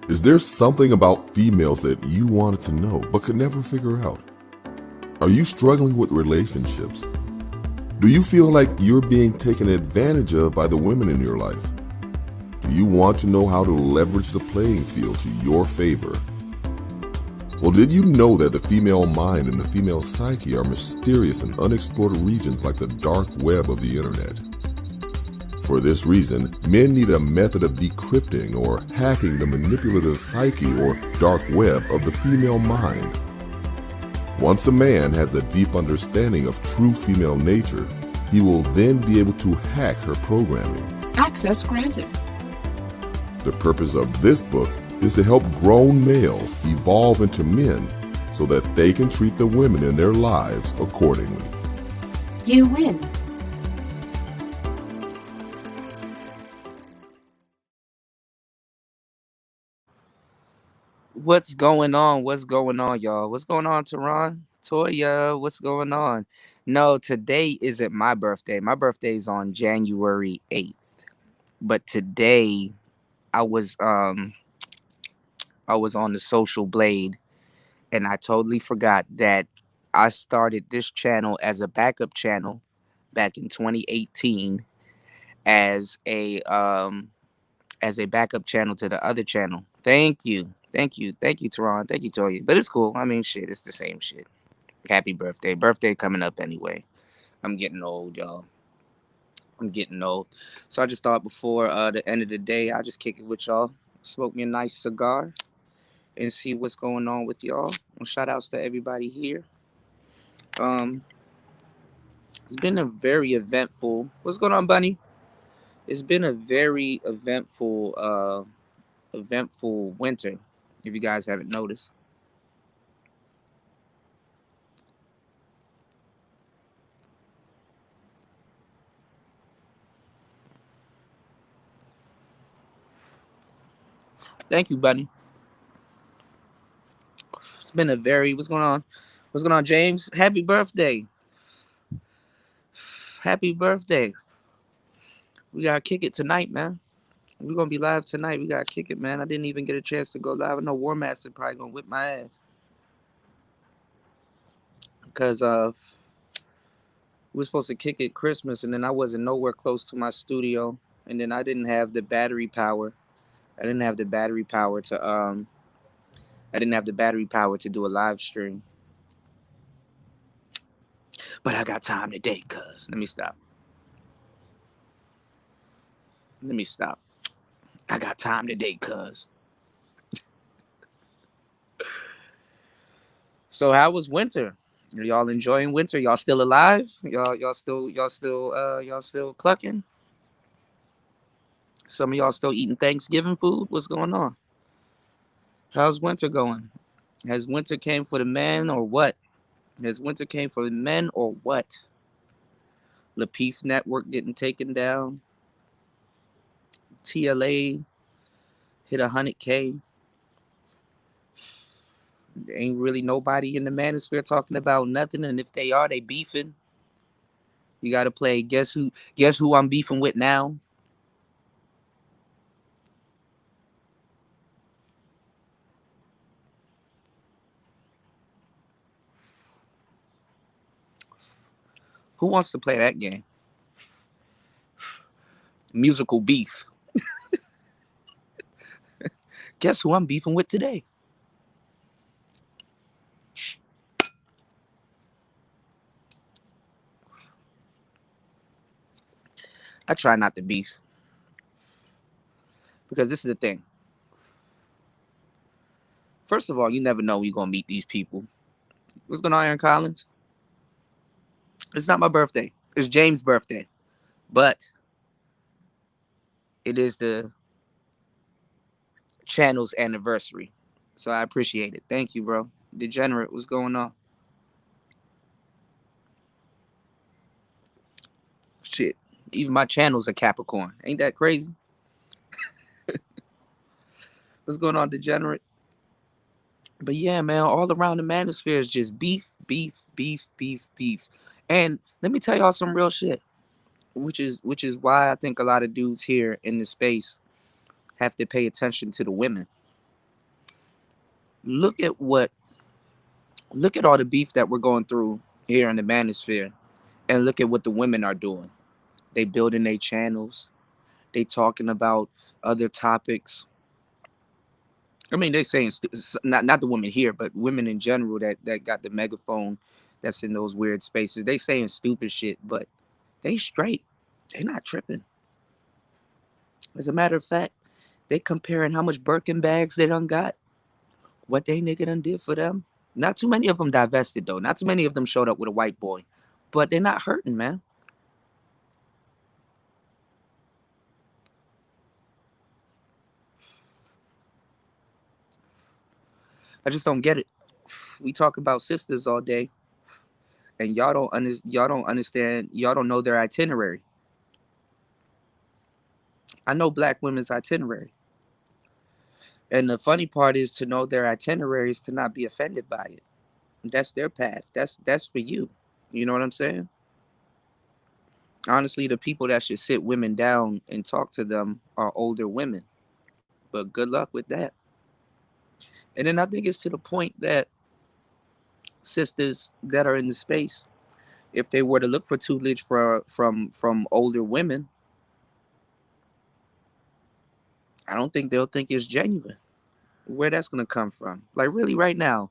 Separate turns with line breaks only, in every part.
Is there something about females that you wanted to know but could never figure out? Are you struggling with relationships? Do you feel like you're being taken advantage of by the women in your life? Do you want to know how to leverage the playing field to your favor? Well, did you know that the female mind and the female psyche are mysterious and unexplored regions like the dark web of the internet? For this reason, men need a method of decrypting or hacking the manipulative psyche or dark web of the female mind. Once a man has a deep understanding of true female nature, he will then be able to hack her programming.
Access granted.
The purpose of this book is to help grown males evolve into men so that they can treat the women in their lives accordingly.
You win.
What's going on? What's going on, y'all? What's going on, Tehran? Toya, what's going on? No, today isn't my birthday. My birthday is on January 8th. But today I was on the social blade and I totally forgot that I started this channel as a backup channel back in 2018 as a backup channel to the other channel. Thank you, Tehran. Thank you, Toya. But it's cool. I mean, shit, it's the same shit. Happy birthday. Birthday coming up anyway. I'm getting old, y'all. I'm getting old. So I just thought before the end of the day, I'll just kick it with y'all. Smoke me a nice cigar and see what's going on with y'all. Well, shout outs to everybody here. It's been a very eventful. What's going on, Bunny? It's been a very eventful winter, if you guys haven't noticed. Thank you, Bunny. It's been a very what's going on, James? Happy birthday. Happy birthday. We gotta kick it tonight, man. We're gonna be live tonight. We gotta kick it, man. I didn't even get a chance to go live. I know War Master probably gonna whip my ass. Because we were supposed to kick it Christmas and then I wasn't nowhere close to my studio. And then I didn't have the battery power. I didn't have the battery power to do a live stream. But I got time today, cuz. Let me stop. I got time today, cuz. So how was winter? Are y'all enjoying winter? Y'all still alive? Y'all still clucking? Some of y'all still eating Thanksgiving food? What's going on? How's winter going? Has winter came for the men or what? Has winter came for the men or what? Lapeef Network getting taken down. TLA hit 100K. There ain't really nobody in the Manosphere talking about nothing, and if they are, they beefing. You gotta play guess who I'm beefing with now. Who wants to play that game? Musical beef. Guess who I'm beefing with today? I try not to beef. Because this is the thing. First of all, you never know when you're going to meet these people. What's going on, Aaron Collins? It's not my birthday. It's James' birthday. But it is the channel's anniversary. So I appreciate it. Thank you, bro. Degenerate, what's going on? Shit. Even my channel's a Capricorn. Ain't that crazy? What's going on, Degenerate? But yeah, man, all around the Manosphere is just beef. And let me tell y'all some real shit, which is why I think a lot of dudes here in this space have to pay attention to the women. Look at all the beef that we're going through here in the Manosphere, and look at what the women are doing. They building their channels. They talking about other topics. I mean, they saying not the women here, but women in general that got the megaphone, that's in those weird spaces. They saying stupid shit, but they straight. They not tripping. As a matter of fact, they comparing how much Birkin bags they done got, what they nigga done did for them. Not too many of them divested though. Not too many of them showed up with a white boy, but they're not hurting, man. I just don't get it. We talk about sisters all day, and y'all don't understand. Y'all don't know their itinerary. I know black women's itinerary, and the funny part is to know their itineraries, to not be offended by it. That's their path. That's for you. You know what I'm saying? Honestly, the people that should sit women down and talk to them are older women. But good luck with that. And then I think it's to the point that sisters that are in the space, if they were to look for tutelage from older women, I don't think they'll think it's genuine. Where that's gonna come from? Like really, right now,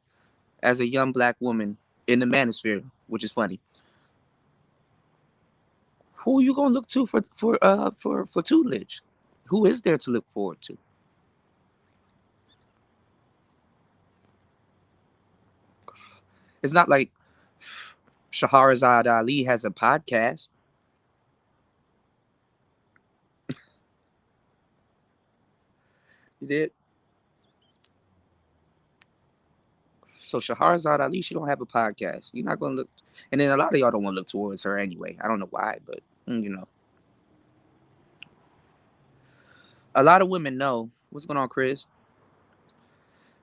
as a young black woman in the manosphere, which is funny, who are you gonna look to for tutelage? Who is there to look forward to? It's not like Shahrazad Ali has a podcast. You did. So Shahrazad Ali, she don't have a podcast. You're not gonna look, and then a lot of y'all don't want to look towards her anyway. I don't know why, but you know, a lot of women know what's going on, Chris.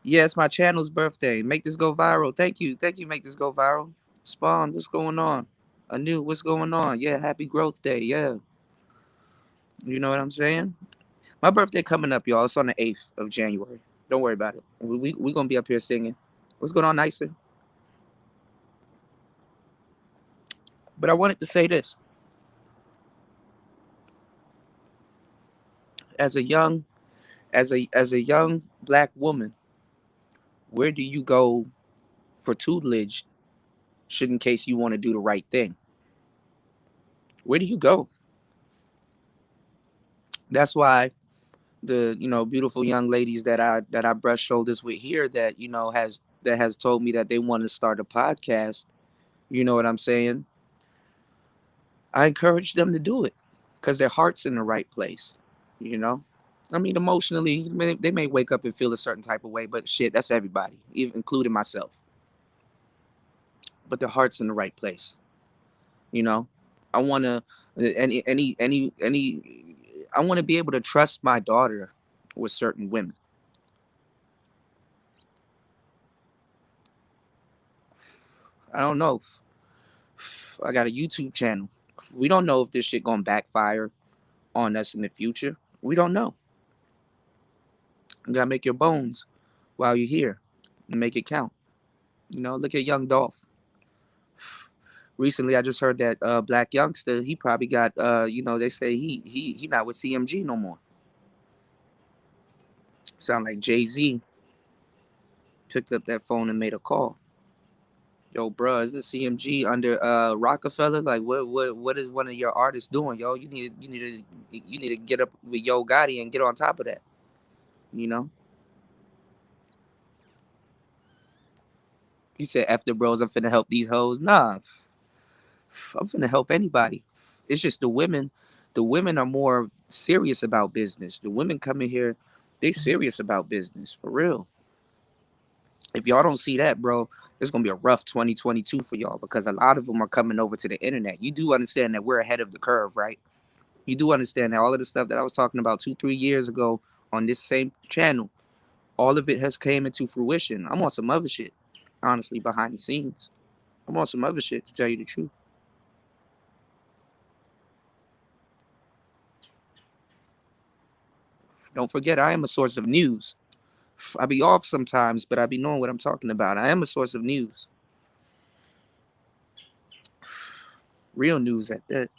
Yeah, it's my channel's birthday. Make this go viral. Thank you. Make this go viral. Spawn, what's going on? Anu, what's going on? Yeah, happy growth day. Yeah, you know what I'm saying. My birthday coming up, y'all. It's on the 8th of January. Don't worry about it. We gonna be up here singing. What's going on, Nicer? But I wanted to say this: as a young, as a young black woman, where do you go for tutelage? Should in case you want to do the right thing, where do you go? That's why the beautiful young ladies that I brush shoulders with here, that has told me that they want to start a podcast. You know what I'm saying? I encourage them to do it because their heart's in the right place. You know, I mean, emotionally, they may wake up and feel a certain type of way, but shit, that's everybody, even including myself. But their heart's in the right place. You know, I want to any I want to be able to trust my daughter with certain women. I don't know. I got a YouTube channel. We don't know if this shit gonna backfire on us in the future. We don't know. You gotta make your bones while you're here and make it count. Look at Young Dolph. Recently, I just heard that black youngster, he probably got they say he not with CMG no more. Sound like Jay-Z picked up that phone and made a call. Yo, bro, is the CMG under Rockefeller? Like, what is one of your artists doing, yo? You need to get up with Yo Gotti and get on top of that. You know, he said, "F the bros, I'm finna help these hoes." Nah, I'm finna help anybody. It's just the women. The women are more serious about business. The women coming here, they serious about business for real. If y'all don't see that, bro, it's gonna be a rough 2022 for y'all because a lot of them are coming over to the internet. You do understand that we're ahead of the curve, right? You do understand that all of the stuff that I was talking about 2, 3 years ago on this same channel, all of it has came into fruition. I'm on some other shit, honestly, behind the scenes. I'm on some other shit, to tell you the truth. Don't forget, I am a source of news. I be off sometimes, but I be knowing what I'm talking about. I am a source of news, real news at that,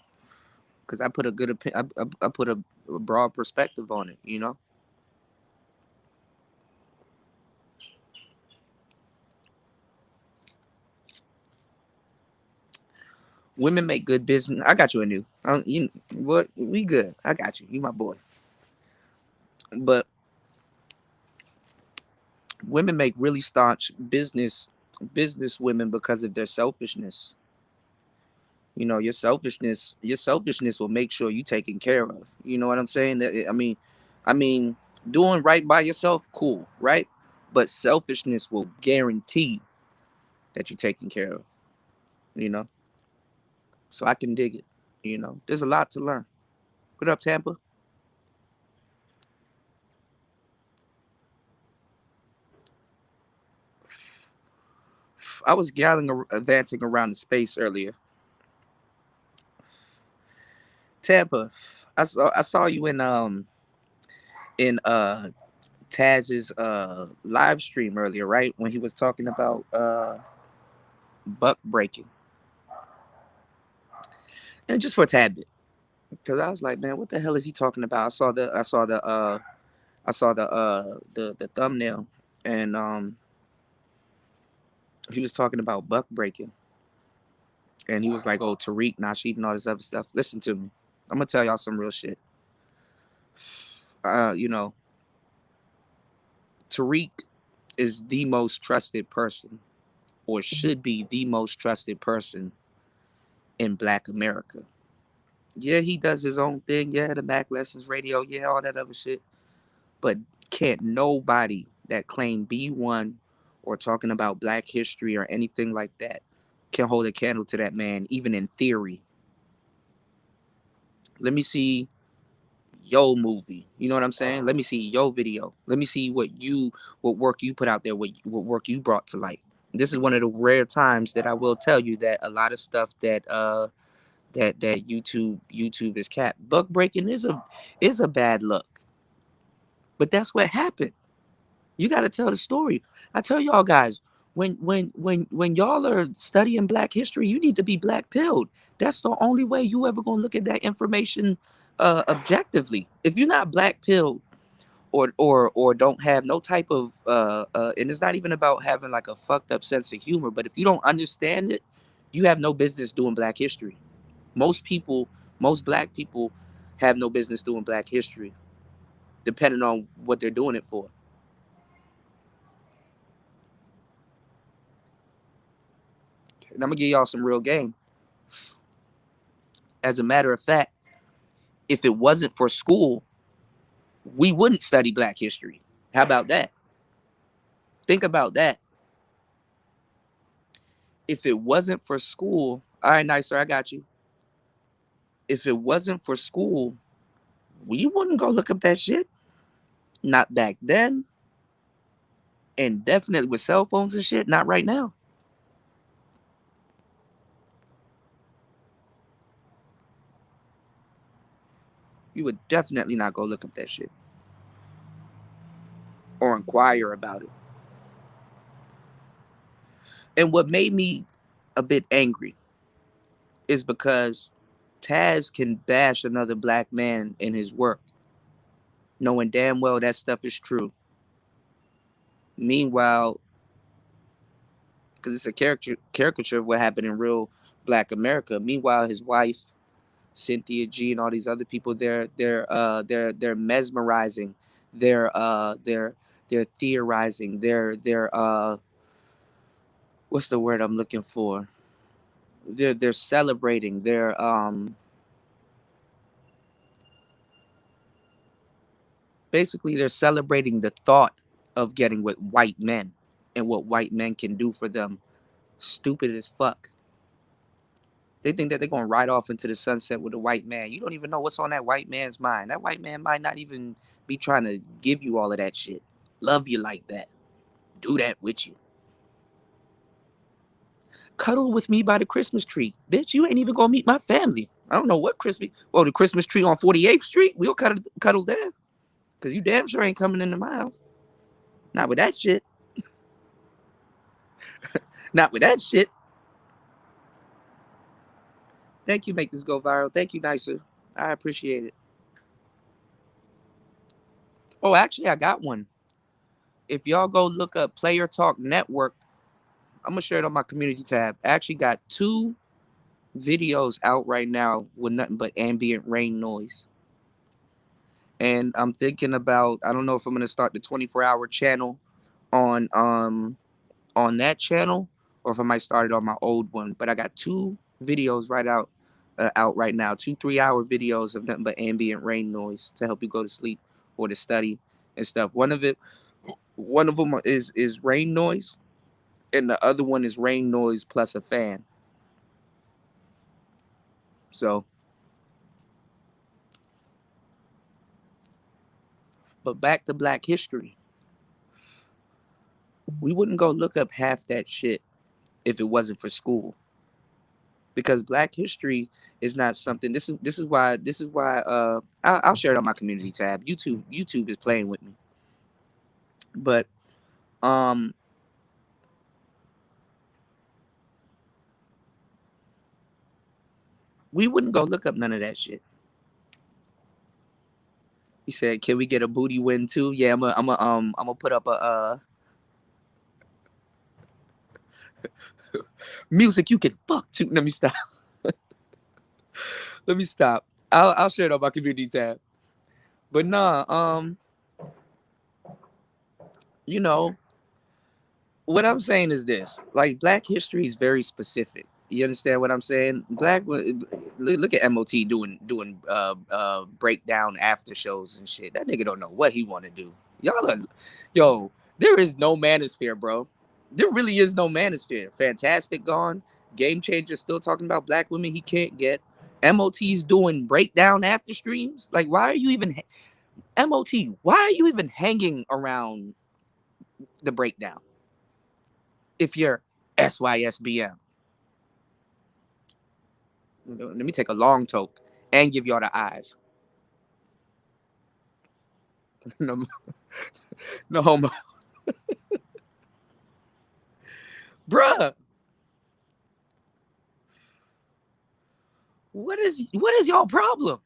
because I put a good I put a broad perspective on it. You know, women make good business. I got you a new. You what? We good. I got you. You my boy. But women make really staunch business women because of their selfishness. You know, your selfishness will make sure you taken care of. You know what I'm saying? I mean, doing right by yourself, cool, right? But selfishness will guarantee that you're taken care of. You know, so I can dig it. You know, there's a lot to learn. What up, Tampa? I was advancing around the space earlier. Tampa, I saw you in Taz's live stream earlier, right? When he was talking about buck breaking. And just for a tad bit. Because I was like, man, what the hell is he talking about? I saw the thumbnail, and he was talking about buck breaking. And he was like, oh, Tariq, Nasheed, and all this other stuff. Listen to me. I'm gonna tell y'all some real shit. You know, Tariq is the most trusted person, or should be the most trusted person in Black America. Yeah, he does his own thing. Yeah, the Mac Lessons Radio. Yeah, all that other shit. But can't nobody that claim B1 or talking about Black history or anything like that can hold a candle to that man, even in theory. Let me see your movie. You know what I'm saying? Let me see your video. Let me see what work you put out there, what work you brought to light. This is one of the rare times that I will tell you that a lot of stuff that YouTube is capped. Buck breaking is a bad look, but that's what happened. You got to tell the story. I tell y'all guys, when y'all are studying Black history, you need to be Black pilled. That's the only way you ever gonna look at that information objectively. If you're not Black pilled or don't have no type of and it's not even about having like a fucked up sense of humor, but if you don't understand it, you have no business doing Black history. Most people, most Black people, have no business doing Black history, depending on what they're doing it for. And I'm gonna give y'all some real game. As a matter of fact, if it wasn't for school, we wouldn't study Black history. How about that? Think about that. If it wasn't for school, all right, nice sir, I got you. If it wasn't for school, we wouldn't go look up that shit. Not back then, and definitely with cell phones and shit, not right now. You would definitely not go look up that shit or inquire about it. And what made me a bit angry is because Taz can bash another Black man in his work, knowing damn well that stuff is true. Meanwhile, because it's a caricature of what happened in real Black America. Meanwhile, his wife, Cynthia G, and all these other people, they're mesmerizing, they're theorizing, they're what's the word I'm looking for? They're celebrating, they're basically they're celebrating the thought of getting with white men and what white men can do for them. Stupid as fuck. They think that they're gonna ride off into the sunset with a white man. You don't even know what's on that white man's mind. That white man might not even be trying to give you all of that shit. Love you like that. Do that with you. Cuddle with me by the Christmas tree. Bitch, you ain't even gonna meet my family. I don't know what Christmas. Oh, the Christmas tree on 48th Street. We'll cuddle there. Cause you damn sure ain't coming into my house. Not with that shit. Not with that shit. Thank you, make this go viral. Thank you, Nicer. I appreciate it. Oh, actually, I got one. If y'all go look up Player Talk Network, I'm gonna share it on my community tab. I actually got 2 videos out right now with nothing but ambient rain noise. And I'm thinking about, I don't know if I'm gonna start the 24-hour channel on that channel, or if I might start it on my old one. But I got 2 videos out right now, 2 3-hour videos of nothing but ambient rain noise to help you go to sleep or to study and stuff. One of them is rain noise, and the other one is rain noise plus a fan. So, but back to Black history. We wouldn't go look up half that shit if it wasn't for school. Because Black history is not something. This is why I'll share it on my community tab. YouTube is playing with me. But um we wouldn't go look up none of that shit. He said, "Can we get a booty win too?" Yeah, I'm gonna put up a music you can fuck to. Let me stop. Let me stop. I'll share it on my community tab. But nah, you know, what I'm saying is this: like, Black history is very specific. You understand what I'm saying? Look at MOT doing breakdown after shows and shit. That nigga don't know what he want to do. Y'all are, yo, there is no manosphere, bro. There really is no manosphere. Fantastic gone. Game Changer still talking about Black women he can't get. MOT's doing breakdown after streams. Like, why are you even MOT? Why are you even hanging around the breakdown if you're SYSBM? Let me take a long toke and give y'all the eyes. No, no homo. Bruh, what is y'all problem?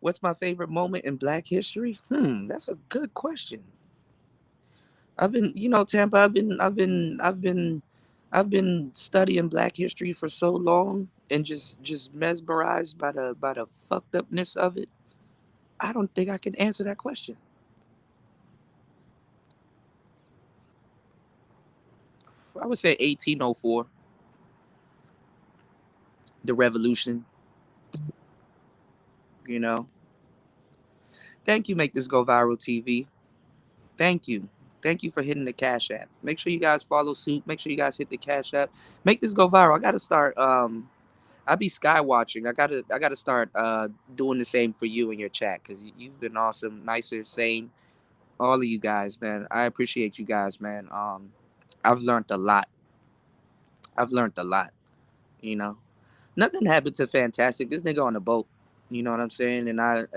What's my favorite moment in Black history? That's a good question. I've been, Tampa, I've been studying Black history for so long and just mesmerized by the fucked upness of it. I don't think I can answer that question. I would say 1804, the revolution, you know. Thank you, Make This Go Viral TV. Thank you. Thank you for hitting the Cash App. Make sure you guys follow suit. Make sure you guys hit the Cash App. Make this go viral. I gotta start I be sky watching. I gotta start doing the same for you in your chat, because you've been awesome, nicer, sane. All of you guys, man. I appreciate you guys, man. I've learned a lot. I've learned a lot, you know. Nothing happened to Fantastic. This nigga on the boat. You know what I'm saying? And I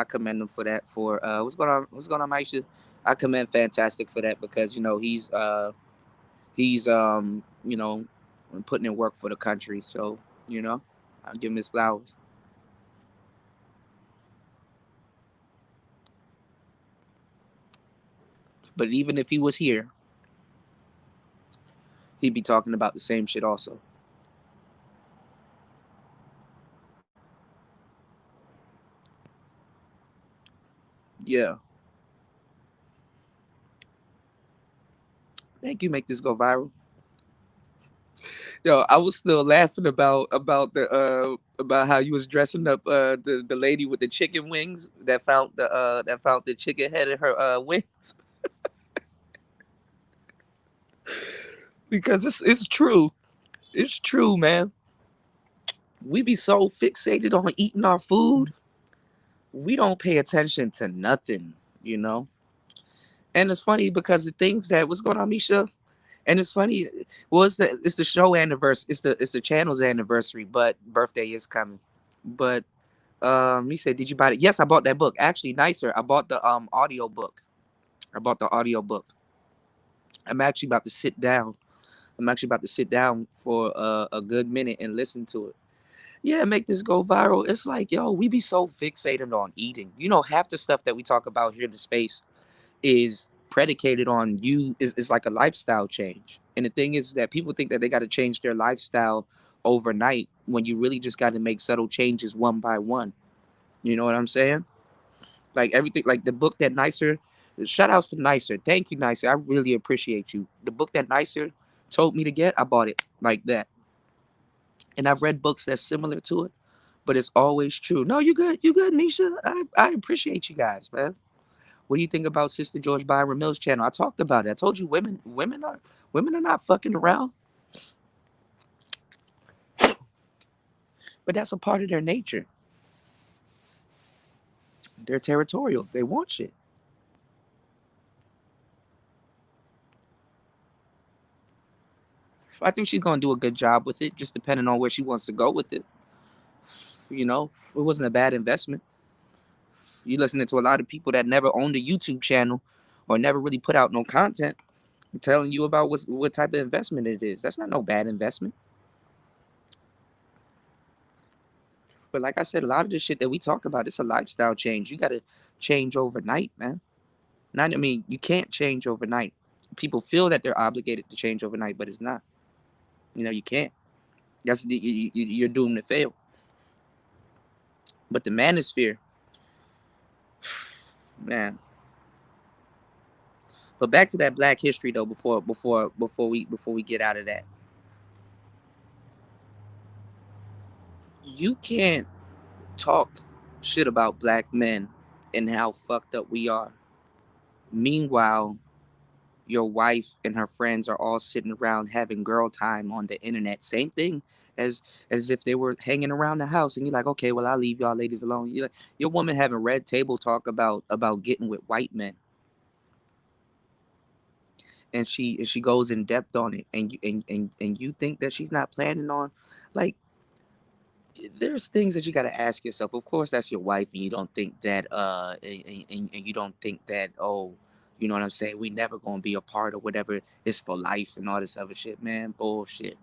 commend him for that. For what's going on, Maisha? I commend Fantastic for that, because he's putting in work for the country. So, I'll give him his flowers. But even if he was here, he'd be talking about the same shit also. Yeah. Thank you. Make this go viral. Yo, I was still laughing about how you was dressing up the lady with the chicken wings that found the chicken head in her wings. Because it's true. It's true, man. We be so fixated on eating our food, we don't pay attention to nothing, you know. And it's funny because the things that what's going on, Misha. And it's funny. Well, it's the show anniversary. It's the channel's anniversary, but birthday is coming. But he said, "Did you buy it?" Yes, I bought that book. Actually, nicer. I bought the audio book. I bought the audio book. I'm actually about to sit down. I'm actually about to sit down for a good minute and listen to it. Yeah, make this go viral. It's like, yo, we be so fixated on eating. You know, half the stuff that we talk about here in the space is predicated on is like a lifestyle change. And the thing is that people think that they got to change their lifestyle overnight when you really just got to make subtle changes one by one. You know what I'm saying? Like everything, like the book that Nicer, shout outs to Nicer. Thank you, Nicer. I really appreciate you. The book that Nicer told me to get, I bought it like that. And I've read books that's similar to it, but it's always true. No, you good, Nisha. I appreciate you guys, man. What do you think about Sister George Byron Mills' channel? I talked about it. I told you women are not fucking around, but that's a part of their nature. They're territorial. They want shit. I think she's gonna do a good job with it, just depending on where she wants to go with it. You know, it wasn't a bad investment. You listening to a lot of people that never owned a YouTube channel or never really put out no content telling you about what type of investment it is. That's not no bad investment. But like I said, a lot of the shit that we talk about, it's a lifestyle change. You gotta change overnight, man. Not, I mean, you can't change overnight. People feel that they're obligated to change overnight, but it's not. You know, you can't. That's you're doomed to fail. But the manosphere, man. But back to that Black history though. Before we get out of that, you can't talk shit about Black men and how fucked up we are. Meanwhile, your wife and her friends are all sitting around having girl time on the internet. Same thing as if they were hanging around the house, and you're like, okay, well, I'll leave y'all ladies alone. You're like, your woman having red table talk about getting with white men, and she goes in depth on it, and you think that she's not planning on, like, there's things that you got to ask yourself. Of course, that's your wife, and you don't think that, and you don't think that, oh, you know what I'm saying? We never gonna be apart or whatever. It's for life and all this other shit, man. Bullshit.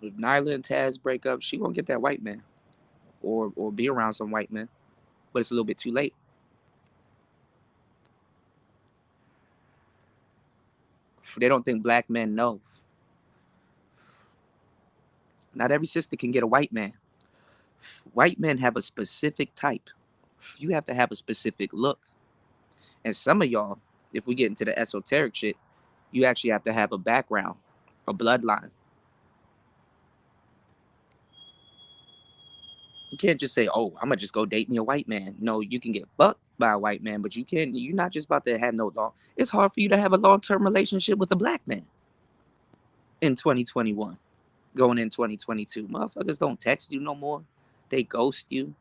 If Nyla and Taz break up, she gonna get that white man, or be around some white men. But it's a little bit too late. They don't think Black men know. Not every sister can get a white man. White men have a specific type. You have to have a specific look. And some of y'all, if we get into the esoteric shit, you actually have to have a background, a bloodline. You can't just say, "Oh, I'm gonna just go date me a white man." No, you can get fucked by a white man, but you can't. You're not just about to have no long. It's hard for you to have a long-term relationship with a Black man in 2021, going in 2022. Motherfuckers don't text you no more. They ghost you.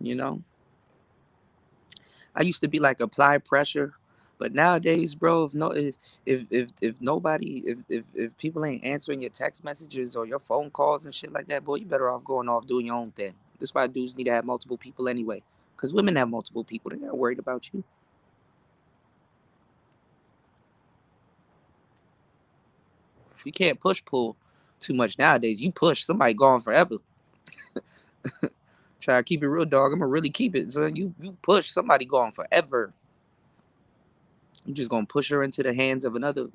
You know. I used to be like apply pressure, but nowadays, bro, if nobody if people ain't answering your text messages or your phone calls and shit like that, boy, you better off going off doing your own thing. That's why dudes need to have multiple people anyway, because women have multiple people. They're not worried about you. You can't push pull too much nowadays. You push, somebody gone forever. Try to keep it real, dog. I'm gonna really keep it. So you push, somebody gone forever. You just gonna push her into the hands of another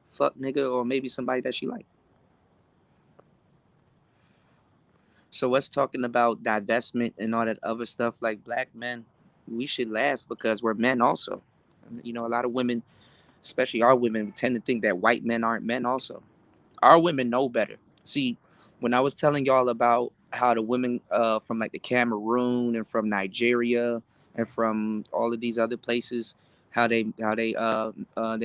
fuck nigga or maybe somebody that she like. So us talking about divestment and all that other stuff, like Black men, we should laugh because we're men also. You know, a lot of women, especially our women, tend to think that white men aren't men also. Our women know better. See, when I was telling y'all about how the women from like the Cameroon and from Nigeria and from all of these other places, how they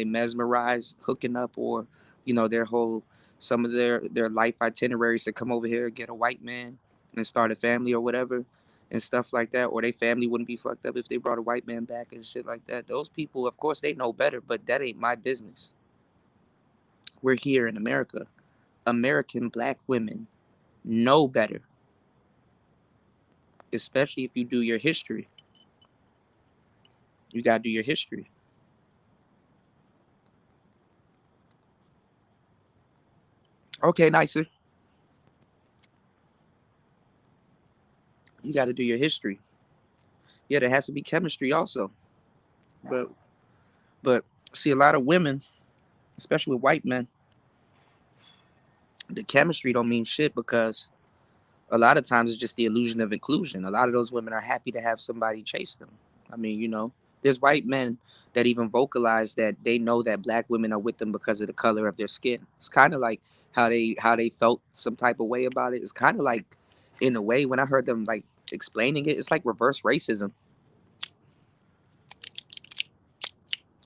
mesmerize hooking up, or you know, their whole, some of their life itineraries to come over here, get a white man and start a family or whatever and stuff like that, or they family wouldn't be fucked up if they brought a white man back and shit like that. Those people, of course, they know better, but that ain't my business. We're here in America. American Black women know better. especially if you do your history. You gotta do your history. Okay, nicer. You gotta do your history. Yeah, there has to be chemistry also. But but see, a lot of women, especially with white men, the chemistry don't mean shit because a lot of times it's just the illusion of inclusion. A lot of those women are happy to have somebody chase them. I mean, there's white men that even vocalize that they know that black women are with them because of the color of their skin. It's kind of like how they felt some type of way about it. It's kind of like, in a way, when I heard them like explaining it, it's like reverse racism.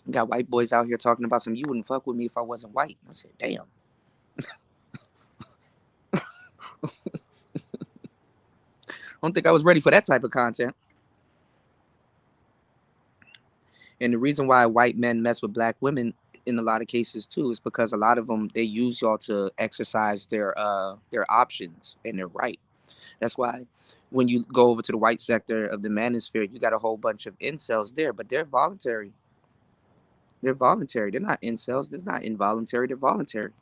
You got white boys out here talking about some, you wouldn't fuck with me if I wasn't white. I said, damn. I don't think I was ready for that type of content. And the reason why white men mess with black women in a lot of cases too is because a lot of them, they use y'all to exercise their options and their right. That's why when you go over to the white sector of the manosphere, you got a whole bunch of incels there, but they're voluntary. They're voluntary. They're not incels. They're not involuntary. They're voluntary.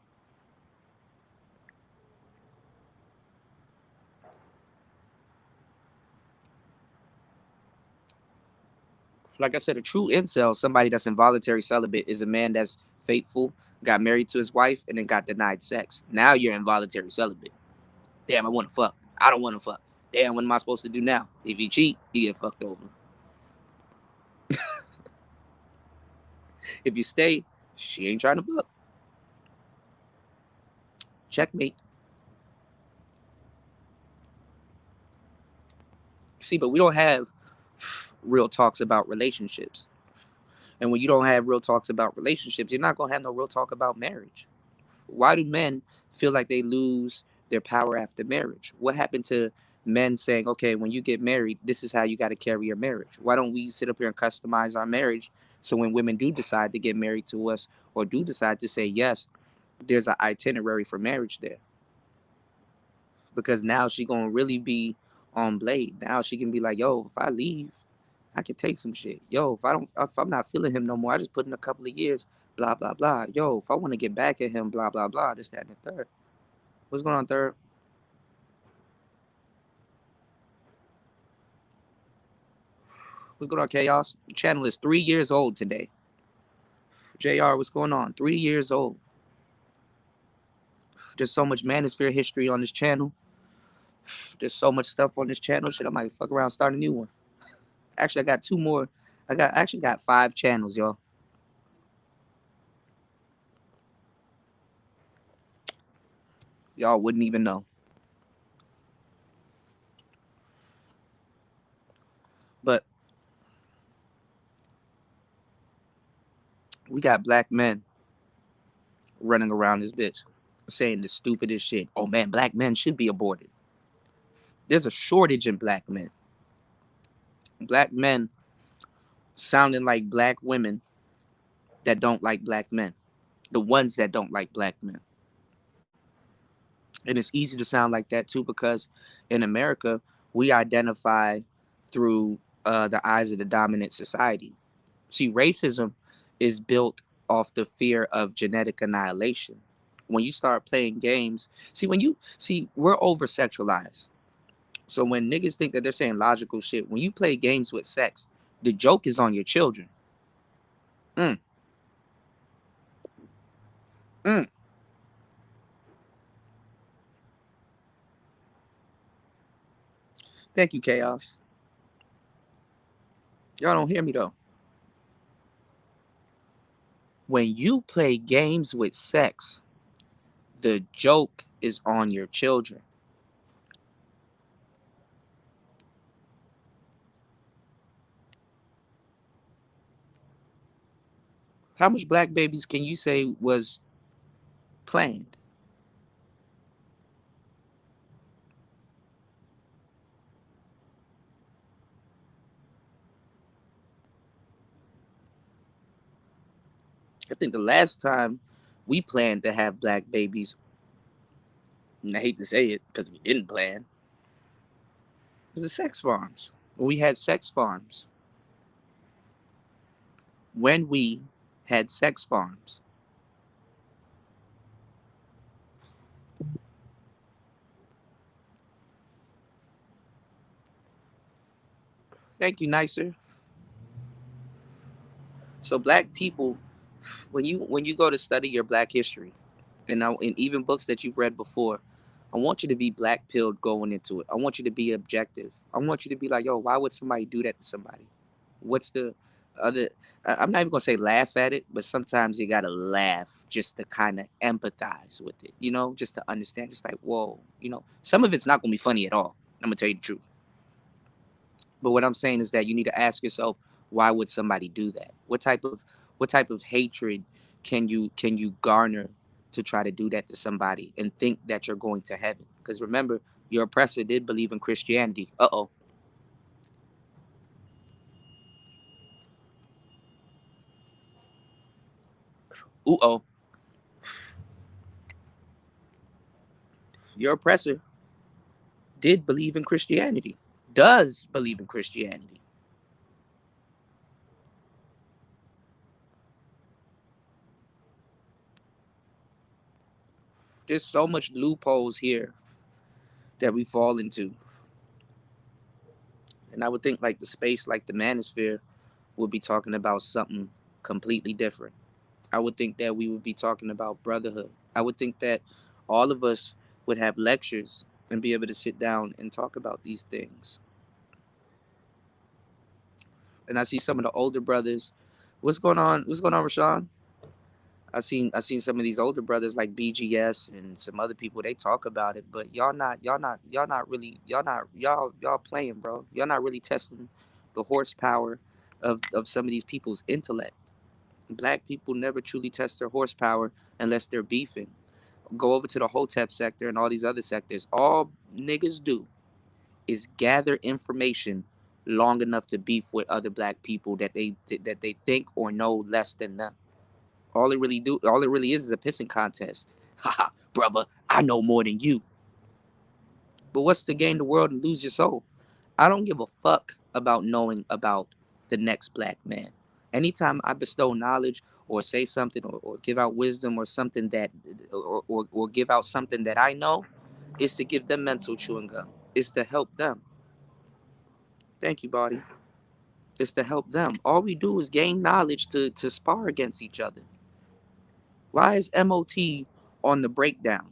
Like I said, a true incel, somebody that's involuntary celibate, is a man that's faithful, got married to his wife, and then got denied sex. Now you're involuntary celibate. Damn, I want to fuck. I don't want to fuck. Damn, what am I supposed to do now? If you cheat, you get fucked over. If you stay, she ain't trying to fuck. Checkmate. See, but we don't have real talks about relationships. And when you don't have real talks about relationships, you're not going to have no real talk about marriage. Why do men feel like they lose their power after marriage? What happened to men saying, okay, when you get married, this is how you got to carry your marriage? Why don't we sit up here and customize our marriage so when women do decide to get married to us or do decide to say yes, there's an itinerary for marriage there? Because now she gonna really be on blade. Now she can be like, yo, if I leave, I can take some shit. Yo, if I'm not feeling him no more, I just put in a couple of years, blah blah blah. Yo, if I want to get back at him, blah blah blah. This, that, and the third. What's going on, third? What's going on, Chaos? The channel is 3 years old today. JR, what's going on? 3 years old. There's so much Manosphere history on this channel. There's so much stuff on this channel. Shit, I might fuck around, start a new one. Actually, I got two more. I actually got 5 channels, y'all. Y'all wouldn't even know. But we got black men running around this bitch saying the stupidest shit. Oh man, black men should be aborted. There's a shortage in black men. Black men sounding like black women that don't like black men. The ones that don't like black men. And it's easy to sound like that too because in America, we identify through the eyes of the dominant society. See, racism is built off the fear of genetic annihilation. When you start playing games, we're over sexualized. So when niggas think that they're saying logical shit, when you play games with sex, the joke is on your children. Mm, mm. Thank you, Chaos. Y'all don't hear me though. When you play games with sex, the joke is on your children. How much black babies can you say was planned? I think the last time we planned to have black babies, and I hate to say it because we didn't plan, It's the sex farms. When we had sex farms. When we had sex farms. Thank you, nicer. So black people, when you go to study your black history, and even books that you've read before, I want you to be black pilled going into it. I want you to be objective. I want you to be like, yo, why would somebody do that to somebody? What's the other? I'm not even gonna say laugh at it, but sometimes you gotta laugh just to kind of empathize with it, just to understand. Just like, whoa, some of it's not gonna be funny at all. I'm gonna tell you the truth. But what I'm saying is that you need to ask yourself, why would somebody do that? What type of hatred can you garner to try to do that to somebody and think that you're going to heaven? Because remember, your oppressor did believe in Christianity. Uh-oh. Ooh-oh. Your oppressor did believe in Christianity. Does believe in Christianity. There's so much loopholes here that we fall into. And I would think like the space, like the Manosphere, would be talking about something completely different. I would think that we would be talking about brotherhood. I would think that all of us would have lectures and be able to sit down and talk about these things. And I see some of the older brothers. What's going on? What's going on, Rashawn? I seen some of these older brothers like BGS and some other people. They talk about it, but y'all not really y'all playing, bro. Y'all not really testing the horsepower of some of these people's intellect. Black people never truly test their horsepower unless they're beefing. Go over to the Hotep sector and all these other sectors. All niggas do is gather information long enough to beef with other black people that they think or know less than them. All it really is a pissing contest. Haha, brother, I know more than you. But what's to gain the world and lose your soul? I don't give a fuck about knowing about the next black man. Anytime I bestow knowledge or say something or give out wisdom or something or give out something that I know, is to give them mental chewing gum. It's to help them. Thank you, Body. It's to help them. All we do is gain knowledge to spar against each other. Why is MOT on the breakdown?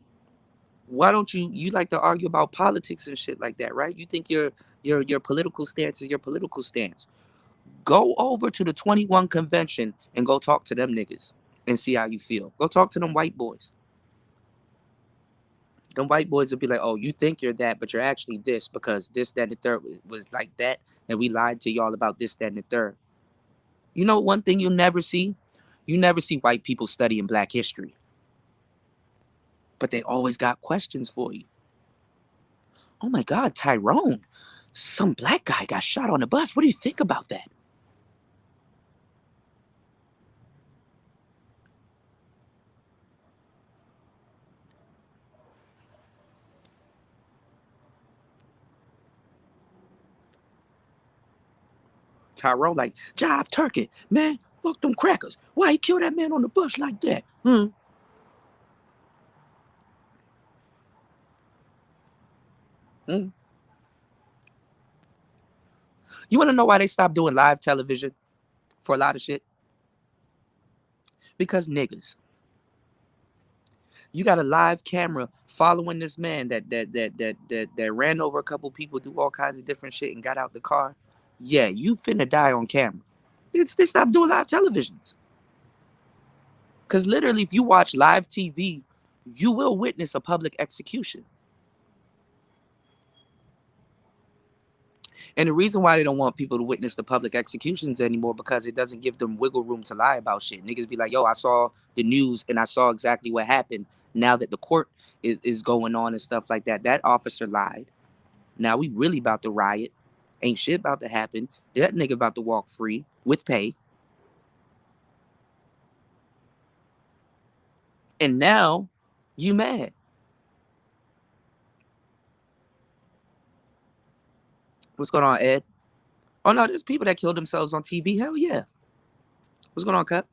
Why don't you like to argue about politics and shit like that, right? You think your political stance is your political stance. Go over to the 21 convention and go talk to them niggas and see how you feel. Go talk to them white boys. Them white boys will be like, oh, you think you're that, but you're actually this because this, that, and the third was like that, and we lied to y'all about this, that, and the third. You know one thing you'll never see? You never see white people studying black history, but they always got questions for you. Oh my God, Tyrone, some black guy got shot on the bus. What do you think about that? Tyrone like, Jive Turkey, man, fuck them crackers. Why he kill that man on the bus like that? Hmm? You want to know why they stopped doing live television for a lot of shit? Because niggas. You got a live camera following this man that ran over a couple people, do all kinds of different shit, and got out the car. Yeah, you finna die on camera. They stopped doing live televisions. Because literally, if you watch live TV, you will witness a public execution. And the reason why they don't want people to witness the public executions anymore, because it doesn't give them wiggle room to lie about shit. Niggas be like, yo, I saw the news and I saw exactly what happened. Now that the court is going on and stuff like that, that officer lied. Now we really about to riot. Ain't shit about to happen. That nigga about to walk free with pay. And now you mad. What's going on, Ed? Oh no, there's people that killed themselves on TV. Hell yeah. What's going on, Cup?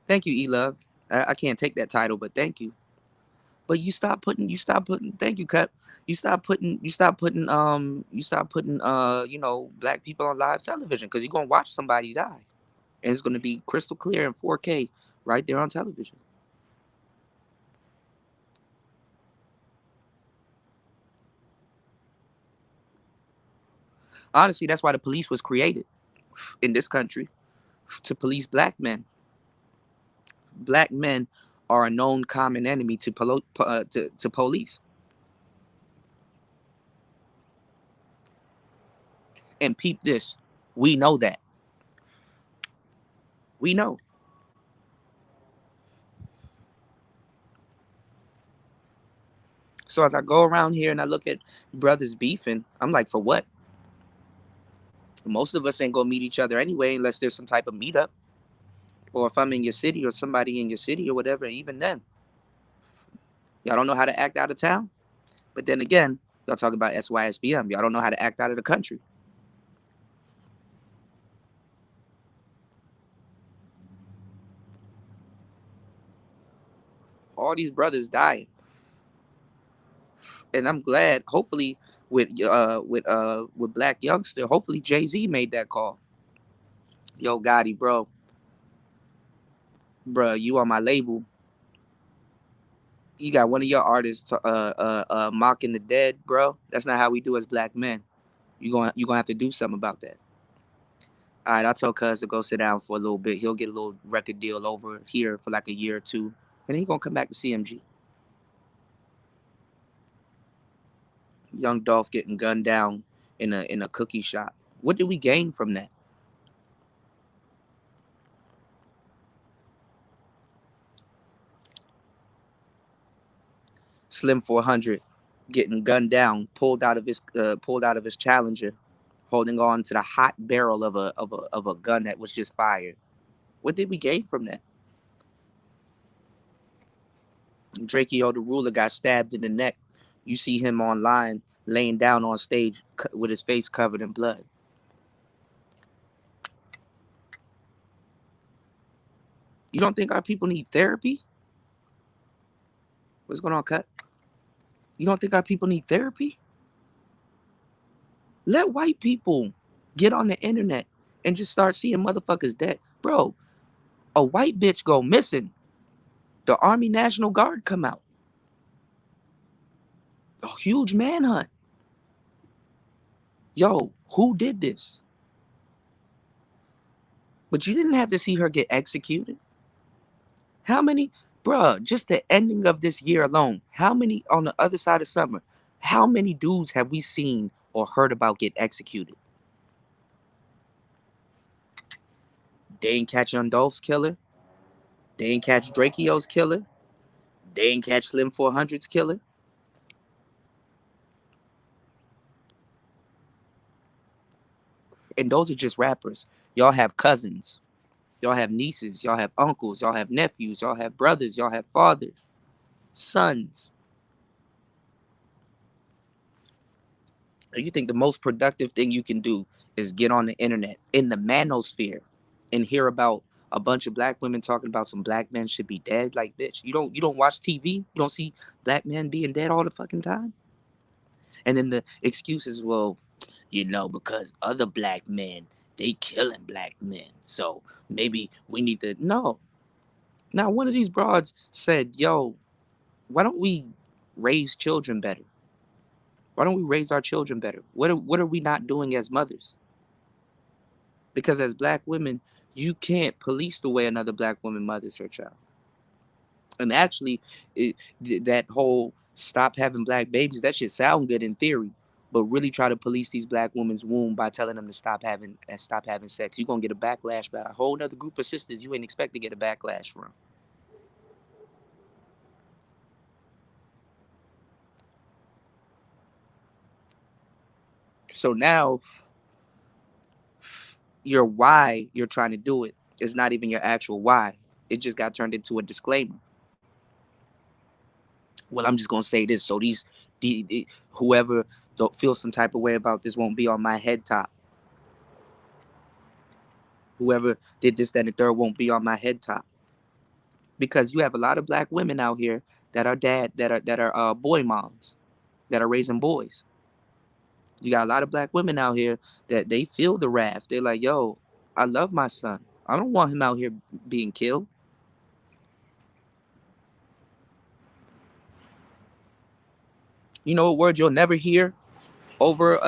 Thank you, E-Love. I can't take that title, but thank you. But you stop putting, thank you, Cup. You stop putting, black people on live television because you're gonna watch somebody die. And it's gonna be crystal clear in 4K right there on television. Honestly, that's why the police was created in this country, to police black men. Black men are a known common enemy to police. And peep this, we know that. We know. So as I go around here and I look at brothers beefing, I'm like, for what? Most of us ain't gonna meet each other anyway unless there's some type of meetup. Or if I'm in your city or somebody in your city or whatever, even then. Y'all don't know how to act out of town? But then again, y'all talk about SYSBM. Y'all don't know how to act out of the country. All these brothers dying. And I'm glad, hopefully, with Black Youngster, hopefully Jay-Z made that call. Yo, Gotti, bro, you on my label. You got one of your artists mocking the dead, bro. That's not how we do as black men. You gonna have to do something about that. All right, I'll tell Cuz to go sit down for a little bit. He'll get a little record deal over here for like a year or two, and then he's gonna come back to CMG. Young Dolph getting gunned down in a cookie shop. What did we gain from that? Slim 400 getting gunned down, pulled out of his Challenger, holding on to the hot barrel of a gun that was just fired. What did we gain from that? Drakeo the Ruler got stabbed in the neck. You see him online laying down on stage with his face covered in blood. You don't think our people need therapy? What's going on, Cut? You don't think our people need therapy? Let white people get on the internet and just start seeing motherfuckers dead. Bro, a white bitch go missing. The Army National Guard come out. A huge manhunt. Yo, who did this? But you didn't have to see her get executed. How many, bruh, just the ending of this year alone, how many on the other side of summer, how many dudes have we seen or heard about get executed? They ain't catch Young Dolph's killer. They ain't catch Drakeo's killer. They ain't catch Slim 400's killer. And those are just rappers. Y'all have cousins. Y'all have nieces. Y'all have uncles. Y'all have nephews. Y'all have brothers. Y'all have fathers, sons. And you think the most productive thing you can do is get on the internet in the manosphere and hear about a bunch of black women talking about some black men should be dead? Like, bitch, you don't watch TV? You don't see black men being dead all the fucking time? And then the excuses, well, because other black men, they killing black men. So maybe we need to no. Now one of these broads said, yo, why don't we raise children better? Why don't we raise our children better? What are we not doing as mothers? Because as black women, you can't police the way another black woman mothers her child. And actually, that whole stop having black babies, that shit sound good in theory, but really try to police these black women's womb by telling them to stop having sex. You're gonna get a backlash by a whole other group of sisters you ain't expect to get a backlash from. So now your why you're trying to do it is not even your actual why. It just got turned into a disclaimer. Well, I'm just gonna say this. So whoever don't feel some type of way about this won't be on my head top. Whoever did this, that, and the third won't be on my head top. Because you have a lot of black women out here that are boy moms, that are raising boys. You got a lot of black women out here that they feel the wrath. They're like, yo, I love my son. I don't want him out here being killed. You know a word you'll never hear over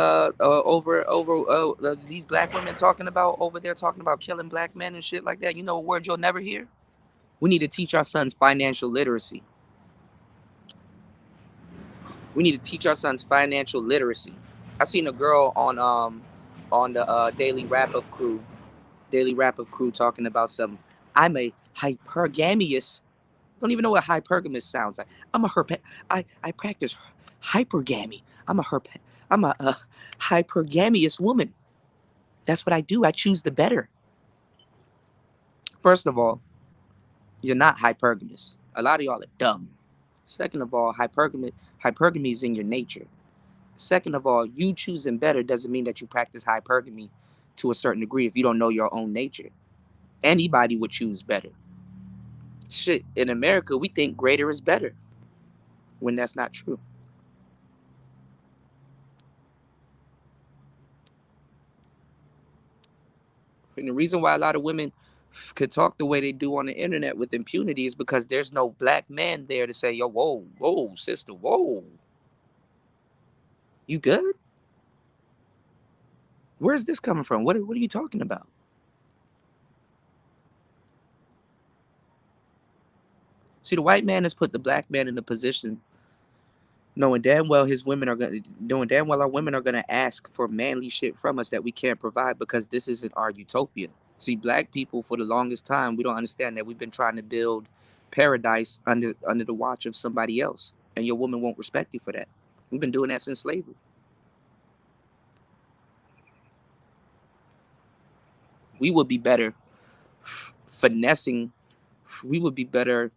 these black women talking about over there, talking about killing black men and shit like that. You know a word you'll never hear? We need to teach our sons financial literacy. We need to teach our sons financial literacy. I seen a girl on the daily wrap up crew talking about some. I'm a hypergamous. Don't even know what hypergamous sounds like. I practice hypergamy. I'm a hypergamous woman. That's what I do. I choose the better. First of all, you're not hypergamous. A lot of y'all are dumb. Second of all, hypergamy is in your nature. Second of all, you choosing better doesn't mean that you practice hypergamy to a certain degree if you don't know your own nature. Anybody would choose better. Shit, in America, we think greater is better when that's not true. And the reason why a lot of women could talk the way they do on the internet with impunity is because there's no black man there to say, yo, whoa, whoa, sister, whoa. You good? Where's this coming from? What are you talking about? See, the white man has put the black man in a position knowing damn well our women are gonna ask for manly shit from us that we can't provide because this isn't our utopia. See, black people for the longest time, we don't understand that we've been trying to build paradise under the watch of somebody else, and your woman won't respect you for that. We've been doing that since slavery. We would be better finessing. We would be better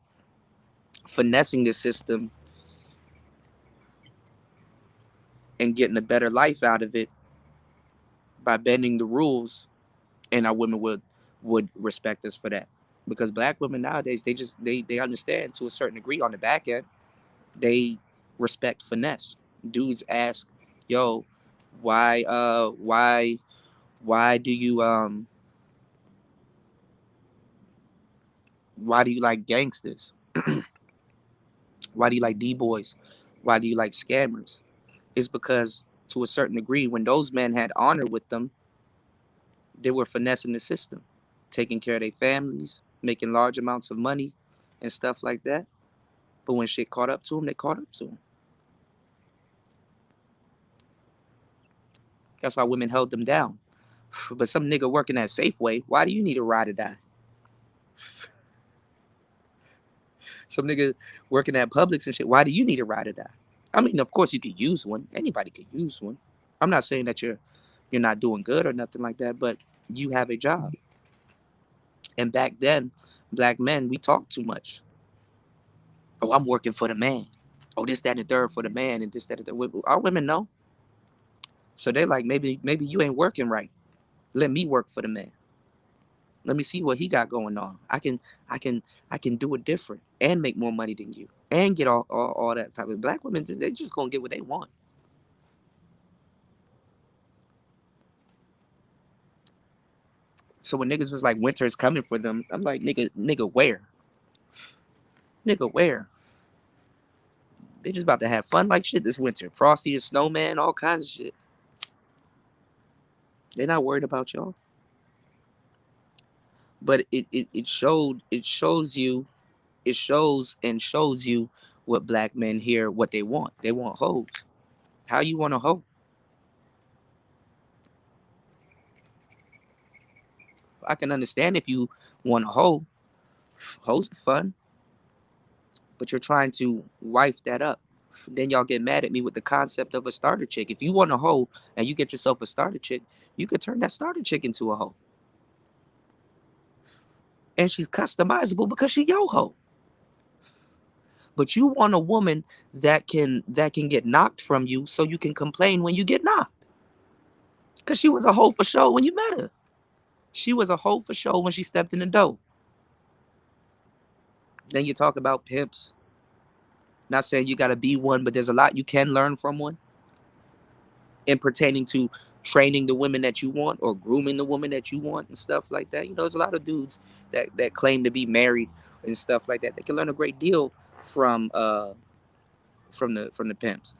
finessing the system and getting a better life out of it by bending the rules, and our women would respect us for that. Because black women nowadays, they understand to a certain degree on the back end. They respect finesse. Dudes ask, yo, why do you why do you like gangsters? Why do you like D-boys? Why do you like scammers? It's because to a certain degree, when those men had honor with them, they were finessing the system, taking care of their families, making large amounts of money and stuff like that. But when shit caught up to them, they caught up to them. That's why women held them down. But some nigga working at Safeway, why do you need a ride or die? Some nigga working at Publix and shit, why do you need a ride or die? I mean, of course you could use one. Anybody could use one. I'm not saying that you're not doing good or nothing like that, but you have a job. And back then, black men, we talk too much. Oh, I'm working for the man. Oh, this, that, and the third for the man, and this, that, and the third. Our women know. So they're like, maybe you ain't working right. Let me work for the man. Let me see what he got going on. I can do it different and make more money than you and get all that type of. Black women, they just gonna get what they want. So when niggas was like, winter is coming for them, I'm like, nigga, where? Nigga, where? They just about to have fun like shit this winter. Frosty the Snowman, all kinds of shit. They're not worried about y'all. But it shows you what black men hear, what they want. They want hoes. How you want a hoe? I can understand if you want a hoe. Hoes are fun. But you're trying to wife that up. Then y'all get mad at me with the concept of a starter chick. If you want a hoe and you get yourself a starter chick, you could turn that starter chick into a hoe. And she's customizable because she yo hoe. But you want a woman that can get knocked from you so you can complain when you get knocked. Because she was a hoe for show when you met her. She was a hoe for show when she stepped in the door. Then you talk about pimps. Not saying you got to be one, but there's a lot you can learn from one in pertaining to training the women that you want or grooming the woman that you want and stuff like that. You know, there's a lot of dudes that claim to be married and stuff like that. They can learn a great deal from the pimps.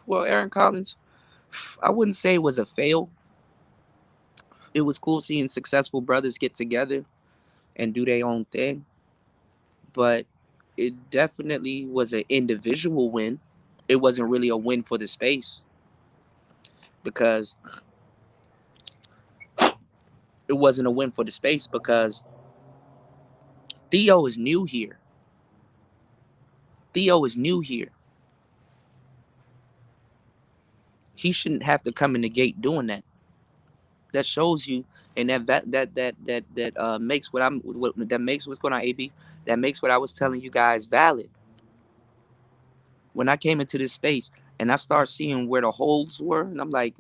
Well, Aaron Collins, I wouldn't say it was a fail. It was cool seeing successful brothers get together and do their own thing, but it definitely was an individual win. It wasn't really a win for the space because it wasn't a win for the space because Theo is new here. Theo is new here. He shouldn't have to come in the gate doing that. That shows you, and that makes that makes what's going on, AB. That makes what I was telling you guys valid. When I came into this space and I start seeing where the holes were, and I'm like,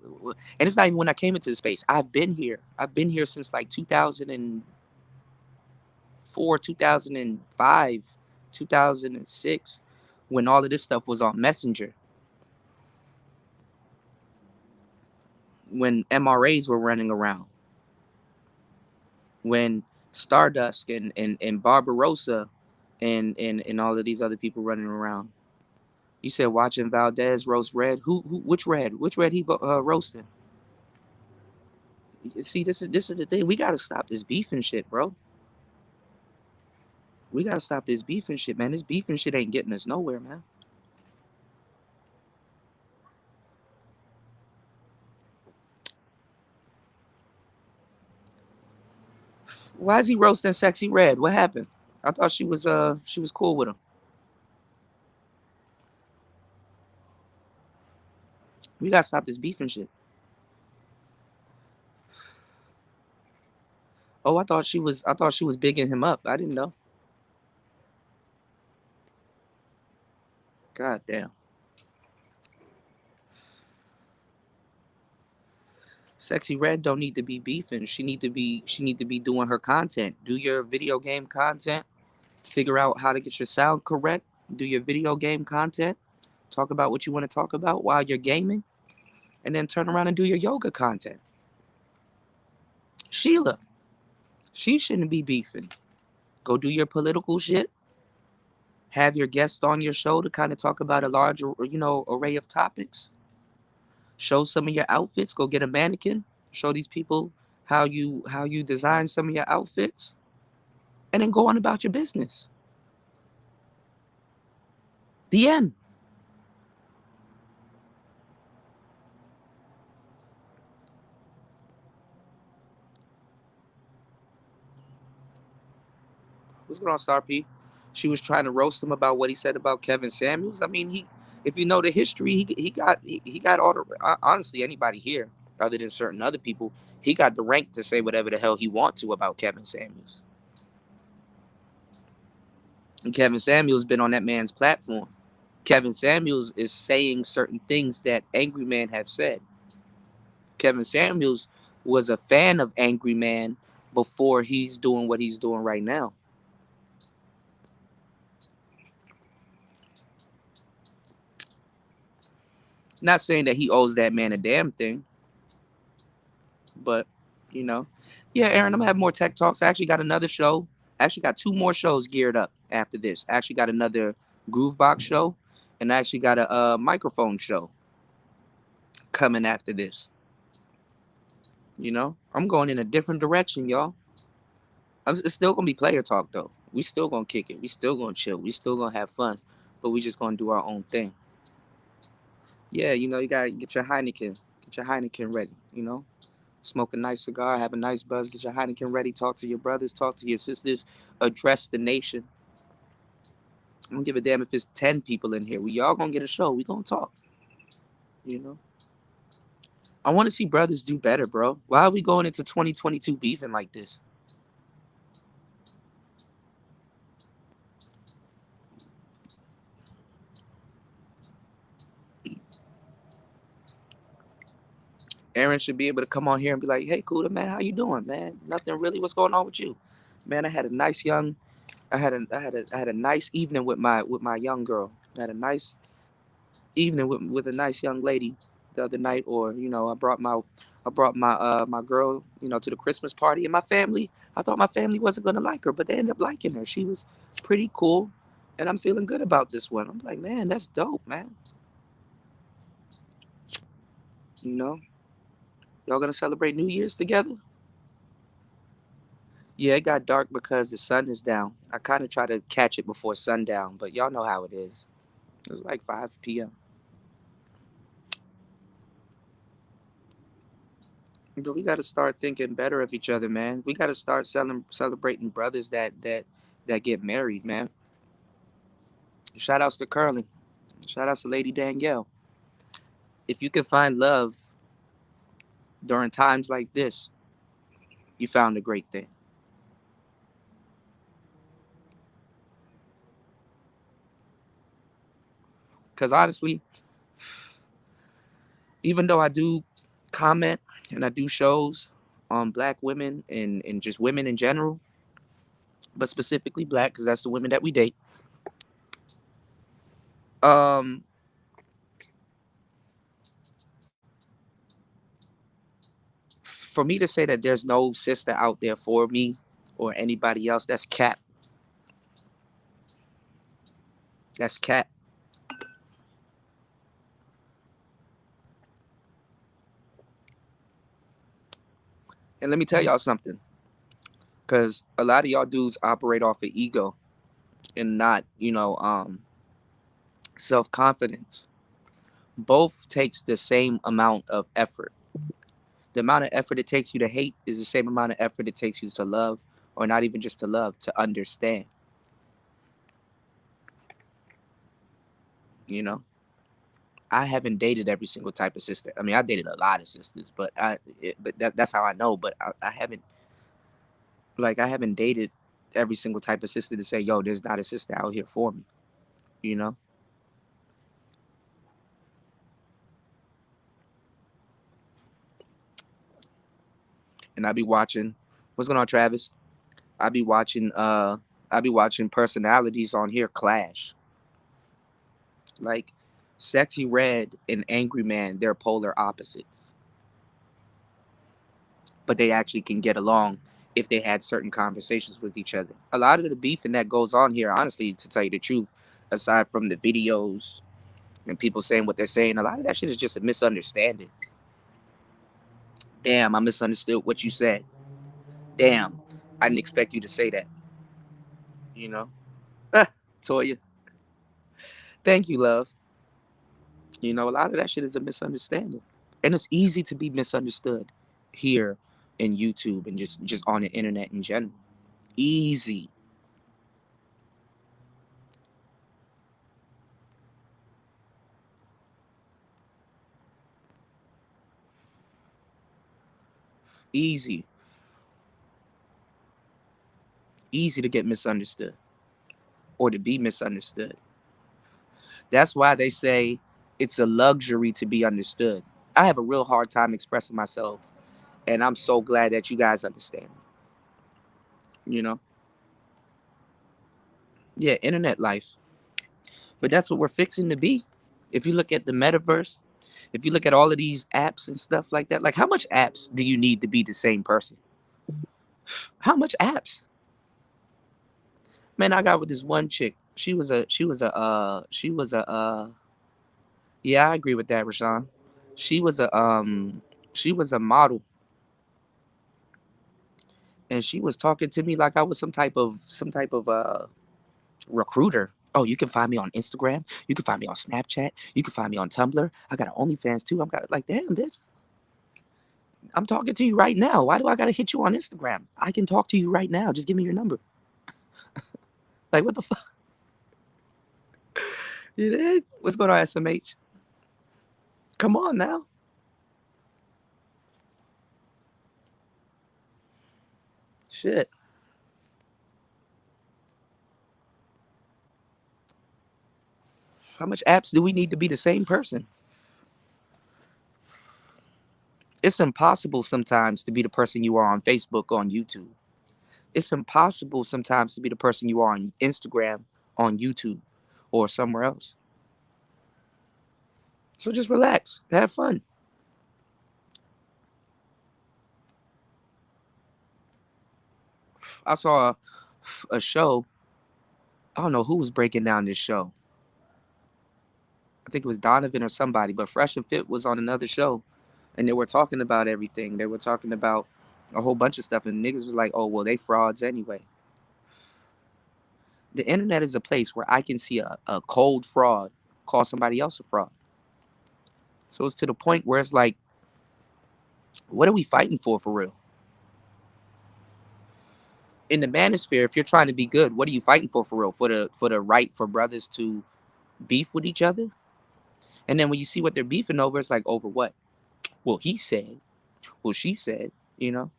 and it's not even when I came into the space. I've been here. I've been here since like 2004, 2005, 2006, when all of this stuff was on Messenger. When MRAs were running around. When Stardust and Barbarossa and all of these other people running around. You said watching Valdez roast Red. Which Red? Which Red he roasting? See, this is the thing. We gotta stop this beefing shit, bro. We gotta stop this beefing shit, man. This beefing shit ain't getting us nowhere, man. Why is he roasting Sexy Red? What happened? I thought she was cool with him. We gotta stop this beefing shit. Oh, I thought she was bigging him up. I didn't know. God damn. Sexy Red don't need to be beefing. She need to be doing her content. Do your video game content. Figure out how to get your sound correct. Do your video game content. Talk about what you want to talk about while you're gaming. And then turn around and do your yoga content. Sheila, she shouldn't be beefing. Go do your political shit. Have your guests on your show to kind of talk about a large, array of topics. Show some of your outfits. Go get a mannequin. Show these people how you design some of your outfits, and then go on about your business. The end. What's going on, Star P? She was trying to roast him about what he said about Kevin Samuels. I mean, if you know the history, he got all the, honestly, anybody here other than certain other people, he got the rank to say whatever the hell he wants to about Kevin Samuels. And Kevin Samuels been on that man's platform. Kevin Samuels is saying certain things that Angry Man have said. Kevin Samuels was a fan of Angry Man before he's doing what he's doing right now. Not saying that he owes that man a damn thing, but yeah, Aaron, I'm gonna have more tech talks. I actually got another show. I actually got 2 more shows geared up after this. I actually got another Groovebox show, and I actually got a microphone show coming after this. I'm going in a different direction, y'all. It's still gonna be player talk though. We still gonna kick it. We still gonna chill. We still gonna have fun, but we just gonna do our own thing. Yeah, you gotta get your Heineken. Get your Heineken ready. Smoke a nice cigar, have a nice buzz, get your Heineken ready, talk to your brothers, talk to your sisters, address the nation. I don't give a damn if it's 10 people in here. We all gonna get a show. We gonna talk. I want to see brothers do better, bro. Why are we going into 2022 beefing like this? Aaron should be able to come on here and be like, "Hey, Kuda, man, how you doing, man? Nothing really. What's going on with you, man? I had a nice evening with my young girl. I had a nice evening with a nice young lady the other night, or I brought my girl, to the Christmas party, and my family. I thought my family wasn't gonna like her, but they ended up liking her. She was pretty cool, and I'm feeling good about this one. I'm like, man, that's dope, man. You know, y'all gonna celebrate New Year's together? Yeah, it got dark because the sun is down. I kind of try to catch it before sundown, but y'all know how it is. It was like 5 p.m. But we got to start thinking better of each other, man. We got to start celebrating brothers that get married, man. Shout outs to Curling. Shout outs to Lady Danielle. If you can find love during times like this, you found a great thing. Because honestly, even though I do comment and I do shows on black women and just women in general, but specifically black, because that's the women that we date. Um, for me to say that there's no sister out there for me or anybody else, that's cap. That's cap. And let me tell y'all something, because a lot of y'all dudes operate off of ego and not, self confidence. Both takes the same amount of effort. The amount of effort it takes you to hate is the same amount of effort it takes you to love, or not even just to love, to understand. You know, I haven't dated every single type of sister. I mean, I dated a lot of sisters, but that's how I know. But I haven't dated every single type of sister to say, yo, there's not a sister out here for me. You know, and I be watching. What's going on, Travis? I be watching. I be watching personalities on here clash. Like, Sexy Red and Angry Man, they're polar opposites, but they actually can get along if they had certain conversations with each other. A lot of the beefing that goes on here, honestly, to tell you the truth, aside from the videos and people saying what they're saying, a lot of that shit is just a misunderstanding. Damn, I misunderstood what you said. Damn, I didn't expect you to say that. You know? Toya, thank you, love. A lot of that shit is a misunderstanding. And it's easy to be misunderstood here in YouTube and just on the internet in general. Easy. Easy. Easy to get misunderstood or to be misunderstood. That's why they say it's a luxury to be understood. I have a real hard time expressing myself, and I'm so glad that you guys understand me. Yeah, internet life. But that's what we're fixing to be. If you look at the metaverse, if you look at all of these apps and stuff like that, like, how much apps do you need to be the same person? How much apps? Man, I got with this one chick. Yeah, I agree with that, Rashawn. She was a model, and she was talking to me like I was some type of recruiter. Oh, you can find me on Instagram. You can find me on Snapchat. You can find me on Tumblr. I got an OnlyFans too. I'm got like, damn, bitch. I'm talking to you right now. Why do I gotta hit you on Instagram? I can talk to you right now. Just give me your number. Like, what the fuck? You did? What's going on, SMH? Come on now. Shit. How much apps do we need to be the same person? It's impossible sometimes to be the person you are on Facebook, on YouTube. It's impossible sometimes to be the person you are on Instagram, on YouTube, or somewhere else. So just relax, have fun. I saw a show. I don't know who was breaking down this show. I think it was Donovan or somebody, but Fresh and Fit was on another show, and they were talking about everything. They were talking about a whole bunch of stuff, and niggas was like, "Oh, well, they frauds anyway." The internet is a place where I can see a cold fraud call somebody else a fraud. So it's to the point where it's like, what are we fighting for real? In the manosphere, if you're trying to be good, what are you fighting for real? For the right for brothers to beef with each other? And then when you see what they're beefing over, it's like, over what? Well, he said. Well, she said. You know,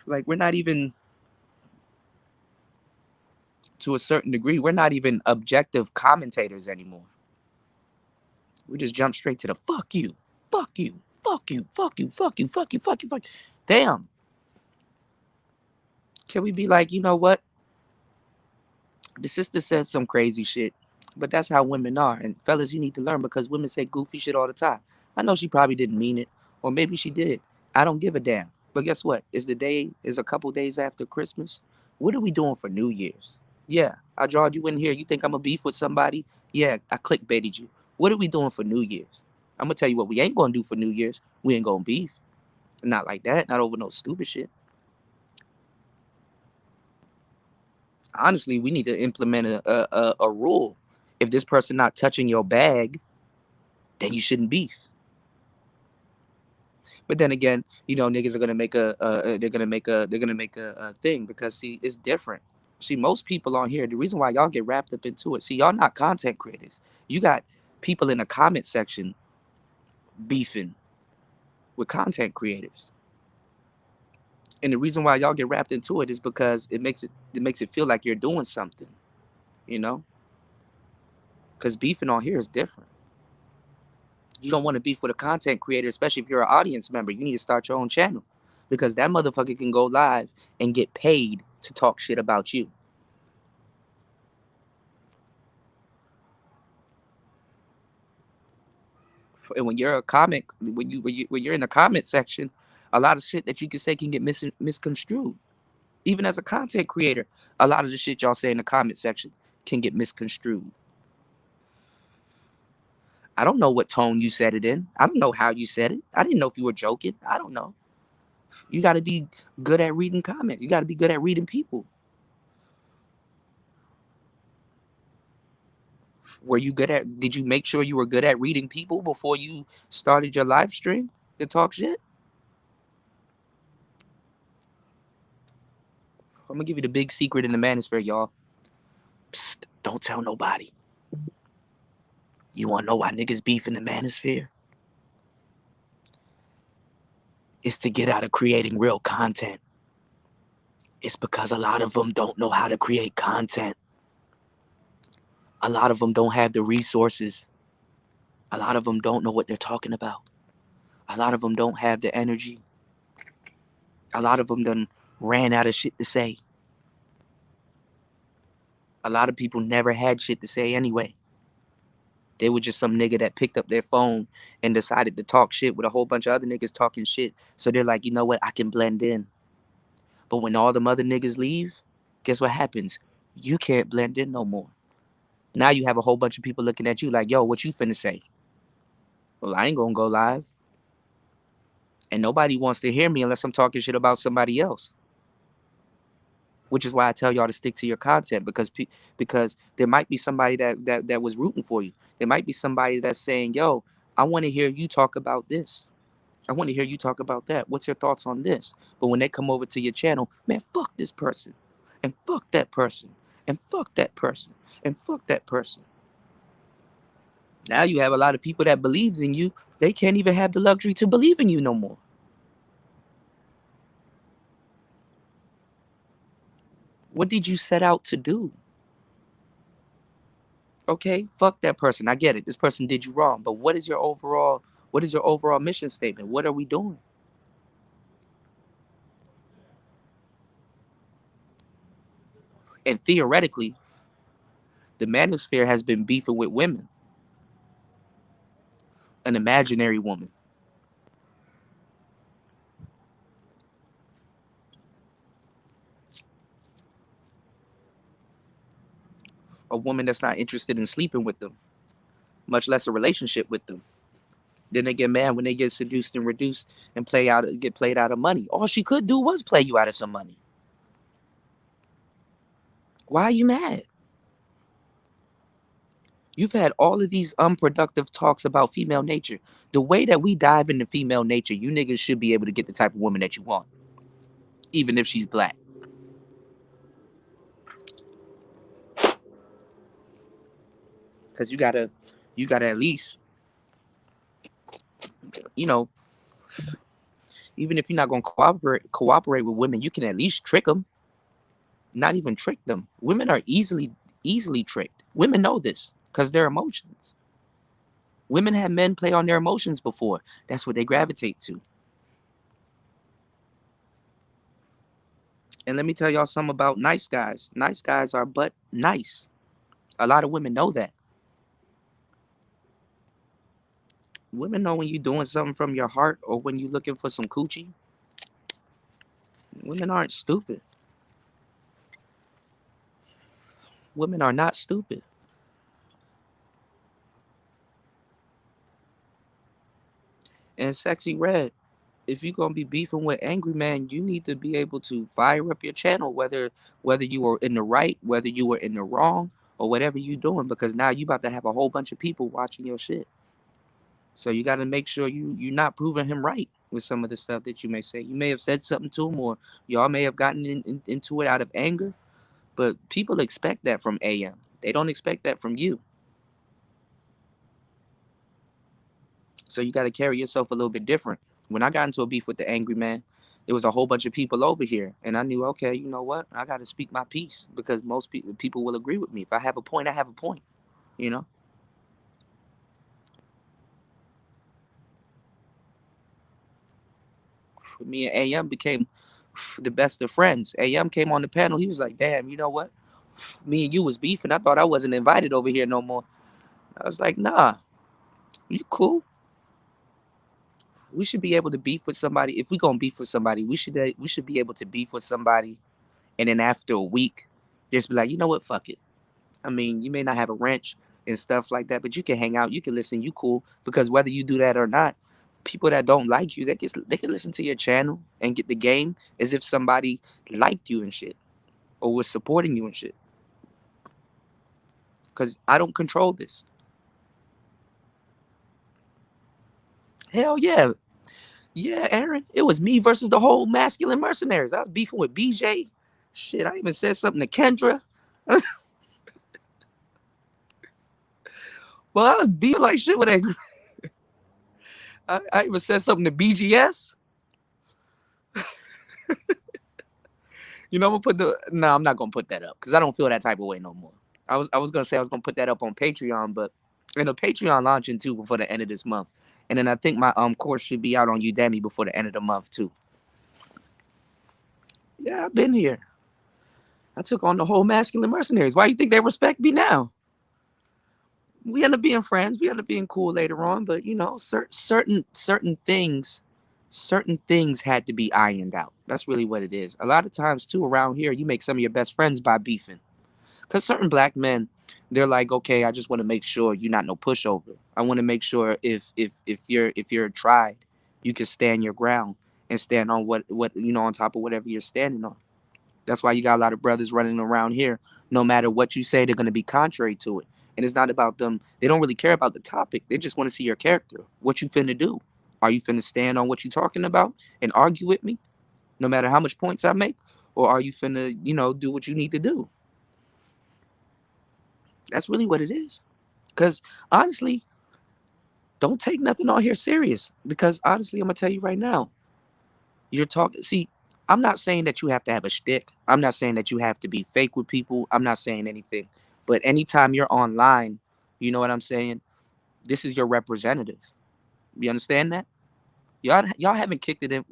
like we're not even, to a certain degree, we're not even objective commentators anymore. We just jump straight to the fuck you, fuck you, fuck you, fuck you, fuck you, fuck you, fuck you, fuck you. Damn. Can we be like, you know what? The sister said some crazy shit, but that's how women are. And fellas, you need to learn, because women say goofy shit all the time. I know she probably didn't mean it, or maybe she did. I don't give a damn. But guess what? Is a couple days after Christmas. What are we doing for New Year's? Yeah, I drawed you in here. You think I'm a beef with somebody? Yeah, I clickbaited you. What are we doing for New Year's? I'm gonna tell you what we ain't gonna do for New Year's. We ain't gonna beef. Not like that. Not over no stupid shit. Honestly, we need to implement a rule. If this person not touching your bag, then you shouldn't beef. But then again, you know, niggas are gonna make a thing, because see, it's different. See, most people on here, the reason why y'all get wrapped up into it, see, y'all not content creators. You got people in the comment section beefing with content creators. And the reason why y'all get wrapped into it is because it makes it feel like you're doing something, you know? Because beefing on here is different. You don't want to beef with a content creator, especially if you're an audience member. You need to start your own channel, because that motherfucker can go live and get paid to talk shit about you. And when you're a comment, when you're in the comment section, a lot of shit that you can say can get misconstrued. Even as a content creator, a lot of the shit y'all say in the comment section can get misconstrued. I don't know what tone you said it in. I don't know how you said it. I didn't know if you were joking. I don't know. You got to be good at reading comments. You got to be good at reading people. Did you make sure you were good at reading people before you started your live stream to talk shit? I'm gonna give you the big secret in the manosphere, y'all. Psst, don't tell nobody. You wanna know why niggas beef in the manosphere? It's to get out of creating real content. It's because a lot of them don't know how to create content. A lot of them don't have the resources. A lot of them don't know what they're talking about. A lot of them don't have the energy. A lot of them done ran out of shit to say. A lot of people never had shit to say anyway. They were just some nigga that picked up their phone and decided to talk shit with a whole bunch of other niggas talking shit. So they're like, you know what? I can blend in. But when all the other niggas leave, guess what happens? You can't blend in no more. Now you have a whole bunch of people looking at you like, yo, what you finna say? Well, I ain't gonna go live. And nobody wants to hear me unless I'm talking shit about somebody else. Which is why I tell y'all to stick to your content, because there might be somebody that was rooting for you. There might be somebody that's saying, yo, I want to hear you talk about this. I want to hear you talk about that. What's your thoughts on this? But when they come over to your channel, man, fuck this person. And fuck that person. And fuck that person. And fuck that person. Now you have a lot of people that believes in you. They can't even have the luxury to believe in you no more. What did you set out to do? Okay, fuck that person. I get it. This person did you wrong. But what is your overall mission statement? What are we doing? And theoretically, the Manosphere has been beefing with women, an imaginary woman, a woman that's not interested in sleeping with them, much less a relationship with them. Then they get mad when they get seduced and reduced and get played out of money. All she could do was play you out of some money. Why are you mad? You've had all of these unproductive talks about female nature. The way that we dive into female nature, you niggas should be able to get the type of woman that you want, even if she's black. Because you gotta at least, you know, even if you're not gonna cooperate with women, you can at least trick them. Not even trick them. Women are easily tricked. Women know this because their emotions. Women have men play on their emotions before. That's what they gravitate to. And let me tell y'all something about nice guys. Nice guys are but nice. A lot of women know that. Women know when you're doing something from your heart or when you're looking for some coochie. Women aren't stupid. Women are not stupid. And Sexy Red, if you're gonna be beefing with angry man, you need to be able to fire up your channel, whether you were in the right, whether you were in the wrong, or whatever you're doing, because now you about to have a whole bunch of people watching your shit. So you got to make sure you're not proving him right with some of the stuff that you may say. You may have said something to him, or y'all may have gotten into it out of anger, but people expect that from AM. They don't expect that from you. So you got to carry yourself a little bit different. When I got into a beef with the angry man, there was a whole bunch of people over here, and I knew, okay, you know what? I got to speak my piece because most people will agree with me. If I have a point, I have a point. You know. Me and AM became the best of friends. AM came on the panel. He was like, "Damn, you know what? Me and you was beefing. I thought I wasn't invited over here no more." I was like, "Nah, you cool. We should be able to beef with somebody. If we gonna beef with somebody, we should be able to beef with somebody, and then after a week, just be like, you know what? Fuck it. I mean, you may not have a wrench and stuff like that, but you can hang out. You can listen. You cool because whether you do that or not." People that don't like you, they can listen to your channel and get the game as if somebody liked you and shit or was supporting you and shit. Because I don't control this. Hell yeah. Yeah, Aaron. It was me versus the whole masculine mercenaries. I was beefing with BJ. Shit, I even said something to Kendra. Well, I was beefing like shit with that. I even said something to BGS. You know, I'm gonna put the no, I'm not gonna put that up because I don't feel that type of way no more. I was gonna say I was gonna put that up on Patreon, but a Patreon launching too before the end of this month. And then I think my course should be out on Udemy before the end of the month too. Yeah, I've been here. I took on the whole masculine mercenaries. Why you think they respect me now? We end up being friends. We end up being cool later on, but you know, certain things had to be ironed out. That's really what it is. A lot of times too around here, you make some of your best friends by beefing. Cause certain black men, they're like, okay, I just want to make sure you're not no pushover. I want to make sure if you're tried, you can stand your ground and stand on what on top of whatever you're standing on. That's why you got a lot of brothers running around here. No matter what you say, they're gonna be contrary to it. And it's not about them. They don't really care about the topic. They just want to see your character. What you finna do? Are you finna stand on what you're talking about and argue with me, no matter how much points I make, or are you finna, do what you need to do? That's really what it is. Because honestly, don't take nothing on here serious. Because honestly, I'm gonna tell you right now, you're talking. See, I'm not saying that you have to have a shtick. I'm not saying that you have to be fake with people. I'm not saying anything. But anytime you're online, you know what I'm saying? This is your representative. You understand that? Y'all haven't kicked it in,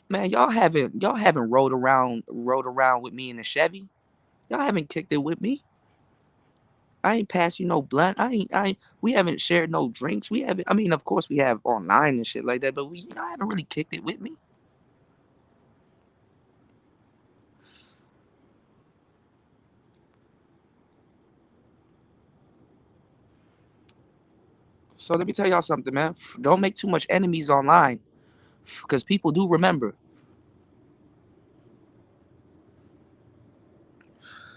man. Y'all haven't rode around with me in the Chevy. Y'all haven't kicked it with me. I ain't passed you no blunt. We haven't shared no drinks. We haven't. I mean, of course we have online and shit like that, but y'all haven't really kicked it with me. So let me tell y'all something, man. Don't make too much enemies online, because people do remember.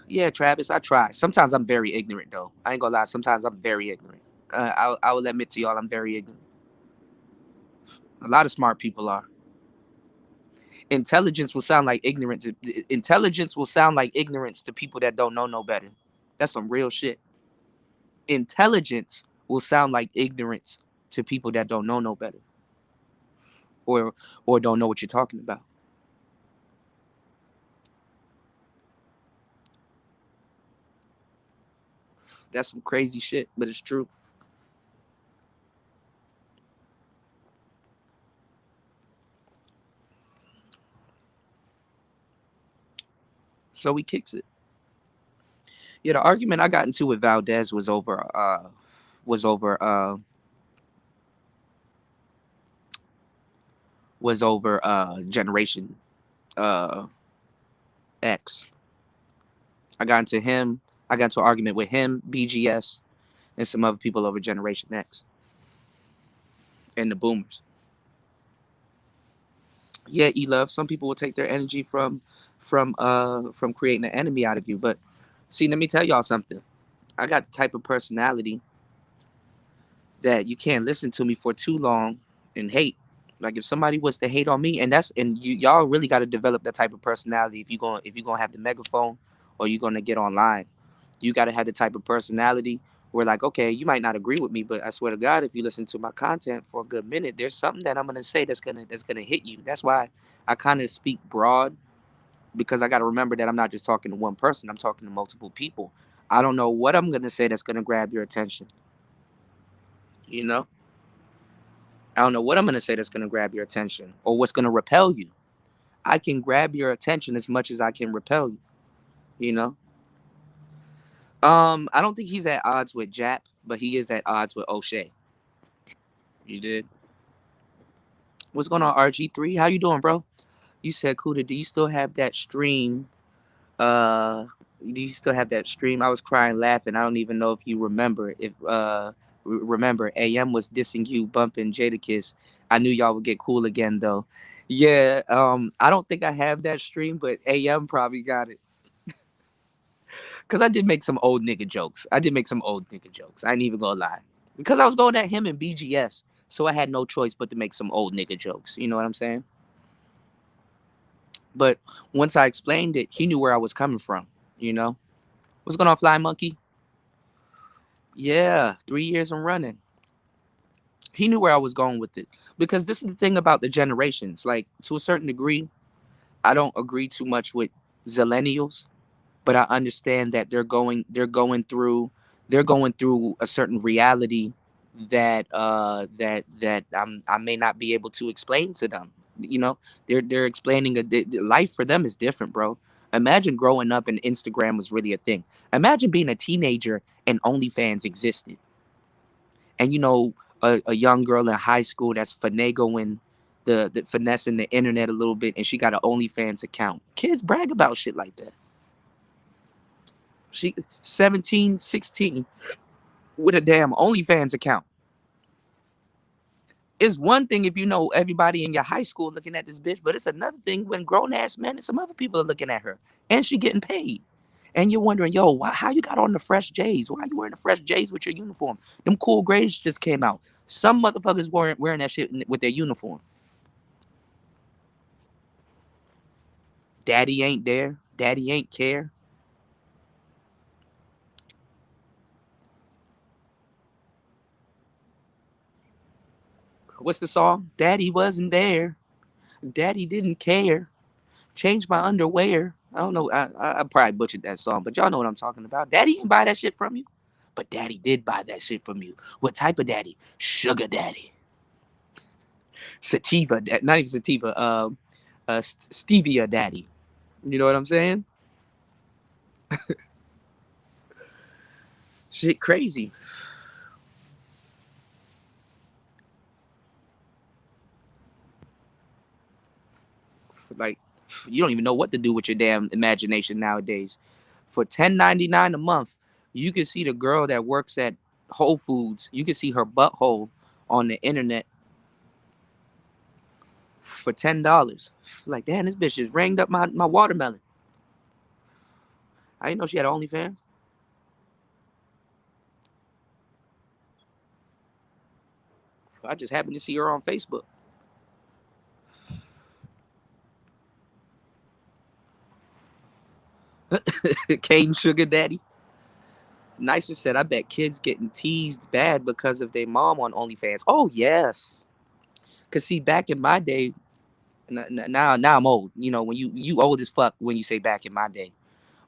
Yeah, Travis, I try. Sometimes I'm very ignorant, though. I ain't gonna lie. Sometimes I'm very ignorant. I will admit to y'all, I'm very ignorant. A lot of smart people are. Intelligence will sound like ignorance. Intelligence will sound like ignorance to people that don't know no better. That's some real shit. Intelligence will sound like ignorance to people that don't know no better, or don't know what you're talking about. That's some crazy shit, but it's true. So he kicks it. Yeah, the argument I got into with Valdez was over generation uh X. I got into him. I got into an argument with him, BGS, and some other people over Generation X and the Boomers. Yeah, E love. Some people will take their energy from creating an enemy out of you. But see, let me tell y'all something. I got the type of personality that you can't listen to me for too long and hate. Like if somebody was to hate on me, and y'all really got to develop that type of personality if you're gonna have the megaphone or you're gonna get online. You got to have the type of personality where, like, okay, you might not agree with me, but I swear to God, if you listen to my content for a good minute, there's something that I'm gonna say that's gonna hit you. That's why I kind of speak broad, because I got to remember that I'm not just talking to one person. I'm talking to multiple people. I don't know what I'm gonna say that's gonna grab your attention. You know, I don't know what I'm gonna say that's gonna grab your attention or what's gonna repel you. I can grab your attention as much as I can repel you. You know. I don't think he's at odds with Jap, but he is at odds with O'Shea. You did. What's going on, RG3? How you doing, bro? You said, Kuda, do you still have that stream? Do you still have that stream? I was crying laughing. I don't even know if you remember. If remember, AM was dissing you, bumping Jadakiss. I knew y'all would get cool again though. Yeah, I don't think I have that stream, but AM probably got it. Cause I did make some old nigga jokes. I ain't even gonna lie. Because I was going at him in BGS. So I had no choice but to make some old nigga jokes. You know what I'm saying? But once I explained it, he knew where I was coming from, you know? What's going on, Fly Monkey? Yeah, 3 years and running. He knew where I was going with it. Because this is the thing about the generations. Like, to a certain degree, I don't agree too much with Zillennials, but I understand that they're going through a certain reality that I may not be able to explain to them. You know, they're explaining life for them is different, bro. Imagine growing up and Instagram was really a thing. Imagine being a teenager and OnlyFans existed, and a young girl in high school that's finagling the finessing the internet a little bit, and she got an OnlyFans account. Kids brag about shit like that. She 17, 16 with a damn OnlyFans account. It's one thing if you know everybody in your high school looking at this bitch, but it's another thing when grown ass men and some other people are looking at her and she getting paid. And you're wondering, yo, how you got on the fresh J's? Why you wearing the fresh J's with your uniform? Them cool grades just came out. Some motherfuckers weren't wearing that shit with their uniform. Daddy ain't there. Daddy ain't care. What's the song? Daddy wasn't there. Daddy didn't care. Change my underwear. I don't know. I probably butchered that song, but y'all know what I'm talking about. Daddy didn't buy that shit from you, but daddy did buy that shit from you. What type of daddy? Sugar daddy. Sativa. Not even sativa. Stevia daddy. You know what I'm saying? Shit crazy. Like, you don't even know what to do with your damn imagination nowadays. For $10.99 a month, you can see the girl that works at Whole Foods. You can see her butthole on the internet for $10. Like, damn, this bitch just ranged up my watermelon. I didn't know she had OnlyFans. I just happened to see her on Facebook. Cane Sugar Daddy. Nicer said, I bet kids getting teased bad because of their mom on OnlyFans. Oh, yes. Because, see, back in my day, now I'm old. You know, when you old as fuck when you say back in my day.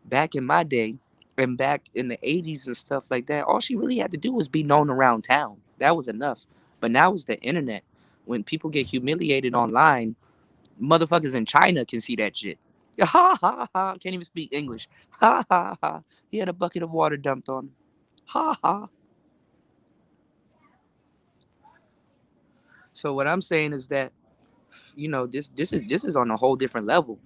Back in my day, and back in the 80s and stuff like that, all she really had to do was be known around town. That was enough. But now it's the internet. When people get humiliated online, motherfuckers in China can see that shit. Ha ha ha. Can't even speak English. Ha ha ha. He had a bucket of water dumped on him. Ha ha. So what I'm saying is that, you know, this is on a whole different level.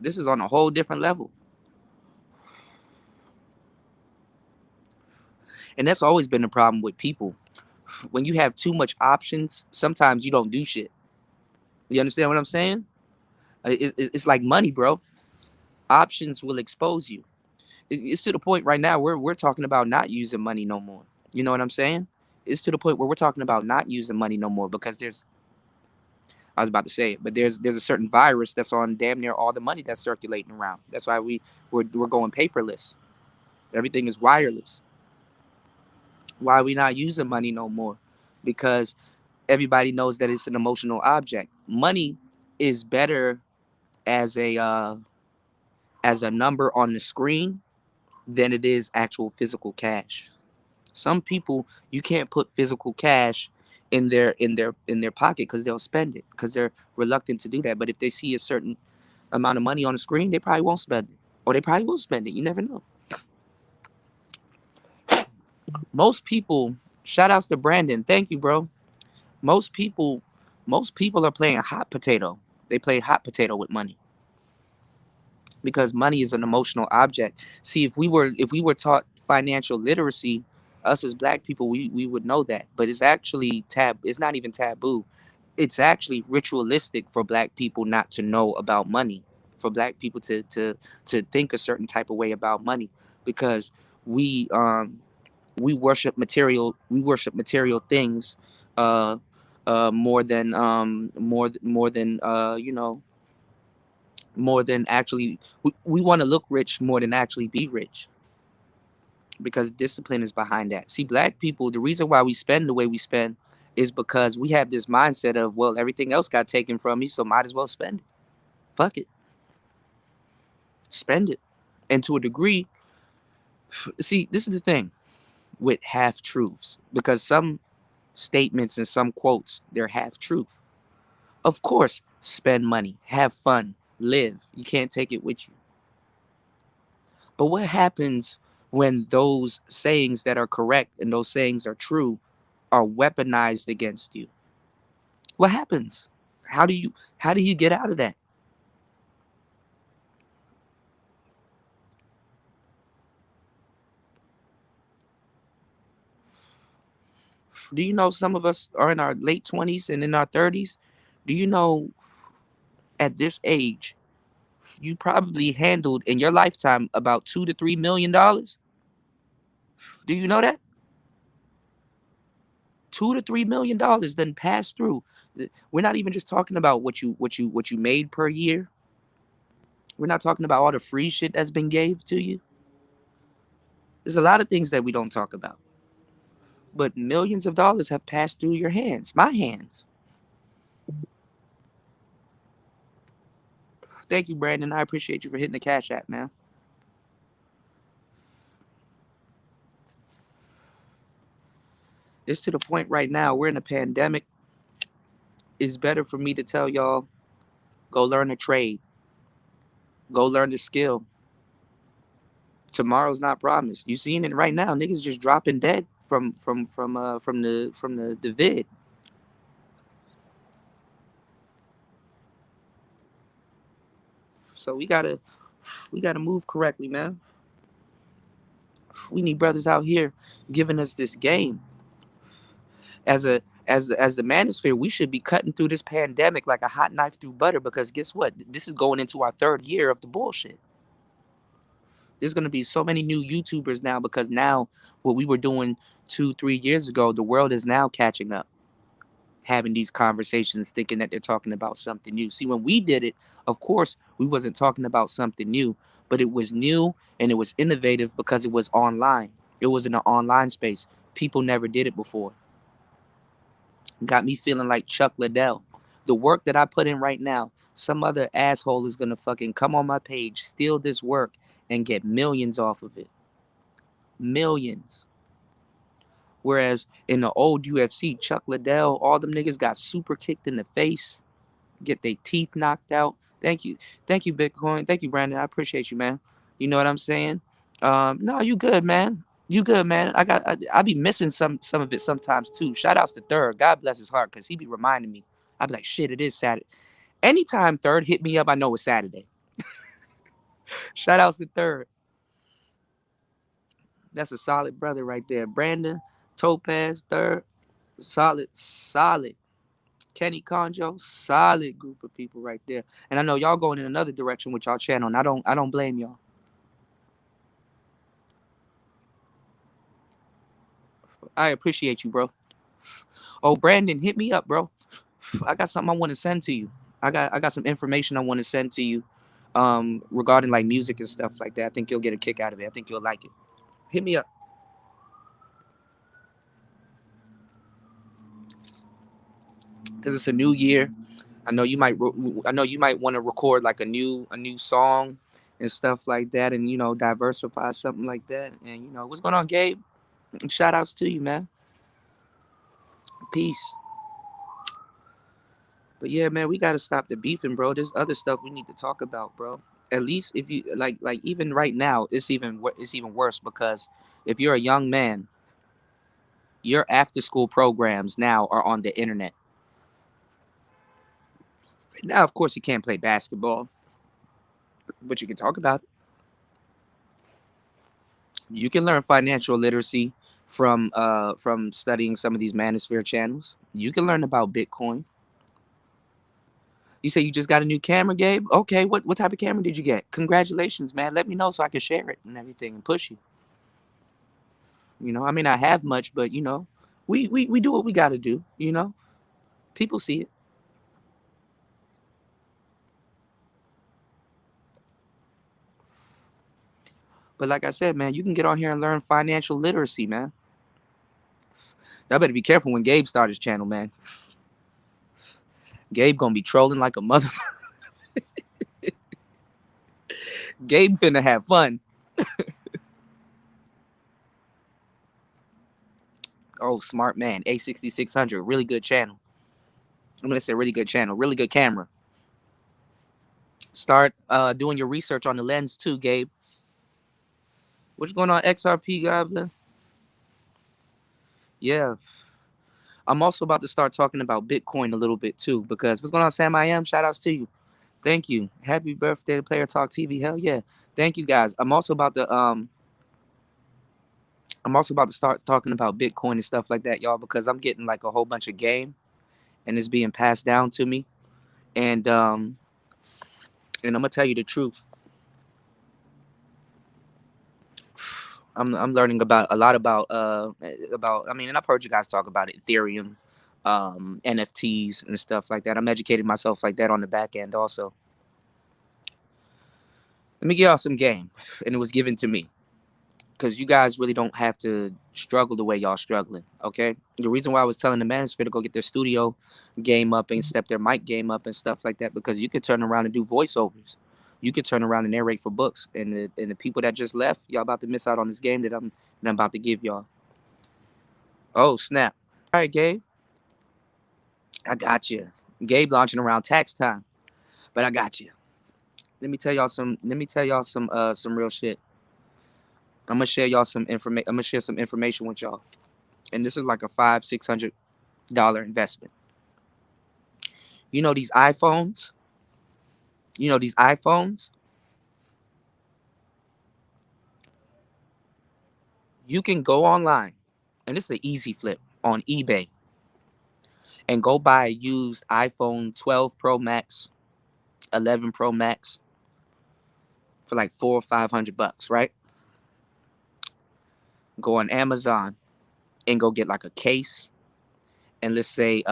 This is on a whole different level. And that's always been the problem with people. When you have too much options, sometimes you don't do shit. You understand what I'm saying? It's like money, bro. Options will expose you. It's to the point right now where we're talking about not using money no more. You know what I'm saying? It's to the point where we're talking about not using money no more because I was about to say it, but there's a certain virus that's on damn near all the money that's circulating around. That's why we're going paperless. Everything is wireless. Why are we not using money no more? Because everybody knows that it's an emotional object. Money is better as a number on the screen than it is actual physical cash. Some people, you can't put physical cash in their pocket because they'll spend it because they're reluctant to do that. But if they see a certain amount of money on the screen, they probably won't spend it, or they probably will spend it. You never know. Most people, shout outs to Brandon. Thank you, bro. Most people, most people are playing hot potato. They play hot potato with money because money is an emotional object. See, if we were taught financial literacy, us as black people, we would know that. But it's actually it's not even taboo. It's actually ritualistic for black people not to know about money. For black people to think a certain type of way about money because we um we worship material things uh more than more than actually we want to look rich more than actually be rich because discipline is behind that. See, black people, the reason why we spend the way we spend is because we have this mindset of, well, everything else got taken from me, so might as well spend it. Fuck it, spend it. And to a degree, see, this is the thing with half truths, because some statements and some quotes, they're half truth. Of course, spend money, have fun, live. You can't take it with you. But what happens when those sayings that are correct and those sayings are true are weaponized against you? What happens? How do you get out of that? Do you know some of us are in our late 20s and in our 30s? Do you know at this age you probably handled in your lifetime about $2 to $3 million? Do you know that? $2 to $3 million then pass through. We're not even just talking about what you made per year. We're not talking about all the free shit that's been gave to you. There's a lot of things that we don't talk about. but millions of dollars have passed through your hands, my hands. Thank you, Brandon. I appreciate you for hitting the Cash App, man. It's to the point right now. We're in a pandemic. It's better for me to tell y'all, go learn a trade. Go learn the skill. Tomorrow's not promised. You seeing it right now. Niggas just dropping dead from the vid. So we gotta move correctly, man. We need brothers out here giving us this game. As the manosphere, we should be cutting through this pandemic like a hot knife through butter, because guess what? This is going into our third year of the bullshit. There's gonna be so many new YouTubers now, because now what we were doing 2-3 years ago, the world is now catching up, having these conversations, thinking that they're talking about something new. See, when we did it, of course, we wasn't talking about something new, but it was new and it was innovative because it was online. It was in an online space. People never did it before. Got me feeling like Chuck Liddell. The work that I put in right now, some other asshole is gonna fucking come on my page, steal this work, and get millions off of it. Millions. Whereas in the old UFC, Chuck Liddell, all them niggas got super kicked in the face, get their teeth knocked out. Thank you. Thank you, Bitcoin. Thank you, Brandon. I appreciate you, man. You know what I'm saying? No, you good, man. You good, man. I be missing some of it sometimes too. Shout outs to Third. God bless his heart, because he be reminding me. I be like, shit, it is Saturday. Anytime Third hit me up, I know it's Saturday. Shout outs to Third. That's a solid brother right there. Brandon, Topaz, Third. Solid, solid. Kenny Conjo, solid group of people right there. And I know y'all going in another direction with y'all channel, and I don't blame y'all. I appreciate you, bro. Oh, Brandon, hit me up, bro. I got something I want to send to you. I got some information I want to send to you, regarding like music and stuff like that. I think you'll get a kick out of it. I think you'll like it. Hit me up. Because it's a new year. I know you might want to record like a new song and stuff like that, and diversify something like that. And what's going on, Gabe? Shout outs to you, man. Peace. But yeah, man, we gotta stop the beefing, bro. There's other stuff we need to talk about, bro. At least if you like even right now, it's even worse, because if you're a young man, your after school programs now are on the internet. Now, of course, you can't play basketball, but you can talk about it. You can learn financial literacy from studying some of these Manosphere channels. You can learn about Bitcoin. You say you just got a new camera, Gabe? Okay, what type of camera did you get? Congratulations, man. Let me know so I can share it and everything and push you. I may not have much, but we do what we gotta do, People see it. But like I said, man, you can get on here and learn financial literacy, man. Y'all better be careful when Gabe starts his channel, man. Gabe gonna be trolling like a mother. Gabe finna have fun. Oh, smart man. A6600, really good channel. I'm gonna say really good channel, really good camera. Start doing your research on the lens too, Gabe. What's going on, XRP Goblin? Yeah. I'm also about to start talking about Bitcoin a little bit too, because what's going on, Sam I Am? Shout outs to you. Thank you. Happy birthday to Player Talk TV. Hell yeah. Thank you guys. I'm also about to start talking about Bitcoin and stuff like that, y'all, because I'm getting like a whole bunch of game and it's being passed down to me. And I'm gonna tell you the truth. I'm learning about a lot about and I've heard you guys talk about it, Ethereum, NFTs and stuff like that. I'm educating myself like that on the back end also. Let me give y'all some game, and it was given to me. because you guys really don't have to struggle the way y'all struggling. Okay, the reason why I was telling the Manosphere to go get their studio game up and step their mic game up and stuff like that, because you could turn around and do voiceovers. You could turn around and narrate for books, and the people that just left, y'all about to miss out on this game that I'm about to give y'all. Oh snap! All right, Gabe, I got you. Gabe launching around tax time, but I got you. Let me tell y'all some. Let me tell y'all some real shit. I'm gonna share y'all some information. I'm gonna share some information with y'all, and this is like a $500-600 investment. You know these iPhones. You know these iPhones. You can go online, and this is an easy flip on eBay, and go buy a used iPhone 12 Pro Max, 11 Pro Max for like $400 or $500, right? Go on Amazon and go get like a case, and let's say,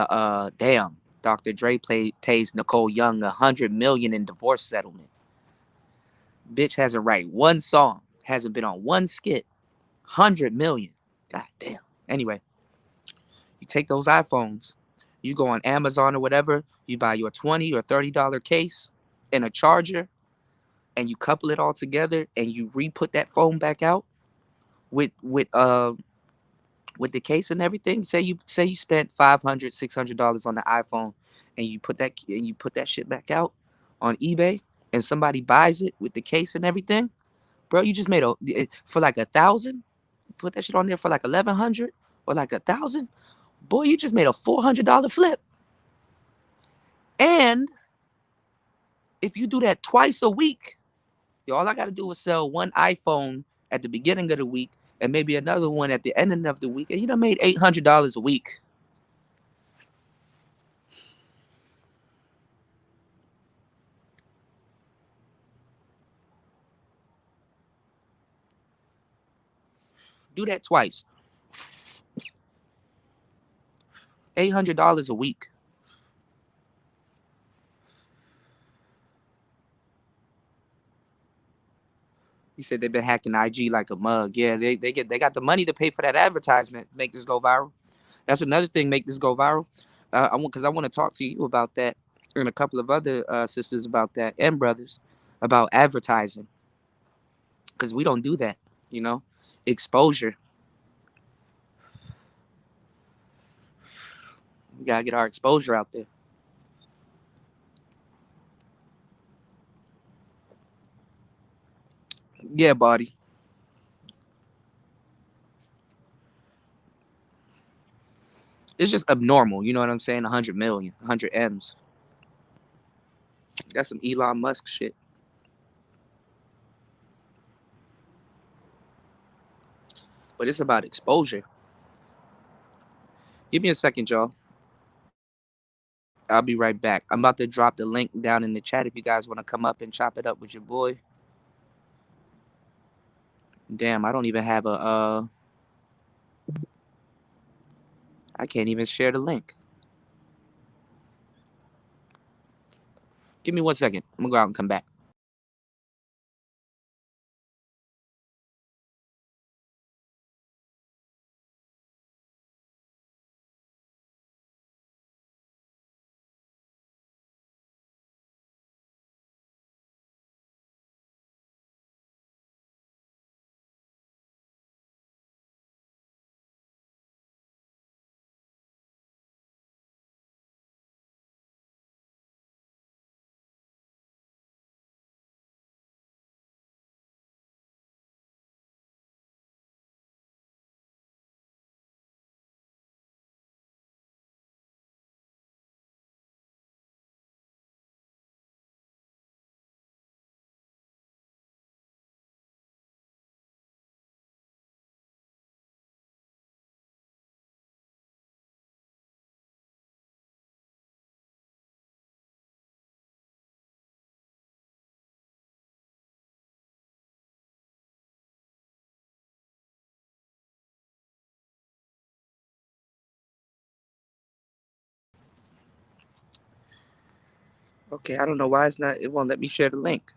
damn, Dr. Dre pays Nicole Young $100 million in divorce settlement. Bitch hasn't write one song, hasn't been on one skit. 100 million. God damn. Anyway, you take those iPhones, you go on Amazon or whatever, you buy your $20 or $30 case and a charger, and you couple it all together, and you re-put that phone back out with the case and everything. Say you spent $500-600 on the iPhone, and you put that shit back out on eBay, and somebody buys it with the case and everything, bro. You just made for like 1,000. Put that shit on there for like 1,100 or like 1,000. Boy, you just made a $400 flip. And if you do that twice a week, all I got to do is sell one iPhone at the beginning of the week and maybe another one at the end of the week, and you done made $800 a week. Do that twice. $800 a week. He said they've been hacking IG like a mug. Yeah, they got the money to pay for that advertisement. Make this go viral. That's another thing. Make this go viral. I want to talk to you about that, and a couple of other sisters about that, and brothers, about advertising, because we don't do that. You know, exposure. We gotta get our exposure out there. Yeah, buddy. It's just abnormal. You know what I'm saying? 100 million, 100 M's. That's some Elon Musk shit. But it's about exposure. Give me a second, y'all. I'll be right back. I'm about to drop the link down in the chat if you guys want to come up and chop it up with your boy. Damn, I don't even have I can't even share the link. Give me 1 second. I'm gonna go out and come back. Okay, I don't know why it won't let me share the link.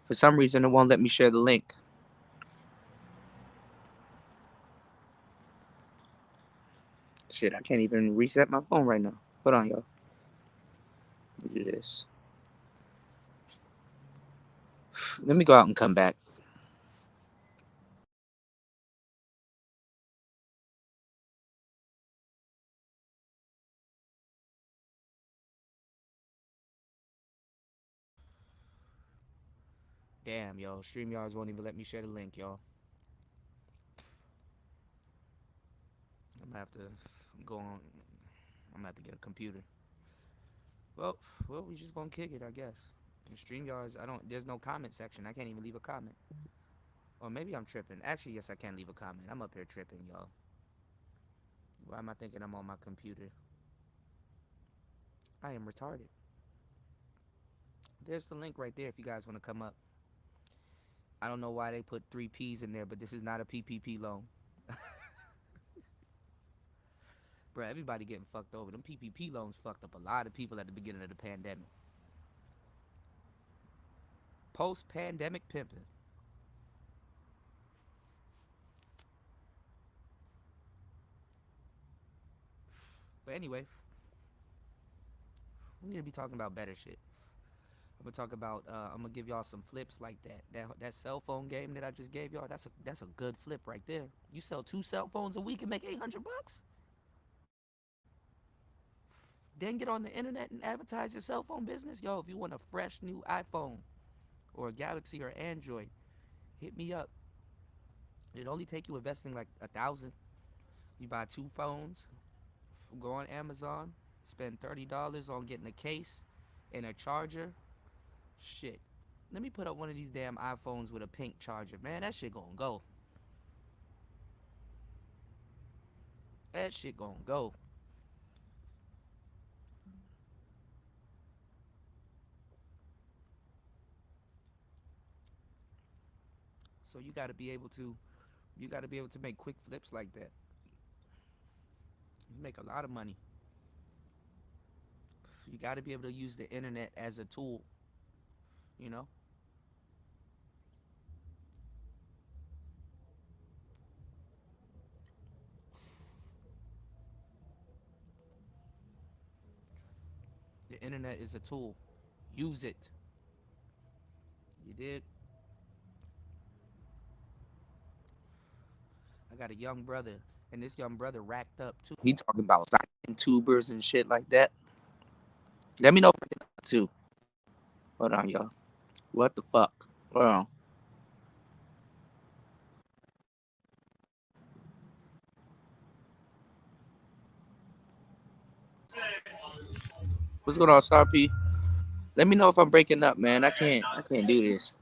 For some reason, it won't let me share the link. Shit, I can't even reset my phone right now. Hold on, y'all. Let me do this. Let me go out and come back. Damn, yo. StreamYards won't even let me share the link, y'all. I'm gonna have to go on. I'm gonna have to get a computer. Well, we just gonna kick it, I guess. In StreamYards, there's no comment section. I can't even leave a comment. Or maybe I'm tripping. Actually, yes, I can leave a comment. I'm up here tripping, y'all. Why am I thinking I'm on my computer? I am retarded. There's the link right there if you guys want to come up. I don't know why they put 3 P's in there, but this is not a PPP loan. Bro, everybody getting fucked over. Them PPP loans fucked up a lot of people at the beginning of the pandemic. Post-pandemic pimping. But anyway, we need to be talking about better shit. I'm gonna talk about. I'm gonna give y'all some flips like that. That cell phone game that I just gave y'all. That's a good flip right there. You sell 2 cell phones a week and make $800. Then get on the internet and advertise your cell phone business. Yo, if you want a fresh new iPhone or a Galaxy or Android, hit me up. It only take you investing like $1,000. You buy 2 phones, go on Amazon, spend $30 on getting a case and a charger. Shit. Let me put up one of these damn iPhones with a pink charger. Man, that shit gonna go. That shit gonna go. So you gotta be able to make quick flips like that. You make a lot of money. You gotta be able to use the internet as a tool. You know? The internet is a tool. Use it. You did? I got a young brother, and this young brother racked up too. He talking about signing tubers and shit like that. Let me know if I get up too. Hold on, y'all. What the fuck? Hold on. What's going on, Star P? Let me know if I'm breaking up, man. I can't do this.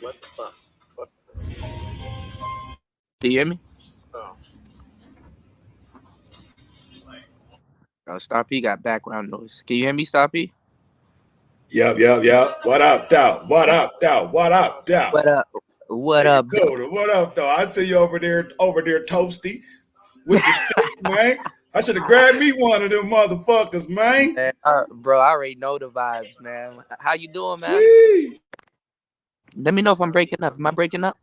What the fuck? Can you hear me? Oh, Star P got background noise. Can you hear me, Star P?
Yep. What up, though? What up, though?
What up? What up,
though? What up, though? I see you over there, Toasty, with the stick, man. I should have grabbed me one of them motherfuckers, man.
Bro, I already know the vibes, man. How you doing, man?
Sweet.
Let me know if I'm breaking up. Am I breaking up?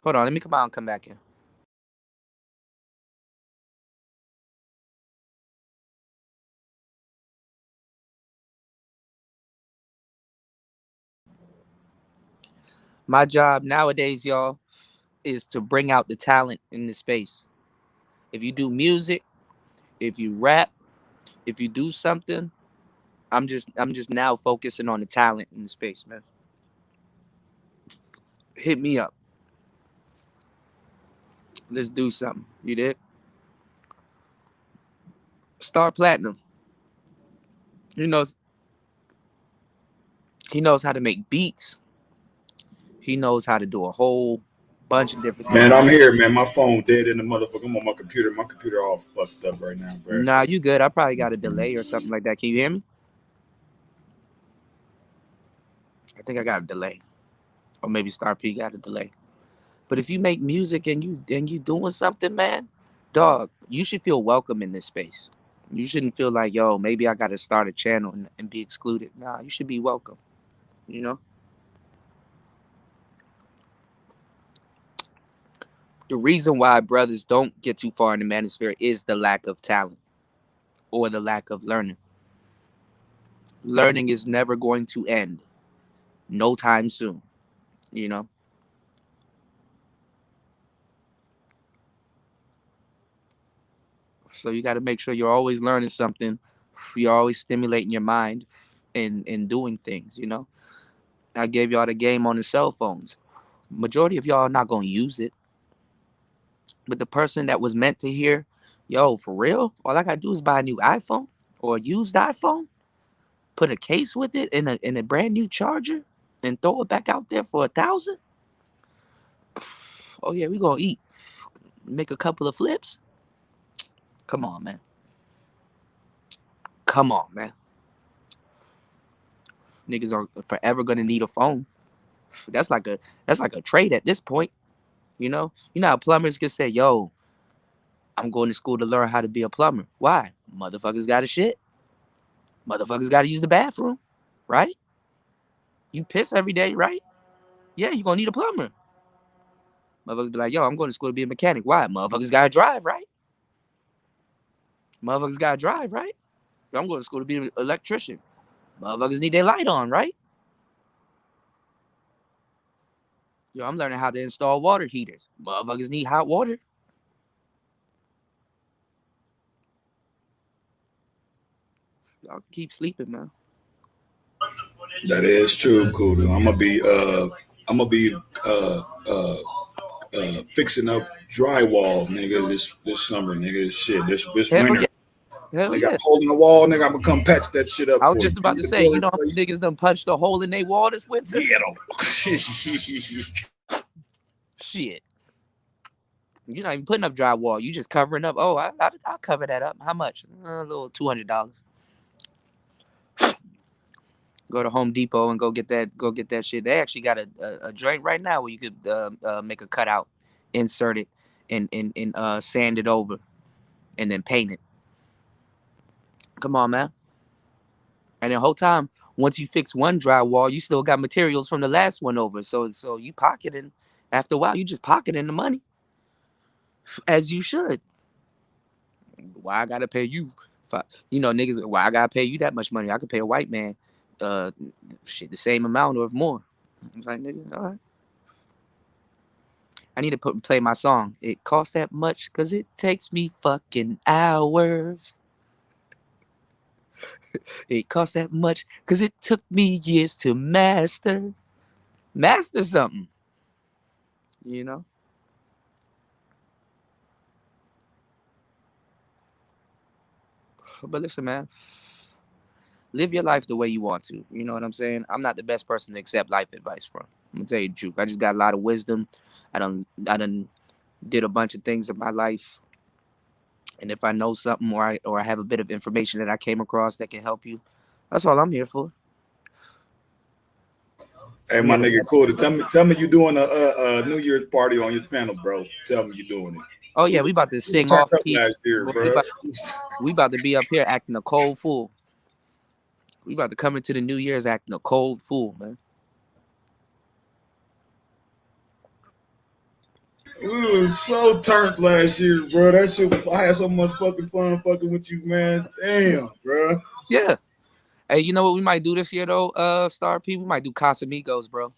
Hold on, let me come out and come back in. My job nowadays, y'all, is to bring out the talent in the space. If you do music, if you rap, if you do something, I'm just now focusing on the talent in the space, man. Hit me up. Let's do something. You did? Star Platinum. He knows how to make beats. He knows how to do a whole bunch of different things.
Man, I'm here, man. My phone dead in the motherfucker. I'm on my computer. My computer all fucked up right now, bro.
Nah, you good. I probably got a delay or something like that. Can you hear me? I think I got a delay. Or maybe Star P got a delay. But if you make music and you doing something, man, dog, you should feel welcome in this space. You shouldn't feel like, yo, maybe I got to start a channel and be excluded. Nah, you should be welcome. You know? The reason why brothers don't get too far in the manosphere is the lack of talent or the lack of learning. Learning is never going to end. No time soon. You know? So you got to make sure you're always learning something. You're always stimulating your mind and doing things, you know? I gave y'all the game on the cell phones. Majority of y'all are not going to use it. But the person that was meant to hear, yo, for real, all I got to do is buy a new iPhone or a used iPhone, put a case with it and a brand new charger and throw it back out there for 1,000. Oh, yeah, we going to eat. Make a couple of flips. Come on, man. Come on, man. Niggas are forever going to need a phone. That's like a trade at this point. You know how plumbers can say, yo, I'm going to school to learn how to be a plumber. Why? Motherfuckers got to shit. Motherfuckers got to use the bathroom, right? You piss every day, right? Yeah, you're going to need a plumber. Motherfuckers be like, yo, I'm going to school to be a mechanic. Why? Motherfuckers got to drive, right? Motherfuckers got to drive, right? Yo, I'm going to school to be an electrician. Motherfuckers need their light on, right? Yo, I'm learning how to install water heaters. Motherfuckers need hot water. Y'all keep sleeping, man.
That is true, Kudu. I'm gonna be fixing up drywall, nigga, this summer, nigga. Shit, this
Hell
winter.
yeah. Hell
Nigga, got
yeah.
a hole in the wall, nigga. I'm gonna come patch that shit up
I was
for you.
just about to say, you know how many niggas done punched a hole in their wall this winter?
Yeah,
Shit. You're not even putting up drywall. You just covering up. Oh, I'll cover that up. How much? A little $200. Go to Home Depot and go get that shit. They actually got a joint right now where you could make a cutout, insert it, and sand it over, and then paint it. Come on, man. And the whole time, once you fix one drywall, you still got materials from the last one over. So you pocketing. After a while, you just pocketing the money, as you should. Why I gotta pay you? Niggas. Why I gotta pay you that much money? I could pay a white man, the same amount or more. I was like, nigga, all right. I need to play my song. It costs that much because it takes me fucking hours. It costs that much because it took me years to master something. You know. But listen, man. Live your life the way you want to. You know what I'm saying? I'm not the best person to accept life advice from. I'm gonna tell you the truth. I just got a lot of wisdom. I done did a bunch of things in my life. And if I know something or I have a bit of information that I came across that can help you, that's all I'm here for.
Hey, my nigga, cool. Tell me you doing a New Year's party on your panel, bro. Tell me you doing it.
Oh yeah, we about to sing
turned
off
up
key.
last year, bro.
We about to be up here acting a cold fool. We about to come into the New Year's acting a cold fool, man.
We was so turned last year, bro. That shit was. I had so much fucking fun fucking with you, man. Damn, bro.
Yeah. Hey, you know what we might do this year though, Star P? We might do Casamigos, bro.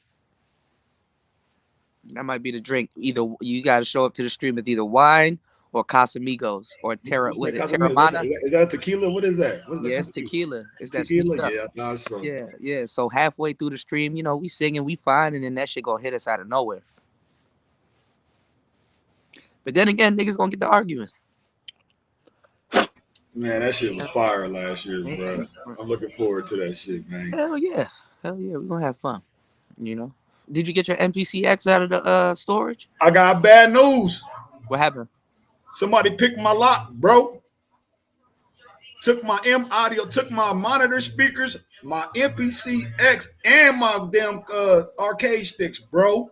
That might be the drink. Either you got to show up to the stream with either wine or Casamigos or Terramana?
Is that tequila? What is that? What is
yeah, it's tequila. It's that
tequila.
Yeah,
I thought so.
Yeah. So halfway through the stream, we singing, we fine, and then that shit gonna hit us out of nowhere. But then again, niggas gonna get to arguing.
Man, that shit was fire last year, bro. I'm looking forward to that shit, man.
Hell yeah, we're gonna have fun. Did you get your MPCX out of the storage?
I got bad news.
What happened?
Somebody picked my lock, bro. Took my M audio, took my monitor speakers, my MPCX, and my damn arcade sticks, bro.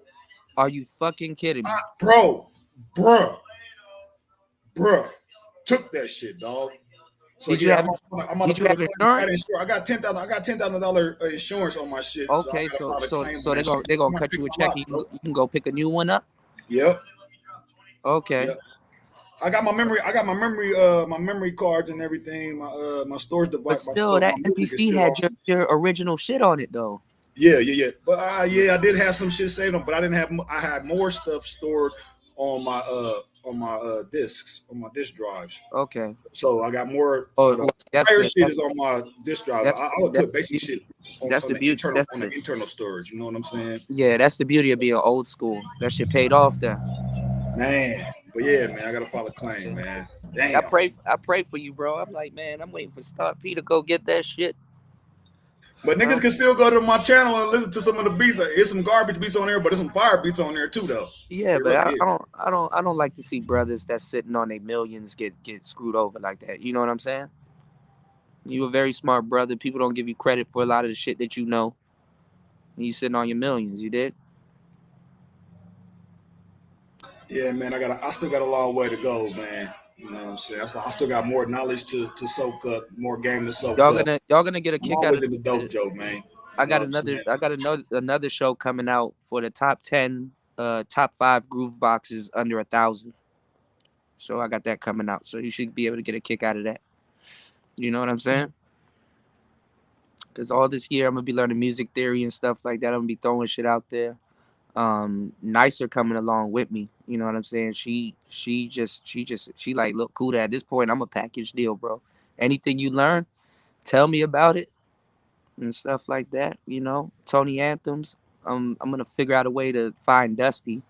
Are you fucking kidding me?
Bruh. Took that shit, dog. So
Did you
yeah,
have
I'm gonna
did you
put a
have
claim.
insurance?
I got $10,000 insurance on my shit. So I
Okay,
gotta
so
file a
so
claim
so
on
they're
that
gonna
shit.
they're gonna
Somebody
cut
pick
you a
my
check.
lock, bro.
You can go pick a new one up.
Yep.
Okay.
Yep. I got my memory. My memory cards and everything. My storage
But
device. My
still,
store. My
that
music is
NPC
still
had
off.
your original shit on it though.
Yeah. But yeah, I did have some shit saved on, but I didn't have. I had more stuff stored on my discs, on my disk drives.
Okay.
So I got more.
Oh,
The
well, see, that's
fire
the
shit is on my disk drive. I would
that's
put
the
basic shit
beauty. That's the beauty. That's
on the
the
internal storage. You know what I'm saying?
Yeah, that's the beauty of being old school. That shit paid off there.
Man, but yeah, man, I gotta file a claim,
Yeah.
man.
I
Damn.
pray for you, bro. I'm like, man, I'm waiting for Star P to go get that shit.
But niggas can still go to my channel and listen to some of the beats. There's some garbage beats on there, but there's some fire beats on there too, though.
Yeah,
It
but
really is.
I don't like to see brothers that's sitting on their millions get screwed over like that. You know what I'm saying? You a very smart brother. People don't give you credit for a lot of the shit that you know. And you sitting on your millions. You did?
Yeah, man, I still got a long way to go, man. You know what I'm saying? I still got more knowledge to soak up, more game to soak up.
Y'all gonna get a
I'm
kick out
always
of
in the
the,
dojo, man. You know what I'm saying?
I got another show coming out for the top 10 top 5 groove boxes under 1,000. So I got that coming out. So you should be able to get a kick out of that. You know what I'm saying? Because all this year I'm gonna be learning music theory and stuff like that. I'm gonna be throwing shit out there. Nicer coming along with me. You know what I'm saying? She like, look, cool. At this point, I'm a package deal, bro. Anything you learn, tell me about it and stuff like that. You know, Tony Anthems. I'm gonna figure out a way to find Dusty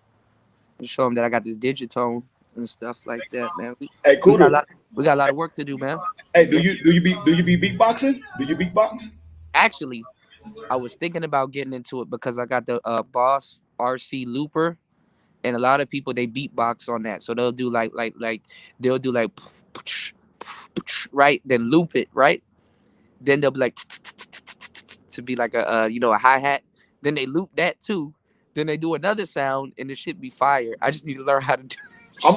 and show him that I got this digitone and stuff like that, man.
Hey, Kuda.
We got a lot of work to do, man.
Hey,
Yeah.
do you be beatboxing? Do you beatbox?
Actually, I was thinking about getting into it because I got the Boss RC Looper, and a lot of people they beatbox on that. So they'll do like they'll do like right, then loop it right, then they'll be like to be like a you know, a hi-hat, then they loop that too, then they do another sound and the shit be fire. I just need to learn how to do that shit.
I'm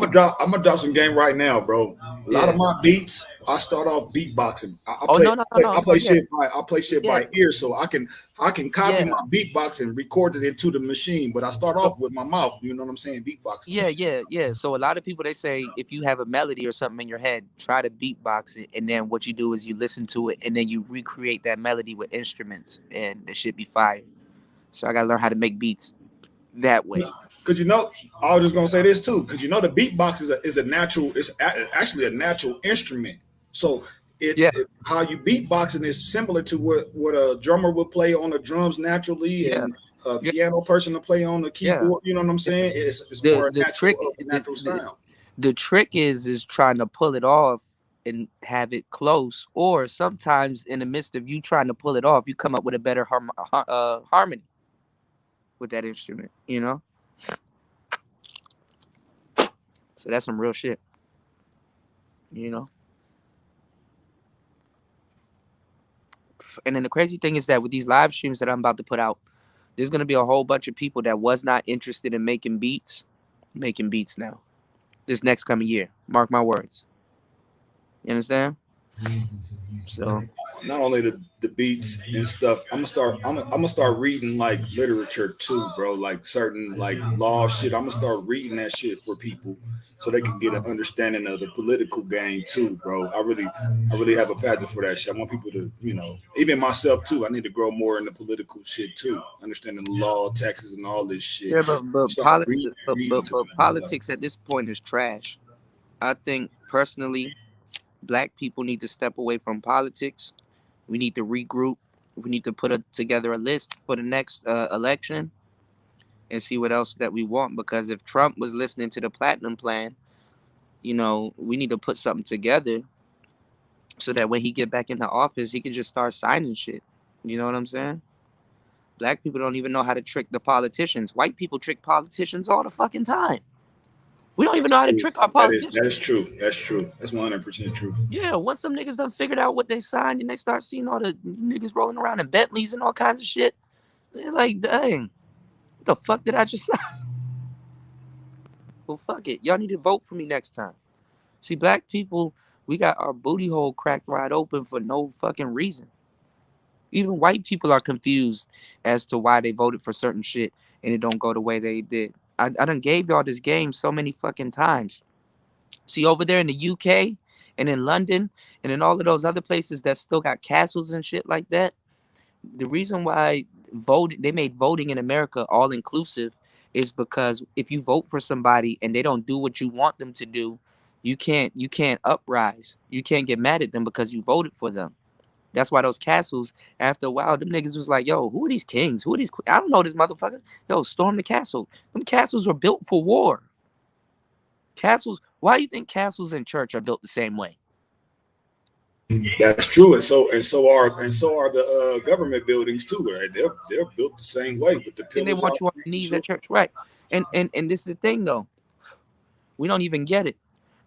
gonna drop some game right now, bro. A lot of
Yeah.
my beats, I start off beatboxing.
Oh no no no no. Oh yeah.
I play shit
Yeah.
by ear, so I can copy
Yeah.
my beatbox and record it into the machine. But I start off with my mouth. You know what I'm saying? Beatboxing.
Yeah. So a lot of people they say if you have a melody or something in your head, try to beatbox it, and then what you do is you listen to it, and then you recreate that melody with instruments, and it should be fire. So I gotta learn how to make beats that way.
Because you know, I was just gonna say this too. Because you know, the beatbox is a natural. It's actually a natural instrument. So
Yeah,
how you beatboxing is similar to what a drummer would play on the drums naturally,
yeah,
and a
yeah,
piano person to play on the
yeah.
keyboard. You know what I'm saying? It's
The
more
the trick
a natural sound.
the trick is trying to pull it off and have it close, or sometimes in the midst of you trying to pull it off, you come up with a better harmony with that instrument. You know, so that's some real shit. You know. And then the crazy thing is that with these live streams that I'm about to put out, there's gonna be a whole bunch of people that was not interested in making beats now. This next coming year. Mark my words. You understand? So
Not only the beats and stuff. I'm gonna start reading like literature too, bro. Like certain like law shit. I'm gonna start reading that shit for people so they can get an understanding of the political game too, bro. I really have a passion for that shit. I want people to, you know, even myself too. I need to grow more in the political shit too, understanding the law, taxes, and all this shit.
yeah,
Start reading
but politics at this point is trash. I think personally, black people need to step away from politics. We need to regroup. We need to put together a list for the next election and see what else that we want. Because if Trump was listening to the Platinum Plan, you know, we need to put something together so that when he get back into office, he can just start signing shit. You know what I'm saying? Black people don't even know how to trick the politicians. White people trick politicians all the fucking time. We don't even know how to trick our politicians.
That is true. That's true. That's 100% true.
Yeah, once them niggas done figured out what they signed and they start seeing all the niggas rolling around in Bentleys and all kinds of shit, they're like, dang, what the fuck did I just sign? Well, fuck it. Y'all need to vote for me next time. See, black people, We got our booty hole cracked wide open for no fucking reason. Even white people are confused as to why they voted for certain shit and it don't go the way they did. I done gave y'all this game so many fucking times. See, over there in the UK and in London and in all of those other places that still got castles and shit like that, the reason why they made voting in America all inclusive is because if you vote for somebody and they don't do what you want them to do, you can't uprise. You can't get mad at them because you voted for them. That's why those castles, after a while, them niggas was like, yo, who are these kings? Who are these? I don't know this motherfucker. Yo, storm the castle. Them castles were built for war. Castles. Why do you think castles and church are built the same way?
That's true, and so are the government buildings too. Right? They're built the same way with the pillars.
And they want you on your knees at church, right? And this is the thing though. We don't even get it.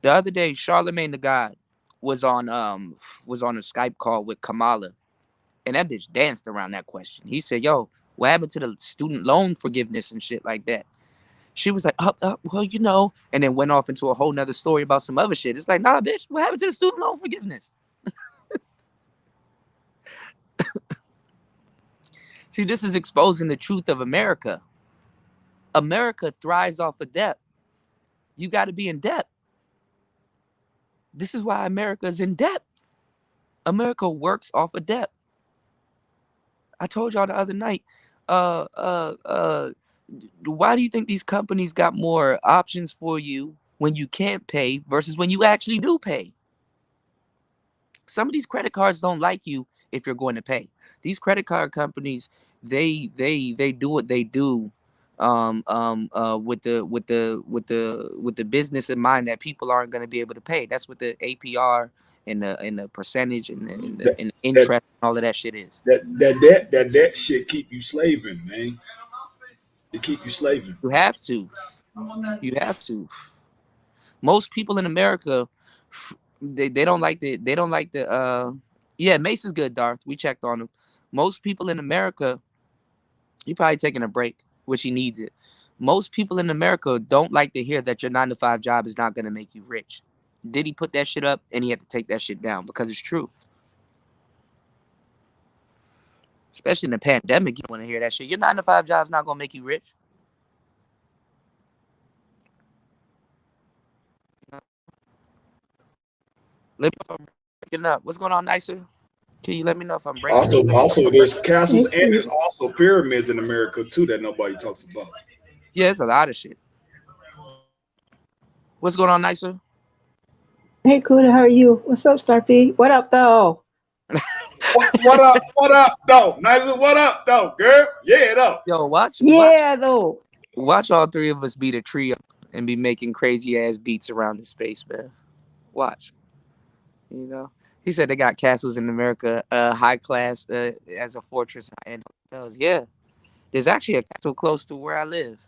The other day, Charlemagne the God was on a Skype call with Kamala, and that bitch danced around that question. He said, "Yo, what happened to the student loan forgiveness and shit like that?" She was like, well, you know," and then went off into a whole nother story about some other shit. It's like, nah, bitch, what happened to the student loan forgiveness? See, this is exposing the truth of America. America thrives off of debt. You got to be in debt. This is why America is in debt. America works off of debt. I told y'all the other night, why do you think these companies got more options for you when you can't pay versus when you actually do pay? Some of these credit cards don't like you if you're going to pay. These credit card companies, they do what they do with the business in mind that people aren't going to be able to pay. That's what the APR and the percentage and the interest and all of that shit is.
That shit keep you slaving, man. It keep you slaving.
You have to. You have to. Most people in America, they don't like the yeah, Mace is good, Darth. We checked on him. Most people in America, he probably taking a break, which he needs it. Most people in America don't like to hear that your 9-to-5 job is not going to make you rich. Did he put that shit up and he had to take that shit down because it's true. Especially in the pandemic, you don't want to hear that shit. Your 9-to-5 job's not going to make you rich. Let me know if I'm breaking up. What's going on, Nicer? Can you let me know if I'm breaking up?
Also, there's castles and there's also pyramids in America too that nobody talks about.
Yeah, it's a lot of shit. What's going on, Nicer?
Hey, Kuda, how are you? What's up, Star P? What up, though?
What up, though? Nicer, what up, though, girl? Yeah, though.
Yo, watch all three of us beat a tree up and be making crazy ass beats around the space, man. Watch. You know, he said they got castles in America, high class, as a fortress and hotels. Yeah, there's actually a castle close to where I live.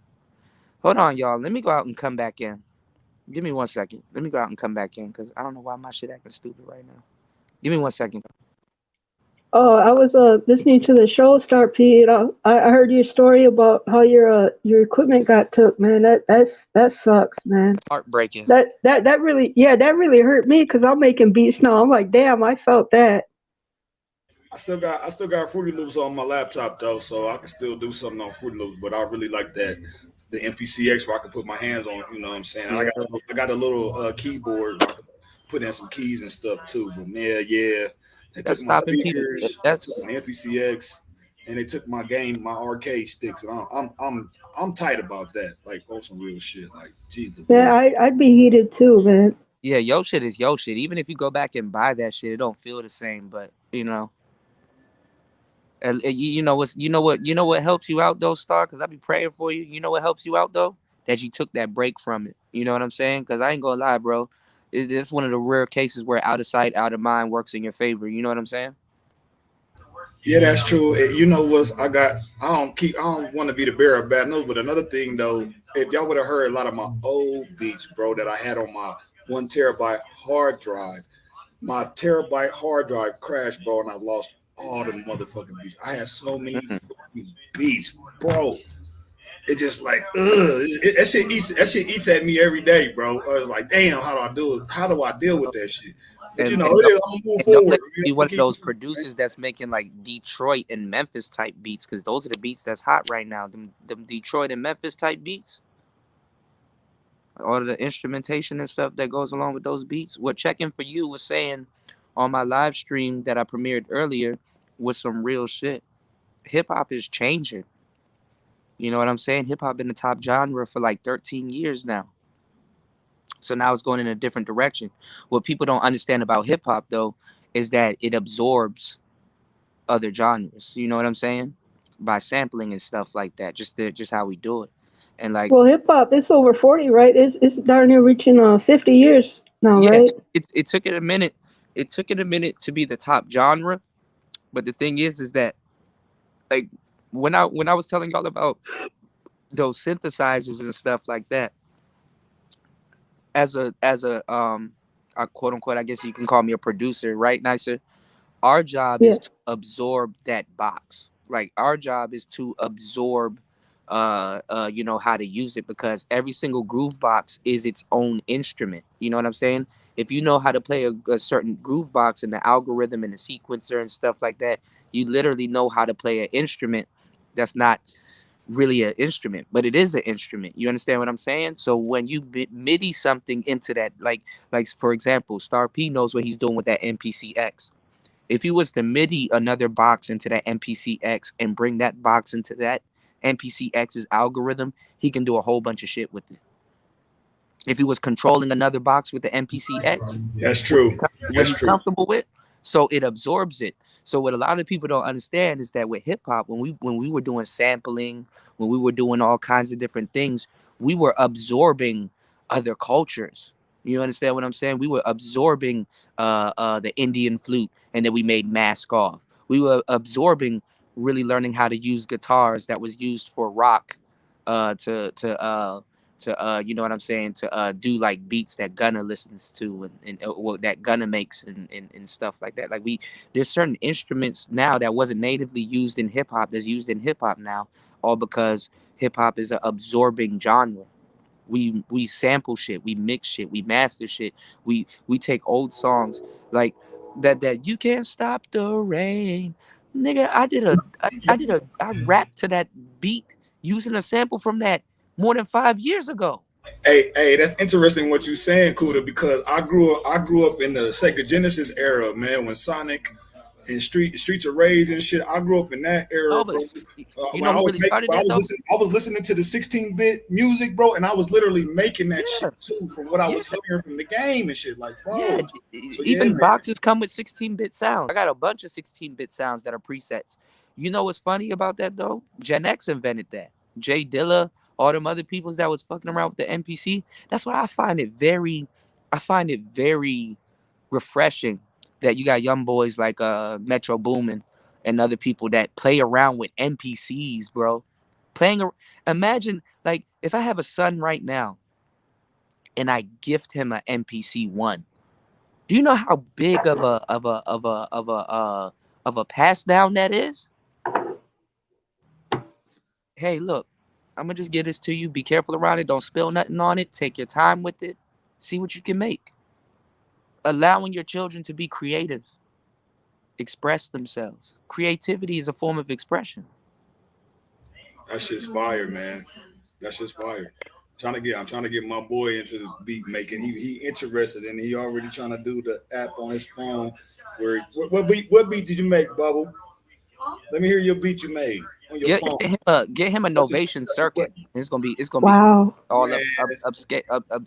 Hold on, y'all. Let me go out and come back in. Give me 1 second. Let me go out and come back in because I don't know why my shit acting stupid right now. Give me 1 second.
Oh, I was listening to the show, Star P. And I heard your story about how your equipment got took, man. That sucks, man.
Heartbreaking.
That really hurt me because I'm making beats now. I'm like, damn, I felt that.
I still got Fruity Loops on my laptop though, so I can still do something on Fruity Loops. But I really like the MPCX where I can put my hands on. You know what I'm saying? Yeah. I got a little keyboard where I can put in some keys and stuff too. But man, yeah. They took my speakers, took my MPCX, and they took my arcade sticks, and I'm tight about that. Like on some real shit. Like, Jesus.
Yeah, I'd be heated too, man.
Yeah, your shit is your shit. Even if you go back and buy that shit, it don't feel the same. But you know what helps you out though, Star? Because I be praying for you. You know what helps you out though? That you took that break from it. You know what I'm saying? Because I ain't gonna lie, bro. It's one of the rare cases where out of sight, out of mind works in your favor. You know what I'm saying?
Yeah, that's true. You know what? I don't want to be the bearer of bad news, but another thing though, if y'all would have heard a lot of my old beats, bro, that I had on my 1 terabyte hard drive, my terabyte hard drive crashed, bro, and I lost all the motherfucking beats. I had so many fucking beats, bro. It just like, that shit eats at me every day, bro. I was like, damn, how do I do it? How do I deal with that shit? But
and
it
and don't,
is. I'm gonna move
and don't
forward.
let me be one of those producers that's making like Detroit and Memphis type beats, because those are the beats that's hot right now. Them Detroit and Memphis type beats, all of the instrumentation and stuff that goes along with those beats. What Checking for You was saying on my live stream that I premiered earlier was some real shit. Hip hop is changing. You know what I'm saying? Hip hop been the top genre for like 13 years now. So now it's going in a different direction. What people don't understand about hip hop though is that it absorbs other genres. You know what I'm saying? By sampling and stuff like that. Just how we do it. And like,
Well, hip hop, it's over 40, right? It's darn near reaching 50 years now,
yeah,
right?
it took it a minute. It took it a minute to be the top genre. But the thing is that like when I was telling y'all about those synthesizers and stuff like that, as a quote unquote, I guess you can call me a producer, right, Nicer? Our job
Yeah.
is to absorb that box. Like our job is to absorb you know, how to use it, because every single groove box is its own instrument. You know what I'm saying? If you know how to play a certain groove box and the algorithm and the sequencer and stuff like that, you literally know how to play an instrument that's not really an instrument, but it is an instrument. You understand what I'm saying? So when you MIDI something into that, like for example, Star P knows what he's doing with that MPCX. If he was to MIDI another box into that MPCX and bring that box into that MPCX's algorithm, he can do a whole bunch of shit with it. If he was controlling another box with the MPCX,
That's true.
what
That's
he's
true.
comfortable with, so it absorbs it. So what a lot of people don't understand is that with hip hop, when we were doing sampling, when we were doing all kinds of different things, we were absorbing other cultures. You understand what I'm saying? We were absorbing the Indian flute, and then we made Mask Off. We were absorbing really learning how to use guitars that was used for rock, to you know what I'm saying, to do like beats that Gunna listens to, and well, that Gunna makes, and stuff like that. Like there's certain instruments now that wasn't natively used in hip hop that's used in hip hop now, all because hip hop is an absorbing genre. We sample shit, we mix shit, we master shit. We take old songs like that you can't stop the rain. Nigga, I rapped to that beat using a sample from that more than 5 years ago.
Hey, that's interesting what you're saying, Kuda, because I grew up in the Sega Genesis era, man, when Sonic and Streets of Rage and shit. I grew up in that era,
No, but
bro.
you know who really started that though?
I was listening to the 16-bit music, bro, and I was literally making that
Yeah,
shit too from what I
yeah,
was hearing from the game and shit, like,
yeah.
bro. So yeah,
Even
man.
boxes come with 16-bit sounds. I got a bunch of 16-bit sounds that are presets. You know what's funny about that though? Gen X invented that. Jay Dilla, all them other peoples that was fucking around with the MPC. That's why I find it very refreshing that you got young boys like Metro Boomin and other people that play around with NPCs, bro. Imagine like if I have a son right now and I gift him an NPC one. Do you know how big of a pass down that is? Hey, look, I'm gonna just give this to you. Be careful around it. Don't spill nothing on it. Take your time with it. See what you can make. Allowing your children to be creative, express themselves. Creativity is a form of expression.
That shit's fire, man. That shit's fire. I'm trying to get my boy into the beat making. He interested in it. He already trying to do the app on his phone. Where what beat did you make, Bubble? Let me hear your beat you made on your phone.
Get him a Novation circuit. It's gonna be
Wow.
all
Man,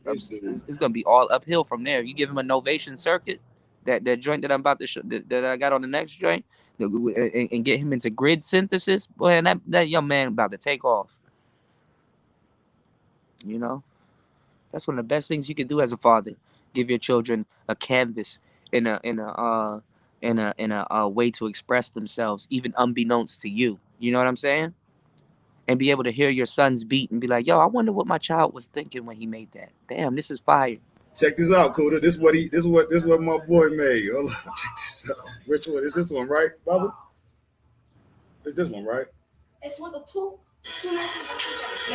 this dude.
it's gonna be all uphill from there. You give him a Novation circuit, that joint that I'm about to that I got on the next joint, and get him into grid synthesis. Boy, and that young man about to take off. You know, that's one of the best things you can do as a father. Give your children a canvas in a way to express themselves, even unbeknownst to you. You know what I'm saying? And be able to hear your son's beat and be like, yo, I wonder what my child was thinking when he made that. Damn, this is fire.
Check this out, Kuda. This is what my boy made. Hold on, check this out. Which one is this one, right, Bubble? It's this one, right? It's one of the two.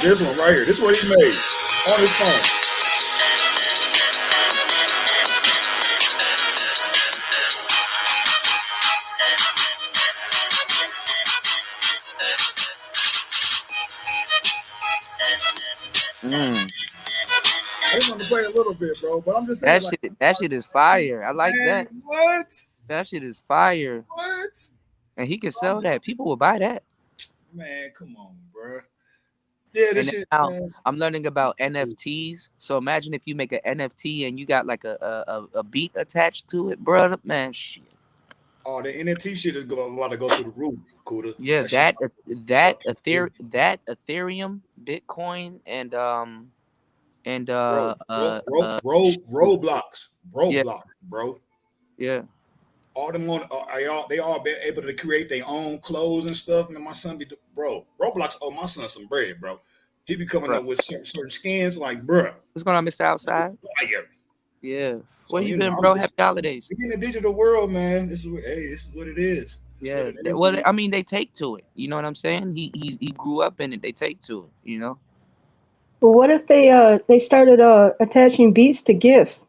This one right here. This is what he made on his phone.
Mm.
I just want to play a little bit, bro. But I'm just saying, like,
That shit is fire. I like
man,
that.
what?
That shit is fire.
What?
And he can sell that. People will buy that.
Man, come on, bro. Yeah,
And
this
then
shit,
now
man.
I'm learning about NFTs. So imagine if you make an NFT and you got like a beat attached to it, bro. Man, shit.
Oh, the NFT shit is about to go through the roof, Kuda.
Yeah,
That shit about to go through the roof.
that Ethereum, Bitcoin, and
Roblox,
yeah,
bro.
yeah,
All them on, they all been able to create their own clothes and stuff. Man, my son bro. Roblox owe my son some bread, bro. He be coming
bro.
up with certain skins, like, bro.
What's going on, Mr. Outside?
Fire.
Yeah.
So
Where you
you know,
been,
I'm
bro?
just
Happy holidays.
we in the digital world, man. This is what it is. This is what
Yeah.
it is,
Well,
man.
I mean, they take to it. You know what I'm saying? He grew up in it. They take to it. You know.
But what if they started attaching beats to GIFs,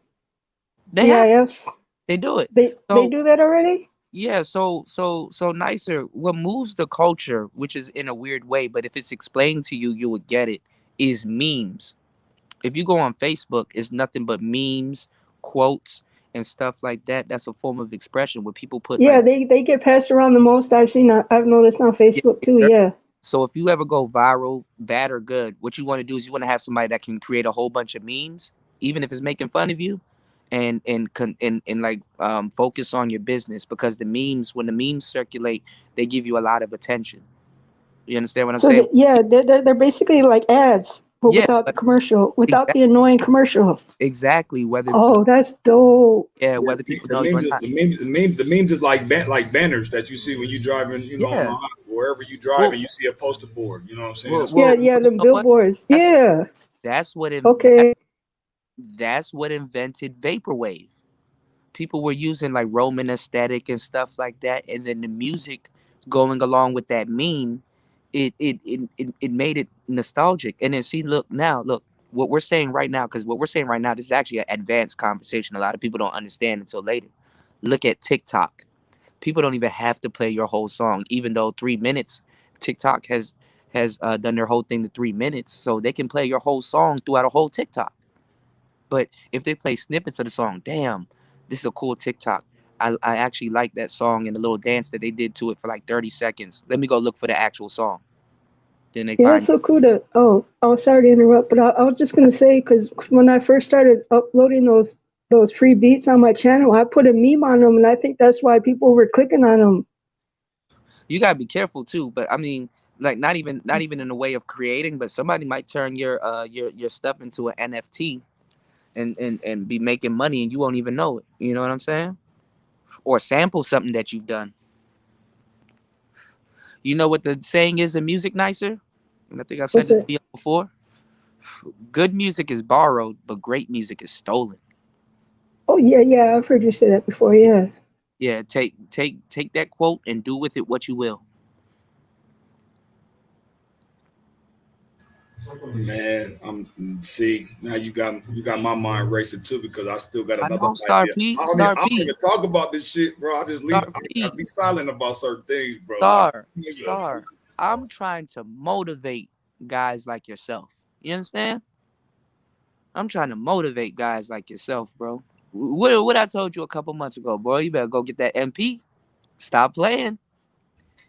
They have.
GIFs?
They do it.
They
So
do that already?
yeah. So nicer. What moves the culture, which is in a weird way, but if it's explained to you, you would get it. Is memes. If you go on Facebook, it's nothing but memes, quotes, and stuff like that. That's a form of expression where people put
Yeah,
like,
they get passed around the most. I've noticed on
yeah,
Facebook too. Yeah.
so if you ever go viral, bad or good, what you want to do is you want to have somebody that can create a whole bunch of memes, even if it's making fun of you, and like focus on your business, because the memes, when the memes circulate, they give you a lot of attention. You understand what I'm
So
saying?
yeah, they're basically like ads, but
Yeah,
without the
but
commercial, without
exactly,
the annoying commercial.
exactly. Whether
Oh, that's dope.
yeah,
Yeah,
whether people know you or not.
the memes is like like banners that you see when you driving, you know, on
Yeah.
the wherever you drive
Well,
and you see a poster board. You know what I'm saying?
well,
That's what
well,
Yeah,
it is.
yeah,
well, you
the
know what?
billboards.
That's
Yeah.
that's what in,
Okay.
that's what invented vaporwave. People were using like Roman aesthetic and stuff like that, and then the music going along with that meme, it made it nostalgic. And then see, look what we're saying right now, because what we're saying right now, this is actually an advanced conversation. A lot of people don't understand until later. Look at TikTok. People don't even have to play your whole song, even though 3 minutes. TikTok has done their whole thing to 3 minutes, so they can play your whole song throughout a whole TikTok. But if they play snippets of the song, damn, this is a cool TikTok. I actually like that song and the little dance that they did to it for like 30 seconds. Let me go look for the actual song. Then they
Yeah, it's
find,
so cool to. Oh, sorry to interrupt, but I was just gonna say because when I first started uploading those free beats on my channel, I put a meme on them, and I think that's why people were clicking on them.
you gotta be careful too. But I mean, like not even in the way of creating, but somebody might turn your stuff into an NFT and be making money and you won't even know it. You know what I'm saying? Or sample something that you've done. You know what the saying is in music, Nicer? And I think I've said
What's
this to
it?
you before. Good music is borrowed, but great music is stolen.
Oh yeah, yeah, I've heard you say that before. Yeah.
Yeah, take that quote and do with it what you will.
Man, I'm see now you got my mind racing too because I still got
I
another
know, Star
idea.
P,
I don't even talk about this shit, bro. I just leave.
Star
I
P,
be silent about certain things, bro. Like,
Star. I'm trying to motivate guys like yourself. You understand? I'm trying to motivate guys like yourself, bro. What I told you a couple months ago, bro. You better go get that MP. Stop playing.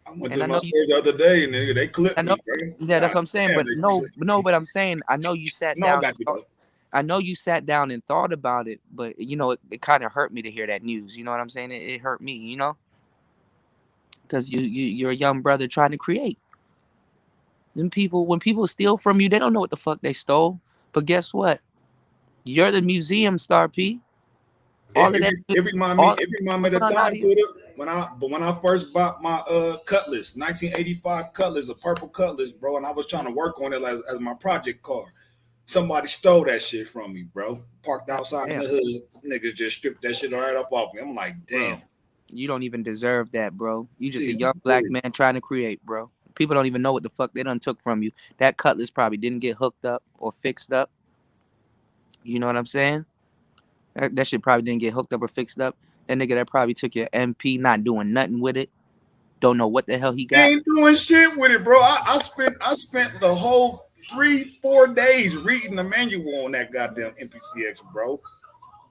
I went
And
to
I
my
know you.
store the other day, nigga. They
I
clipped
know.
me, bro.
Yeah, that's
God
what I'm saying.
damn,
But
they
no,
clipped
no.
me.
But I'm saying, I know you sat
No, I
down.
got you though.
I know you sat down and thought about it, but you know, it kind of hurt me to hear that news. You know what I'm saying? It hurt me, you know, because you're a young brother trying to create. And when people steal from you, they don't know what the fuck they stole. But guess what? You're the museum, Star P. All of that,
It remind me
what's
of the
going on out
time,
here?
Kuda, when I first bought my Cutlass, 1985 Cutlass, a purple Cutlass, bro, and I was trying to work on it as my project car. Somebody stole that shit from me, bro. Parked outside in
Damn,
the hood, niggas just stripped that shit right up off me. I'm like, damn.
bro, you don't even deserve that, bro. You just a
Shit,
young black
good.
man trying to create, bro. People don't even know what the fuck they done took from you. That cutlass probably didn't get hooked up or fixed up. You know what I'm saying? That shit probably didn't get hooked up or fixed up. That nigga that probably took your MP, not doing nothing with it. Don't know what the hell he got.
Ain't doing shit with it, bro. I spent the whole 3-4 days reading the manual on that goddamn MPCX, bro.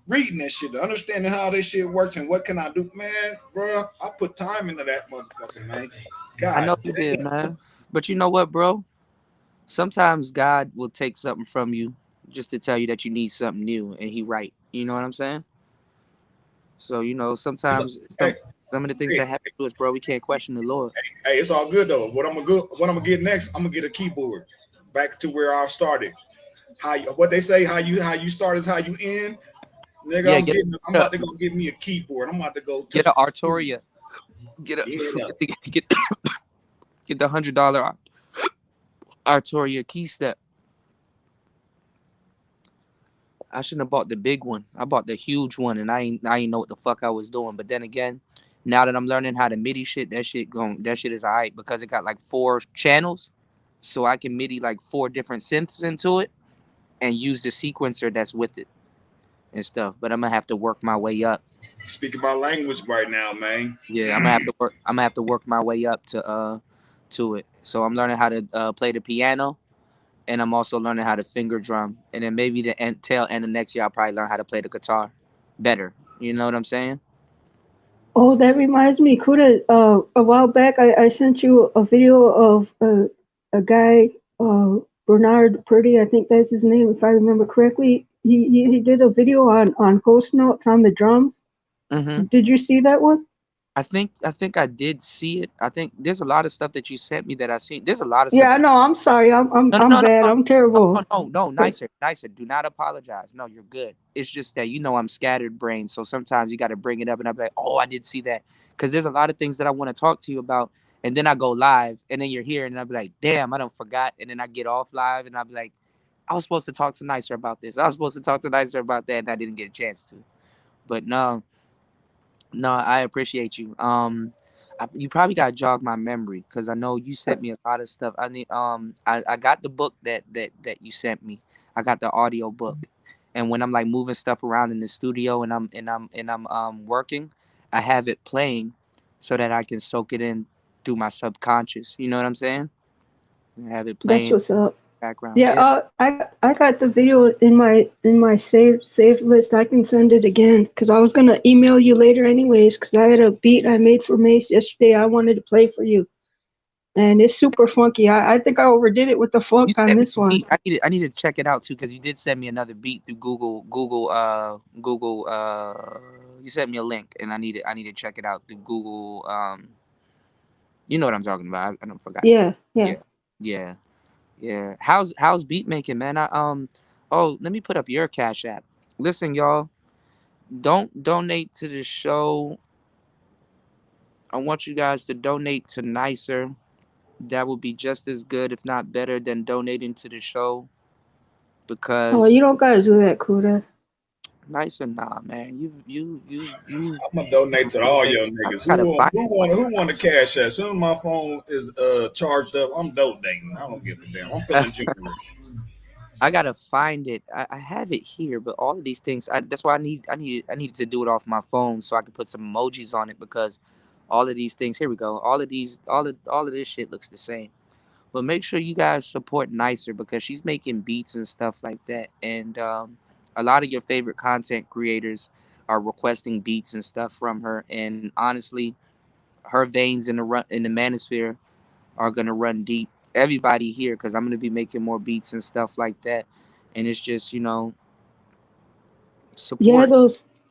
Reading that shit, understanding how this shit works and what can I do, man, bro. I put time into that motherfucker, man. God
I know you
damn.
did, man. But you know what, bro? Sometimes God will take something from you just to tell you that you need something new, and He right. You know what I'm saying? So you know, sometimes
Hey,
some of the things
hey,
that happen to us, bro, we can't question the Lord.
hey, it's all good though. What I'm gonna get next? I'm gonna get a keyboard. Back to where I started. What they say? How you start is how you end. Nigga,
Yeah,
I'm about to go get me a keyboard. I'm about to go
get
touch
a
my
Arturia. Get a
yeah.
get get the $100 Arturia key step. I shouldn't have bought the big one. I bought the huge one, and I ain't know what the fuck I was doing. But then again, now that I'm learning how to MIDI shit, that shit is alright because it got like 4 channels, so I can MIDI like 4 different synths into it and use the sequencer that's with it and stuff. But I'm gonna have to work my way up.
Speaking my language right now, man.
Yeah, I'm gonna have to work my way up to it. So I'm learning how to play the piano, and I'm also learning how to finger drum. And then maybe the tail end of next year, I'll probably learn how to play the guitar better. You know what I'm saying?
Oh, that reminds me, Kuda, a while back I sent you a video of a guy, Bernard Purdy, I think that's his name, if I remember correctly. He did a video on host notes on the drums.
Mm-hmm.
Did you see that one?
I think I did see it. I think there's a lot of stuff that you sent me that I seen. There's a lot of stuff.
Yeah, no, I'm sorry. I'm bad. I'm terrible.
No, nicer. Do not apologize. No, you're good. It's just that I'm scattered brain, so sometimes you got to bring it up, and I'm like, oh, I did see that, because there's a lot of things that I want to talk to you about, and then I go live, and then you're here, and I'll be like, damn, I don't forgot, and then I get off live, and I'll be like, I was supposed to talk to Nicer about this. I was supposed to talk to Nicer about that, and I didn't get a chance to. But no, I appreciate you. You probably got to jog my memory because I know you sent me a lot of stuff. I need I got the book that you sent me. I got the audio book, and when I'm like moving stuff around in the studio and I'm working, I have it playing so that I can soak it in through my subconscious. You know what I'm saying? I have it
That's
playing
what's up.
background.
Yeah, I got the video in my saved list. I can send it again because I was gonna email you later anyways because I had a beat I made for Mace yesterday. I wanted to play for you, and it's super funky. I think I overdid it with the
You
funk on
sent me
this
a
one.
beat. I need to check it out too because you did send me another beat through Google. You sent me a link and I need to check it out through Google. You know what I'm talking about. I don't forgot. Yeah. How's beat making, man? Oh, let me put up your Cash App. Listen, y'all, don't donate to the show. I want you guys to donate to Nicer. That would be just as good, if not better, than donating to the show.
Oh,
Because
you don't gotta do that, Kuda.
Nicer, nah, man. You.
I'm gonna donate to all your niggas.
Gotta find
Who want to cash out? As soon as my phone is charged up, I'm donating. I don't give a damn. I'm feeling generous.
I gotta find it. I have it here, but all of these things. That's why I need to do it off my phone so I can put some emojis on it because all of these things. Here we go. All of this shit looks the same. But make sure you guys support Nicer because she's making beats and stuff like that. And a lot of your favorite content creators are requesting beats and stuff from her. And honestly, her veins in the Manosphere are gonna run deep. Everybody here, because I'm gonna be making more beats and stuff like that. And it's just
Yeah,
support.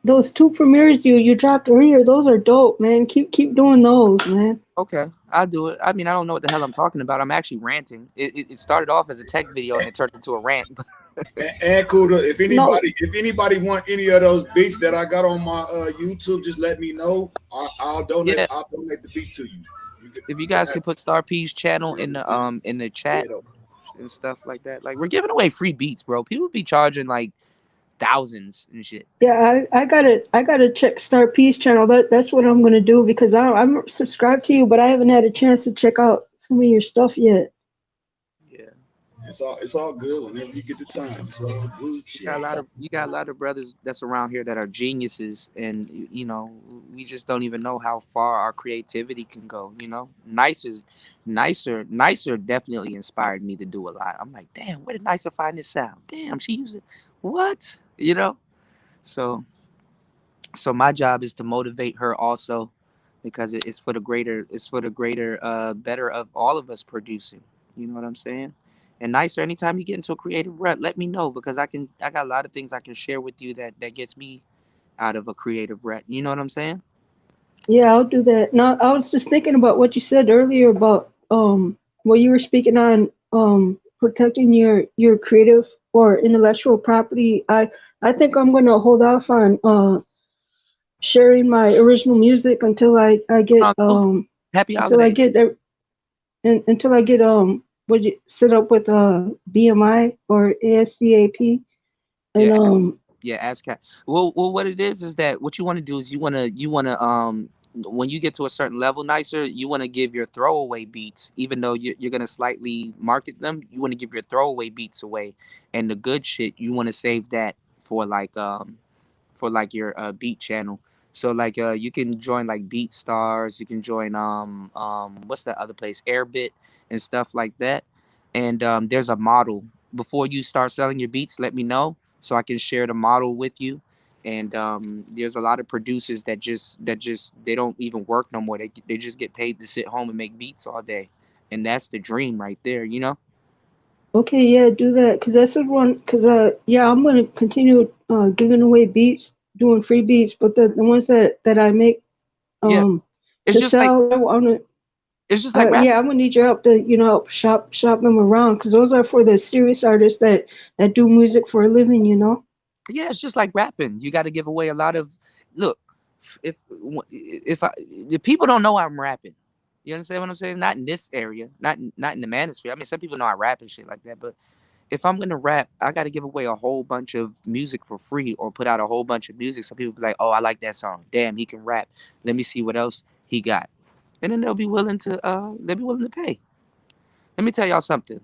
those 2 premieres you dropped earlier, those are dope, man. Keep doing those, man.
Okay, I'll do it. I mean, I don't know what the hell I'm talking about. I'm actually ranting. It started off as a tech video and it turned into a rant.
And Kuda, if
No,
anybody want any of those beats that I got on my YouTube, just let me know. I'll donate.
Yeah.
I'll donate the beat to you.
If you guys can put Star P's channel in the chat and stuff like that. Like we're giving away free beats, bro. People be charging like thousands and shit.
yeah, I gotta check Star P's channel. That's what I'm gonna do because I'm subscribed to you, but I haven't had a chance to check out some of your stuff yet.
Yeah.
It's all good whenever you get the time. It's all good shit.
You got a lot of brothers that's around here that are geniuses, and you know, we just don't even know how far our creativity can go. You know, nicer definitely inspired me to do a lot. I'm like, damn, where did Nicer find this sound? Damn, she used it. What? You know? So my job is to motivate her also, because it's for the greater better of all of us producing. You know what I'm saying? And Nicer, anytime you get into a creative rut, let me know, because I got a lot of things I can share with you that gets me out of a creative rut. You know what I'm saying?
Yeah, I'll do that. Now, I was just thinking about what you said earlier about what you were speaking on protecting your creative or intellectual property. I think I'm gonna hold off on sharing my original music until I get
Cool. Happy
until I
holidays.
get until I get what you set up with BMI or ASCAP and
Yeah, yeah, ask Cat. Well, what it is that what you want to do is you want to when you get to a certain level, Nicer, you want to give your throwaway beats, even though you're gonna slightly market them. You want to give your throwaway beats away, and the good shit you want to save that for like your beat channel. So like you can join like Beat Stars, you can join what's that other place, Airbit and stuff like that. And there's a model. Before you start selling your beats, let me know so I can share the model with you. And there's a lot of producers that just they don't even work no more. They just get paid to sit home and make beats all day, and that's the dream right there. You know?
okay, yeah, do that because that's the one. Because yeah, I'm gonna continue giving away beats, doing free beats, but the ones that I make
Yeah.
um
It's
to
just like
sell, I wanna yeah,
rapping.
I'm gonna need your help to help shop them around because those are for the serious artists that do music for a living.
Yeah, it's just like rapping. You got to give away a lot of. Look, if people don't know I'm rapping, you understand what I'm saying? Not in this area, not in the manosphere. I mean, some people know I rap and shit like that, but if I'm gonna rap, I got to give away a whole bunch of music for free, or put out a whole bunch of music so people be like, oh, I like that song. Damn, he can rap. Let me see what else he got, and then they'll be willing to pay. Let me tell y'all something.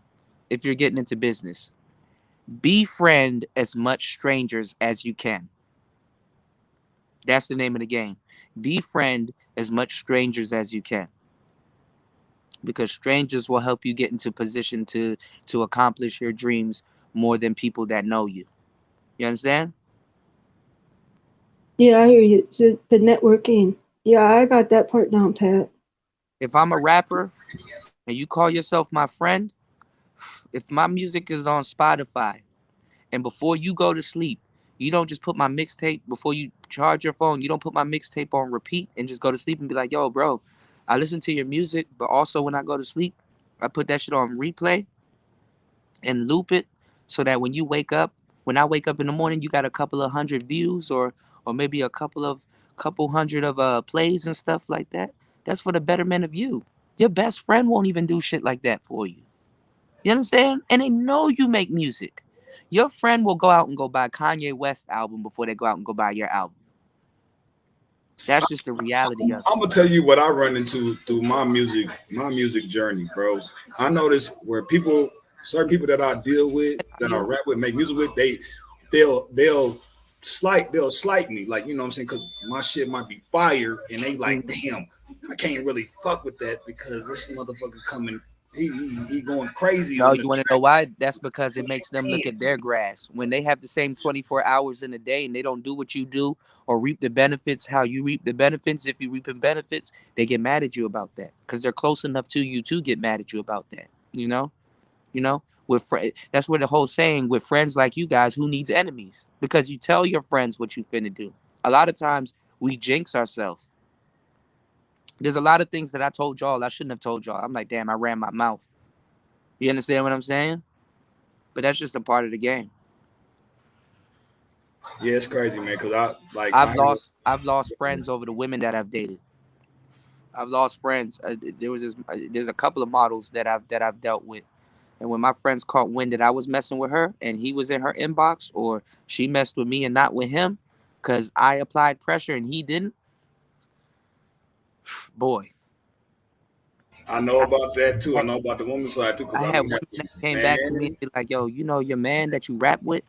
If you're getting into business, befriend as much strangers as you can. That's the name of the game. Befriend as much strangers as you can, because strangers will help you get into position to accomplish your dreams more than people that know you. You understand?
Yeah, I hear you. The networking. Yeah, I got that part down pat.
If I'm a rapper and you call yourself my friend, if my music is on Spotify, and before you go to sleep, you don't just put my mixtape before you charge your phone. You don't put my mixtape on repeat and just go to sleep and be like, yo, bro, I listen to your music, but also when I go to sleep, I put that shit on replay and loop it so that when I wake up in the morning, you got a couple of hundred views, or maybe a couple hundred of plays and stuff like that. That's for the betterment of you. Your best friend won't even do shit like that for you. You understand? And they know you make music. Your friend will go out and go buy Kanye West album before they go out and go buy your album. That's just the reality of it.
I'm gonna tell you what I run into through my music journey, bro. I notice where certain people that I deal with, that I rap with, make music with, they'll slight me, like, you know what I'm saying, because my shit might be fire, and they like,
Mhm.
damn, I can't really fuck with that because this motherfucker coming, he going crazy
No,
on the
you want to know
track.
why? That's because it makes them look
Damn.
at their grass. When they have the same 24 hours in a day and they don't do what you do or reap the benefits how you reap the benefits, if you reap the benefits, they get mad at you about that because they're close enough to you to get mad at you about that. You know? That's where the whole saying, with friends like you guys, who needs enemies? Because you tell your friends what you finna do. A lot of times we jinx ourselves. There's a lot of things that I told y'all I shouldn't have told y'all. I'm like, damn, I ran my mouth. You understand what I'm saying? But that's just a part of the game.
Yeah, it's crazy, man. Cause
I've lost friends over the women that I've dated. I've lost friends. There's a couple of models that I've dealt with, and when my friends caught wind that I was messing with her and he was in her inbox, or she messed with me and not with him, because I applied pressure and he didn't. Boy,
I know about that too. I know about the woman's side too, because
I
I
had
be
women that
having,
came back to me
man.
and be like, yo, your man that you rap with,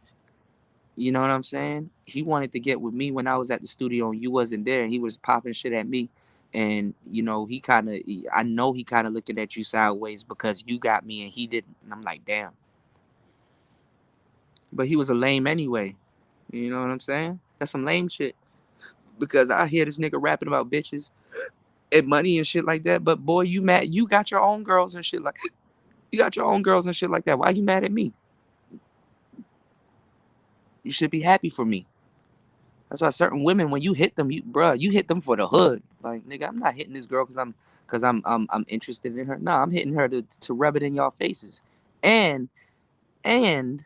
you know what I'm saying? He wanted to get with me when I was at the studio and you wasn't there, and he was popping shit at me. And, I know he kind of looking at you sideways because you got me and he didn't. And I'm like, damn. But he was a lame anyway. You know what I'm saying? That's some lame shit. Because I hear this nigga rapping about bitches and money and shit like that. But boy, you mad? You got your own girls and shit like you got your own girls and shit like that. Why you mad at me? You should be happy for me. That's why certain women, when you hit them, you hit them for the hood. Like nigga, I'm not hitting this girl because I'm interested in her. No, I'm hitting her to rub it in y'all faces, and and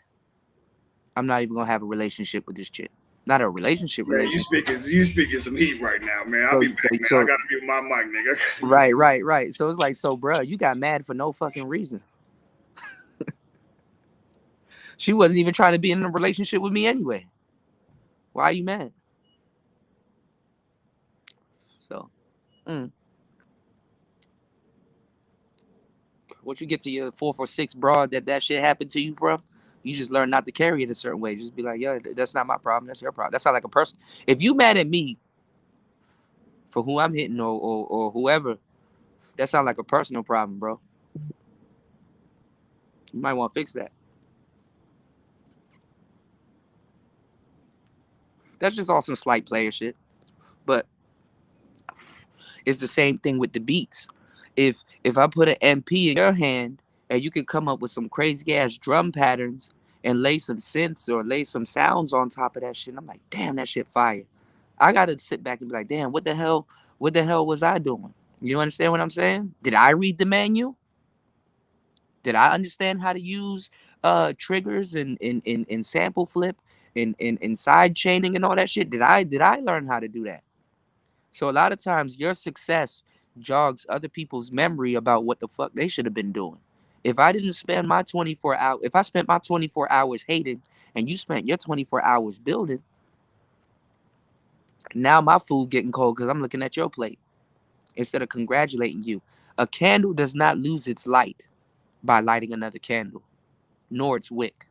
I'm not even gonna have a relationship with this chick. Not a relationship.
Man, you speaking some heat right now, man. I'll
So
be back,
so
man. I
so
gotta mute my mic, nigga. I gotta mute
right. So it's like, so bruh, you got mad for no fucking reason. She wasn't even trying to be in a relationship with me anyway. Why are you mad? So, once you get to your 446 broad that shit happened to you from, you just learn not to carry it a certain way. Just be like, yeah, that's not my problem. That's your problem. That's not like a person. If you mad at me for who I'm hitting or whoever, that sounds like a personal problem, bro. You might want to fix that. That's just all some slight player shit. But it's the same thing with the beats. If I put an MP in your hand and you can come up with some crazy ass drum patterns and lay some synths or lay some sounds on top of that shit, I'm like, damn, that shit fire. I gotta sit back and be like, damn, what the hell was I doing? You understand what I'm saying? Did I read the manual? Did I understand how to use triggers and sample flip and side chaining and all that shit? Did I learn how to do that? So a lot of times your success jogs other people's memory about what the fuck they should have been doing. If I didn't spend my 24 hours, if I spent my 24 hours hating and you spent your 24 hours building, now my food getting cold because I'm looking at your plate instead of congratulating you. A candle does not lose its light by lighting another candle, nor its wick.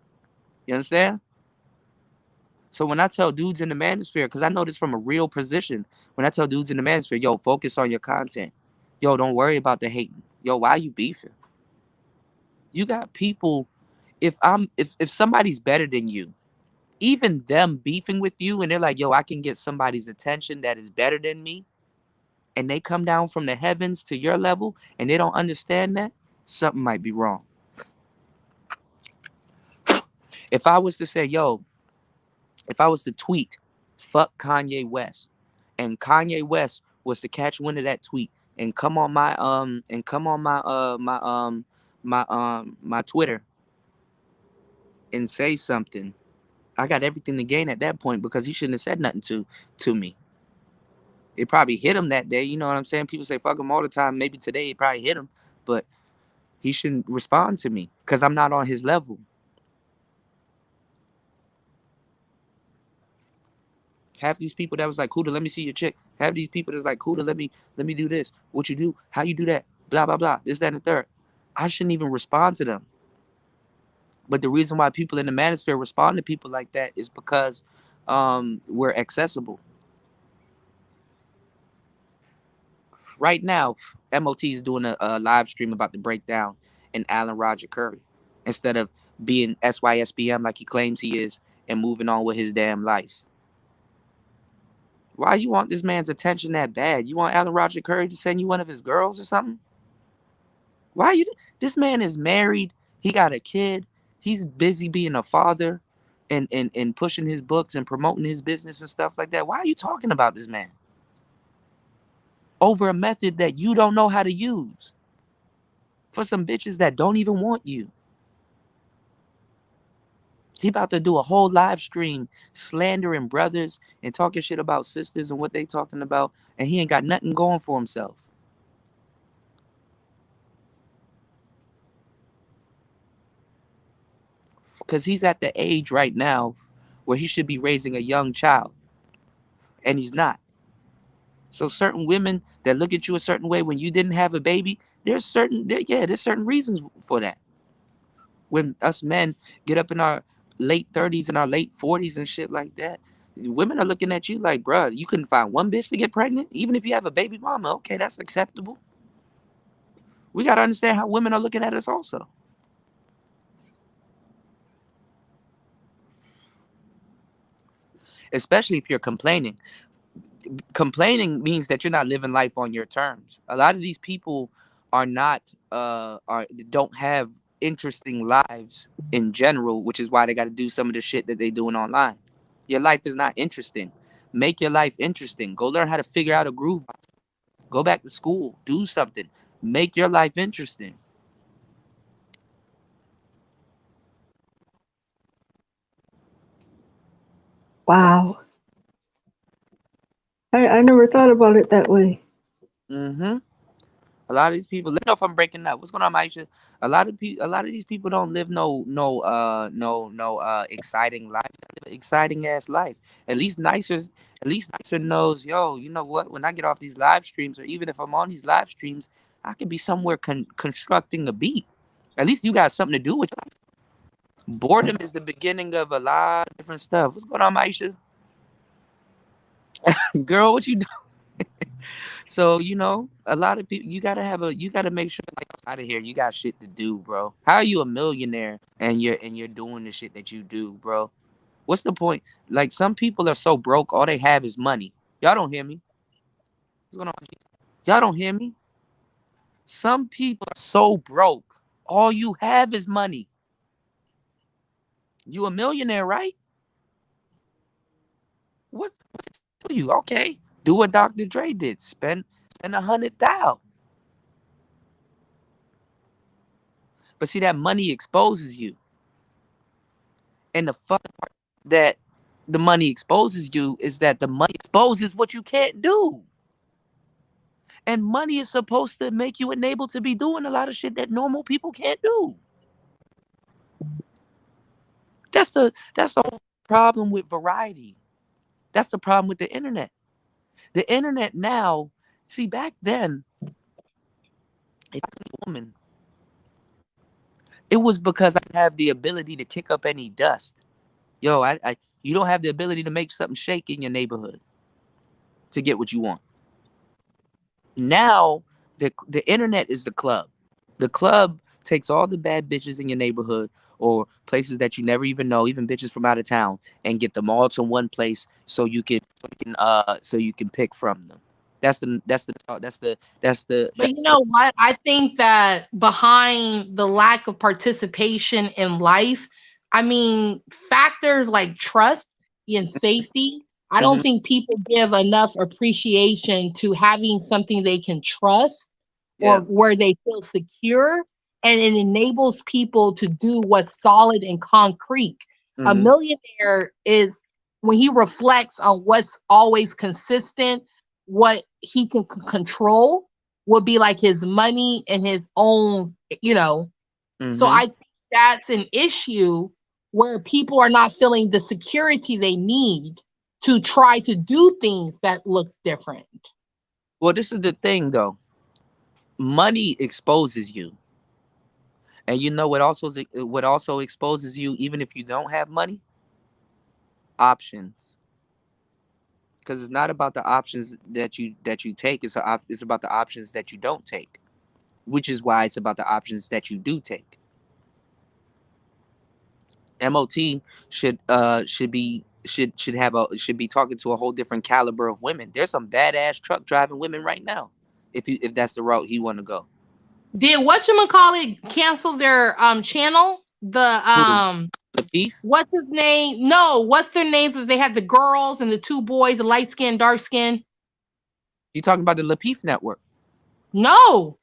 You understand? So when I tell dudes in the manosphere, because I know this from a real position, when I tell dudes in the manosphere, yo, focus on your content. Yo, don't worry about the hating. Yo, why are you beefing? You got people, if somebody's better than you, even them beefing with you and they're like, yo, I can get somebody's attention that is better than me, and they come down from the heavens to your level and they don't understand that, something might be wrong. If I was to say, yo, if I was to tweet, fuck Kanye West, and Kanye West was to catch wind of that tweet and come on my Twitter and say something, I got everything to gain at that point because he shouldn't have said nothing to me. It probably hit him that day, you know what I'm saying? People say fuck him all the time. Maybe today it probably hit him, but he shouldn't respond to me because I'm not on his level. Half these people that was like, Kuda, let me see your chick. Half these people that's like, Kuda, let me do this. What you do? How you do that? Blah, blah, blah. This, that, and the third. I shouldn't even respond to them. But the reason why people in the manosphere respond to people like that is because we're accessible. Right now, MOT is doing a live stream about the breakdown in Allen Roger Curry instead of being SYSBM like he claims he is and moving on with his damn life. Why you want this man's attention that bad? You want Allen Roger Curry to send you one of his girls or something? Why you? This man is married. He got a kid. He's busy being a father and pushing his books and promoting his business and stuff like that. Why are you talking about this man? Over a method that you don't know how to use. For some bitches that don't even want you. He about to do a whole live stream slandering brothers and talking shit about sisters and what they talking about, and he ain't got nothing going for himself. Because he's at the age right now where he should be raising a young child, and he's not. So certain women that look at you a certain way when you didn't have a baby, there's certain reasons for that. When us men get up in our late 30s and our late 40s and shit like that, women are looking at you like, bruh, you couldn't find one bitch to get pregnant, even if you have a baby mama. Okay, that's acceptable. We got to understand how women are looking at us also. Especially if you're complaining. Complaining means that you're not living life on your terms. A lot of these people are not don't have interesting lives in general, which is why they got to do some of the shit that they doing online. Your life is not interesting. Make your life interesting. Go learn how to figure out a groove. Go back to school. Do something. Make your life interesting.
Wow. I never thought about it that way.
Mm-hmm. A lot of these people. Let me know if I'm breaking up. What's going on, Maisha? A lot of these people don't live no exciting life. They live an exciting ass life. At least nicer knows. Yo, you know what? When I get off these live streams, or even if I'm on these live streams, I could be somewhere constructing a beat. At least you got something to do with your life. Boredom is the beginning of a lot of different stuff. What's going on, Maisha? Girl, what you doing? So, a lot of people, you gotta make sure, like, out of here, you got shit to do, bro. How are you a millionaire and you're doing the shit that you do, bro? What's the point? Like, some people are so broke, all they have is money. Y'all don't hear me? What's going on? Y'all don't hear me? Some people are so broke, all you have is money. You a millionaire, right? What's to you? Okay, do what Dr. Dre did. Spend 100,000. But see, that money exposes you. And the fucking part that the money exposes you is that the money exposes what you can't do. And money is supposed to make you enabled to be doing a lot of shit that normal people can't do. That's the whole problem with variety. That's the problem with the internet. The internet now, see, back then, if I was a woman, it was because I have the ability to kick up any dust. Yo, you don't have the ability to make something shake in your neighborhood to get what you want. Now, the internet is the club. The club takes all the bad bitches in your neighborhood or places that you never even know, even bitches from out of town, and get them all to one place so you can pick from them.
But you know what? I think that behind the lack of participation in life, I mean, factors like trust and safety. I don't think people give enough appreciation to having something they can trust or where they feel secure, and it enables people to do what's solid and concrete. A millionaire is, when he reflects on what's always consistent, what he can control would be like his money and his own, So I think that's an issue where people are not feeling the security they need to try to do things that looks different.
Well, this is the thing, though. Money exposes you. And you know what also exposes you, even if you don't have money? Options. Because it's not about the options that you take. It's about the options that you don't take, which is why it's about the options that you do take. MOT should be talking to a whole different caliber of women. There's some badass truck driving women right now, if that's the route he want to go.
Did whatchamacallit cancel their channel? The
Beef?
What's his name? No, what's their names? They had the girls and the two boys, the light skin, dark skin.
You talking about the Lapeef network?
No.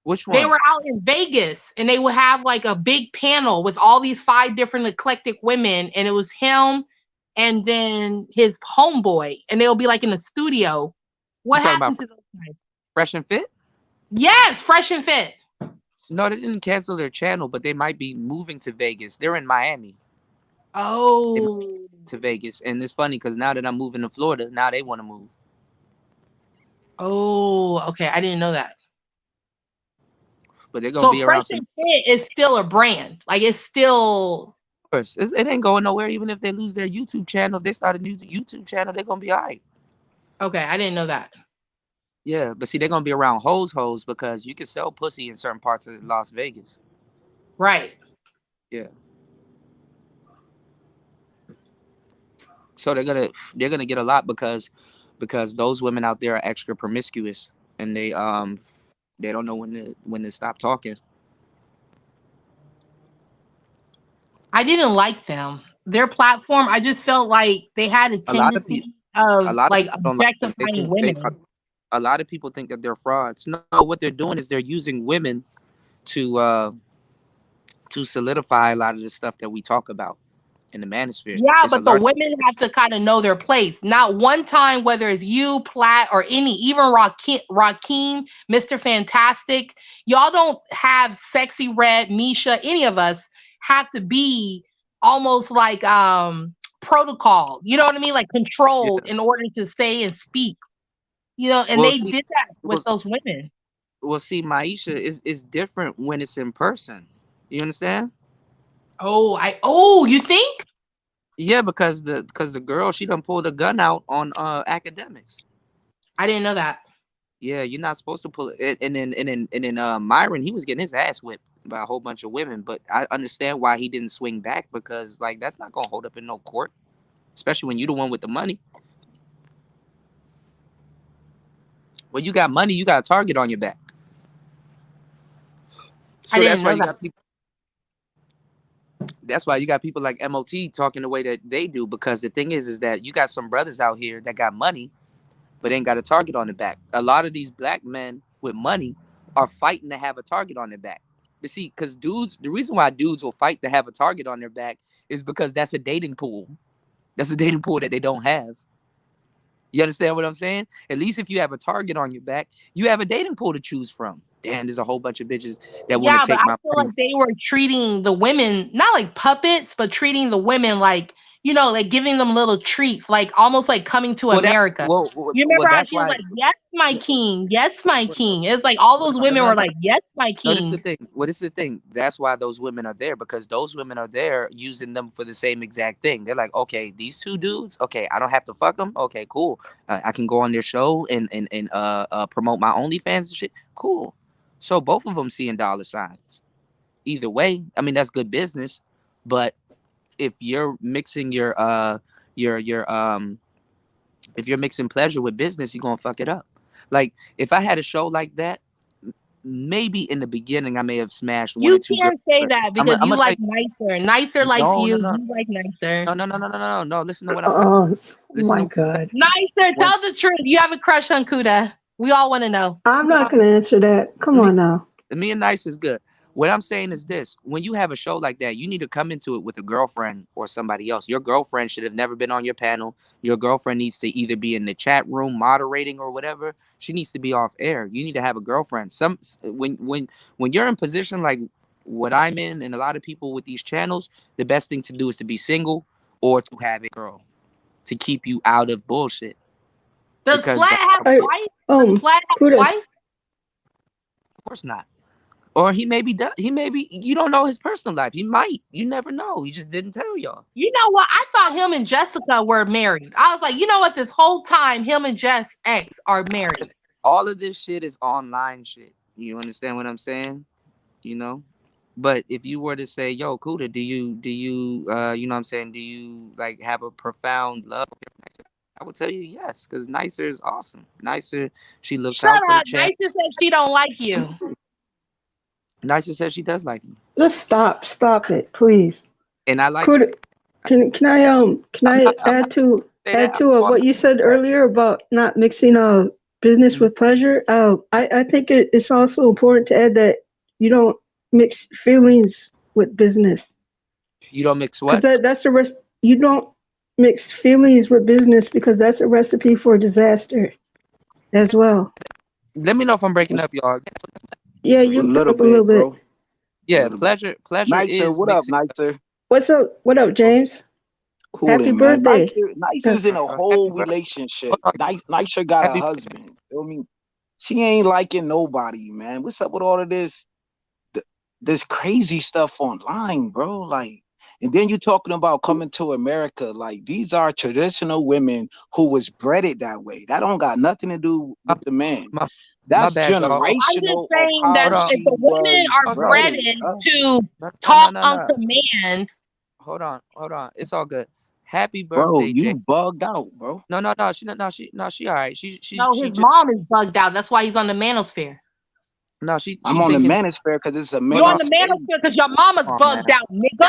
Which one?
They were out in Vegas and they would have like a big panel with all these 5 different eclectic women, and it was him and then his homeboy, and they'll be like in the studio. What happened to those guys?
Fresh and Fit?
Yes, Fresh and Fit.
No, they didn't cancel their channel, but they might be moving to Vegas. They're in Miami.
Oh.
To Vegas. And it's funny because now that I'm moving to Florida, now they want to move.
Oh, okay. I didn't know that.
but they're gonna
So
be
Fresh
around some.
and Fit is still a brand. Like it's still.
It ain't going nowhere. Even if they lose their YouTube channel, if they start a new YouTube channel, they're gonna be all right.
Okay, I didn't know that.
Yeah, but see, they're gonna be around hoes because you can sell pussy in certain parts of Las Vegas.
Right.
Yeah. So they're gonna get a lot because those women out there are extra promiscuous and they don't know when to stop talking.
I didn't like them. Their platform, I just felt like they had a
A lot of
tendency
people a
of
lot of
like
people don't like them.
objectifying women.
A lot of people think that they're frauds. No, what they're doing is they're using women to solidify a lot of the stuff that we talk about in the Manosphere.
Yeah,
It's a
but the
large.
women have to kind of know their place. Not one time, whether it's you, Platt, or even Rakeem, Mr. Fantastic, y'all don't have Sexy Red, Misha, any of us have to be almost like protocol. You know what I mean? Like controlled
Yeah.
in order to say and speak. You know, and
Well,
they
see,
did that with
well,
those women.
Maisha is different when it's in person. You understand?
Oh, you think?
Yeah, because the girl, she done pulled a gun out on academics.
I didn't know that.
Yeah, you're not supposed to pull it. And then Myron, he was getting his ass whipped by a whole bunch of women. But I understand why he didn't swing back, because like that's not gonna hold up in no court, especially when you the one with the money. When you got money, you got a target on your back. So
I
that's
didn't
why
know
you
that.
got people. That's why you got people like MOT talking the way that they do, because the thing is that you got some brothers out here that got money but ain't got a target on their back. A lot of these black men with money are fighting to have a target on their back. But see, because dudes, the reason why dudes will fight to have a target on their back is because that's a dating pool. That's a dating pool that they don't have. You understand what I'm saying? At least if you have a target on your back, you have a dating pool to choose from. Damn, there's a whole bunch of bitches that want to
Yeah, but
take
I
my
feel
money.
like they were treating the women not like puppets, but treating the women like, like giving them little treats, like almost like Coming to
Well, that's
America.
well,
You
well,
remember how
that's
she was
why.
like, "Yes, my king. Yes, my king." It's like all those
No,
women
no,
were
no,
like, "Yes, my
no, this is the
king."
thing. What is the thing? That's why those women are there, because those women are there using them for the same exact thing. They're like, okay, these two dudes, okay, I don't have to fuck them. Okay, cool. I can go on their show and promote my OnlyFans and shit. Cool. So both of them seeing dollar signs. Either way, I mean that's good business. But if you're mixing your if you're mixing pleasure with business, you're gonna fuck it up. Like if I had a show like that, maybe in the beginning I may have smashed one or
You
two girls.
can't say
But
that
I'm
because
gonna
you
tell
like Nicer. Nicer
you,
likes
no, no,
you.
no,
You like Nicer.
no, no, no, no, no, no, no. Listen to what I'm saying.
Oh
Listen
my
to
God.
Nicer,
when
tell the truth. You have a crush on Kuda. We all want to know.
I'm not
no,
gonna answer that. Come
me,
on now.
me and Nice is good. What I'm saying is this: when you have a show like that, you need to come into it with a girlfriend or somebody else. Your girlfriend should have never been on your panel. Your girlfriend needs to either be in the chat room moderating or whatever. She needs to be off air. You need to have a girlfriend. When you're in position like what I'm in, and a lot of people with these channels, the best thing to do is to be single or to have a girl to keep you out of bullshit.
Does
Because
Platt
don't,
have a
I
wife? Does Platt have a
Kuda.
wife?
of course not. Or he may be done. He may be. You don't know his personal life. He might. You never know. He just didn't tell y'all.
You know what? I thought him and Jessica were married. I was like, you know what? This whole time, him and Jess X are married.
All of this shit is online shit. You understand what I'm saying? You know. But if you were to say, "Yo, Kuda, you know what I'm saying? Do you like have a profound love?" I would tell you yes, because Nicer is awesome. Nicer, she looks
Shut
out for the
up.
chat.
Nicer said she don't like you.
Nicer says she does like me,
Just stop it, please.
and I like her.
Could can
I'm
I
not. I'm not say that.
add
I'm
to
calling
what you said
that.
earlier about not mixing business with pleasure? I think it's also important to add that you don't mix feelings with business,
You don't mix
because
what?
that's the rest. You don't mix feelings with business, because that's a recipe for disaster as well.
Let me know if I'm breaking
That's
up, y'all.
Yeah,
a
you
little
broke up a little
bit,
bit.
bro. A
Yeah,
little bit.
pleasure
Nicer,
is
what up,
mixing.
Nicer?
What's up? What up, James? Happy
Coolin', man.
birthday.
Nicer's in a
Happy
whole
birthday.
relationship.
Hold on.
Nicer got a
Happy
husband. Feel me? She ain't liking nobody, man. What's up with all of this? this crazy stuff online, bro. Like, and then you talking about coming to America. Like, these are traditional women who was bred that way. That don't got nothing to do
My
with the man.
my, my
That's
bad, y'all.
I'm just
generational of
saying
how
that
Hold on.
if the
she
women
was
are
Hold on.
bred.
bred to
No, no, no,
talk
no,
on
no.
command,
Hold on. Hold on. It's all good. Happy
Bro,
birthday, Jay.
you bugged out, bro.
No. She all right.
no,
She
his
just
mom is bugged out. That's why he's on the manosphere.
no.
I'm
She
on the
thinking.
manosphere because it's a
Hold
You're on
on.
the
space.
manosphere because your mama's
Come on,
bugged
man.
out, nigga.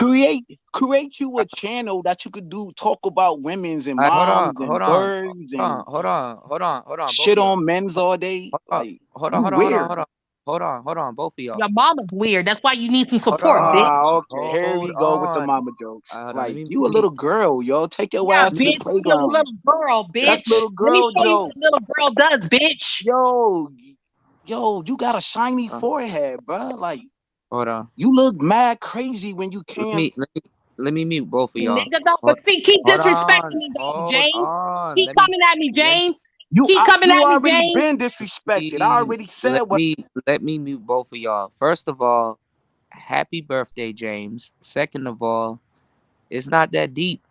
Create you a channel that you could do talk about women's and
All right, hold on.
moms
Hold
and
on.
birds
Hold
and
on. Hold on. Hold on. Both
shit
of y'all.
on men's all day.
Hold on.
Like,
Hold on.
you
Hold on. Hold on.
weird.
Hold on. Hold on. Both of y'all.
Your mama's weird. That's why you need some
Hold
support, bitch.
on.
Okay, here
Hold
we go with the
on.
mama jokes.
Hold on.
Like, you a little girl, yo. Take your
Yeah,
ass to the
bitch. You're a
playground.
little girl,
That's
bitch.
little
Let me
girl
show you what
joke.
a little girl does, bitch.
Yo, you got a shiny
Uh,
forehead, bro. Like,
hold on.
you look mad crazy when you
Let
can't.
me let me let me mute both of y'all.
Nigga, don't.
Hold,
But see, keep
hold
disrespecting
on.
me, though,
Hold
James.
on.
Keep coming at me,
Let me
James. Keep coming
You
at me,
already
James.
been disrespected. I already said what.
let me mute both of y'all. First of all, happy birthday, James. Second of all, it's not that deep.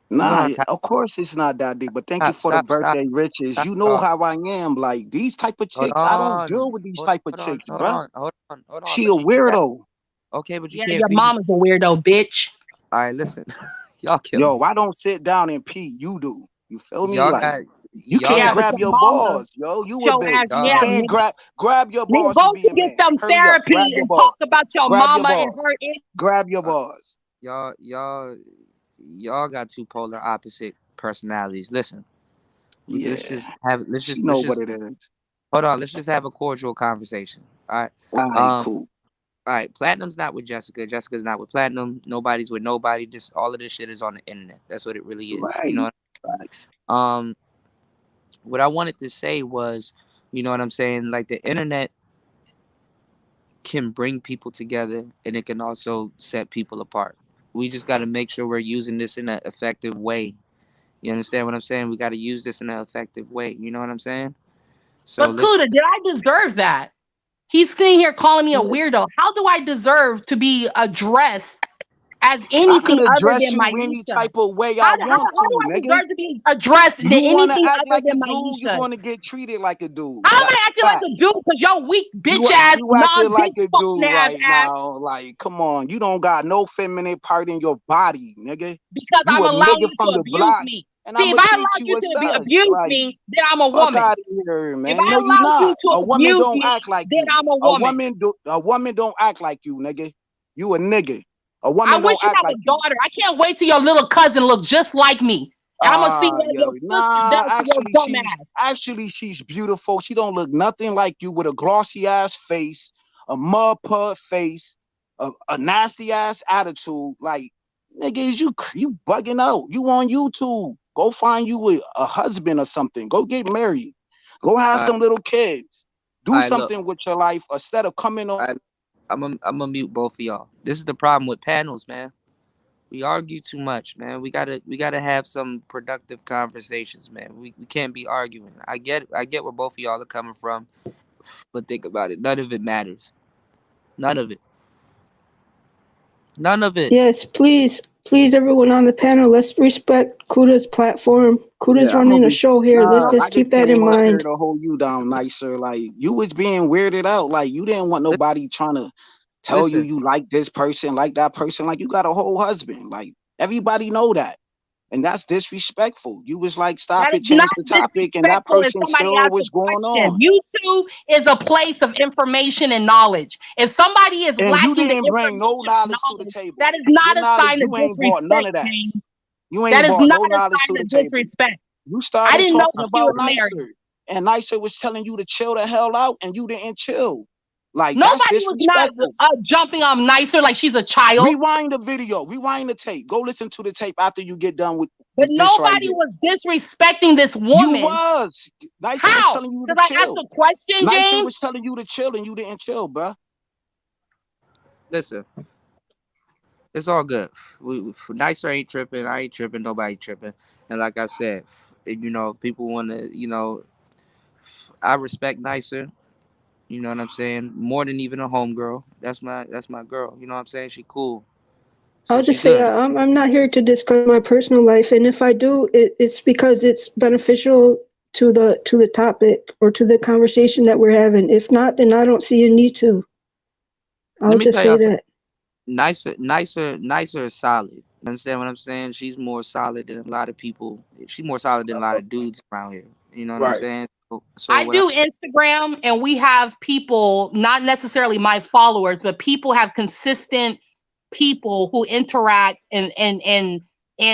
It's going
Nah,
on top.
of course it's not that deep. But thank you for the
Stop,
birthday riches. You know
y'all.
how I am. Like, these type of
Hold
chicks, I don't
on.
deal with these type of chicks, bruh.
Hold on.
She a
But you keep
weirdo.
okay, but you
Yeah,
can't
your
feed me.
mama's a weirdo, bitch.
All right, listen. Y'all killing
Yo,
me.
I don't sit down and pee. You do. You feel me?
Y'all
Like,
got
you
y'all
Yeah,
can't
got
but
grab
your
your
mama,
balls, yo. You a
your
bitch.
ass,
You
yeah,
y'all.
can't
nigga.
grab your
Need
balls and
both
be
to
a
get
man.
some
Hurry up. Grab
therapy
your
and
balls.
talk about your
Grab your
mama and
balls.
her.
Grab your
Uh,
balls.
y'all got two polar opposite personalities. Listen,
Yeah. She
let's
know what
just
it is.
hold on. Let's just have a cordial conversation. All right.
All right,
Um.
cool.
All right. Platinum's not with Jessica. Jessica's not with Platinum. Nobody's with nobody. Just all of this shit is on the internet. That's what it really is. You
Right.
know.
Facts.
What I wanted to say was, you know what I'm saying? Like the internet can bring people together, and it can also set people apart. We just got to make sure we're using this in an effective way. You understand what I'm saying? We got to use this in an effective way. You know what I'm saying? So
But
let's
Kuda, did I deserve that? He's sitting here calling me a weirdo. How do I deserve to be addressed as
I
anything
could
other
address
than
you any
Maisha?
type of way I
How
want
do
to,
I
nigga.
deserve to be addressed than
You want to
anything
act
other
like a
than
dude, you're
Maisha?
going to get treated like a dude.
How am I
That's
acting like
fact.
a dude because your weak bitch
You
ass,
you acting like
non-dick
a
fucking
dude
ass
right
ass
now. Like, come on. You don't got no feminine part in your body, nigga.
because
You
I'm
a
allowing
nigga
you
from
to
the
abuse
block.
me.
And
See,
I'm
if
going to
I
treat
allow
you
you
as
to
such.
abuse
Like,
me, then I'm a
fuck
woman.
out of here,
If
man.
I
No, you
allow
not.
you to
A woman
abuse
don't
me,
act like
then
you.
I'm a woman.
A woman don't act like you, nigga. You a nigga. A
I
woman
wish
don't
you
act
had a
like you.
daughter. I can't wait till your little cousin looks just like me. And I'm gonna see what
Yo,
your sister
nah.
does to your dumb ass.
Actually she's beautiful. She don't look nothing like you with a glossy ass face, a mud pud face, a nasty ass attitude. Like, nigga, is you bugging out? You on YouTube? Go find you a husband or something. Go get married. Go have
all
some little kids. Do
right, look.
something with your life instead of coming on.
I, I'm gonna mute both of y'all. This is the problem with panels, man. We argue too much, man. We gotta have some productive conversations, man. We can't be arguing. I get where both of y'all are coming from, but think about it. None of it matters. None of it. None of it.
Yes, please, everyone on the panel, let's respect Kuda's platform. Kuda's
Yeah, I'm gonna
running a
be.
show here.
Nah,
Let's
I just
keep that in
came up here
mind.
to hold you down nicer. Like, you was being weirded out. Like, you didn't want nobody trying to tell you
Listen,
you like this person, like that person. Like, you got a whole husband. Like, everybody know that, and that's disrespectful. You was like,
That
stop it,
is not
change the topic, and that
disrespectful if
person
somebody
still
asks a
was going
question.
on.
YouTube is a place of information and knowledge. If somebody is
And you
lacking the
didn't bring no
information or
knowledge to the
knowledge,
table.
that is
Your
not a
knowledge,
sign of
you ain't brought none
disrespect,
of that.
James.
You
That
ain't
is
brought
not
no
a
knowledge to
sign
the
of
table.
disrespect.
You
I
started
didn't know
talking
she
about
was married.
Nicer, and Nicer was telling you to chill the hell out, and you didn't chill. Like, that's
Nobody was not
disrespectful.
jumping on Nicer like she's a child,
Rewind the video, rewind the tape. Go listen to the tape after you get done
but
with this right
nobody
here.
was disrespecting this
You
woman.
was. Nicer was
How?
telling you to
Because I asked
chill.
a question,
Nicer was
James?
telling you to chill, and you didn't chill, bruh.
listen. It's all good. Nicer ain't tripping. I ain't tripping. Nobody tripping. And like I said, you know, if people want to, you know, I respect Nicer. You know what I'm saying? More than even a homegirl. That's my girl. You know what I'm saying? She cool. So
I'll
she
just say
good.
I'm not here to discuss my personal life, and if I do, it's because it's beneficial to the topic or to the conversation that we're having. If not, then I don't see a need to.
Let
I'll
me
just
tell
say
y'all something.
that.
Nicer is solid. Understand what I'm saying? She's more solid than a lot of people. She's more solid than a lot of dudes around here. You know what I'm
Right.
saying? So
I
when I
do Instagram, and we have people, not necessarily my followers, but people have consistent people who interact and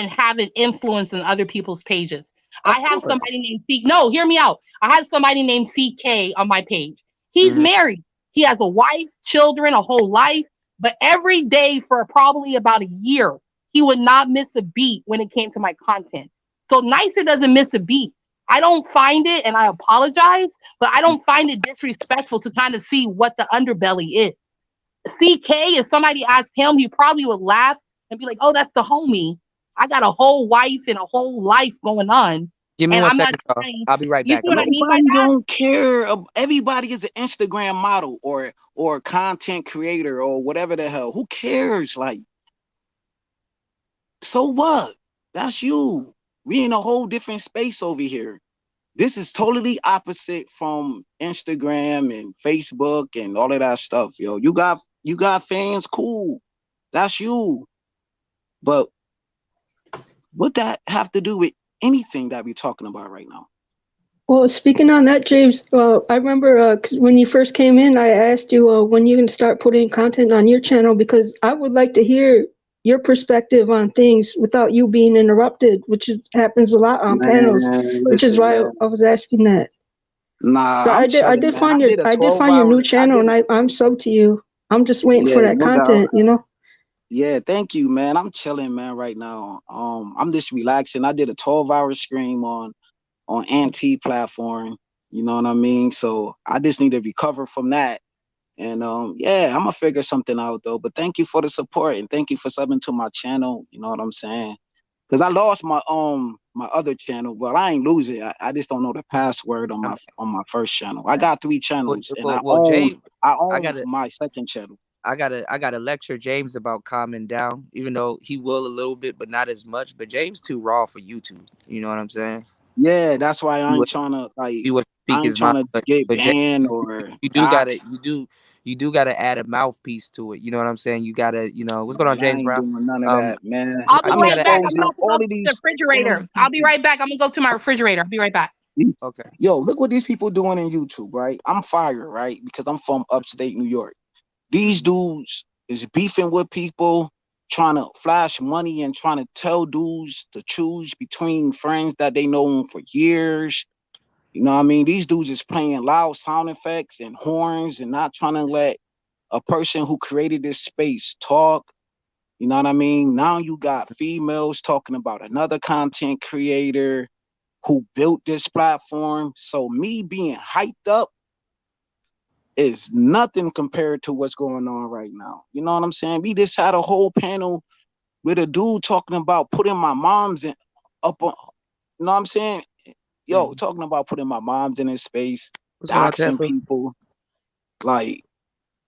have an influence in other people's pages. I
of
have
course.
somebody named C. No, hear me out. I have somebody named CK on my page. He's
Hmm.
married. He has a wife, children, a whole life. But every day for probably about a year, he would not miss a beat when it came to my content. So Nicer doesn't miss a beat. I don't find it, and I apologize, but I don't find it disrespectful to kind of see what the underbelly is. CK, if somebody asked him, he probably would laugh and be like, "Oh, that's the homie. I got a whole wife and a whole life going on,
Give me
and
one
I'm not
second, y'all.
trying."
I'll be right
You see
back.
what I mean by
Nobody
that?
don't care. Everybody is an Instagram model or content creator or whatever the hell. Who cares? Like, so what? That's you. We in a whole different space over here. This is totally opposite from Instagram and Facebook and all of that stuff, yo. You got fans, cool. That's you. But what that have to do with anything that we're talking about right now?
Well, speaking on that, James, I remember 'cause when you first came in, I asked you when you can start putting content on your channel because I would like to hear your perspective on things without you being interrupted, which happens a lot on panels,
Man,
which is
listen,
why
man.
I was asking that.
Nah,
So
I'm
I
chilling,
did
man.
find
I did a
I did
12
find your new
hour. I
channel,
did
and
a
I'm sub to you. I'm just waiting for
Yeah,
that
no doubt.
content, you know.
Yeah, thank you, man. I'm chilling, man, right now. I'm just relaxing. I did a 12-hour stream on Anti platform. You know what I mean? So I just need to recover from that. And yeah, I'm gonna figure something out though. But thank you for the support and thank you for subbing to my channel. You know what I'm saying? Because I lost my other channel. Well, I ain't lose it. I just don't know the password on
I'm,
my first channel. I got 3 channels and
well, James,
I
I
own
gotta
my second channel.
I gotta lecture James about calming down, even though he will a little bit, but not as much. But James too raw for YouTube. You know what I'm saying?
Yeah, that's why
He
I ain't
was
trying to
he was speak
I ain't
his
trying
mind,
to get
but James,
banned or
you do gotta
doxxed.
you do gotta add a mouthpiece to it. You know what I'm saying? You gotta what's going on,
Man, I
James
ain't
Brown?
doing none of
Um,
that, man.
I'll be
you
I'm
right
gotta
back.
add a
I'm
exposing
mouth.
about to go
all
to
of
the
these
refrigerator. I'll be right back. I'm gonna go to my refrigerator. I'll be right back.
Okay.
Yo, look what these people doing in YouTube, right? I'm fired, right? Because I'm from upstate New York. These dudes is beefing with people, trying to flash money and trying to tell dudes to choose between friends that they known for years. You know what I mean? These dudes is playing loud sound effects and horns and not trying to let a person who created this space talk. You know what I mean? Now you got females talking about another content creator who built this platform. So me being hyped up is nothing compared to what's going on right now. You know what I'm saying? We just had a whole panel with a dude talking about putting my mom's in up on, you know what I'm saying? Yo,
Mhm.
talking about putting my mom's in his space,
What's going on,
doxing
Tampa?
people. Like,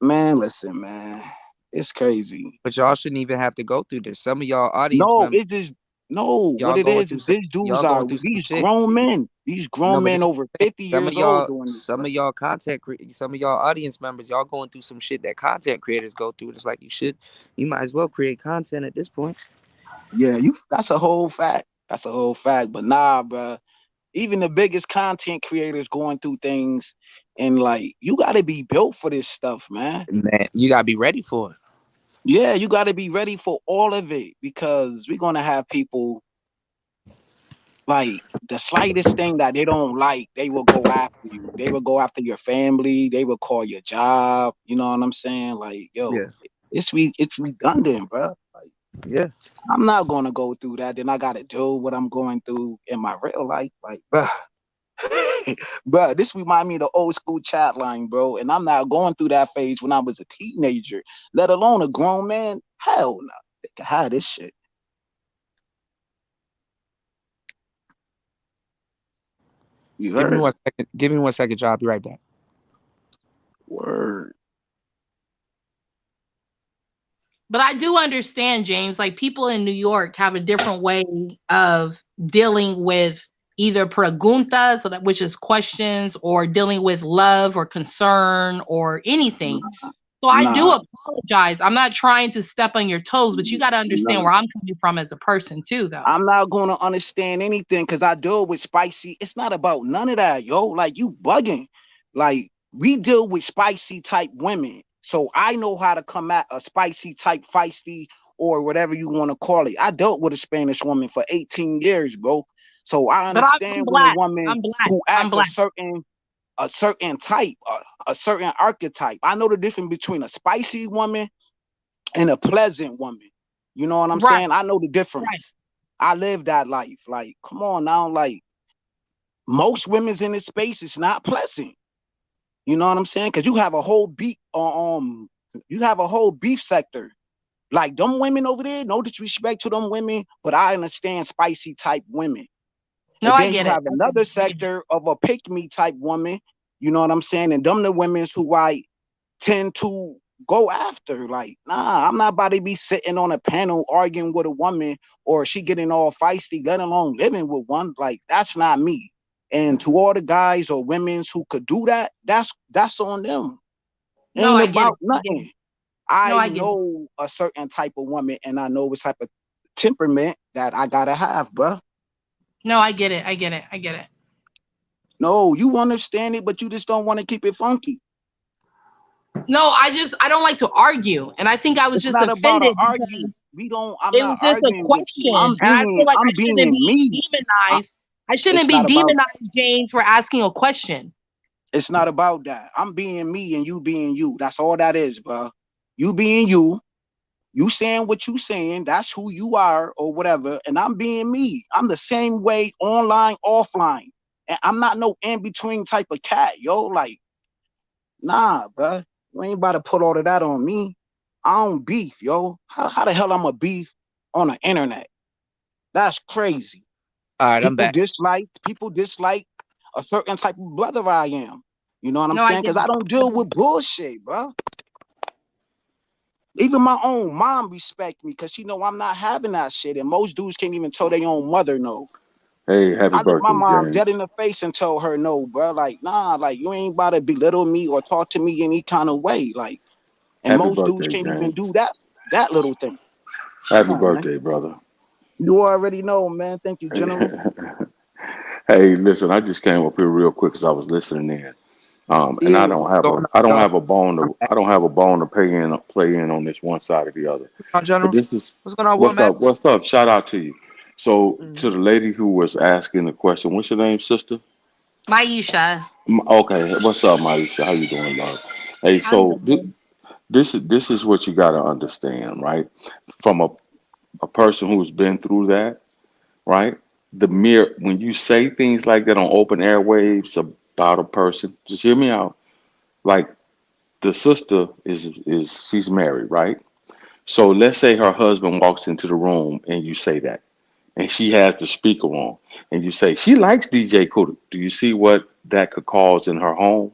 man, listen, man. It's crazy.
But y'all shouldn't even have to go through this. Some of y'all audience
No,
members,
it's just no. What
y'all
it
going
is
through some
these dudes
y'all
are
going through some
these
shit.
grown men. These
No,
grown
but
men
this is
over
the thing.
50 years old doing this
Some
stuff.
of y'all some of y'all audience members, y'all going through some shit that content creators go through. It's like you might as well create content at this point.
Yeah, you. That's a whole fact. That's a whole fact. But nah, bro. Even the biggest content creators going through things, and like you got to be built for this stuff, man.
Man, you gotta be ready for it.
Yeah, you got to be ready for all of it because we're gonna have people like the slightest thing that they don't like, they will go after you. They will go after your family. They will call your job. You know what I'm saying? Like, yo,
Yeah,
it's redundant, bro. Like,
yeah.
I'm not gonna go through that. Then I gotta do what I'm going through in my real life. Like, bro, bro, this remind me of the old school chat line, bro. And I'm not going through that phase when I was a teenager, let alone a grown man. Hell no, they can hide this shit. You
Give me
heard?
1 second. Give me 1 second, y'all. I'll be right back.
Word.
But I do understand, James, like people in New York have a different way of dealing with either preguntas, which is questions, or dealing with love or concern or anything. So I do
Nah,
apologize. I'm not trying to step on your toes, but you got to
nah.
understand where I'm coming from as a person too, though.
I'm not gonna understand anything because I deal with spicy. It's not about none of that, yo. Like you bugging. Like we deal with spicy type women. So I know how to come at a spicy type feisty or whatever you want to call it. I dealt with a Spanish woman for 18 years, bro. So I
But I'm
understand when a
black.
woman
I'm black.
who
I'm
act
black.
a certain type, a certain archetype. I know the difference between a spicy woman and a pleasant woman. You know what I'm
Right.
saying? I know the difference.
Right.
I live that life. Like, come on now. Like, most women's in this space, it's not pleasant. You know what I'm saying? Because you have a whole you have a whole beef sector. Like them women over there, no disrespect to them women, but I understand spicy type women.
No,
And
I
then you
get it.
have another sector of a pick me type woman. You know what I'm saying? And them the women's who I tend to go after. Like, nah, I'm not about to be sitting on a panel arguing with a woman or she getting all feisty, let alone living with one. Like, that's not me. And to all the guys or women's who could do that, that's on them.
No,
Ain't
I get it.
about
I get
nothing.
it. No,
I
I get it.
know a certain type of woman and I know what type of temperament that I gotta have, bruh.
No, I get it. I get it. I get it.
No, you understand it, but you just don't want to keep it funky.
No, I don't like to argue. And I think I was
It's
just
not about an
offended
argue.
because
I'm
it
not
was just a
arguing with you.
question. And I feel like
I'm
I shouldn't
being
be
me.
demonized. I shouldn't
It's
be
not about
demonized, James, for asking a question.
it's not about that. I'm being me and you being you. That's all that is, bro. You being you, you saying what you saying, that's who you are or whatever. And I'm being me. I'm the same way online, offline. And I'm not no in-between type of cat, yo. Like, nah, bro. You ain't about to put all of that on me. I don't beef, yo. How the hell I'm a beef on the internet? That's crazy.
All right, I'm
People
back.
dislike a certain type of brother I am. You know what I'm
No, I
saying?
get
Because I
it.
don't deal with bullshit, bro. Even my own mom respect me because she know I'm not having that shit. And most dudes can't even tell their own mother no.
Hey, happy
I look my
birthday,
mom dead in
James.
the face and tell her no, bro. Like, nah, like you ain't about to belittle me or talk to me any kind of way. Like, and
Happy
most dudes
birthday,
can't even do
James.
that little thing. Come
Happy
on, man.
birthday, brother.
You already know, man. Thank you,
Hey,
General.
hey, listen, I just came up here real quick because I was listening in. And
Yeah.
Going on,
I don't
y'all?
have a bone
I'm
to
back.
I don't have a bone to play in on this one side or the other.
What's going on,
But
General?
this is
What's going on, War
what's up,
Master?
what's up? Shout out to you. So
Hmm.
to the lady who was asking the question, what's your name, sister?
Maisha,
Okay, what's up, Maisha? How you doing, love? Hey,
I'm
so
good.
this is what you got to understand, right? From a person who's been through that, right? The mere when you say things like that on open airwaves about a person, just hear me out. Like the sister is she's married, right? So let's say her husband walks into the room and you say that, and she has the speaker on, and you say she likes DJ Kuda. Do you see what that could cause in her home?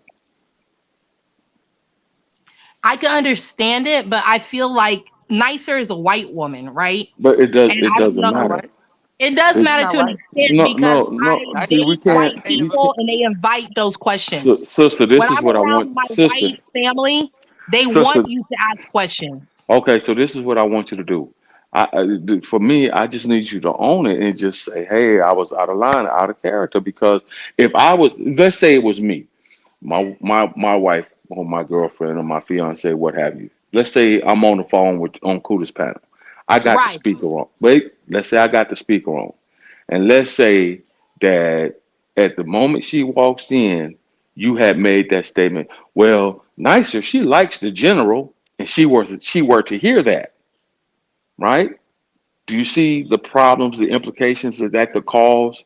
I can understand it, but I feel like nicer is a white woman, right?
But
And
it
I don't
doesn't
She's not
know.
matter.
white.
It does
She's
It's
matter
not
to an
white.
extent because I
See,
Nice,
we
date
nice
white
can't.
native.
You
people
can't.
and they invite those questions.
Sister,
When
this is
I'm
what I
around
want,
my
sister.
white family, they want
Sister,
you to ask questions.
okay, so this is what I want you to do. For me, I just need you to own it and just say, "Hey, I was out of line, out of character." Because if I was, let's say it was me, my wife or my girlfriend or my fiance, what have you. Let's say I'm on the phone with on Kuda's panel. I got the
Right.
speaker on. Wait, let's say I got the speaker on, and let's say that at the moment she walks in, you had made that statement. Well, nicer. She likes the general, and she were to hear that, right? Do you see the problems, the implications that that could cause?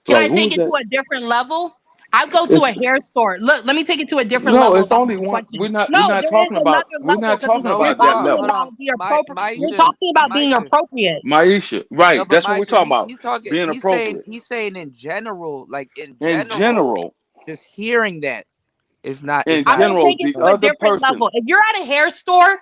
Can
Like,
I take
who's
it to
that?
a different level? I go to a
It's
hair store. Look, let me take it to a different
no,
level
it's
about
only
my
one.
question.
We're
No,
not
there is
talking about.
another
We're
level
not
because
talking
No,
you're
we
about that
are.
talking
Hold
level.
on,
about the appropriate. You're
Maisha,
talking about being
Maisha.
appropriate.
Maisha,
No,
right?
but
That's what we're
Maisha,
talking about.
he's talking.
Being
He's saying
appropriate
he's saying in general, like in
in
general,
general.
just hearing that. It's not.
In
It's
I'm
not.
gonna
general,
take it
the
to a
other
different
person.
level. If you're at a hair store,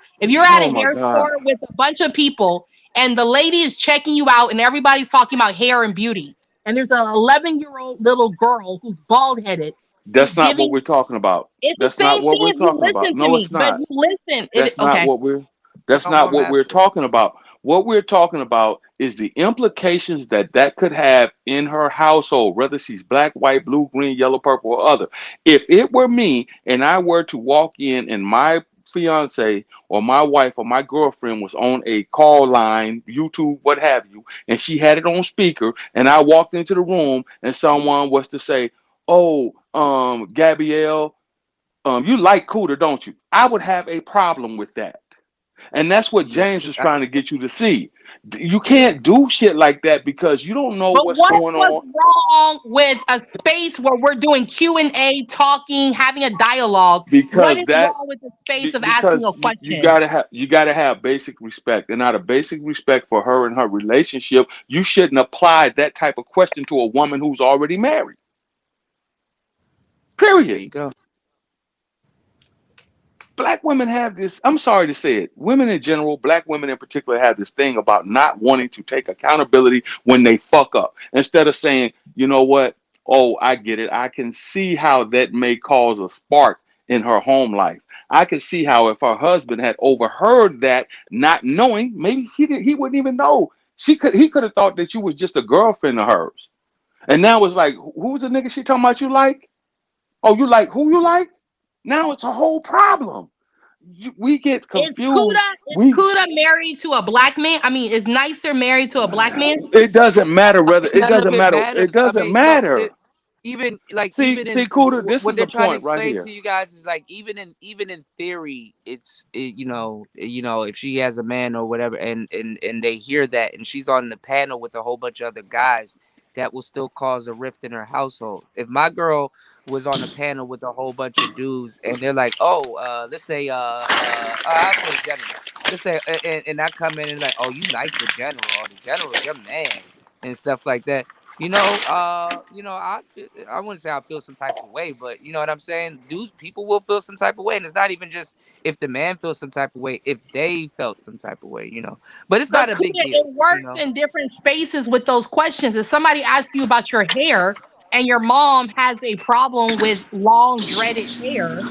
Oh my God.
with a bunch of people and the lady is checking you out and everybody's talking about hair and beauty, and there's an 11-year-old little girl who's bald headed, who's
That's not what
giving
we're talking about.
it's the
That's not
same
what
thing
we're
if you
talking about.
listen to
No,
me.
it's
But if
not.
you listen,
That's not
okay.
what we're that's
No more
not what we're
master.
talking about. What we're talking about is the implications that that could have in her household, whether she's black, white, blue, green, yellow, purple, or other. If it were me and I were to walk in and my fiance or my wife or my girlfriend was on a call line, YouTube, what have you, and she had it on speaker, and I walked into the room and someone was to say, "Oh, Gabrielle, you like Cooter, don't you?" I would have a problem with that. And that's what
Yeah.
James is trying to get you to see. You can't do shit like that because you don't know
But
what's
what
going
was
on.
wrong with a space where we're doing Q&A, talking, having a dialogue? What
Because
is
that
wrong with the space of asking a
because you
question?
gotta have basic respect. And out of basic respect for her and her relationship, you shouldn't apply that type of question to a woman who's already married.
There
Period.
you go.
Black women have this, I'm sorry to say it, women in general, black women in particular, have this thing about not wanting to take accountability when they fuck up. Instead of saying, you know what, oh, I get it, I can see how that may cause a spark in her home life. I can see how if her husband had overheard that, not knowing, maybe he wouldn't even know. He could have thought that you was just a girlfriend of hers. And now it's like, who's the nigga she talking about you like? Oh, you like who you like? Now it's a whole problem. We get
Is Kuda
confused.
is Kuda married to a black man? I mean, is Nicer married to a black man?
It doesn't matter whether it
None of
doesn't
it
matter. It
matters. I
doesn't
mean, no,
matter.
it's like
See,
even
see,
in
Cooter, this
what
is a
they're trying to
point right
explain to
here.
you guys is like even in theory, you know, if she has a man or whatever, and they hear that, and she's on the panel with a whole bunch of other guys, that will still cause a rift in her household. If my girl was on a panel with a whole bunch of dudes, and they're like, oh, let's say, I'll say general. Let's say, and I come in and like, oh, you like the general, or the general's your man, and stuff like that. I wouldn't say I feel some type of way, but you know what I'm saying? Dudes, people will feel some type of way. And it's not even just if the man feels some type of way, if they felt some type of way, you know. But it's
But
not a big
Kuda,
deal,
it
you
works
know.
in different spaces with those questions. If somebody asks you about your hair and your mom has a problem with long dreaded hair,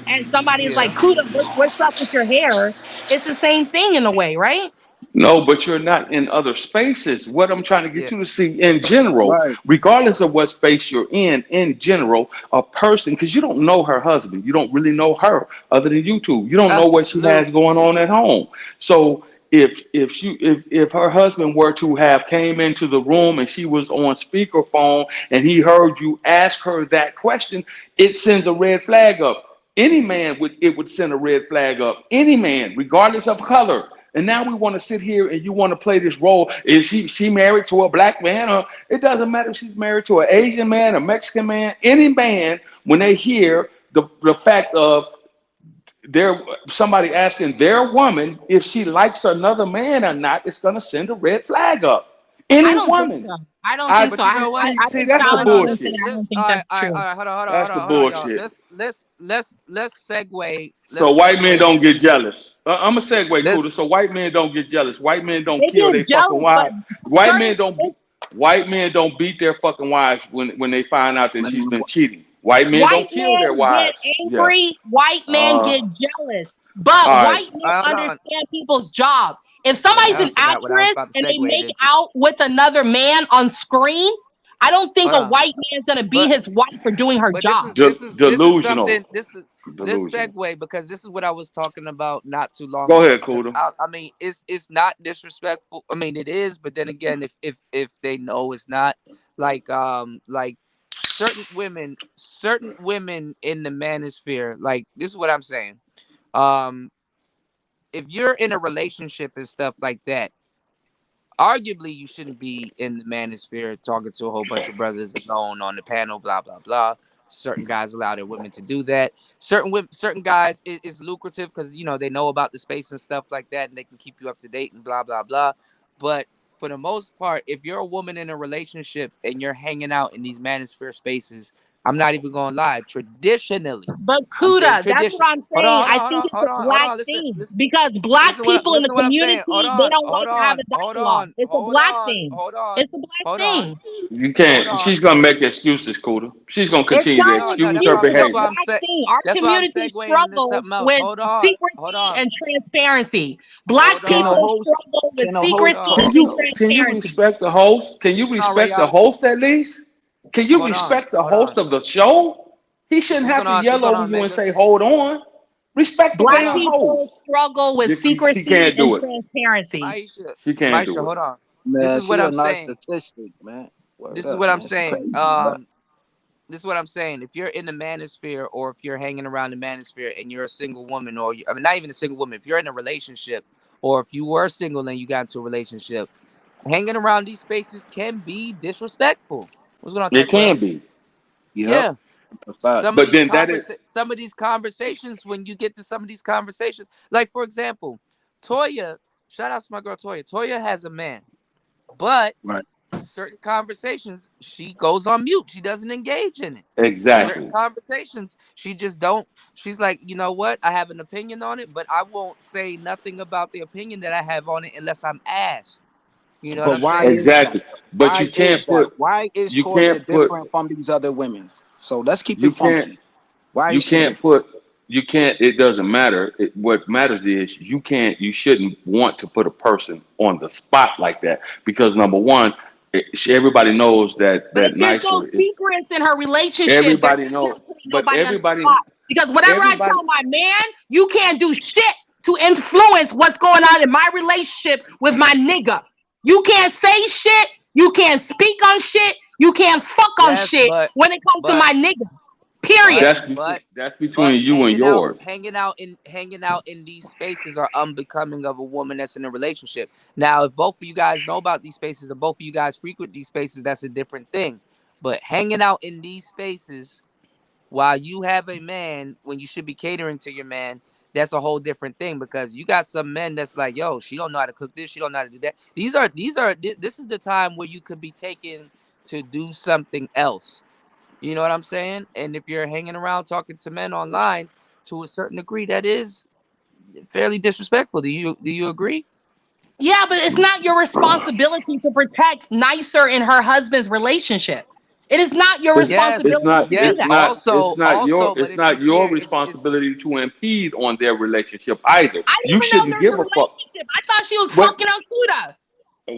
and somebody is like,
Yeah.
Kuda, what's up with your hair? It's the same thing in a way, right?
No, but you're not in other spaces. What I'm trying to get
Yeah.
you to see in general,
Right.
regardless of what space you're in general, a person, because you don't know her husband, you don't really know her other than YouTube. You don't know what she
Lou,
has going on at home. So if her husband were to have came into the room and she was on speakerphone and he heard you ask her that question, it sends a red flag up. Any man would send a red flag up. Any man, regardless of color. And now we want to sit here and you want to play this role. Is she married to a black man? Or it doesn't matter if she's married to an Asian man, a Mexican man, any man, when they hear the fact of their somebody asking their woman if she likes another man or not, it's gonna send a red flag up.
I
Any
don't think
woman.
so. I don't
I
think so.
but you know what?
I
see
would
that's
No,
the
no,
challenge you and say
bullshit.
I don't
let's
think that's
all
true.
right,
That's the
hold on, y'all.
bullshit.
Let's
So
let's
white men
segue
don't
this
get
into
jealous. I'm a segue,
let's
Cooter. So white men don't get jealous. White men don't
They
kill
get
their fucking
jealous, but
wives. White
certain
men don't. White men don't beat their fucking wives when they find out that she's
Man,
been cheating. White men
white
don't kill their
men get
wives. Yeah.
angry, white men
Uh.
get jealous, but
All right.
white men
hold on.
understand people's job. If
Wait,
somebody's
I
an
forgot what I was
actress
about to
and they
segue it
make
into.
out with another man on screen, I don't think
Hold
a
on.
white man's gonna beat
But
his wife for doing her
But
job.
this is
Delusional.
something. This is let's
Delusional.
segue because this is what I was talking about not too long
Go
ago.
ahead,
Because
Cooter.
I mean, it's not disrespectful. I mean, it is, but then again, if they know it's not, like certain women in the manosphere, like this is what I'm saying. Um, if you're in a relationship and stuff like that, arguably you shouldn't be in the manosphere talking to a whole bunch of brothers alone on the panel, blah blah blah. Certain guys allow their women to do that. Certain guys, it's lucrative because they know about the space and stuff like that, and they can keep you up to date and blah blah blah. But for the most part, if you're a woman in a relationship and you're hanging out in these manosphere spaces, I'm not even gonna lie. Traditionally,
But
I'm saying
Kuda, that's what I'm
Hold
saying.
on,
I
hold
think
on,
it's
hold
a
on, hold
black
on. Listen,
thing
listen,
because black people in
listen
the
to what I'm
community,
saying. Hold
they
on,
don't
hold
like to have
on,
a
hold
dialogue.
on,
It's a
hold
black
on,
thing.
hold on,
It's a black
hold on,
thing.
You
hold
can't.
on.
She's gonna make excuses, Kuda. She's gonna
It's
continue to
not
No,
an
no,
excuse
that's
her
why
excuse. It's a
that's why
behavior.
I'm
black
saying
thing. Our
that's why I'm
community
segueing into
struggles
something else.
with
Hold on, hold
secrecy
on,
and transparency. Black
hold
Can a
on,
people
host
struggle with
can a
hold
host
secrecy
on.
talk
and
though?
Can you
transparency.
respect the host? Can you
All right,
respect the
y'all.
host at least? Can you
Hold on,
respect the
hold on.
host of the show? He shouldn't
What's
have
going
to
on? What's
yell
going
over
on,
you and
Megan?
say, "Hold on." Respect the
Hold
Black
damn
on,
people
host.
struggle with
She
secrecy
can't
and
do it.
transparency.
Maisha.
She can't
Maisha,
do it.
hold on. This
Man,
is what
she a
I'm saying.
narcissistic, man. Word
This is
up,
what I'm
man. She
saying.
crazy, bro.
This is what I'm saying. If you're in the manosphere, or if you're hanging around the manosphere and you're a single woman, or I mean, not even a single woman, if you're in a relationship, or if you were single and you got into a relationship, hanging around these spaces can be disrespectful. What's going on,
It
Tech
can
World?
be,
Yep.
Yeah.
A fact.
Some of
but
these
then that is
conversations, when you get to some of these conversations, like for example, Toya, shout out to my girl Toya. Toya has a man, but
Right.
certain conversations she goes on mute. She doesn't engage in it. Certain
exactly.
conversations she just don't. She's like, you know what? I have an opinion on it, but I won't say nothing about the opinion that I have on it unless I'm asked. You know what
But
I'm
why
saying?
is that?
Exactly. But
Why
you
is
can't
that?
put.
Why is
You
Toya
can't put.
different from these other women's? So let's keep
You
it
can't.
funky. Why
You
is she
can't
different?
put. You can't. It doesn't matter. What matters is you can't. You shouldn't want to put a person on the spot like that because number one, everybody knows that
But if there's no
nicer is.
secrets in her relationship, there's
Everybody
no
knows.
point putting
But
nobody on the
everybody.
spot. Because whatever I
Everybody.
tell my man, you can't do shit to influence what's going on in my relationship with my nigga. You can't say shit. You can't speak on shit. You can't fuck on
Yes,
shit when it comes to
but
my nigga. Period.
That's
but
between you and yours.
hanging out in these spaces are unbecoming of a woman that's in a relationship. Now, if both of you guys know about these spaces, or both of you guys frequent these spaces, that's a different thing. But hanging out in these spaces while you have a man, when you should be catering to your man, that's a whole different thing, because you got some men that's like, yo, she don't know how to cook this, she don't know how to do that. This is the time where you could be taken to do something else. You know what I'm saying? And if you're hanging around talking to men online, to a certain degree, that is fairly disrespectful. Do you agree?
Yeah, but it's not your responsibility to protect Nicer in her husband's relationship. It is not your
It's
Yes,
it's
responsibility
not
to do
yes.
it's
that.
not it's not your
Also, but
it's
if you
not your
fear, it's
responsibility to impede on their relationship either.
I didn't
You
even know
shouldn't
there's a
give a fuck.
relationship. I thought she was
What?
fucking on Kuda.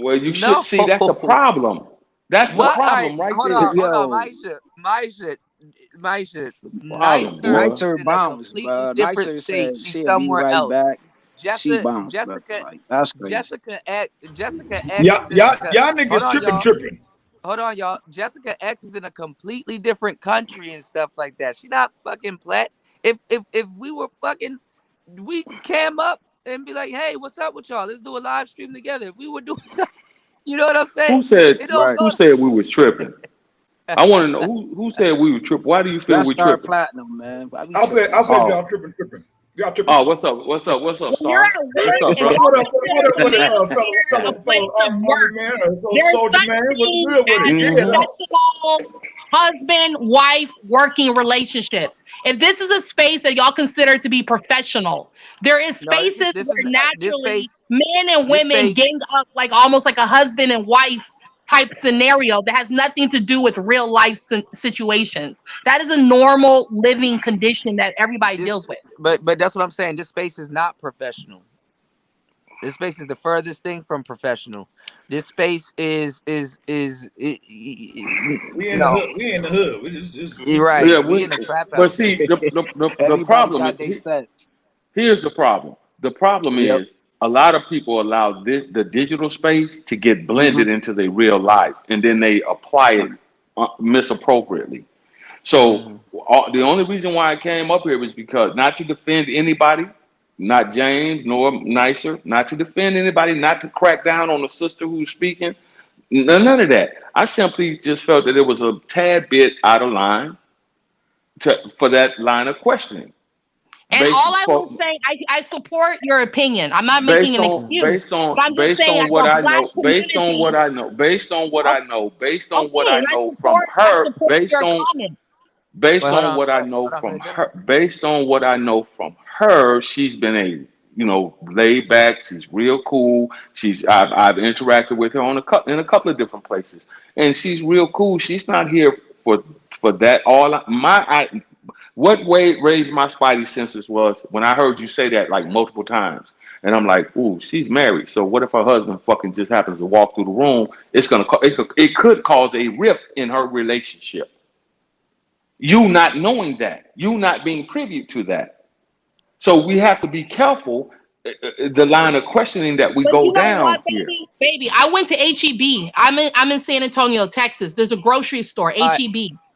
Well, you should
no.
see that's the problem. That's the
What? All right,
problem right there.
hold on,
Yo,
Maisha.
That's the problem,
Nicer
boy.
is
Nicer
in a
bounced,
completely
bro.
different
Nicer
state.
said
She's
she'll be
somewhere
right
else.
back. She
Jessica,
bounced, bro.
Jessica,
Like that's crazy.
Jessica X
Y'all,
is in
y'all,
a.
y'all
Hold
niggas
on,
tripping,
y'all.
tripping.
Hold on, y'all. Jessica X is in a completely different country and stuff like that. She not fucking plat. If we were fucking, we cam up and be like, hey, what's up with y'all? Let's do a live stream together. If we were doing something, you know what I'm saying?
Who said
It don't
Right.
who
go.
said we was tripping? I want to know who said we were tripping. Why do you feel
That's
we
Star
tripping?
Platinum, man. Why we
I said,
tripping, man?
Oh,
y'all tripping, tripping. Y'all tripping,
oh,
tripping.
what's up? What's up? What's up,
When you're
Star?
at
What's
work
up,
and
bro?
y'all
What up,
consider the
fellow,
manosphere a place of
army
work,
man,
there's
soldier
such
man? What's
thing
good with
as
it? Yeah,
Hmm.
professional husband-wife working relationships. If this is a space that y'all consider to be professional, there is
No,
spaces
this is
where
this
naturally
space.
men and
This
women
space.
gang up like almost like a husband and wife type scenario that has nothing to do with real life situations. That is a normal living condition that everybody
This,
deals with.
but that's what I'm saying. This space is not professional. This space is the furthest thing from professional. This space
we in the
no.
hood. We in the hood.
You're right.
Yeah,
We
we.
in the trap
But
house.
see, the
Everybody
problem
got their
is
stats.
here's the problem. The problem
Yep.
is a lot of people allow the digital space to get
Hmm.
blended into their real life, and then they apply it misappropriately. So
Mhm.
the only reason why I came up here was because not to defend anybody, not James nor Nicer, not to defend anybody, not to crack down on the sister who's speaking. None of that. I simply just felt that it was a tad bit out of line for that line of questioning.
And
Based
all I
for,
will say, I support your opinion. I'm not making an excuse, but I'm just
based
saying
on
as
what
a
I
black
know, based on
community.
what I know, based on what
o-
I know, based on what
Okay,
I
and
know from
I
her,
support your comment.
based
Wait, hold
on
on.
what I
Hold
know
on, go
from
ahead, General.
her, she's been laid back. She's real cool. I've interacted with her in a couple of different places, and she's real cool. She's not here for that. What way raised my spidey senses was when I heard you say that like multiple times, and I'm like, ooh, she's married. So what if her husband fucking just happens to walk through the room? It could cause a rift in her relationship. You not knowing that, you not being privy to that. So we have to be careful the line of questioning that we
But
go
you know what,
down here.
baby? I went to HEB. I'm in San Antonio, Texas. There's a grocery store,
All right.
HEB.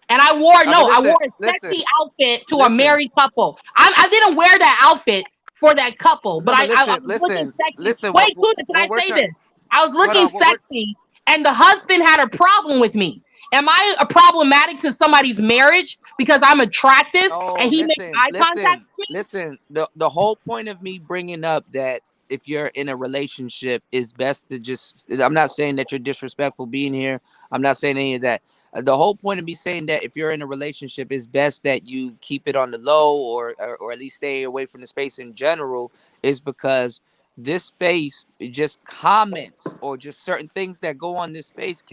And I wore
But
I
listen,
wore a
listen,
sexy outfit to a
listen.
married couple. I didn't wear that outfit for that couple, but
No, but
I
listen,
was looking
listen,
sexy.
listen.
Wait, Tuna, can I
What we're
say
trying.
this? I was
Hold
looking
on. What we're.
sexy, and the husband had a problem with me. Am I a problematic to somebody's marriage because I'm attractive
Oh,
and he makes
listen,
eye contact
listen,
with me?
listen. The whole point of me bringing up that if you're in a relationship, is best to just. I'm not saying that you're disrespectful being here. I'm not saying any of that. The whole point of me saying that if you're in a relationship, it's best that you keep it on the low, or at least stay away from the space in general, is because this space, just comments or just certain things that go on this space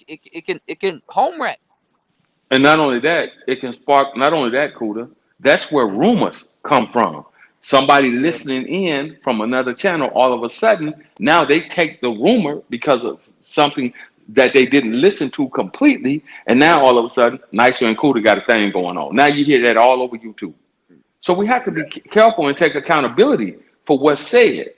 it can home wreck.
And not only that, it can spark, not only that, Kuda, that's where
Mhm.
rumors come from. Somebody
Yeah.
listening in from another channel, all of a sudden, now they take the rumor because of something that they didn't listen to completely. And now all of a sudden, Nicer and Kuda got a thing going on. Now you hear that all over YouTube. So we have to be careful and take accountability for what's said.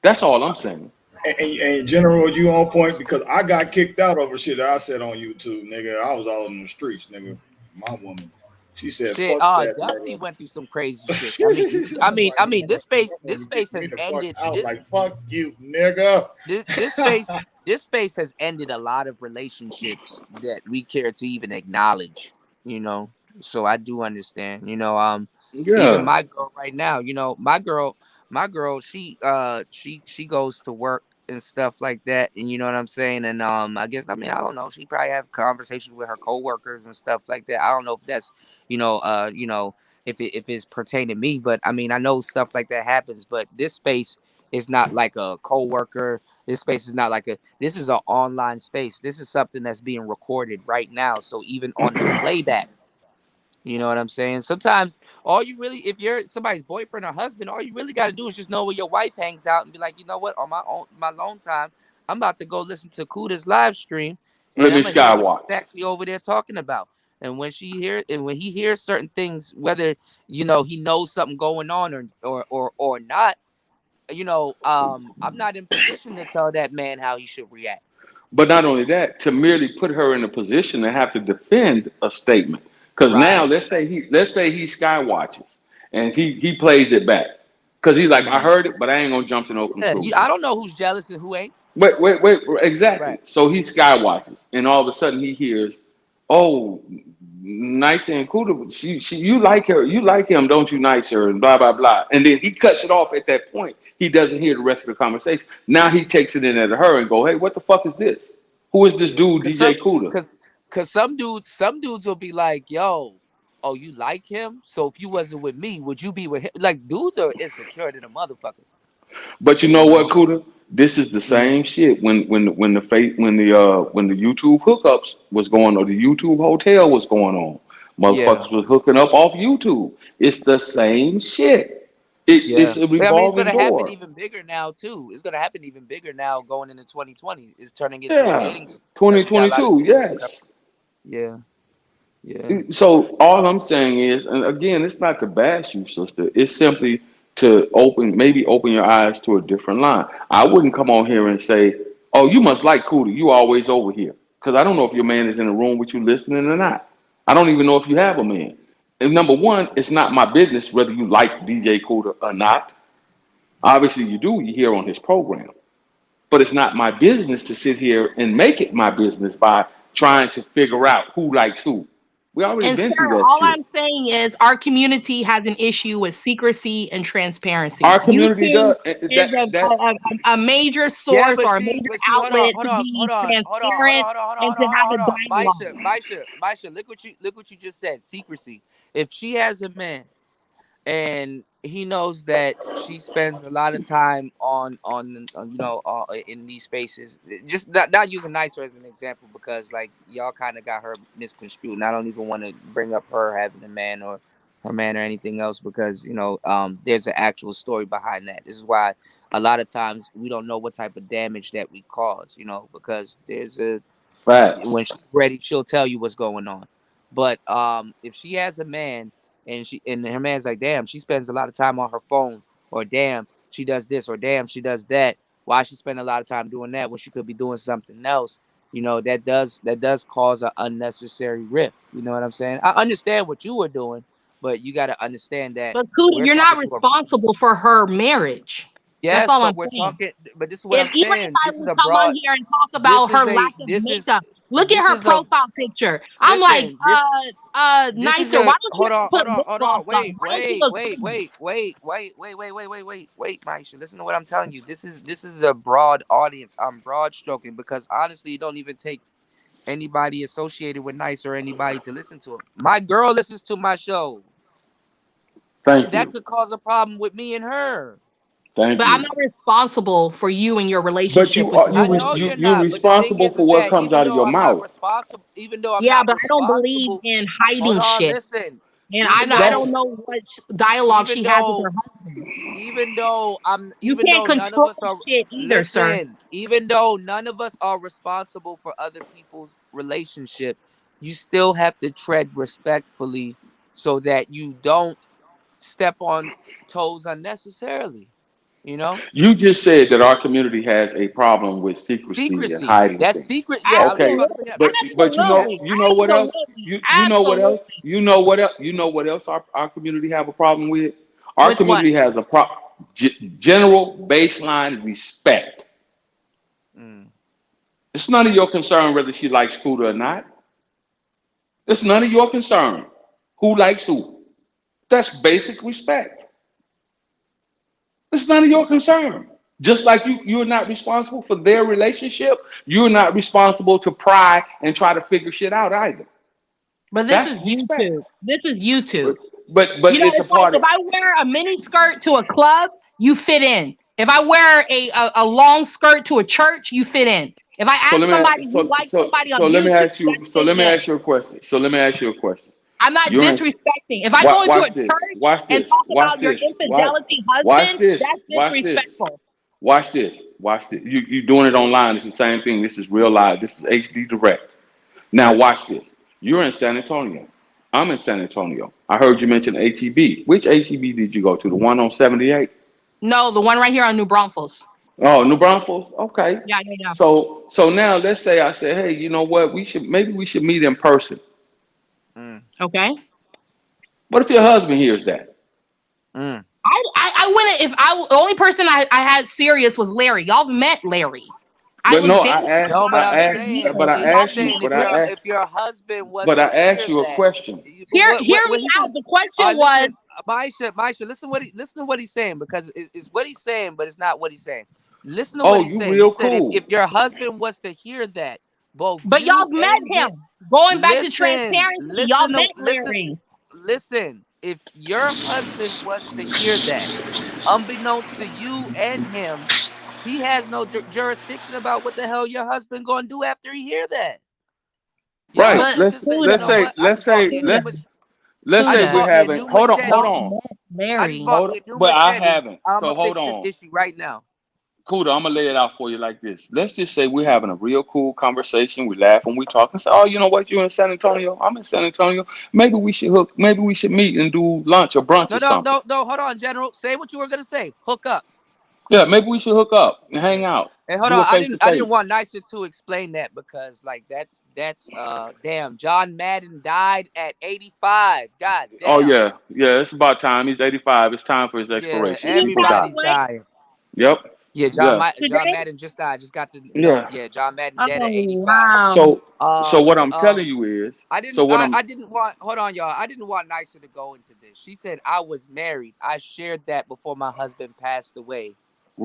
That's all I'm saying.
And General, you on point because I got kicked out over shit that I said on YouTube, nigga. I was out in the streets, nigga. My woman, she said,
Shit,
"Fuck that,
Dusty
nigga."
went through some crazy shit. I mean,
I was like,
this
my
space,
woman getting me
has
the fuck
ended
out. Like, fuck you, nigga.
this space has ended a lot of relationships that we care to even acknowledge. You know, so I do understand. Even
Yeah.
my girl right now. My girl, she goes to work and stuff like that, and you know what I'm saying. And I don't know. She probably have conversations with her coworkers and stuff like that. I don't know if that's you know, uh, you know, if it's pertaining to me, but I mean, I know stuff like that happens. But this space is not like a coworker. This space is not like a. This is an online space. This is something that's being recorded right now. So even on the playback. You know what I'm saying? Sometimes if you're somebody's boyfriend or husband, all you really got to do is just know where your wife hangs out and be like, you know what, on my lone time, I'm about to go listen to Kuda's live stream,
Let
and
me
I'm gonna hear what
skywatch.
he's actually over there talking about. And when he hears certain things, whether he knows something going on or not, I'm not in position to tell that man how he should react.
But not only that, to merely put her in a position to have to defend a statement. Because now
Right.
let's say he skywatches and he plays it back. Because he's like, I
Hmm.
heard it, but I ain't gonna jump to no
Yeah.
conclusion.
I don't know who's jealous and who ain't.
Wait, exactly.
Right.
So he skywatches, and all of a sudden he hears, "Oh, Nicer and Kuda, you like her, you like him, don't you, Nicer?" And blah blah blah. And then he cuts it off at that point. He doesn't hear the rest of the conversation. Now he takes it in at her and go, "Hey, what the fuck is this? Who is this
Yeah,
dude, DJ Kuda?"
cause some dudes will be like, "Yo, oh, you like him? So if you wasn't with me, would you be with him?" Like, dudes are insecure to the motherfucker.
But you know
You
what,
know.
Kuda? This is the
Mhm.
same shit when the YouTube hookups was going on, the YouTube hotel was going on.
Yeah,
Motherfuckers was hooking up off YouTube. It's the same shit.
yeah.
It's a
I mean, it's
revolving
gonna happen
door.
even bigger now too. It's gonna happen even bigger now going into 2020. It's turning into a
Yeah.
dating because you got a lot of
2022,
people.
yes.
Yeah, yeah.
So all I'm saying is, and again, it's not to bash you, sister. It's simply to maybe open your eyes to a different line. I wouldn't come on here and say, "Oh, you must like Cootie. You always over here," because I don't know if your man is in the room with you listening or not. I don't even know if you have a man. And number one, it's not my business whether you like DJ Cootie or not. Obviously, you do. You hear on his program, but it's not my business to sit here and make it my business by trying to figure out who likes who. We already
And
been through
sir,
that
all
shit.
I'm saying is our community has an issue with secrecy and transparency.
Our community
YouTube
does
is
that.
a major
Yeah,
source or a major
but see,
outlet to be transparent and to have a dialogue.
Maisha, look what you just said. Secrecy. If she has a man and he knows that she spends a lot of time in these spaces, just not using Nicer as an example because like y'all kind of got her misconstrued, and I don't even want to bring up her having a man or her man or anything else because there's an actual story behind that. This is why a lot of times we don't know what type of damage that we cause, because there's when
Facts.
she's ready, she'll tell you what's going on. But if she has a man and her man's like, damn, she spends a lot of time on her phone, or damn, she does this, or damn, she does that. Why she spend a lot of time doing that when she could be doing something else? That does cause an unnecessary rift. You know what I'm saying? I understand what you were doing, but you got to understand that
But Kuda,
we're
you're not
talking to a
responsible for her marriage. That's
yes,
all
but
I'm
we're
saying.
talking. But this is what
If
I'm
even if
saying.
I
This is
would
a
come on
broad.
here and talk
This
about her
is
lack
a.
of
This is.
makeup, look at
This
her
is a.
profile picture. I'm like,
Listen. This is
Nicer.
a
Why don't you
hold on,
put
hold on,
lip
hold
gloss
on.
on?
Wait,
Why don't you
wait,
look
wait,
pretty?
wait, wait, wait, wait, wait, wait, wait, wait, wait, Maisha. Listen to what I'm telling you. This is a broad audience. I'm broad stroking because honestly, it don't even take anybody associated with Nice or anybody to listen to him. My girl listens to my show.
Thank
That
you.
could cause a problem with me and her.
Thank
But I'm
you.
not responsible for you and your
But
relationship
you
with
are
your
I
you
know
husband.
you're
you're
not, but the thing
responsible
is
for what
that
comes out of your mouth.
Yeah,
even though I'm not
but I don't believe
responsible.
in
Hold
hiding
on,
shit.
listen.
And
Even
I
though,
don't know what dialogue
even
she has with her
though
husband. You
even
can't
though none of
control
us are
shit either, sir.
listen, even though none of us are responsible for other people's relationship, you still have to tread respectfully so that you don't step on toes unnecessarily. You know,
You just said that our community has a problem with secrecy and
secrecy.
hiding
That's
things.
secret. Yeah, I was just
Okay,
about to bring
Absolutely.
it up.
but
That's
but
secrecy. That's
you know what else?
Absolutely.
You know what else?
Absolutely.
You know what else our community have a problem with? Our
With what?
community has a general baseline respect.
mm,
It's none of your concern whether she likes Scooter or not. It's none of your concern who likes who. That's basic respect. It's none of your concern. Just like you're not responsible for their relationship, you're not responsible to pry and try to figure shit out either.
But this
That's
is
respect.
YouTube. This is YouTube.
But it's a
It's like
part
if
of.
I wear a mini skirt to a club, you fit in. If I wear a long skirt to a church, you fit in. If I
So
ask
let me
somebody who likes somebody on
let me
YouTube,
ask you
that fits in.
a question. So let me ask you a question.
I'm not
You're in.
disrespecting. If I go into a
Watch this.
church
Watch
and talk
this. Watch
about your
this.
infidelity
Watch
husband,
this.
that's
Watch this.
disrespectful.
Watch this. Watch this. You're doing it online. It's the same thing. This is real live. This is HD direct. Now watch this. You're in San Antonio. I'm in San Antonio. I heard you mention HEB. Which HEB did you go to? The one on 78?
No, the one right here on New Braunfels.
Oh, New Braunfels. Okay.
Yeah, yeah, yeah.
So now let's say I say, hey, you know what? We should meet in person.
mm,
Okay.
What if your husband hears that?
mm.
I wouldn't if the only person I had serious was Larry. Y'all met Larry. I
But
was
no,
dating him
No, but I'm
for
saying,
years, and y'all
saying
met Larry.
if your husband was
but I
to
asked
hear
you a
that,
question.
Hear
what
me
he said.
out. The
All
question
right,
was,
listen, Maisha, listen to what he's saying because it's what he's saying, but it's not what he's saying. Listen to what
Oh,
he's
you
saying. He
real
said if
cool.
your husband was to hear that, both
but
you
y'all met
and him,
him. Going back to
listen,
transparency, y'all
listen,
met
listen,
Larry.
listen. If your husband was to hear that, unbeknownst to you and him, he has no jurisdiction about what the hell your husband gonna do after he hear that. Your
Right.
But
husband just say, you know what? I just bought me a new
Cuda,
mach-
Let's
I
say
just
we're
Cuda,
bought me a
having
new
hold
machete.
y'all
on.
met
I just
Larry.
bought me a new
But I
machete.
haven't.
I'm
So
gonna
hold
fix this
on.
issue right now.
Kuda, I'm gonna lay it out for you like this. Let's just say we're having a real cool conversation. We laugh and we talk and say, "Oh, you know what? You're in San Antonio. I'm in San Antonio. Maybe we should hook. Maybe we should meet and do lunch or brunch
No,
or
no,
something.
no, no. Hold on, General. Say what you were gonna say. Hook up.
Yeah, maybe we should hook up and hang
Yeah.
out,
And hold
do
on,
a face to
I didn't
face."
want Nicer to explain that because like that's damn. John Madden died at 85. God
Oh
damn.
yeah. It's about time. He's 85. It's time for his
Yeah,
expiration.
Did he
People
pass
die.
everybody's
away?
dying.
Yep.
Yeah,
Yeah,
John
today?
Madden just died. Just got the note.
yeah.
Yeah, John Madden dead at
Oh
85.
wow.
So what I'm telling you is, so what I'm
I didn't want, hold on, y'all. I didn't want Nicer to go into this. She said I was married. I shared that before my husband passed away.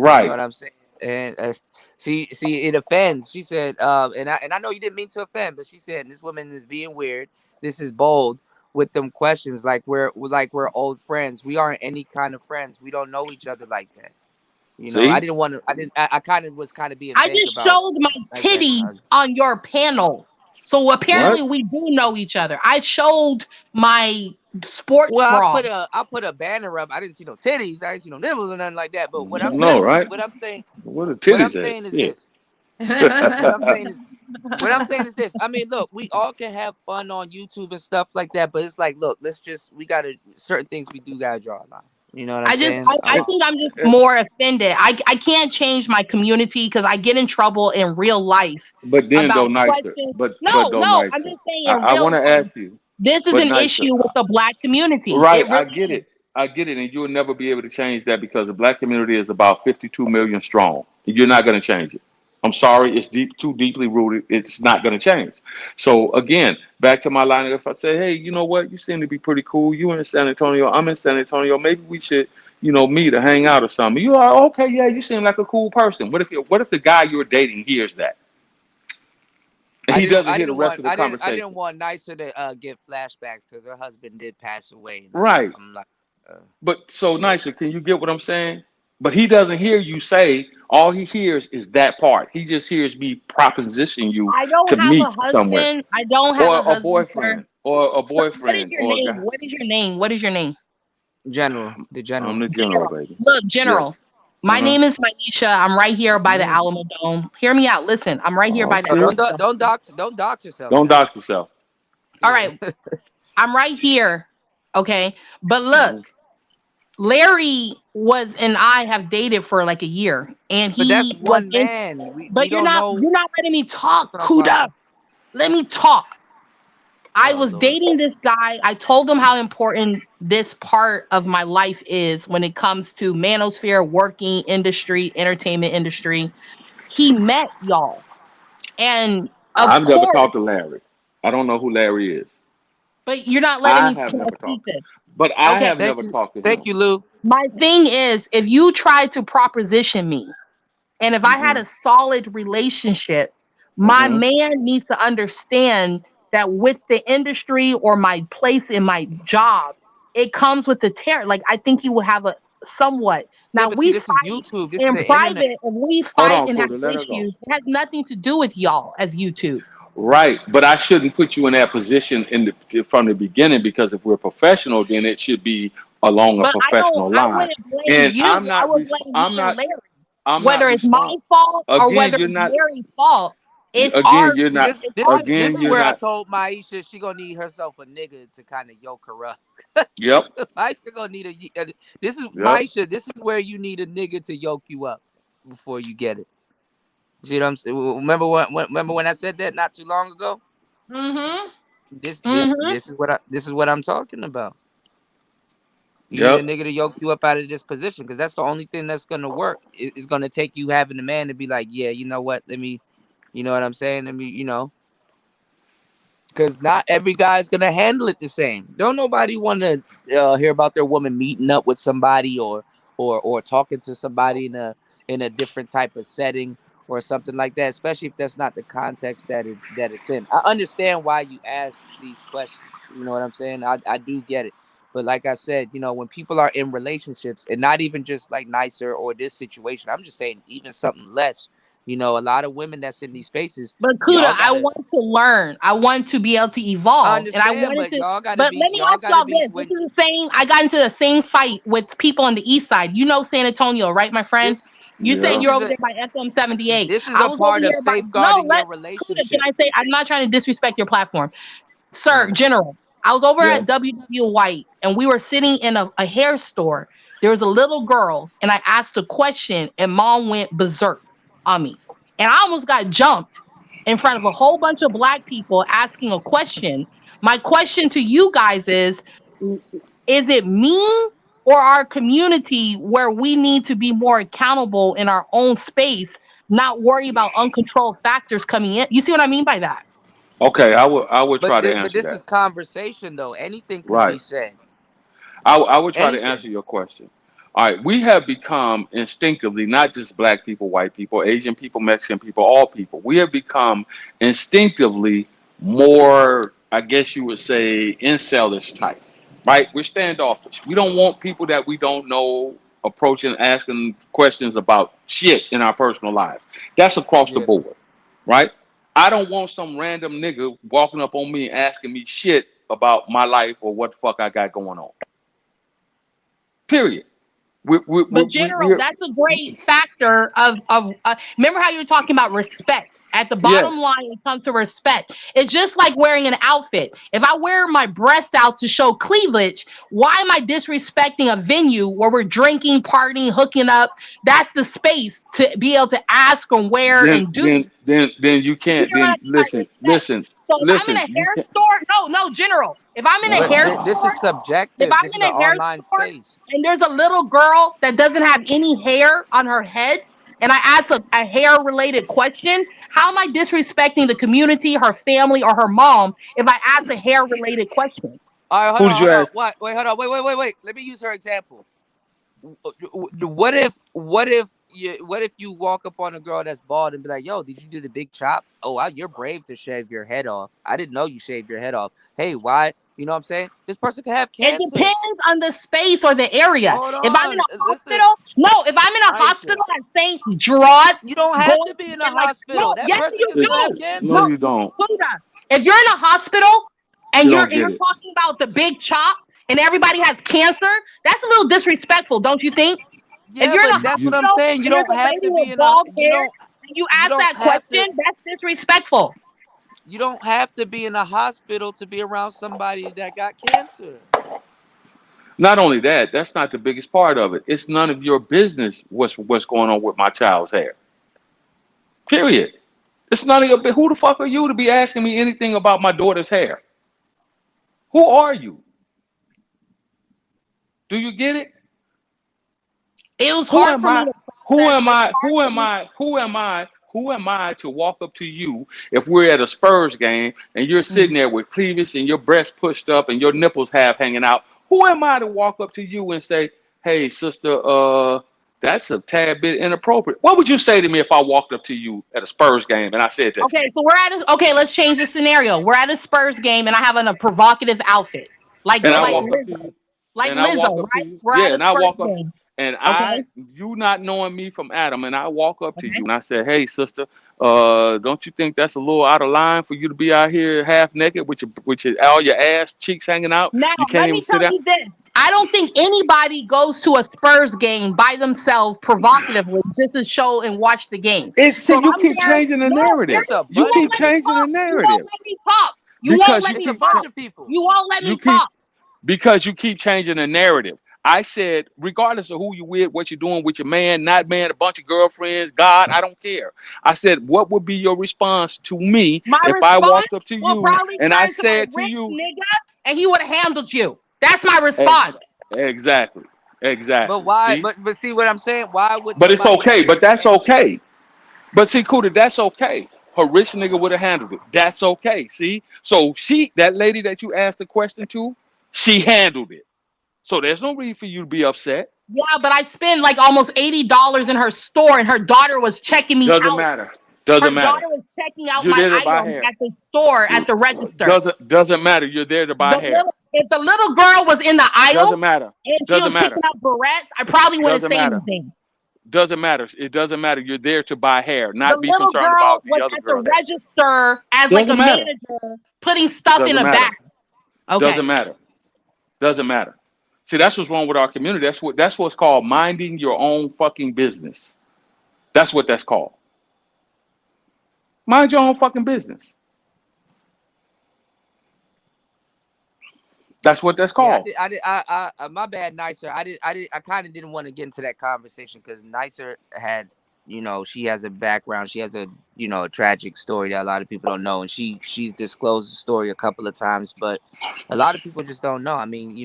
You know
right.
what I'm saying? And see, it offends. She said, and I know you didn't mean to offend, but she said this woman is being weird. This is bold with them questions like we're old friends. We aren't any kind of friends. We don't know each other like that. You know, I
See,
didn't want to. I didn't. I kind of was kind of being
I
vague
just
about
showed my
Nicer and her
titties
husband.
on your panel. So
what?
apparently we do know each other. I showed my sports
Well,
bra.
I put a banner up. I didn't see no titties. I didn't see no nipples or nothing like that. But what I'm
No,
saying is,
right? What are
what I'm
titties at?
saying is
Shit.
this. What I'm saying is, what I'm saying is this. I mean, look, we all can have fun on YouTube and stuff like that, but it's like, look, we gotta certain things we do gotta draw a line. You know what I'm saying?
I think I'm just more offended. I can't change my community because I get in trouble in real life
But then
about
though nicer.
questions.
But
No,
though
no, I'm
nicer.
just saying in
I
real
want to
life.
ask you,
This is
but
an
nicer.
issue with the black community.
Right,
It
I
really
get
is.
it. I get it, and you'll never be able to change that because the black community is about 52 million strong. You're not going to change it. I'm sorry, it's too deeply rooted. It's not going to change. So again, back to my line. If I say, hey, you know what, you seem to be pretty cool. You in San Antonio, I'm in San Antonio. Maybe we should, meet or hang out or something. You are okay. Yeah, you seem like a cool person. What if the guy you're dating hears that? And he doesn't hear the rest of the
I didn't
conversation.
want Nicer to get flashbacks because her husband did pass away, and
Right.
I'm like,
But so
shit.
nicer, can you get what I'm saying? But he doesn't hear you say, all he hears is that part. He just hears me proposition you
I don't
to
have a
meet somewhere.
husband. I don't have a
Or a
husband, sir.
boyfriend. Or a
So what is
boyfriend.
your
Or a
name?
guy.
What is your name? What is your name?
The
I'm
general.
the general,
General.
baby.
Look,
Yes.
General. My
Uh-huh.
name is Maisha. I'm right here by the
Yeah.
Alamo Dome. Hear me out. Listen, I'm right here
Oh,
by the
No,
shit.
Alamo Dome.
don't dox yourself
Don't
now.
dox yourself.
All
Yeah.
right, I'm right here. Okay. But look,
Hmm.
Larry was and I have dated for like a year. And
But that's
he was
one
in,
man. We
but
don't know.
you're not letting me
That's
talk,
what I'm
Kuda.
talking.
Let me talk. I
Oh
was
Lord.
dating this guy. I told him how important this part of my life is when it comes to manosphere, working industry, entertainment industry. He met y'all. And of
I've never
course,
talked to Larry. I don't know who Larry is.
but you're not letting
I
me
have never
speak
talked.
this.
But I
Okay.
have never talked to
Thank
him.
you, Lou.
My thing is, if you try to proposition me, and if I had
Hmm.
a solid relationship, my
Hmm.
man needs to understand that with the industry or my place in my job, it comes with the terror. Like I think he will have a somewhat.
Yeah,
Now
but see,
we
this is
fight
YouTube. This is
in
the internet.
private, if we
Hold
fight
on,
and have
Coda. Let her go.
issues, it has nothing to do with y'all as YouTube.
Right, but I shouldn't put you in that position from the beginning because if we're professional, then it should be along a
But
professional
I
line.
wouldn't blame
And
you. I would blame me and Larry.
I'm
Whether
not
it's my
respond.
fault or
Again,
whether
you're
it's
not.
Larry's fault, it's our
Again, you're
See,
not.
it's
this
our
is this
Again,
is
you're
where I
decision.
not.
told Maisha she gonna need herself a nigga to kind of yoke her up.
Yep.
Maisha gonna need this is
Yep.
Maisha. This is where you need a nigga to yoke you up before you get it. See what I'm saying? Remember when I said that not too long ago?
Mm-hmm.
This this
Mm-hmm.
this is what I this is what I'm talking about. You need a
Yep.
nigga to yoke you up out of this position because that's the only thing that's gonna work. It's gonna take you having a man to be like, yeah, you know what? Let me, you know what I'm saying? Let me, because not every guy's gonna handle it the same. Don't nobody want to hear about their woman meeting up with somebody or talking to somebody in a different type of setting or something like that. Especially if that's not the context that it's in. I understand why you ask these questions. You know what I'm saying? I do get it. But like I said, when people are in relationships and not even just like Nicer or this situation, I'm just saying even something less. A lot of women that's in these spaces,
But Kuda,
y'all
I
gotta
want to learn. I want to be able to
I
evolve. And I
understand,
wanted
but
to, but let me ask y'all this. This
when
is the same. I got into the same fight with people on the east side. You know San Antonio, right, my friend?
this
You said
Yeah.
this
you're
is
over
a
there by FM 78.
this is
I
a
was over
part of
here by no,
safeguarding
let
your
Kuda, can
relationship.
I say I'm not trying to disrespect your platform. Sir,
Mm.
General, I was over
Yeah.
at WW White and we were sitting in a hair store. There was a little girl and I asked a question and mom went berserk on me. And I almost got jumped in front of a whole bunch of black people asking a question. My question to you guys is it me or our community where we need to be more accountable in our own space, not worry about uncontrolled factors coming in. You see what I mean by that?
Okay, I would try to
But
answer
this is
that.
conversation though. Anything could
Right.
be said.
I would try to
Anything.
answer your question. All right, we have become instinctively, not just black people, white people, Asian people, Mexican people, all people. We have become instinctively more, I guess you would say, incelish type, right? We're standoffish. We don't want people that we don't know approaching, asking questions about shit in our personal lives. That's across the
Yeah.
board, right? I don't want some random nigga walking up on me and asking me shit about my life or what the fuck I got going on. Period.
But general,
We're
that's a great factor of remember how you were talking about respect. At the bottom
yes.
line, when it comes to respect, it's just like wearing an outfit. If I wear my breast out to show cleavage, why am I disrespecting a venue where we're drinking, partying, hooking up? That's the space to be able to ask and wear
Then
and do.
then then you
We
can't.
don't
Then
have to like respect. So if I'm in a
You
hair
can't.
store, no, general. If I'm in a
But
hair
this
store,
is
if
subjective.
I'm
This is
in
an
a hair
online
store
space.
and there's a little girl that doesn't have any hair on her head, and I ask a hair related question, how am I disrespecting the community, her family, or her mom if I ask a hair related question?
All right,
Who did you
hold on.
ask?
Wait, hold on. Wait. Let me use her example. What if you walk up on a girl that's bald and be like, "Yo, did you do the big chop? Oh, wow, you're brave to shave your head off. I didn't know you shaved your head off. Hey, why? You know what I'm saying? This person could have
It
cancer.
depends on the space or the area.
Hold
If I'm in
on.
a
Listen,
hospital, no, if I'm in a
Aisha,
hospital at St. Gerard's,
you don't have
going
to be
to
in a
get like, no,
hospital. That
yes,
person
you
can still have
do.
No,
No,
cancer.
you don't.
Buddha. If you're in a hospital
You
and
don't get
you're
it.
talking about the big chop and everybody has cancer, that's a little disrespectful, don't you think? If
Yeah,
you're in a
but that's what
You
I'm
hospital
saying. You
and there's
don't
a
have
lady
to be
with
in a.
bald
You
hair
don't.
and you
You
ask
don't
that
have to.
question, that's disrespectful.
You don't have to be in a hospital to be around somebody that got cancer.
not only that. That's not the biggest part of it. It's none of your business what's going on with my child's hair. Period. It's none of your. Who the fuck are you to be asking me anything about my daughter's hair? Who are you? Do you get it?
It was
Who
hard
am
for me
I?
to
Who
process.
am
It's
I?
hard
Who
for
am
me.
I? Who am I? Who am I to walk up to you if we're at a Spurs game and you're sitting there with cleavage and your breast pushed up and your nipples half hanging out? Who am I to walk up to you and say, "Hey, sister, that's a tad bit inappropriate"? What would you say to me if I walked up to you at a Spurs game and I said that to you?
Okay, so okay, let's change the scenario. We're at a Spurs game and I have on a provocative outfit. Like
And I
like
Okay.
walk up to
Lizzo.
you,
Like
and I walk
Lizzo,
up to
right?
you,
We're
yeah,
at a
and I
Spurs
walk up,
game.
and
Okay.
you not knowing me from Adam, and I walk up to you
Okay.
and I say, "Hey, sister, don't you think that's a little out of line for you to be out here half naked with your all your ass cheeks hanging out?
Now
You can't
let
even
me
sit
tell
down."
you this. I don't think anybody goes to a Spurs game by themselves provocatively just to show and watch the game.
See,
So if
you
I'm
keep
there,
changing the
no,
narrative.
It's a
you
You
bunch
won't
of
keep
let me
changing
people.
the
talk. You won't
narrative
let me talk. You won't
because
let
you
It's
me
a
keep
bunch
talk.
of people.
You won't let
you
me
keep
talk.
because you keep changing the narrative. I said, regardless of who you with, what you're doing with your man, not man, a bunch of girlfriends, God, I don't care. I said, what would be your response to me
My
if I
response
walked up to
will
you
probably
and I
turn to a
said to
rich
you,
nigga and he would have handled you. That's my
ex-
response.
exactly,
But
exactly.
why?
See,
But see what I'm saying? Why would
but it's
somebody?
okay. But that's okay. But see, Kuda, that's okay. Her rich nigga would have handled it. That's okay. See, so that lady that you asked the question to, she handled it. So there's no reason for you to be upset.
Yeah, but I spent like almost $80 in her store and her daughter was checking me
Doesn't
out.
matter.
Her
Doesn't matter.
daughter was checking out
You're
my
there to buy
items
hair.
at the store at the register.
Doesn't matter. You're there to buy hair.
If the little girl was in the
Doesn't
aisle
matter.
and she
Doesn't
was picking
matter.
up barrettes, I probably wouldn't
Doesn't
say
matter.
anything.
Doesn't matter. It doesn't matter. You're there to buy hair,
The
not be
little
concerned
girl
about the
was
other
at the
girl's hair.
register as like a
Doesn't matter.
manager putting stuff in
Doesn't
a bag.
matter.
Okay.
Doesn't matter. Doesn't matter. See, that's what's wrong with our community. That's what's called minding your own fucking business. That's what that's called. Mind your own fucking business. That's what that's
Yeah,
called.
my bad, Nicer. I kind of didn't want to get into that conversation because Nicer had, she has a background. She has a tragic story that a lot of people don't know, and she's disclosed the story a couple of times, but a lot of people just don't know. I mean,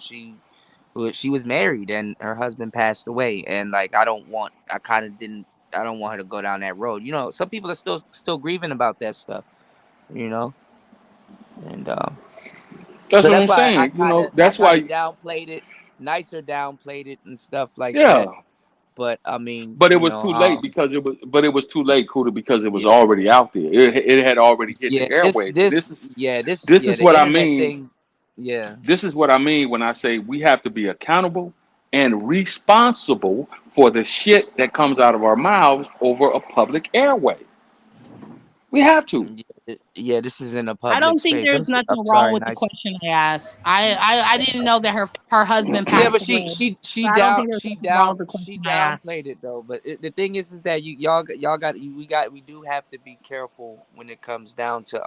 she She was married and her husband passed away, and like I don't want her to go down that road. You know, some people are still grieving about that stuff, you know. And
That's
so
what
that's
I'm
why
saying. You know, that's why.
downplayed it, nicer downplayed it and stuff like
Yeah,
that. But I mean,
but it
you
was
know,
too late because it was. But it was too late, Kuda, because it was
yeah.
already out there. It had already hit the
Yeah,
airwaves. This is
the
what I
internet
mean.
thing. Yeah.
This is what I mean when I say we have to be accountable and responsible for the shit that comes out of our mouths over a public airway. We have to.
Yeah, this is in a
I
public
don't think
space.
there's nothing
I'm
wrong
sorry,
with the
nice.
question I asked. I didn't know that her husband
Yeah,
passed
but
away. So I don't think there's nothing wrong with the
she
question I asked.
downplayed it though. But the thing is that we do have to be careful when it comes down to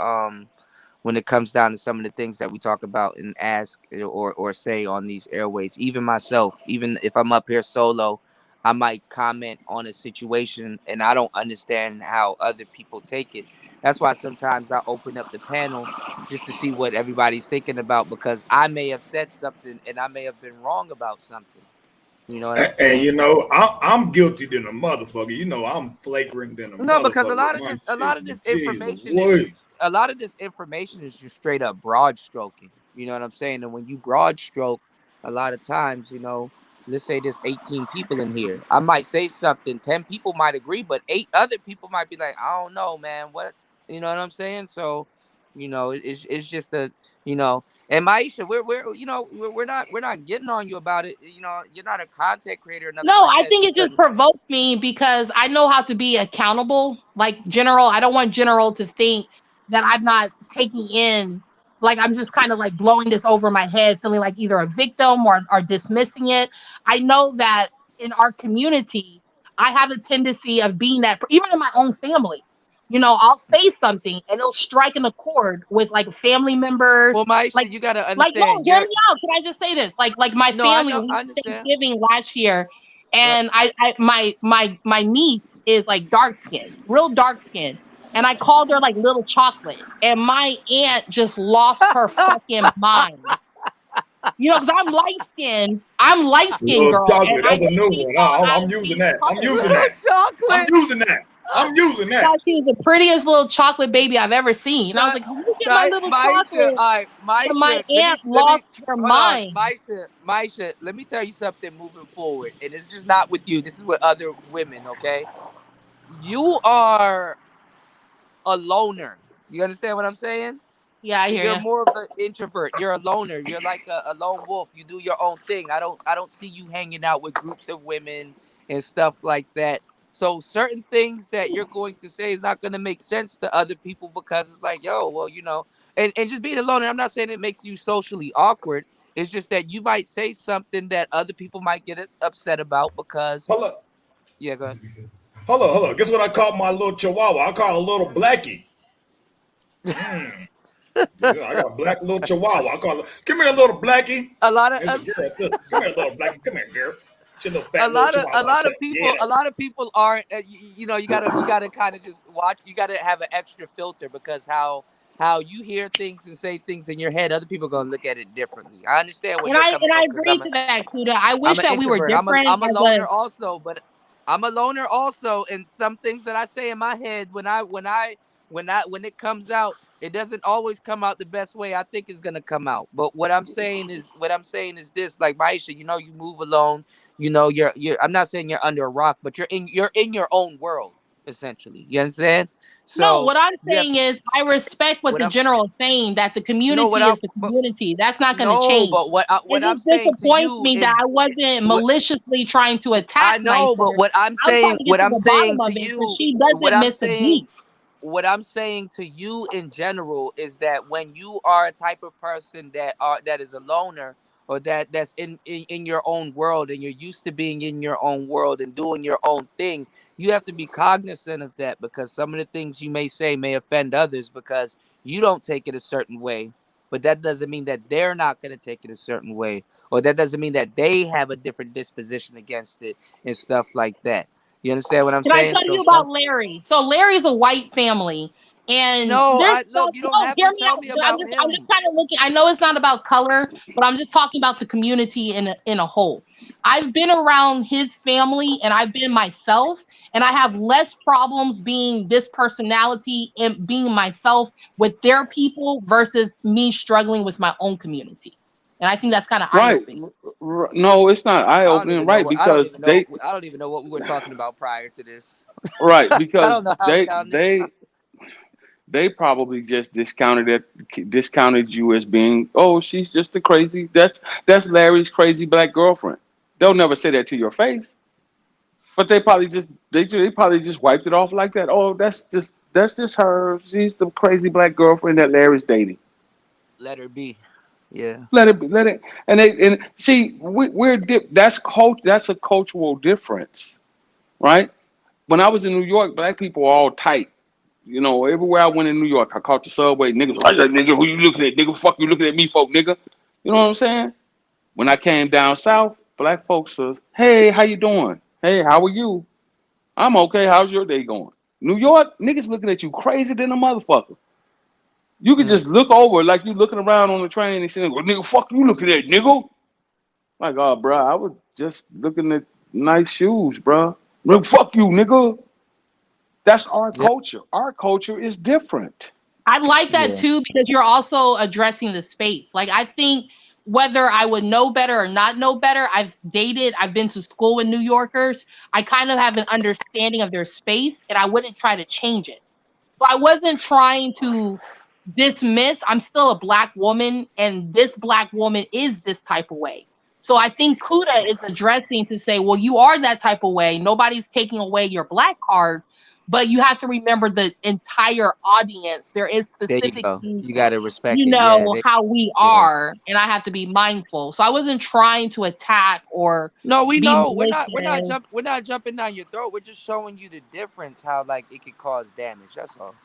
some of the things that we talk about and ask or say on these airways. Even myself, even if I'm up here solo, I might comment on a situation and I don't understand how other people take it. That's why sometimes I open up the panel just to see what everybody's thinking about, because I may have said something and I may have been wrong about something. You know what I'm
And
saying?
you know, I'm guilty than a motherfucker. You know, I'm flagrant than a
No, because
motherfucker with my
a
shit.
lot of this
Jeez
information is
Louise.
just straight up broad stroking. You know what I'm saying? And when you broad stroke, a lot of times, you know, let's say there's 18 people in here. I might say something, 10 people might agree, but 8 other people might be like, I don't know, man. What, you know what I'm saying? So, you know, it's just a, you know, and Maisha, we're not getting on you about it. You know, you're not a content creator or
No,
nothing like
I
that. It's
think it
just
just
a,
provoked me because I know how to be accountable. Like General, I don't want General to think that I'm not taking in, like I'm just kind of like blowing this over my head, feeling like either a victim or dismissing it. I know that in our community, I have a tendency of being that, even in my own family. You know, I'll say something and it'll strike an accord with like family members.
well, Maisha,
Like,
you got to
no,
understand.
hear me out. Can I just say this? Like my
No, I
family,
know,
when we
I
had
understand.
Thanksgiving last year,
Yep.
and my niece is like dark skinned, real dark skinned, and I called her like little chocolate, and my aunt just lost her fucking mind. You know, because I'm light skinned
Little
girl, and
chocolate.
I
That's a
think
new
she
one.
thought I
I'm
was
using
being
that. I'm using
colored.
Little
that. I'm
chocolate.
using that. I'm using
She
that.
thought she was the prettiest little chocolate baby I've ever seen. And I was
Not,
like, "Who get my little
Maisha.
chocolate?"
All right,
And my
Maisha.
aunt
Let me
lost her
hold on,
mind.
Maisha. Let me tell you something moving forward, and it's just not with you. This is with other women. Okay, you are a loner. You understand what I'm saying?
Yeah, I hear
You're
you.
more of an introvert. You're a loner. You're like a lone wolf. You do your own thing. I don't see you hanging out with groups of women and stuff like that. So certain things that you're going to say is not going to make sense to other people, because it's like, yo, well, you know, and just being a loner. I'm not saying it makes you socially awkward. It's just that you might say something that other people might get upset about because,
Hold up.
yeah, go ahead.
Hold up. Guess what I call my little chihuahua? I call her little blackie. Yeah, I got a black little chihuahua. I call her, come here, little blackie.
A lot of
There's a girl. Come here, little blackie. Come here, girl. She's a little fat little
a
chihuahua. I
lot
said,
of people
yeah.
aren't you know, you gotta kind of just watch. You gotta have an extra filter, because how you hear things and say things in your head, other people gonna look at it differently. I understand where
And
you're
I
coming
and
from,
I
because
agree to that, Kuda. I wish
I'm an
that we were
introvert.
different
I'm a
as a
loner also, but I'm a loner also. And some things that I say in my head, when it comes out, it doesn't always come out the best way I think it's gonna come out. But what I'm saying is this, like Maisha, you know, you move alone. You know, you're. I'm not saying you're under a rock, but you're in your own world essentially. You understand?
No,
So
what I'm
you have
saying is I respect what
what
the
I'm
general is saying, that the
no what
community
I'm
is the
but
community. That's not going to
no,
change.
but
It
what
just
I'm saying to
disappoints
you
me that
in
I wasn't
what
maliciously trying to attack
I know,
Nicer.
but
I'm trying to get
what
to
I'm
the bottom
saying
of
to
it because
you,
she
what
doesn't
I'm
miss a
saying,
beat.
what I'm saying to you in general is that when you are a type of person that is a loner, or that's in your own world, and you're used to being in your own world and doing your own thing, you have to be cognizant of that, because some of the things you may say may offend others because you don't take it a certain way. But that doesn't mean that they're not going to take it a certain way, or that doesn't mean that they have a different disposition against it and stuff like that. You understand what I'm
Can I
saying?
tell
So
you
some
about Larry? So Larry's a white family. And
No,
there's
I look. You don't
no,
have
hear
to
me
tell
out.
me
But I'm
about
just
him.
kind of looking. I know it's not about color, but I'm just talking about the community in a whole. I've been around his family and I've been myself, and I have less problems being this personality and being myself with their people versus me struggling with my own community. And I think that's kind of eye
Right.
opening.
No, it's not eye
I don't
opening,
even know
right?
what I don't
Because
even know.
they
I don't even know what we were talking about prior to this.
right,
I
because
don't know how we
they
got on this
they
topic.
they probably just discounted you as being, oh, she's just a crazy, that's Larry's crazy black girlfriend. They'll never say that to your face, but they probably just wiped it off like that. Oh, that's just her. She's the crazy black girlfriend that Larry's dating.
Let her be. Yeah.
Let it, and see, that's a cultural difference, right? When I was in New York, black people were all tight. You know, everywhere I went in New York, I caught the subway, niggas like that nigga, who you looking at, nigga? Fuck you looking at me, folk, nigga. You know what I'm saying? When I came down south, black folks said, hey, how you doing? Hey, how are you? I'm okay. How's your day going? New York, niggas looking at you crazy than a motherfucker. You could
Mm.
just look over like you looking around on the train and saying, well, nigga, fuck you looking at, nigga. Like, oh, bro, I was just looking at nice shoes, bro. Nigga, fuck you, nigga. That's our
Yeah.
culture. Our culture is different.
I like that
Yeah.
too because you're also addressing the space. Like I think whether I would know better or not know better, I've been to school with New Yorkers. I kind of have an understanding of their space and I wouldn't try to change it. So I wasn't trying to dismiss, I'm still a black woman and this black woman is this type of way. So I think Kuda is addressing to say, well, you are that type of way. Nobody's taking away your black card, but you have to remember the entire audience. There is
There you
specific
go.
things,
You gotta respect it. Yeah.
how we
Yeah.
are, and I have to be mindful. So I wasn't trying to attack or
No, we
be
know. We're not
malicious.
we're not jumping down your throat. We're just showing you the difference, how like it could cause damage. That's all.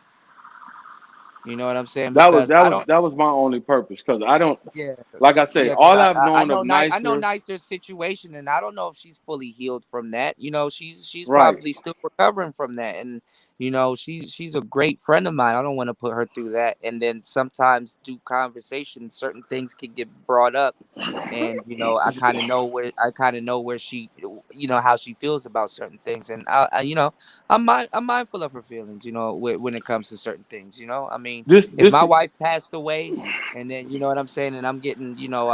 You know what I'm saying?
That was
Because
that
I
was
don't.
that was my only purpose because I don't,
Yeah,
like I say,
yeah. Because
all I've
I
known of
know I know
nicer.
Nicer's situation, and I don't know if she's fully healed from that. You know, she's
Right.
probably still recovering from that, and you know, she's a great friend of mine. I don't want to put her through that. And then sometimes through conversation, certain things can get brought up, and you know, I kind of know where she, you know, how she feels about certain things, and you know, I'm mindful of her feelings. You know, when it comes to certain things. You know, I mean, if
This
my wife passed away and then you know what I'm saying, and I'm getting, you know,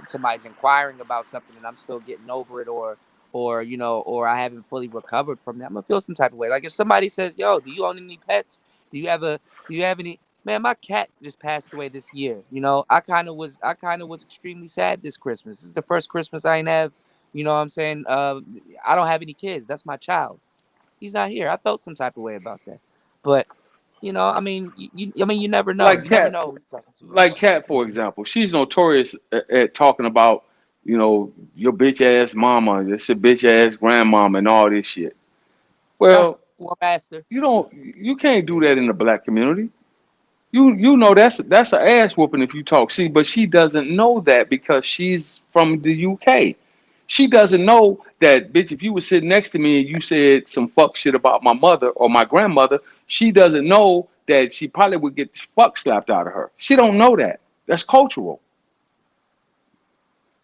somebody's inquiring about something, and I'm still getting over it, or you know, or I haven't fully recovered from that, I'm gonna feel some type of way. Like if somebody says, "Yo, do you own any pets? Do you have a? Do you have any?" Man, my cat just passed away this year. You know, I kind of was extremely sad this Christmas. This is the first Christmas I ain't have. You know what I'm saying? I don't have any kids. That's my child. He's not here. I felt some type of way about that, but you know, I mean, I mean, you never know.
like
You never
cat,
know who you're talking to.
like cat, for
Yeah.
example, she's notorious at talking about, you know, your bitch ass mama, this a bitch ass grandmama, and all this shit. Well,
Well, master.
you can't do
Yeah.
that in the black community. You know that's an ass whooping if you talk. See, but she doesn't know that because she's from the UK. She doesn't know that, bitch, if you were sitting next to me and you said some fuck shit about my mother or my grandmother, she doesn't know that she probably would get the fuck slapped out of her. She don't know that. That's cultural.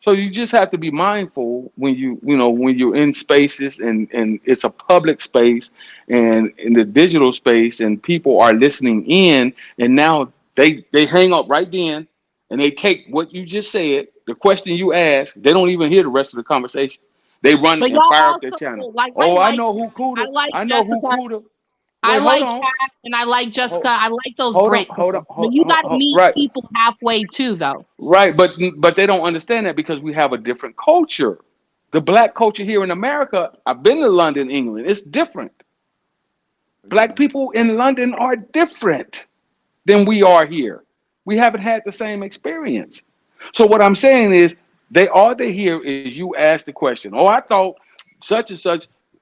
So you just have to be mindful when when you're in spaces and it's a public space and in the digital space and people are listening in, and now they hang up right then and they take what you just said, the question you asked, they don't even hear the rest of the conversation. They run
But
and
y'all
fire up their
also
channel.
like
Oh, I know who
I
Cuda.
like
I know who
Jessica.
Cuda.
I
Wait, hold
like
on.
Kat and I like Jessica.
Hold,
I like those
hold on.
great
Hold on.
quotes. But you got to meet
Right.
people halfway too, though.
Right, but they don't understand that because we have a different culture. The black culture here in America, I've been to London, England. It's different. Black
Yeah.
people in London are different than we are here. We haven't had the same experience. So what I'm saying is all they hear is you ask the question. Oh, I thought such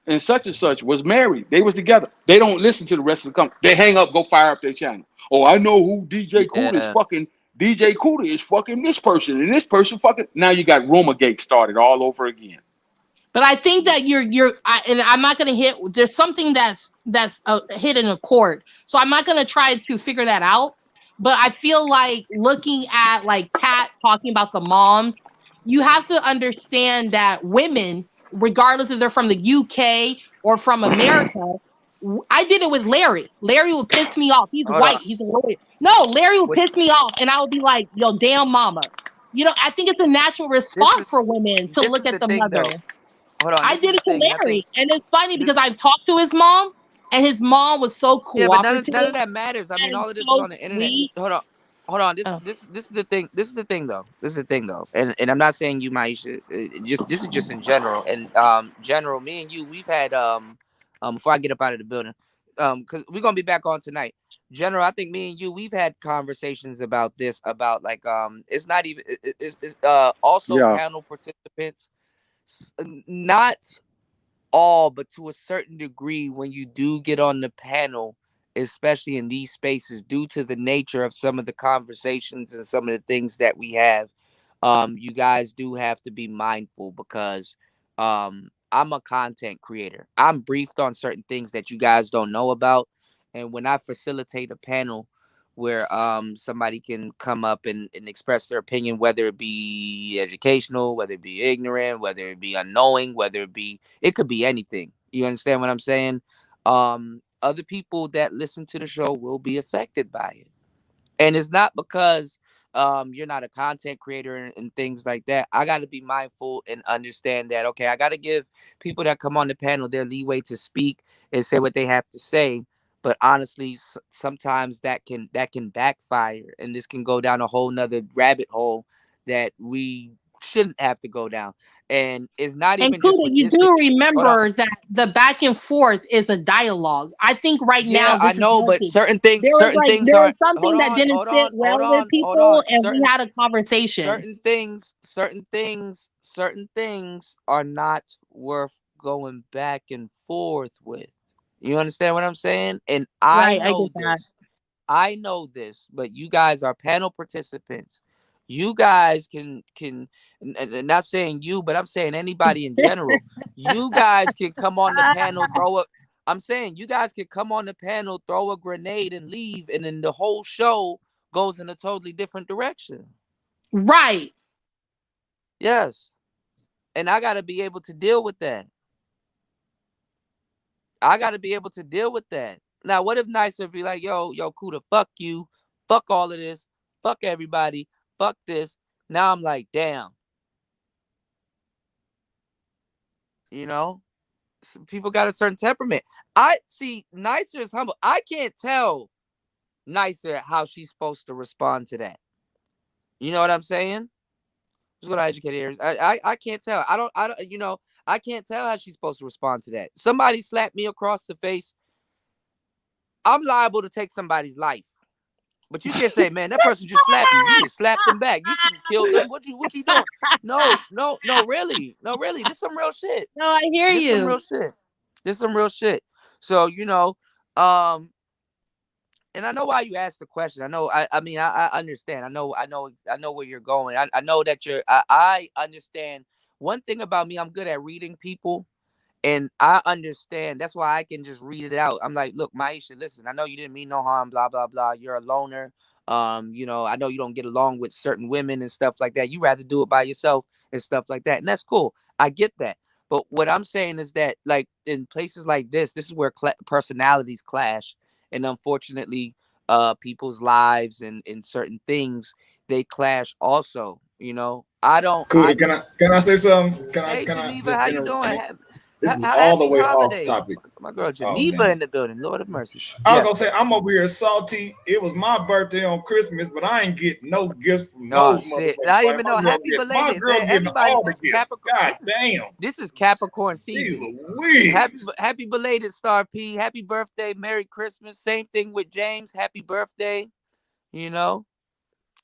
and such was married. They was together. They don't listen to the rest of the company. They hang up, go fire up their channel. Oh, I know who DJ Cuda is
Yeah.
fucking. DJ Cuda is fucking this person and this person fucking. Now you got rumor gate started all over again.
But I think that and I'm not going to hit. There's something that's hit in a chord, so I'm not going to try to figure that out. But I feel like looking at like Kat talking about the moms, you have to understand that women, regardless if they're from the UK or from America, I did it with Larry. Larry would piss me off. He's
Hold on.
white. He's a lawyer. No, Larry would
What-
piss me off, and I would be like, "Yo, damn, mama." I think it's a natural response for women to
this
look
is
at
the
the
thing
mother.
though. Hold on,
I
this is
did
the
it to
thing, and I think
Larry, and it's funny
this,
because I've talked to his mom, and his mom was so
yeah, but
cooperative
none of that matters. I mean,
and
all of this is
so
on the internet.
sweet.
Hold on.
Oh.
This is the thing. This is the thing though. This is the thing though. And I'm not saying you, Maisha. Just this is just in general. And general, me and you, we've had before I get up out of the building, because we're gonna be back on tonight. General, I think me and you, we've had conversations about this, about like it's not even it's also
Yeah.
panel participants, not all, but to a certain degree, when you do get on the panel, especially in these spaces, due to the nature of some of the conversations and some of the things that we have, you guys do have to be mindful because I'm a content creator. I'm briefed on certain things that you guys don't know about. And when I facilitate a panel where somebody can come up and express their opinion, whether it be educational, whether it be ignorant, whether it be unknowing, whether it could be anything. You understand what I'm saying? Other people that listen to the show will be affected by it. And it's not because you're not a content creator and things like that. I got to be mindful and understand that, okay, I got to give people that come on the panel their leeway to speak and say what they have to say. But honestly, sometimes that can backfire, and this can go down a whole nother rabbit hole that we shouldn't have to go down. And it's not
And
even just
Kuda,
with
you
this.
do
Hold on.
remember that the back and forth is a dialogue. I think right
Yeah,
now
I
this is
know, but
healthy.
certain things,
There was
aren't.
something that didn't sit well with
Hold
people,
on.
and we had a conversation.
Certain things are not worth going back and forth with. You understand what I'm saying? And I
Right, I
know
get that.
this. But you guys are panel participants. You guys can not saying you, but I'm saying anybody in general. You guys can come on the panel, I'm saying you guys can come on the panel, throw a grenade and leave, and then the whole show goes in a totally different direction.
Right.
Yes. And I got to be able to deal with that. Now, what if Nicer be like, yo, Kuda, fuck you, fuck all of this, fuck everybody, fuck this. Now I'm like, damn. Some people got a certain temperament. I see Nicer is humble. I can't tell Nicer how she's supposed to respond to that. You know what I'm saying? Just go to educated areas. I can't tell. I don't. I can't tell how she's supposed to respond to that. Somebody slapped me across the face. I'm liable to take somebody's life. But you can't say, man, that person just slapped you. You just slapped them back. You should have killed them. What you doing? No, really. No, really. This is some real shit.
No, I hear
This is some real
you.
shit. This is some real shit. So, and I know why you asked the question. I know. I mean, I understand. I know where you're going. I know that I understand. One thing about me, I'm good at reading people, and I understand. That's why I can just read it out. I'm like, look, Maisha, listen. I know you didn't mean no harm. Blah blah blah. You're a loner. I know you don't get along with certain women and stuff like that. You rather do it by yourself and stuff like that, and that's cool. I get that. But what I'm saying is that, like, in places like this is where personalities clash, and unfortunately, people's lives and certain things, they clash also.
Kuda, can I say something?
Hey,
Can I
Geneva,
just
how you doing?
interrupt? This is all the
Happy
way off
holidays.
topic.
My girl
Oh,
Geneva
man.
in the building. Lord of mercy.
I was
Yes.
gonna say I'm over here salty. It was my birthday on Christmas, but I ain't getting no gifts from
Oh
no
shit!
motherfuckers.
I didn't
Like,
even know. Happy
my
belated.
girl getting
Everybody,
all the
this is
gifts.
Capricorn.
God damn.
This is Capricorn
Jeez
season.
Louise.
Happy belated, Star P. Happy birthday, Merry Christmas. Same thing with James. Happy birthday.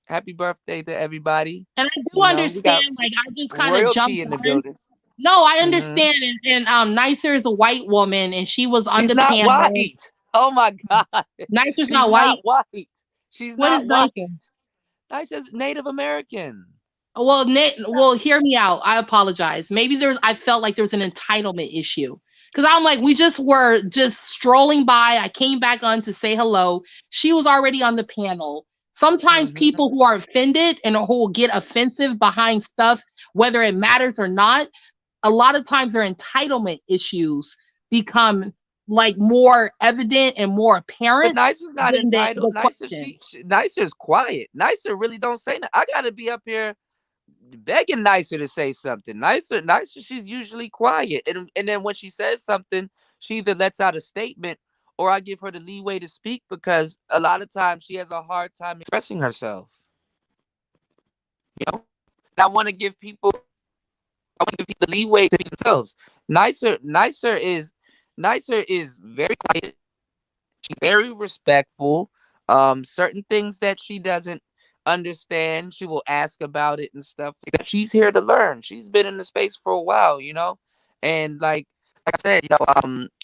Happy birthday to everybody.
And I do
We got
understand. Like, I just kind of
royalty
jumped
in the
on.
building.
No, I understand. And Nicer is a white woman, and she was on
She's
the
not
panel.
white. Oh my God.
Nicer's
She's
not
not
white.
white. She's
What is
not white.
Nicer?
Nicer's Native American.
Well, hear me out. I apologize. Maybe I felt like there was an entitlement issue. Because I'm like, we just were just strolling by. I came back on to say hello. She was already on the panel. Sometimes people who are offended and who will get offensive behind stuff, whether it matters or not, a lot of times their entitlement issues become like more evident and more
But
apparent
Nicer's not
than
entitled.
the
Nicer,
question.
Nicer's quiet. Nicer really don't say nothing. I gotta be up here begging Nicer to say something. Nicer, she's usually quiet. And then when she says something, she either lets out a statement or I give her the leeway to speak because a lot of times she has a hard time expressing herself. You know? And I want to give people leeway to be themselves. Nicer is very quiet. She's very respectful. Certain things that she doesn't understand, she will ask about it and stuff like that. She's here to learn. She's been in the space for a while, and like I said,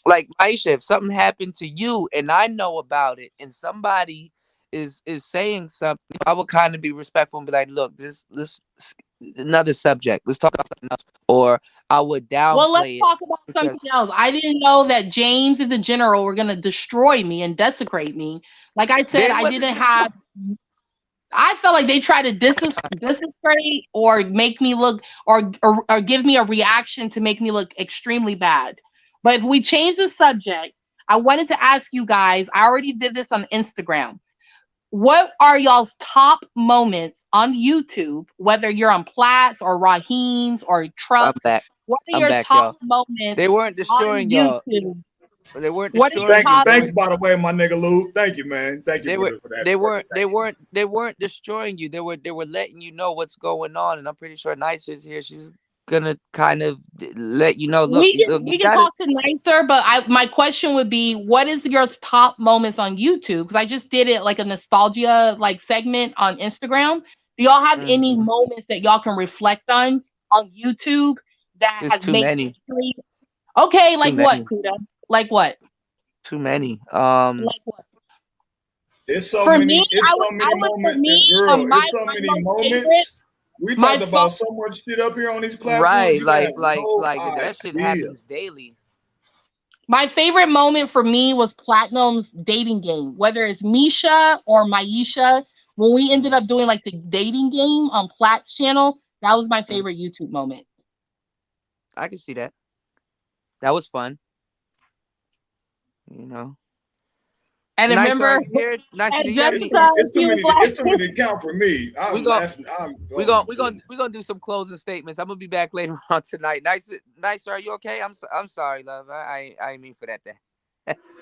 like Maisha, if something happened to you and I know about it, and somebody is saying something, I would kind of be respectful and be like, look, this another subject. Let's talk about something else. Or I would
Well, let's
downplay it
talk about
because
something else. I didn't know that James and the general were going to destroy me and desecrate me. Like I said,
they
I
wasn't
didn't
destroyed.
have. I felt like they tried to discredit or make me look or give me a reaction to make me look extremely bad. But if we change the subject, I wanted to ask you guys. I already did this on Instagram. What are y'all's top moments on YouTube, whether you're on Platts or Raheem's or
I'm
Trucks?
back.
What are
I'm
your
back,
top
y'all. They
moments
weren't
on
destroying y'all.
YouTube?
They weren't
What are your
destroying
Thank you.
you.
top?
Thanks, by the way, my nigga Lou. Thank you, man. Thank you
They were
for that.
they
Brother.
weren't they weren't they weren't destroying you. They were letting you know what's going on, and I'm pretty sure Nicer's here. She's gonna kind of let you know. Look, look, you
We can
gotta.
talk to Nicer, but my question would be, what is your top moments on YouTube? Because I just did it like a nostalgia like segment on Instagram. Do y'all have any
Mhm.
moments that y'all can reflect on YouTube that
It's
has
too
made
many.
history? Okay,
Too
like what,
many.
Kuda? Like what?
Too many.
Like what?
It's so
For me,
many. It's so many
I would for
moments,
me
girl.
on
It's so
my
many
most favorite,
moments. We
my
talked
phone.
about so much shit up here on these platforms.
Right.
You have no
That shit
idea.
happens daily.
My favorite moment for me was Platinum's dating game, whether it's Misha or Maisha. When we ended
Mm.
up doing like the dating game on Plat's channel, that was my
Mm.
favorite YouTube moment.
I can see that. That was fun. You know.
And
Nicer, are
remember,
you here? Nicer, do
and
you have
It's
any?
too many.
Jessica,
It's too
she was
many. It's too
like,
many to count for me.
We
I'm
go.
laughing.
We
Oh
going
my
we going
goodness.
we gonna do some closing statements. I'm gonna be back later on tonight. Nicer, are you okay? I'm sorry, love. I ain't mean for that.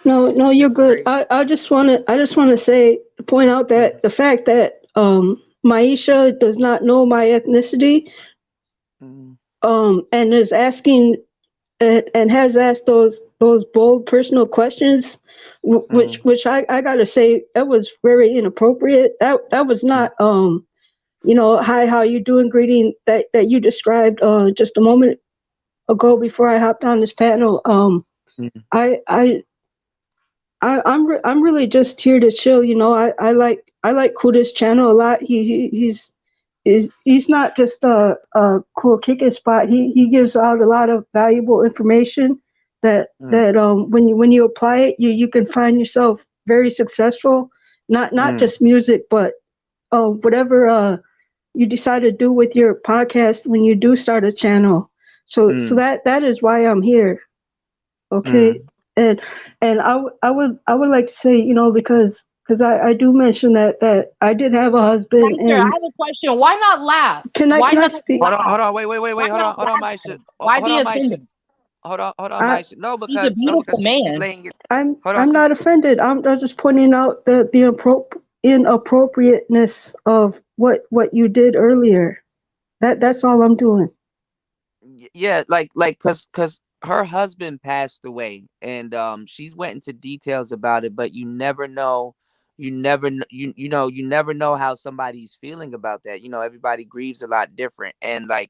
No, no,
This
you're
is
good.
crazy.
I just wanna say, point out that
Mm,
the fact that Maisha does not know my ethnicity,
mm,
and is asking and has asked those bold personal questions,
mm,
which I gotta say that was very inappropriate. That was
mm,
not hi, how you doing greeting that you described just a moment ago before I hopped on this panel.
mm,
I I I'm really just here to chill. I like Kuda's channel a lot. He's not just a cool kicking spot. He gives out a lot of valuable information
mm,
that when you apply it, you can find yourself very successful. Not
mm,
just music, but whatever you decide to do with your podcast when you do start a channel. So
mm,
that is why I'm here. Okay,
mm.
and I would like to say, because I do mention that I did have a husband,
Nicer, I
and
have a question. Why not laugh?
can
Why
I
not
speak?
laugh?
Hold on, wait,
Why
hold on,
not
hold on,
laugh at
Maisha.
him? Why
Hold
be
on, Maisha.
offended?
Hold on,
I
Maisha. No,
He's a
because
beautiful
she's
man.
laying it. Hold on,
I'm not offended. I'm just pointing out the inappropriateness of what you did earlier. That's all I'm doing.
yeah, cause her husband passed away, and she's went into details about it, but you never know how somebody's feeling about that. Everybody grieves a lot different, and I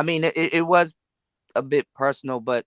mean, it was a bit personal, but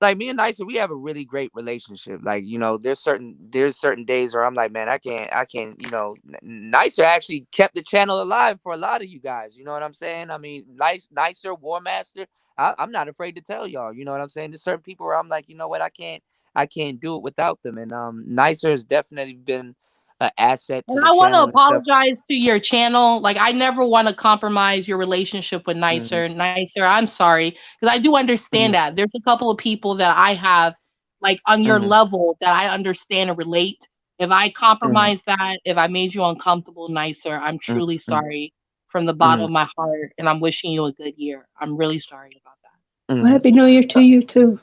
like me and Nicer, we have a really great relationship. Like, you know, there's certain days where I'm like, man, I can't, you know, Nicer actually kept the channel alive for a lot of you guys. You know what I'm saying? I mean, Nicer, War Master. I'm not afraid to tell y'all. You know what I'm saying? There's certain people where I'm like, you know what, I can't do it without them. And Nicer has definitely been an asset to
And
the
I want to
channel and stuff.
apologize to your channel. Like, I never want to compromise your relationship with
Mhm,
Nicer. I'm sorry, because I do understand
mhm,
that there's a couple of people that I have like on your
mhm,
level that I understand and relate. If I
mhm,
compromise that, if I made you uncomfortable, Nicer, I'm
mhm,
truly
mhm,
sorry from the bottom
mhm,
of my heart, and I'm wishing you a good year. I'm really sorry about that.
Well,
mhm.
Happy New Year to you too.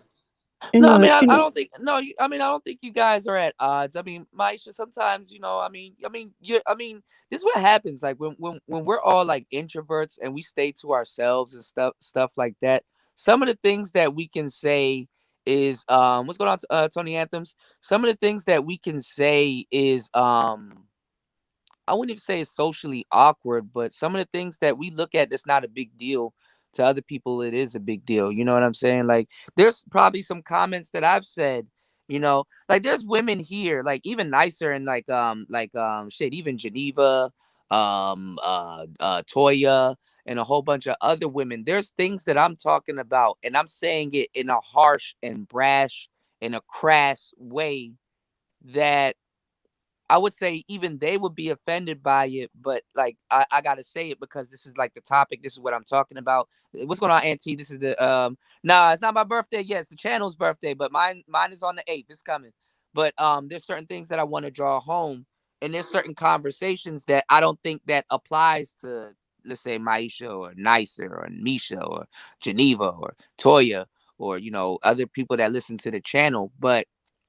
And
No, I mean, I
you know,
don't think. No, I mean, I don't think you guys are at odds. I mean, Maisha, sometimes, you know, I mean, this is what happens. Like when we're all like introverts and we stay to ourselves and stuff like that. Some of the things that we can say is what's going on, Tony Anthems. Some of the things that we can say is I wouldn't even say it's socially awkward, but some of the things that we look at that's not a big deal to other people, it is a big deal. You know what I'm saying? Like, there's probably some comments that I've said, you know, like there's women here, like even Nicer and shit, even Geneva, Toya, and a whole bunch of other women. There's things that I'm talking about, and I'm saying it in a harsh and brash, in a crass way that I would say even they would be offended by it, but like I gotta say it because this is like the topic. This is what I'm talking about. What's going on, Auntie? This is the nah, it's not my birthday yet. It's the channel's birthday, but mine is on the 8th. It's coming. But there's certain things that I want to draw home, and there's certain conversations that I don't think that applies to, let's say, Maisha or Nicer or Misha or Geneva or Toya or, you know, other people that listen to the channel, but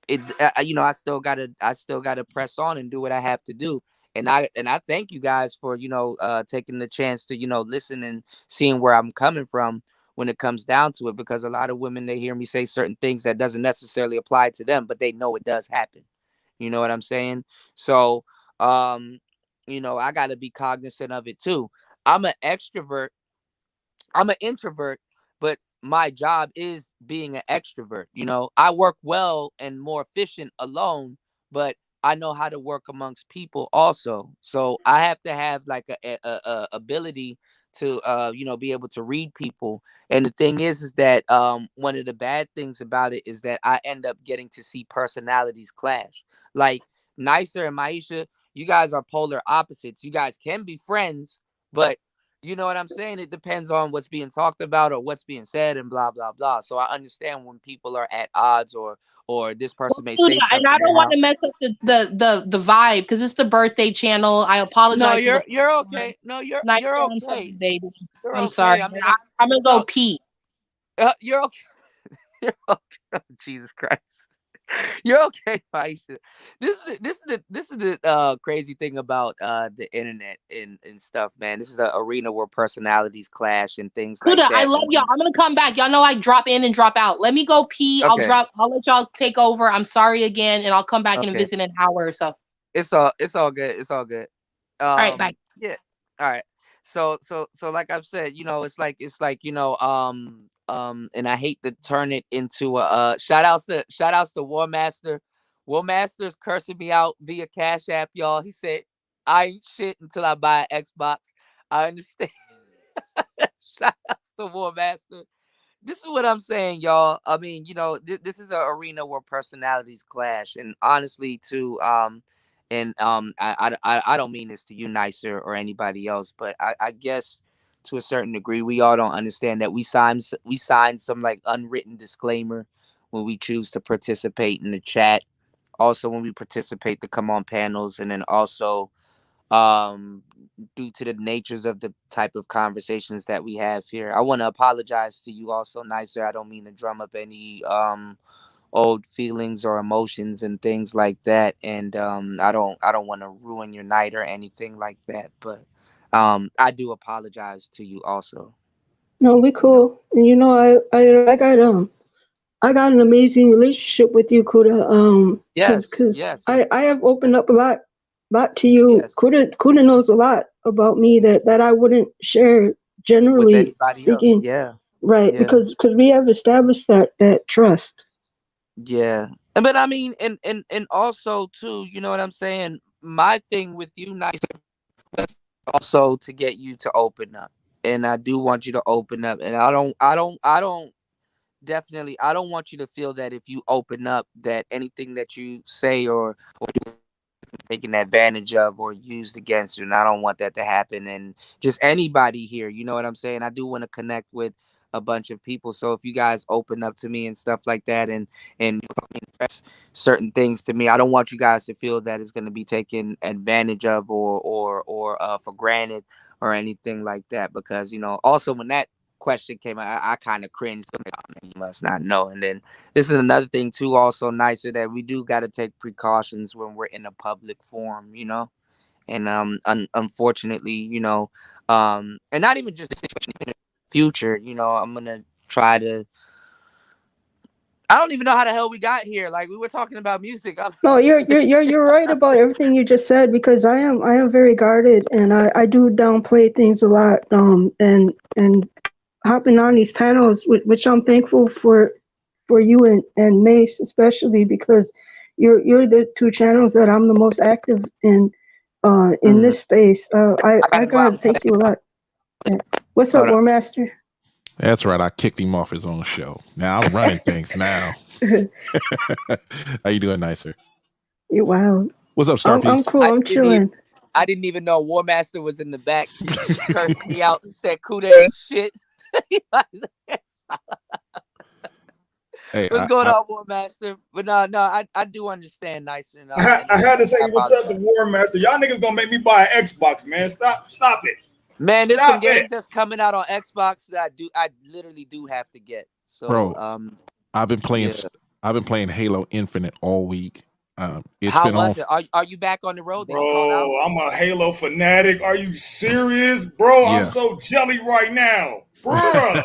you know, I still gotta press on and do what I have to do. And I thank you guys for, you know, taking the chance to, you know, listen and seeing where I'm coming from when it comes down to it, because a lot of women, they hear me say certain things that doesn't necessarily apply to them, but they know it does happen. You know what I'm saying? So um you know, I got to be cognizant of it too. I'm an extrovert, I'm an introvert, but my job is being an extrovert. You know, I work well and more efficient alone, but I know how to work amongst people also. So I have to have like a ability to you know, be able to read people. And the thing is that one of the bad things about it is that I end up getting to see personalities clash. Like Nicer and Maisha, you guys are polar opposites. You guys can be friends, but you know what I'm saying? It depends on what's being talked about or what's being said and blah blah blah. So I understand when people are at odds, or this
Well,
person may
Tuda,
say
and I
something
don't
and
want
how.
to mess up the vibe because it's the birthday channel. I
No,
apologize to the
you're okay. No,
night.
you're
I'm sorry,
okay.
baby.
You're
I'm
okay.
sorry.
I mean, it's
I'm gonna go
no,
pee.
you're okay. You're okay. Oh, Jesus Christ. You're okay, Aisha. This is the crazy thing about the internet and stuff, man. This is an arena where personalities clash and things like
Kuda, I
that.
love y'all. I'm gonna come back. Y'all know I drop in and drop out. Let me go pee.
Okay,
I'll let y'all take over. I'm sorry again, and I'll come back and
okay.
visit in an hour or so. All
It's all good. It's all good.
right, bye.
Yeah. All right. So like I've said, you know, it's like, you know, and I hate to turn it into a shout outs to War Master. War Master's cursing me out via Cash App, y'all. He said, I ain't shit until I buy an Xbox. I understand. Shout outs to War Master. This is what I'm saying, y'all. I mean, you know, this is an arena where personalities clash, and honestly, too, I don't mean this to you, Nicer, or anybody else, but I guess to a certain degree, we all don't understand that we sign some like unwritten disclaimer when we choose to participate in the chat. Also, when we participate to come on panels, and then also um due to the natures of the type of conversations that we have here. I want to apologize to you also, Nicer. I don't mean to drum up any old feelings or emotions and things like that, and I don't want to ruin your night or anything like that, but I do apologize to you also,
no, we
you know.
cool. And you know, I got an amazing relationship with you, Kuda.
Yes,
Cause
yes,
I have
yes,
opened up a lot to you.
yes,
Kuda knows a lot about me that I wouldn't share,
with
generally
anybody else.
speaking.
Yeah.
Right,
Yeah.
because we have established that trust.
Yeah. But I mean, and also too, you know what I'm saying? My thing with you, nice, also to get you to open up. And I do want you to open up. And I don't definitely, I don't want you to feel that if you open up that anything that you say or do taken advantage of or used against you. And I don't want that to happen. And just anybody here, you know what I'm saying? I do want to connect with a bunch of people. So if you guys open up to me and stuff like that and express certain things to me, I don't want you guys to feel that it's going to be taken advantage of or for granted or anything like that. Because, you know, also when that question came out, I kind of cringed. You must not know. And then this is another thing too, also nicer, that we do got to take precautions when we're in a public forum, you know. And unfortunately, you know, and not even just the situation in the future, you know, I'm gonna try to. I don't even know how the hell we got here. Like, we were talking about music.
No, you're right about everything you just said, because I am very guarded, and I do downplay things a lot. And hopping on these panels, which I'm thankful for you and Mace especially, because you're the two channels that I'm the most active in this space. I
gotta go out
gotta
and come
thank you a lot. Yeah. What's up,
Hold on.
War Master?
That's right. I kicked him off his own show. Now I'm running things now. How you doing, nicer?
You're wild.
What's up, Star
I'm cool. I'm chilling.
I didn't even know War Master was in the back. He cursed me out and said Kuda ain't shit.
Hey,
What's going on, War Master? But no, I do understand nicer. And
I had to say what's up to War Master. Y'all niggas gonna make me buy an Xbox, man. Stop it.
Man, there's
Stop
some games that's coming out on Xbox that I literally do have to get. So,
bro, I've been playing.
yeah.
I've been playing Halo Infinite all week. It's
How
been
was
on.
it? Are you back on the road? Did
Bro,
you call out?
I'm a Halo fanatic. Are you serious? Bro,
Yeah.
I'm so jelly right now. Bruh.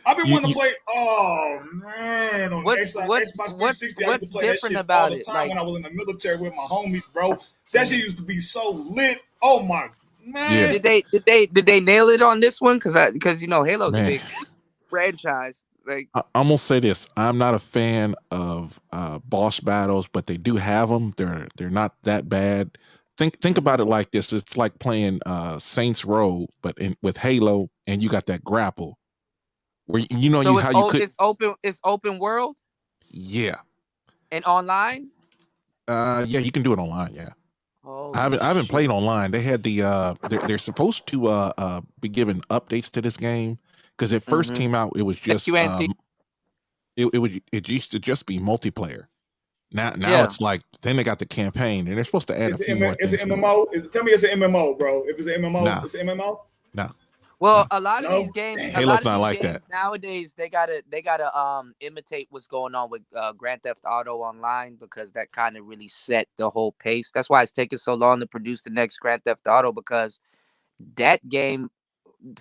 I've been wanting to play. Oh man, on Xbox 360, I used to play that shit all the time when I was in the military with my homies, bro. That shit used to be so lit. Oh my man.
Yeah.
Did they nail it on this one? Because you know Halo's
Man.
a big franchise. Like,
I'm gonna say this: I'm not a fan of boss battles, but they do have them. They're not that bad. Think about it like this: it's like playing Saints Row, but with Halo, and you got that grapple. Where you know
so
how you could.
It's open world
Yeah.
and online.
Yeah, you can do it online. Yeah.
Holy
I haven't
shit.
played online. They had the they're supposed to be giving updates to this game, because it first came out. It was just it used to just be multiplayer. Now it's like, then they got the campaign, and they're supposed to add a few more things.
It's an MMO. Tell me it's an MMO, bro. If it's an MMO,
Nah.
it's an MMO.
No.
Well, a lot of these games,
Halo's not like that
nowadays. They gotta imitate what's going on with Grand Theft Auto Online, because that kind of really set the whole pace. That's why it's taking so long to produce the next Grand Theft Auto, because that game,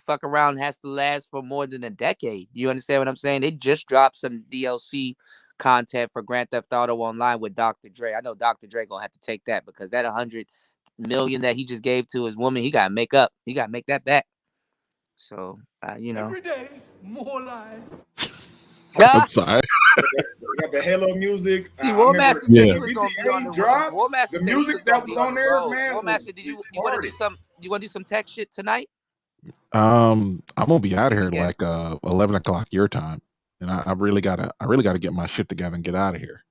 fuck around, has to last for more than a decade. You understand what I'm saying? They just dropped some DLC content for Grand Theft Auto Online with Dr. Dre. I know Dr. Dre gonna have to take that, because that 100 million that he just gave to his woman, he gotta make up. He gotta make that back. So, you know.
Every day, more lies.
I'm sorry.
We got the Halo music.
See, War Master said he was gonna be on the
dropped.
War Master
The
said
music that was on there, man.
War Master, you want to do some? You want to do some tech shit tonight?
I'm gonna be out of here like 11 o'clock your time, and I really gotta get my shit together and get out of here.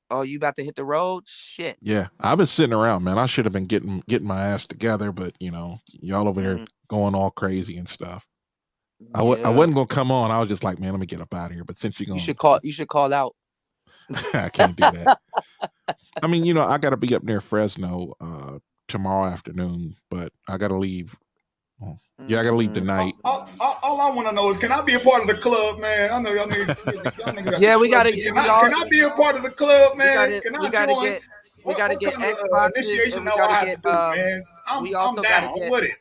Oh, you about to hit the road? Shit.
Yeah, I've been sitting around, man. I should have been getting my ass together, but you know, y'all over there going all crazy and stuff. I wasn't gonna come on. I was just like, man, let me get up out of here. But since you
should call out.
I can't do that. I mean, you know, I gotta be up near Fresno tomorrow afternoon, but I gotta leave. Yeah, I gotta leave tonight.
All I want to know is, can I be a part of the club, man? I know y'all niggas.
Yeah, we gotta.
Can I be a part of the club, man?
We gotta get Xbox
initiation. Now I have to do, man. I'm down with it.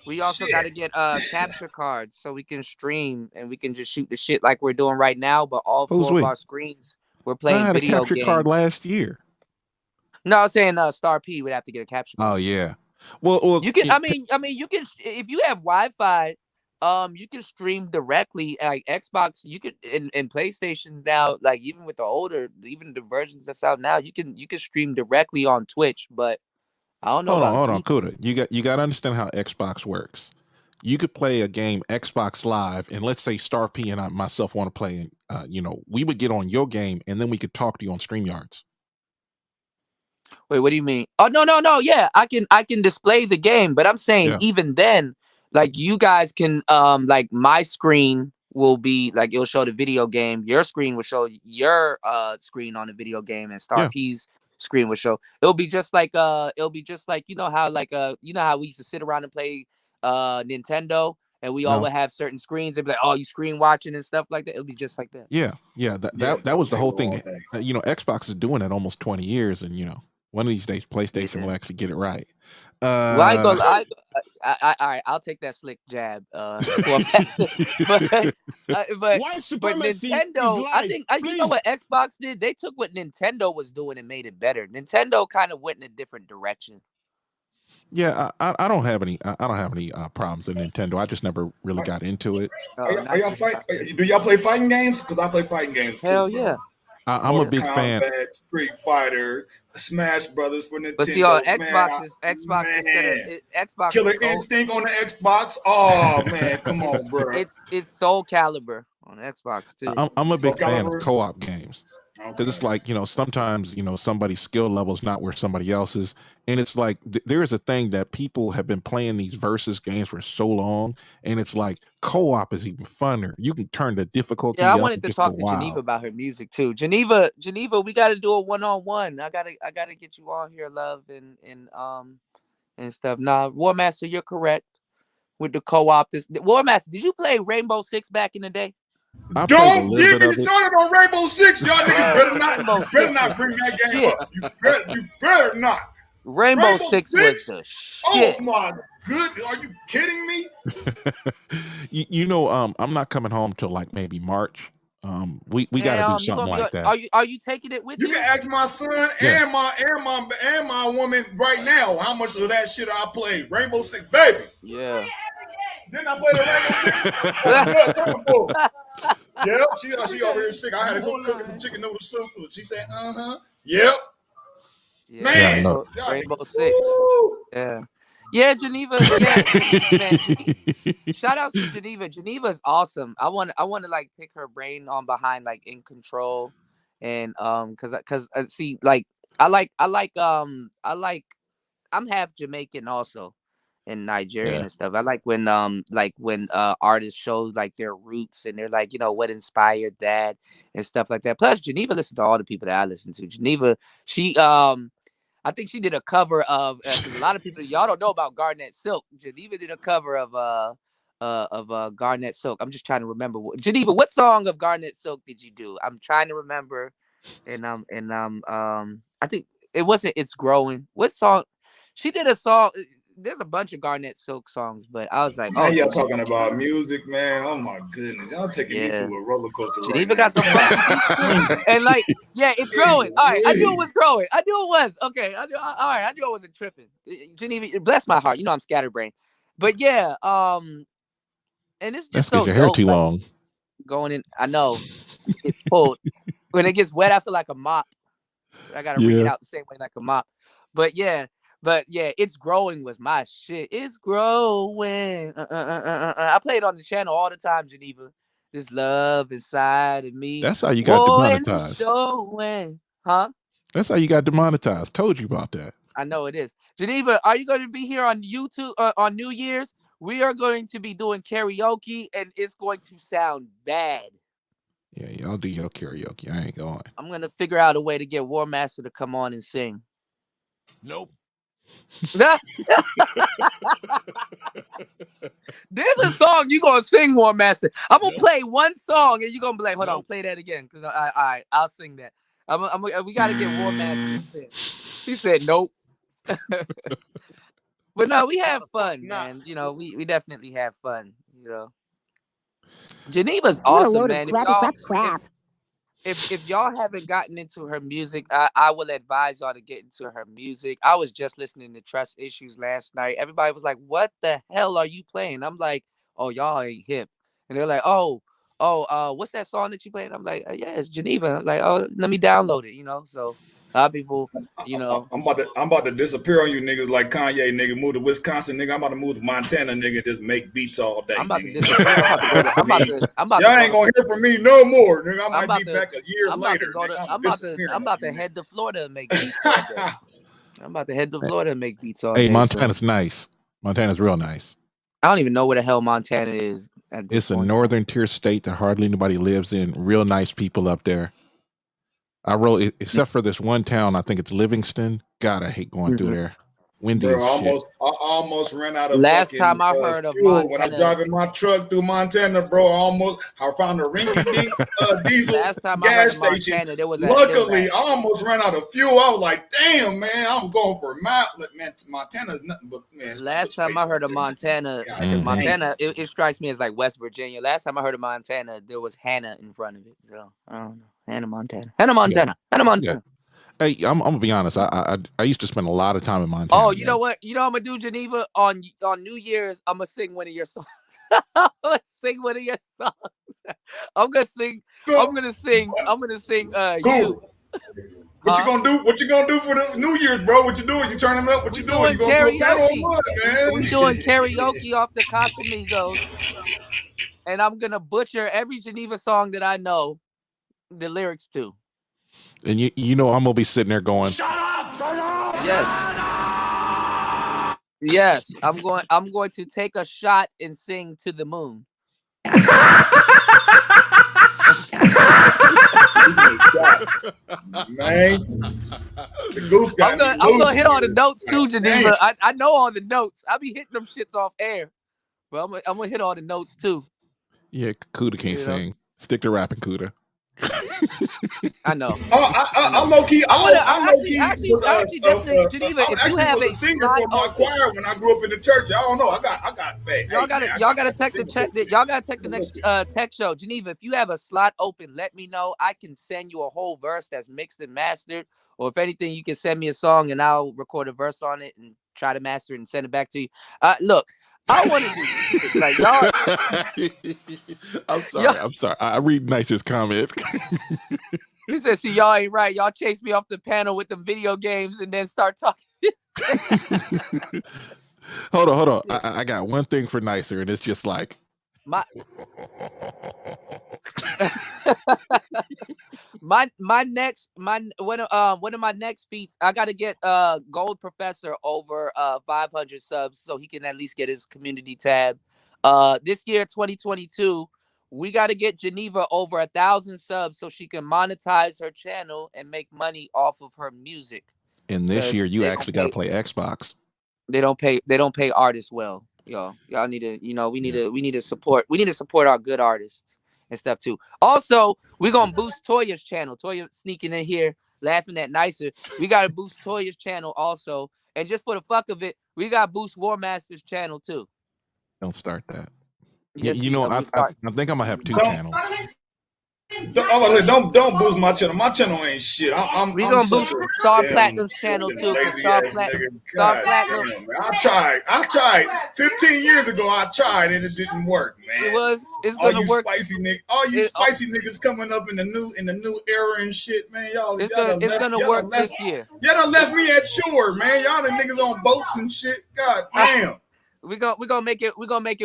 We also got to get capture cards so we can stream and we can just shoot the shit like we're doing right now. But all four of our screens, we're playing video games.
I had a capture card last year.
No, I was saying Star P would have to get a capture card.
Oh yeah. Well,
you can. I mean, you can, if you have Wi-Fi. You can stream directly, like Xbox. You could in PlayStation now, like even with the older, even the versions that's out now, you can stream directly on Twitch. But I don't know about
Hold on,
YouTube.
Kuda. You got to understand how Xbox works. You could play a game Xbox Live, and let's say Star P and I myself want to play, and we would get on your game, and then we could talk to you on StreamYards.
Wait, what do you mean? Oh, no. Yeah, I can display the game, but I'm saying
Yeah.
even then, like you guys can like my screen will be like it'll show the video game. Your screen will show your screen on the video game, and Star
Yeah.
P's screen will show. It'll be just like how how we used to sit around and play Nintendo, and we all
No.
would have certain screens and be like, oh, you screen watching and stuff like that. It'll be just like that.
Yeah. That was the whole thing.
All day.
Xbox is doing that almost 20 years, and one of these days PlayStation will actually get it right.
Well, all right, I'll take that slick jab. But
White supremacy
Nintendo,
is
I
life.
think you know what Xbox did. They took what Nintendo was doing and made it better. Nintendo kind of went in a different direction.
Yeah, I don't have any. I don't have any problems with Nintendo. I just never really got into it.
Are y'all do y'all play fighting games? Because I play fighting games too.
Hell
bro.
yeah.
I'm a big fan.
Street Fighter, Smash Brothers for Nintendo.
But see, on
man,
Xbox instead of Xbox,
Killer Instinct on the Xbox. Oh man, come on, bro.
It's Soul Calibur on Xbox too.
I'm a big fan
Calibur?
of co-op games. Because it's like, sometimes, somebody's skill level is not where somebody else's. And it's like, there is a thing that people have been playing these versus games for so long. And it's like, co-op is even funner. You can turn the difficulty
Yeah, I
up
wanted
and
to
just
talk
go
to
wild.
Geneva about her music too. Geneva, we got to do a one-on-one. I gotta get you on here, love, and stuff. Nah, War Master, you're correct with the co-op. War Master, did you play Rainbow Six back in the day?
I played a
Don't
little
get
bit
me
of it.
started on Rainbow Six. Y'all niggas
Rainbow
better not
Six
bring that game
shit.
up. You better not.
Rainbow Six was the shit.
Oh my goodness. Are you kidding me?
I'm not coming home till like maybe March. We got to do something like that.
Are you taking it with you?
You can ask my son and my woman right now how much of that shit I played. Rainbow Six, baby.
Yeah.
Didn't I play the Rainbow Six? Yep, she over here sick. I had to go cook some chicken noodle soup. She said, yep.
Yeah,
Man,
Rainbow Six. Yeah, Geneva. Yeah, man. Shout out to Geneva. Geneva's awesome. I want to like pick her brain on behind like In Control, and because see, like I'm half Jamaican also, and Nigerian and stuff. I like when artists show like their roots and they're like, what inspired that and stuff like that. Plus, Geneva listens to all the people that I listen to. Geneva, she I think she did a cover of a lot of people y'all don't know about Garnet Silk. Geneva did a cover of Garnet Silk. I'm just trying to remember. Geneva, what song of Garnet Silk did you do? I'm trying to remember, and I think it wasn't It's Growing. What song? She did a song. There's a bunch of Garnet Silk songs, but I was like,
oh, y'all talking about music, man. Oh my goodness. Y'all taking me through a roller coaster.
Geneva got some and like, yeah, it's growing. All right. I knew it was growing. I knew it was. Okay. All right. I knew I wasn't tripping. Geneva, bless my heart. I'm scatterbrained. But yeah, and it's just so
your hair too long.
Going in. I know. It's pulled. When it gets wet, I feel like a mop. I gotta wring it out the same way like a mop. But yeah, It's Growing was my shit. It's growing. I play it on the channel all the time, Geneva. This love inside of me.
That's how you got demonetized.
Huh?
That's how you got demonetized. Told you about that.
I know it is. Geneva, are you going to be here on YouTube on New Year's? We are going to be doing karaoke, and it's going to sound bad.
Yeah, y'all do your karaoke. I ain't going.
I'm going to figure out a way to get War Master to come on and sing.
Nope.
There's a song you gonna sing, War Master. I'm gonna play one song and you're gonna be like, hold on, play that again. Because I'll sing that. We gotta get War Master to sing. He said nope. But no, we have fun, man. We definitely have fun, Geneva's awesome, man. If y'all haven't gotten into her music, I will advise y'all to get into her music. I was just listening to Trust Issues last night. Everybody was like, what the hell are you playing? I'm like, "Oh, y'all ain't hip," and they're like, what's that song that you played? I'm like, yeah, it's Geneva. I was like, oh, let me download it. So a lot of people,
I'm about to disappear on you niggas like Kanye, nigga. Move to Wisconsin, nigga. I'm about to move to Montana, nigga. Just make beats all day.
I'm about to
nigga.
disappear. I'm about to go to.
Y'all ain't gonna hear from me no more, nigga. I might be back a year later.
I'm about to head to Florida and make beats all day. I'm about to head to Florida and make beats all day.
Hey, Montana's nice. Montana's real nice.
I don't even know where the hell Montana is.
It's a northern tier state that hardly anybody lives in. Real nice people up there. I rode, except for this one town, I think it's Livingston. God, I hate going through there. Windy as shit.
I almost ran out of
last time I heard of
fuel
Montana,
when I was driving my truck through Montana, bro. I found a rinky-dink diesel
last time
gas
I heard of
station.
Montana, there was
Luckily, I almost ran out of fuel. I was like, damn, man, I'm going for a mile. Man, Montana's nothing but, man.
Last time I heard of Montana, Montana, it strikes me as like West Virginia. Last time I heard of Montana, there was Hannah in front of it. So I don't know. Hannah, Montana.
Yeah. Hey, I'm gonna be honest. I used to spend a lot of time in Montana.
Oh, you know what? You know I'm gonna do, Geneva, on New Year's. I'm gonna sing one of your songs. I'm gonna sing one of your songs. I'm gonna sing. You.
What you gonna do? What you gonna do for the New Year's, bro? What you doing? You turning up? What you doing? You gonna do a panel or what, man?
We're doing karaoke off the Casamigos, and I'm gonna butcher every Geneva song that I know the lyrics to.
And you know I'm gonna be sitting there going,
Shut up! Shut up!
Yes. I'm going to take a shot and sing to the moon.
Man, the goose got
I'm gonna hit all the notes too, Geneva. I know all the notes. I be hitting them shits off air, but I'm gonna hit all the notes too.
Yeah, Kuda can't sing. Stick to rapping, Kuda.
I know.
I low key.
Geneva, if you have a
singer for my choir when I grew up in the church, I don't know. I got.
Y'all gotta text the check. Y'all gotta text the next tech show, Geneva. If you have a slot open, let me know. I can send you a whole verse that's mixed and mastered. Or if anything, you can send me a song and I'll record a verse on it and try to master it and send it back to you. Look. I want to do like y'all.
I'm sorry. I read Nicer's comments.
He said, "See, y'all ain't right. Y'all chase me off the panel with them video games and then start talking."
Hold on. I got one thing for Nicer, and it's just like
one of my next feats. I got to get Gold Professor over 500 subs so he can at least get his community tab. This year, 2022, we got to get Geneva over 1,000 subs so she can monetize her channel and make money off of her music.
And this year, you actually got to play Xbox.
They don't pay artists well. Y'all need to, we need to support our good artists and stuff too. Also, we're gonna boost Toya's channel. Toya sneaking in here laughing at Nicer. We gotta boost Toya's channel also. And just for the fuck of it, we gotta boost War Master's channel too.
Don't start that.
Yes,
I think I'm gonna have two channels.
Don't boost my channel. My channel ain't shit. I'm
gonna boost Star Platinum's channel too. Star Platinum.
I tried 15 years ago. I tried and it didn't work, man.
It's gonna work.
All you spicy niggas coming up in the new era and shit, man.
It's gonna work this year.
Y'all done left me at shore, man. Y'all the niggas on boats and shit. God damn.
We're gonna make it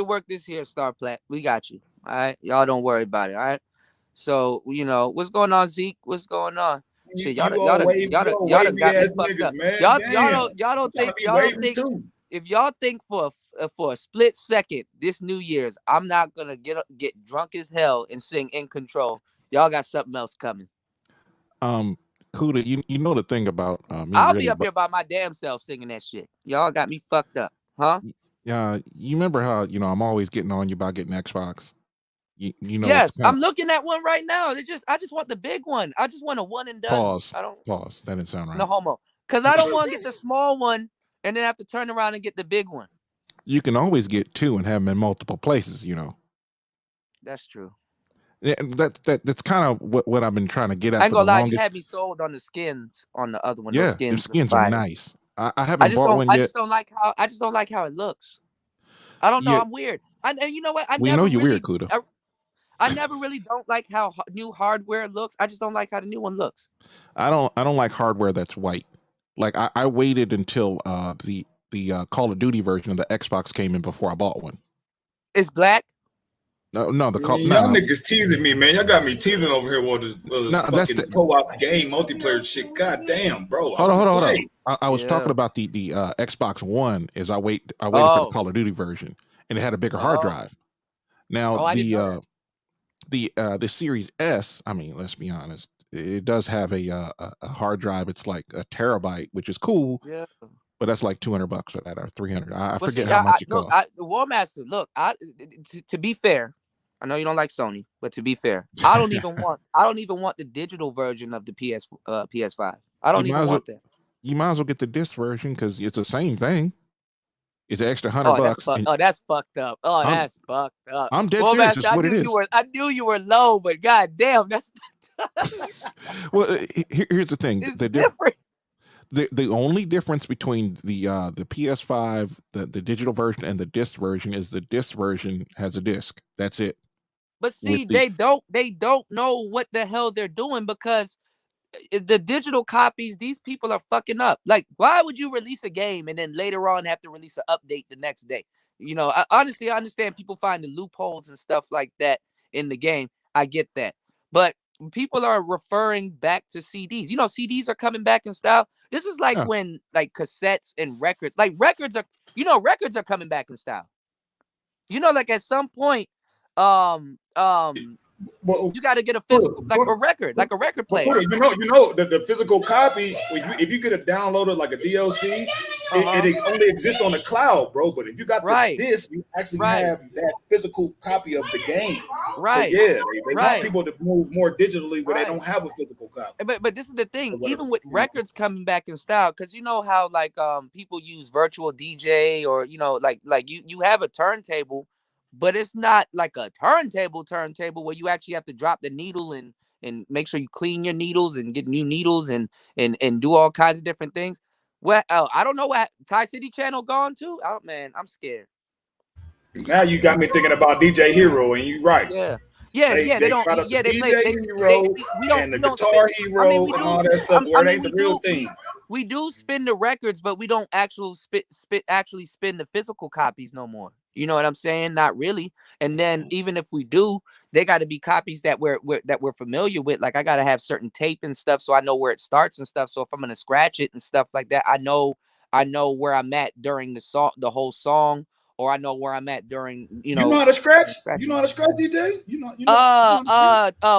work this year, Star Plat. We got you. All right. Y'all don't worry about it. All right. So, what's going on, Zeke? What's going on? Shit, y'all got me fucked up. Y'all don't think if y'all think for a split second this New Year's, I'm not gonna get drunk as hell and sing In Control. Y'all got something else coming.
Kuda, you know the thing about
I'll be up here by my damn self singing that shit. Y'all got me fucked up, huh?
Yeah, you remember how I'm always getting on you about getting Xbox. You know.
Yes, I'm looking at one right now. I just want the big one. I just want a one and done.
Pause. That didn't sound right.
No homo. Because I don't want to get the small one and then have to turn around and get the big one.
You can always get two and have them in multiple places.
That's true.
Yeah, that's kind of what I've been trying to get at.
I ain't gonna lie, you had me sold on the skins on the other one.
Yeah, the skins are nice. I haven't bought one yet.
I just don't like how it looks. I don't know. Yeah. I'm weird. And you know what?
We know you're weird, Kuda.
I never really don't like how new hardware looks. I just don't like how the new one looks.
I don't like hardware that's white. Like I waited until the Call of Duty version of the Xbox came in before I bought one.
It's black.
No, the
y'all niggas teasing me, man. Y'all got me teasing over here with this fucking co-op game multiplayer shit. God damn, bro.
Hold on. I was talking about the Xbox One. Is I waited for the Call of Duty version, and it had a bigger hard drive. Now the Series S. I mean, let's be honest. It does have a hard drive. It's like a terabyte, which is cool.
Yeah.
But that's like $200 for that, or $300. I forget how much it costs.
War Master, look, to be fair, I know you don't like Sony, but to be fair, I don't even want the digital version of the PS5. I don't even want that.
You might as well get the disc version because it's the same thing. It's an extra $100.
That's fucked up. That's fucked up.
I'm dead serious. That's what it is.
I knew you were low, but goddamn, that's.
Well, here's the thing.
It's different.
The only difference between the PS5, the digital version, and the disc version is the disc version has a disc. That's it.
But see, they don't know what the hell they're doing, because the digital copies, these people are fucking up. Like, why would you release a game and then later on have to release an update the next day? You know, honestly, I understand people finding loopholes and stuff like that in the game. I get that. But people are referring back to CDs. You know, CDs are coming back in style. This is like when like cassettes and records are coming back in style. You know, like at some point, you got to get a physical, like a record player.
You know, the physical copy, if you get it downloaded like a DLC, it only exists on the cloud, bro. But if you got the disc, you actually have that physical copy of the game.
Right.
So yeah, they want people to move more digitally where they don't have a physical copy.
But this is the thing, even with records coming back in style, because you know how like people use virtual DJ, or you know, like you have a turntable. But it's not like a turntable where you actually have to drop the needle and make sure you clean your needles and get new needles and do all kinds of different things. Well, I don't know what Toxicity channel gone to. Oh man, I'm scared.
Now you got me thinking about DJ Hero, and you're right.
They don't. Yeah, they play
Hero and the Guitar Hero and all that stuff. Where it ain't the real thing.
We do spin the records, but we don't actually spin the physical copies no more. You know what I'm saying? Not really. And then even if we do, they got to be copies that we're familiar with. Like I got to have certain tape and stuff, so I know where it starts and stuff. So if I'm gonna scratch it and stuff like that, I know where I'm at during the whole song, or I know where I'm at during
You know how to scratch? You know how to scratch, DJ?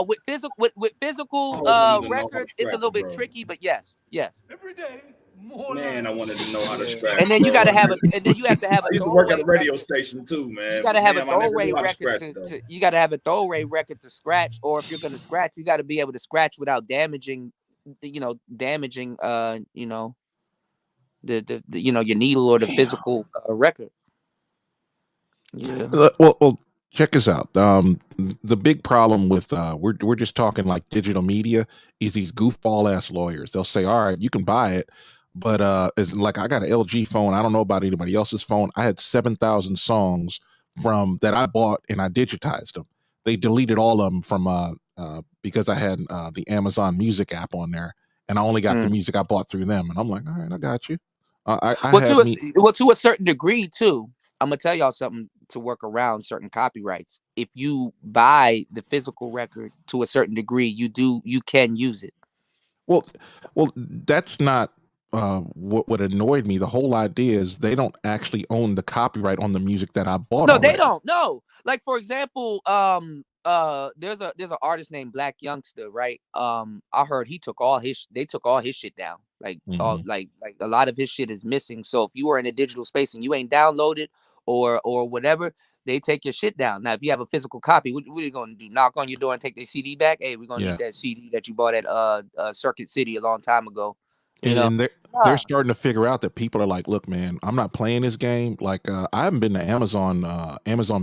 With physical records, it's a little bit tricky, but yes.
Every day.
Man, I wanted to know how to scratch.
And then you gotta have you have to have
I used to work at a radio station too, man.
You gotta have a throwaway record you gotta have a throwaway record to scratch, or if you're gonna scratch, you gotta be able to scratch without damaging the your needle or the physical record. Yeah.
Well, check this out. The big problem with we're just talking like digital media is these goofball ass lawyers. They'll say, all right, you can buy it, but it's like I got an LG phone. I don't know about anybody else's phone. I had 7,000 songs from that I bought and I digitized them. They deleted all of them from because I had the Amazon Music app on there, and I only got the music I bought through them. And I'm like, all right, I got you.
To a certain degree too. I'm gonna tell y'all something to work around certain copyrights. If you buy the physical record to a certain degree, you can use it.
Well, that's not what annoyed me. The whole idea is they don't actually own the copyright on the music that I bought.
No,
already.
They don't. No, like for example, there's an artist named Black Youngster, right? I heard they took all his shit down. Like like a lot of his shit is missing. So if you are in a digital space and you ain't downloaded or whatever, they take your shit down. Now, if you have a physical copy, what are you going to do? Knock on your door and take the CD back? Hey, we're going to need that CD that you bought at Circuit City a long time ago.
And they're starting to figure out that people are like, look, man, I'm not playing this game. Like, I haven't been to Amazon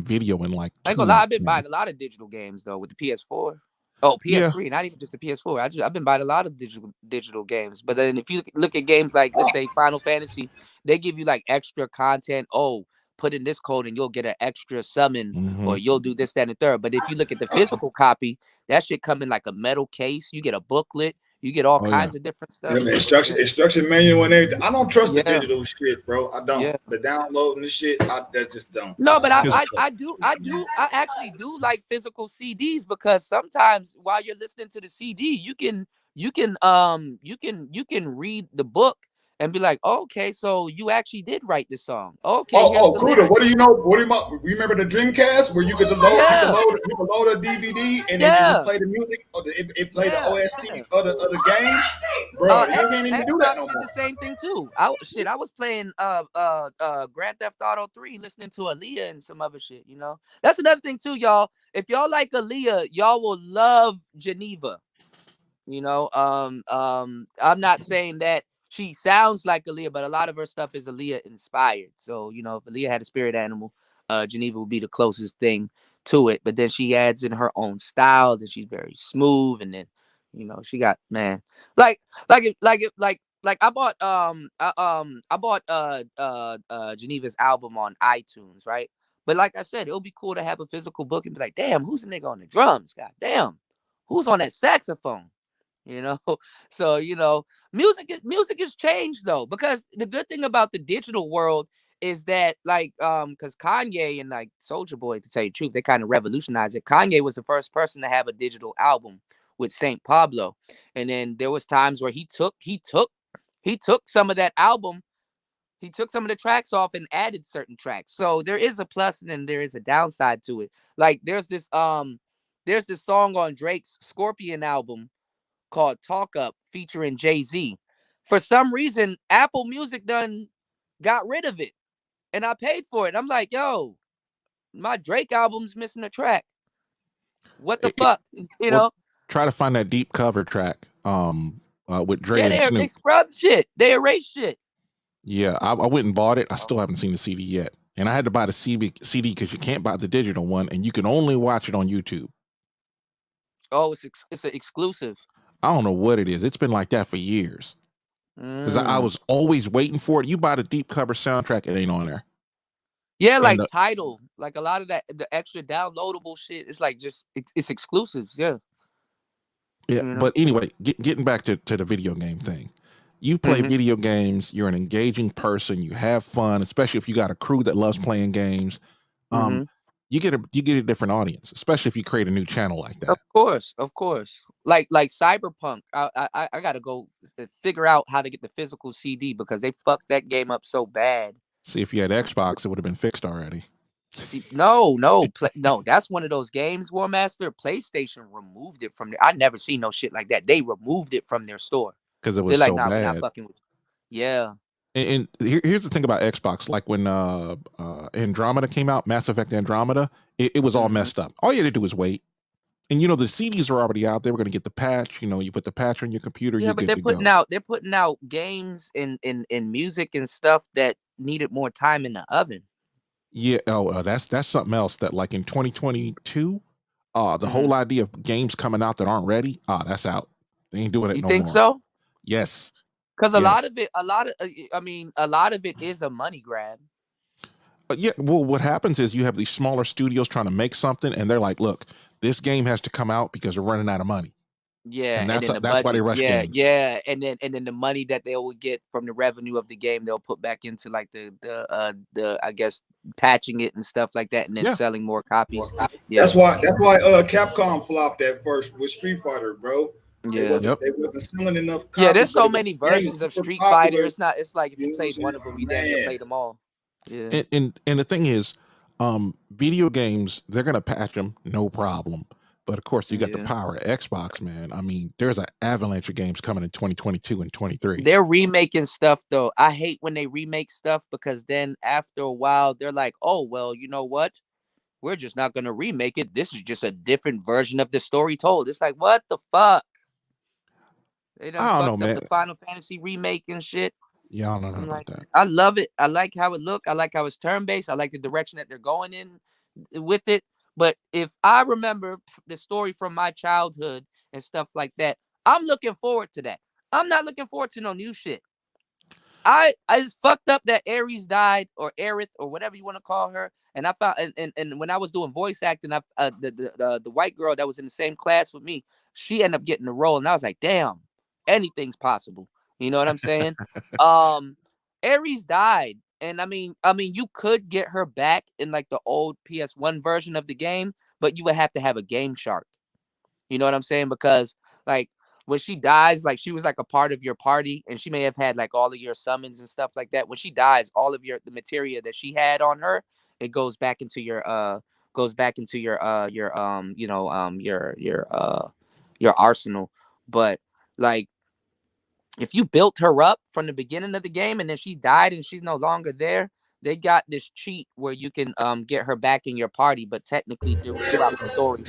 Video in like.
I've been buying a lot of digital games though with the PS4. Oh, PS3, not even just the PS4. I've been buying a lot of digital games. But then if you look at games like, let's say Final Fantasy, they give you like extra content. Oh, put in this code and you'll get an extra summon,
Mm-hmm.
or you'll do this, that, and the third. But if you look at the physical copy, that shit come in like a metal case. You get a booklet. You get all kinds of different stuff.
Yeah, the instruction manual and everything. I don't trust the
Yeah.
digital shit, bro. I don't.
Yeah.
The downloading the shit, I just don't.
No, but
don't
I actually do like physical CDs, because sometimes while you're listening to the CD, you can read the book and be like, oh, okay, so you actually did write this song. Okay.
Kuda, what do you know? What do you remember the Dreamcast where you could load, you could load a DVD and then you play the music, or it played the OST of the game, bro. You can't even do that no more.
Did the same thing too. I was playing Grand Theft Auto 3, listening to Aaliyah and some other shit. You know, that's another thing too, y'all. If y'all like Aaliyah, y'all will love Geneva. You know, I'm not saying that she sounds like Aaliyah, but a lot of her stuff is Aaliyah inspired. So, you know, if Aaliyah had a spirit animal, Geneva would be the closest thing to it. But then she adds in her own style, then she's very smooth, and then, you know, she got, man, like I bought Geneva's album on iTunes, right? But like I said, it'll be cool to have a physical book and be like, damn, who's the nigga on the drums? God damn, who's on that saxophone? You know, so, you know, music has changed though, because the good thing about the digital world is that, like, because Kanye and like Soulja Boy, to tell you the truth, they kind of revolutionized it. Kanye was the first person to have a digital album with Saint Pablo, and then there was times where he took some of that album, he took some of the tracks off and added certain tracks. So there is a plus and then there is a downside to it. Like there's this song on Drake's Scorpion album called Talk Up featuring Jay-Z. For some reason, Apple Music done got rid of it, and I paid for it. I'm like, yo, my Drake album's missing a track. What the fuck? You know?
Try to find that deep cover track with Dre and Snoop.
They scrubbed shit. They erased shit.
Yeah, I went and bought it. I still haven't seen the CD yet. And I had to buy the CD because you can't buy the digital one, and you can only watch it on YouTube.
Oh, it's an exclusive.
I don't know what it is. It's been like that for years. Because I was always waiting for it. You buy the deep cover soundtrack, it ain't on there.
Yeah, like Tidal, like a lot of that, the extra downloadable shit. It's like it's exclusives. Yeah.
Yeah, you know? But anyway, getting back to the video game thing. You play video games. You're an engaging person. You have fun, especially if you got a crew that loves playing games. You get a different audience, especially if you create a new channel like that.
Of course. Like Cyberpunk, I gotta go figure out how to get the physical CD because they fucked that game up so bad.
See, if you had Xbox, it would have been fixed already.
See, no, that's one of those games, War Master. PlayStation removed it from there. I never seen no shit like that. They removed it from their store
because it was so
bad.
We're
not fucking with you. Yeah.
And here's the thing about Xbox. Like when Andromeda came out, Mass Effect Andromeda, it was all messed up. All you had to do was wait. And you know the CDs are already out. They were going to get the patch. You know, you put the patch on your computer.
Yeah, but they're putting out games and music and stuff that needed more time in the oven.
Yeah. Oh, that's something else. That like in 2022, the whole idea of games coming out that aren't ready. That's out. They ain't doing it.
You think so?
Yes.
Because a lot of it is a money grab.
Yeah, well, what happens is you have these smaller studios trying to make something, and they're like, "Look, this game has to come out because we're running out of money."
Yeah,
and that's why they rush games.
Yeah, and then the money that they will get from the revenue of the game, they'll put back into like the I guess patching it and stuff like that, and then selling more copies. Yeah,
that's why Capcom flopped at first with Street Fighter, bro.
Yeah,
they wasn't selling enough copies.
Yeah, there's so many versions of Street Fighter. It's like if you played one of them, you damn near played them all. Yeah,
and the thing is, video games, they're gonna patch them, no problem. But of course, you got the power of Xbox, man. I mean, there's an avalanche of games coming in 2022 and 2023.
They're remaking stuff though. I hate when they remake stuff because then after a while, they're like, "Oh well, you know what? We're just not gonna remake it. This is just a different version of the story told." It's like, what the fuck? They done
I don't know,
fucked
man.
up the Final Fantasy remake and shit.
Yeah, I don't know about that.
I love it. I like how it look. I like how it's turn-based. I like the direction that they're going in with it. But if I remember the story from my childhood and stuff like that, I'm looking forward to that. I'm not looking forward to no new shit. it's fucked up that Aries died, or Aerith, or whatever you want to call her. And I found, and when I was doing voice acting, the white girl that was in the same class with me, she ended up getting the role, and I was like, damn, anything's possible. You know what I'm saying? Aries died, and I mean, you could get her back in like the old PS1 version of the game, but you would have to have a Game Shark. You know what I'm saying? Because like when she dies, like she was like a part of your party, and she may have had like all of your summons and stuff like that. When she dies, all of the materia that she had on her, it goes back into your your arsenal. But like if you built her up from the beginning of the game and then she died and she's no longer there, they got this cheat where you can get her back in your party, but technically throughout the story.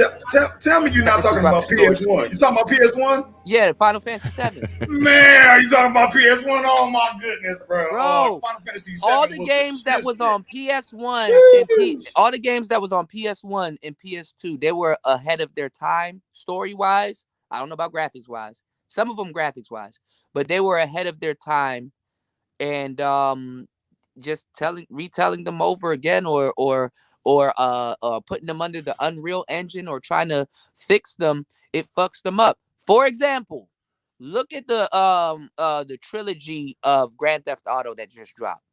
Tell me you're not talking about PS1. You talking about PS1?
Yeah, Final Fantasy 7.
Man, you talking about PS1? Oh my goodness, bro.
Bro,
Final Fantasy 7
all the games that was on PS1 all the games that was on PS1 and PS2, they were ahead of their time story-wise. I don't know about graphics-wise. Some of them graphics-wise, but they were ahead of their time. And just retelling them over again, or putting them under the Unreal Engine or trying to fix them, it fucks them up. For example, look at the trilogy of Grand Theft Auto that just dropped.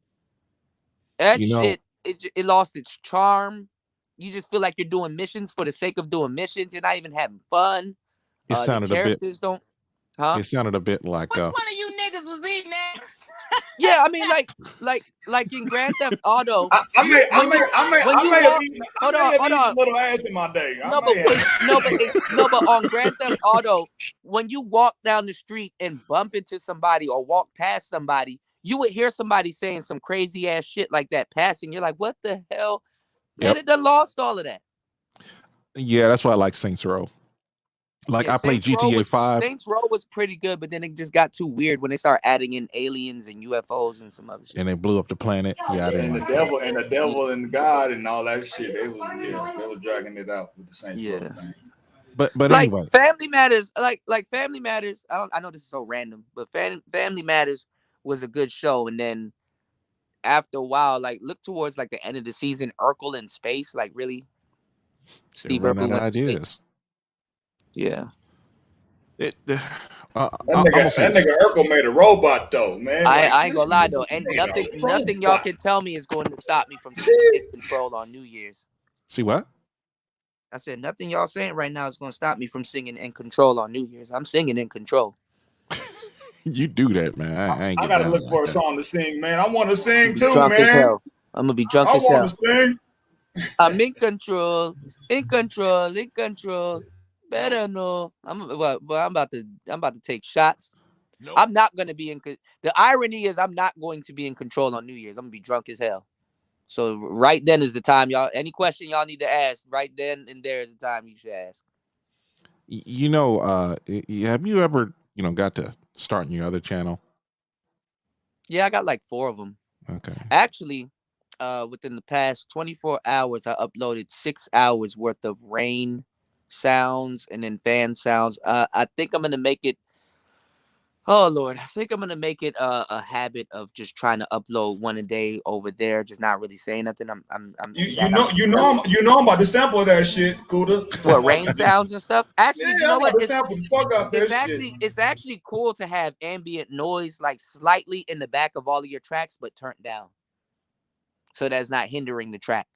That shit, it lost its charm. You just feel like you're doing missions for the sake of doing missions. You're not even having fun.
It sounded
the characters don't. Huh?
It sounded a bit like.
Which one of you niggas was eating ass?
Yeah, I mean, like in Grand Theft Auto.
I may have eaten a little ass in my day.
But on Grand Theft Auto, when you walk down the street and bump into somebody or walk past somebody, you would hear somebody saying some crazy ass shit like that passing. You're like, what the hell? And it done lost all of that.
Yeah, that's why I like Saints Row. Like I played GTA 5.
Saints Row was pretty good, but then it just got too weird when they started adding in aliens and UFOs and some other shit.
And they blew up the planet. Yeah,
and the devil and God and all that shit. They was dragging it out with the Saints Row thing.
But
like
anyway,
Family Matters, like Family Matters. I know this is so random, but Family Matters was a good show. And then after a while, like look towards like the end of the season, Urkel in space, like really, Steve Urkel went ideas. Space. Yeah.
That nigga Urkel made a robot though, man.
I ain't gonna lie though, and nothing y'all can tell me is going to stop me from singing In Control on New Year's.
See what?
I said nothing y'all saying right now is going to stop me from singing In Control on New Year's. I'm singing In Control.
You do that, man.
I gotta look for a song to sing, man. I want to sing too, man.
I'm gonna be drunk as hell.
I want to sing.
I'm in control. Better know. I'm about to take shots. Nope. I'm not gonna be in. The irony is, I'm not going to be in control on New Year's. I'm gonna be drunk as hell. So right then is the time, y'all. Any question y'all need to ask, right then and there is the time you should ask.
You know, have you ever, got to start your other channel?
Yeah, I got like 4 of them.
Okay.
Actually, within the past 24 hours, I uploaded 6 hours worth of rain sounds and then fan sounds. I think I'm gonna make it. Oh Lord, I think I'm gonna make it a habit of just trying to upload one a day over there, just not really saying nothing. I'm
I'm about to sample that shit, Kuda.
What, rain sounds and stuff? Actually, you know what?
It's
actually cool to have ambient noise like slightly in the back of all of your tracks, but turned down, so that's not hindering the track.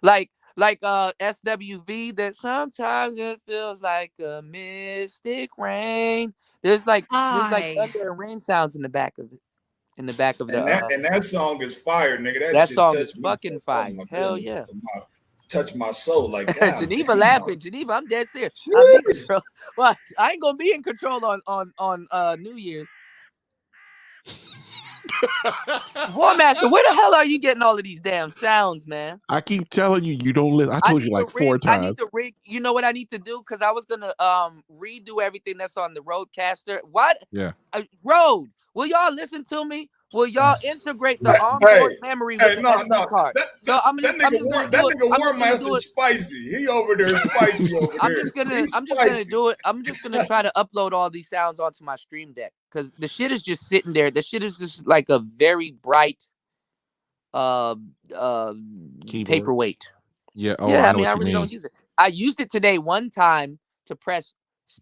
Like SWV, that sometimes it feels like a mystic rain. There's like thunder and rain sounds in the back of it. And
that song is fire, nigga.
That song is fucking fire. Oh, hell yeah.
Touch my soul like
Geneva laughing. Geneva, I'm dead serious. Well, I ain't gonna be in control on New Year's. War Master, where the hell are you getting all of these damn sounds, man?
I keep telling you, you don't listen. I told you like 4 times.
I need to rig. You know what I need to do? Because I was gonna redo everything that's on the Roadcaster. What?
Yeah.
Road, will y'all listen to me? Well, y'all integrate the
Hey,
onboard memory with the
no,
SD card. So I'm just gonna
that
do it.
nigga
I'm just
War
gonna do
Master
it.
spicy. He over there spicy over there. He's
I'm just gonna
spicy.
do it. I'm just gonna try to upload all these sounds onto my stream deck because the shit is just sitting there. The shit is just like a very bright uh
Keyboard.
paperweight.
Yeah. Oh,
Yeah,
I
I
know
mean,
what
I
you
really
mean.
don't use it. I used it today one time to press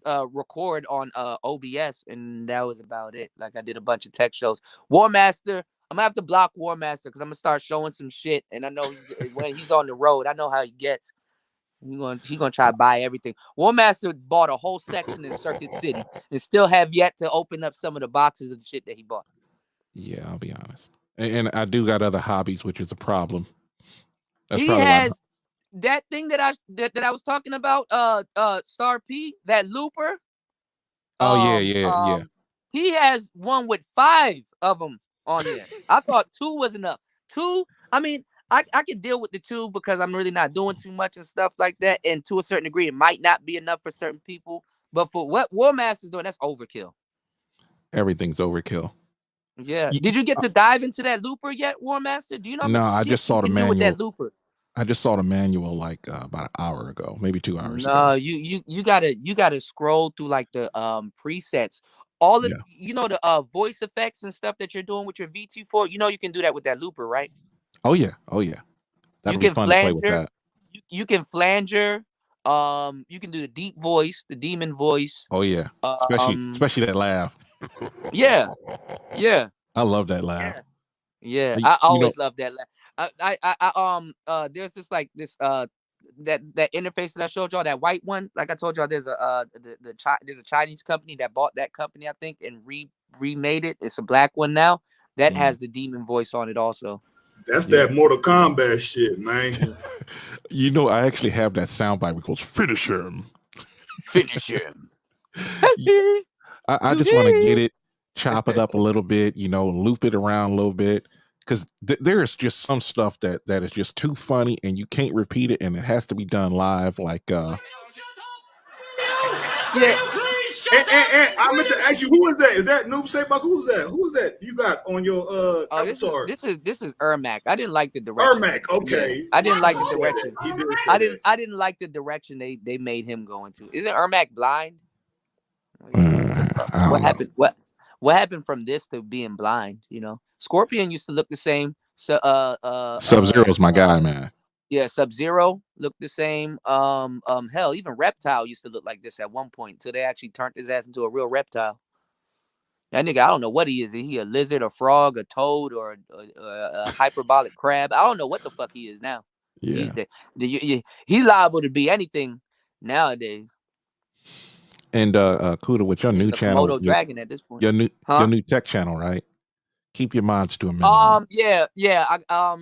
record on OBS, and that was about it. Like I did a bunch of tech shows. War Master, I'm gonna have to block War Master because I'm gonna start showing some shit, and I know when he's on the road, I know how he gets. He gonna try to buy everything. War Master bought a whole section in Circuit City and still have yet to open up some of the boxes of the shit that he bought.
Yeah, I'll be honest. And I do got other hobbies, which is a problem. That's
He
probably
has that thing that I was talking about, Star P, that looper.
Oh yeah.
He has one with 5 of them on there. I thought 2 was enough. 2, I mean, I can deal with the 2 because I'm really not doing too much and stuff like that. And to a certain degree, it might not be enough for certain people. But for what War Master's doing, that's overkill.
Everything's overkill.
Yeah. Did you get to dive into that looper yet, War Master? Do you know how much
I
shit
just saw
you
the
can do with
manual.
that looper?
I just saw the manual like about an hour ago, maybe 2 hours ago.
No, you gotta scroll through like the presets. All of the voice effects and stuff that you're doing with your VT4, you can do that with that looper, right?
Oh yeah. That'll be fun to play with that.
You can flanger, you can do the deep voice, the demon voice.
Oh yeah. Especially that laugh.
Yeah.
I love that laugh.
Yeah. I always love that laugh. There's this that interface that I showed y'all, that white one. Like I told y'all, there's there's a Chinese company that bought that company, I think, and remade it. It's a black one now that has the demon voice on it also.
That's that Mortal Kombat shit, man.
I actually have that soundbite that goes, "Finish him."
Finish him.
I just want to get it, chop it up a little bit, loop it around a little bit. Because there's just some stuff that is just too funny and you can't repeat it, and it has to be done live. Like,
yeah.
And I meant to ask you, who is that? Is that Noob Saybach? Who's that? Who's that you got on your avatar?
This is Ermac. I didn't like the direction.
Ermac, okay.
Yeah. I didn't like the direction. I didn't like the direction they made him go into. Isn't Ermac blind? What happened? What happened from this to being blind? Scorpion used to look the same. So
Sub-Zero's my guy, man.
Yeah, Sub-Zero looked the same. Hell, even Reptile used to look like this at one point until they actually turned his ass into a real reptile. That nigga, I don't know what he is. Is he a lizard, a frog, a toad, or a hyperbolic crab? I don't know what the fuck he is now.
Yeah.
He's liable to be anything nowadays.
And Kuda, with your new channel,
Komodo dragon at this point.
Your new tech channel, right? Keep your mods to a minimum.
Yeah.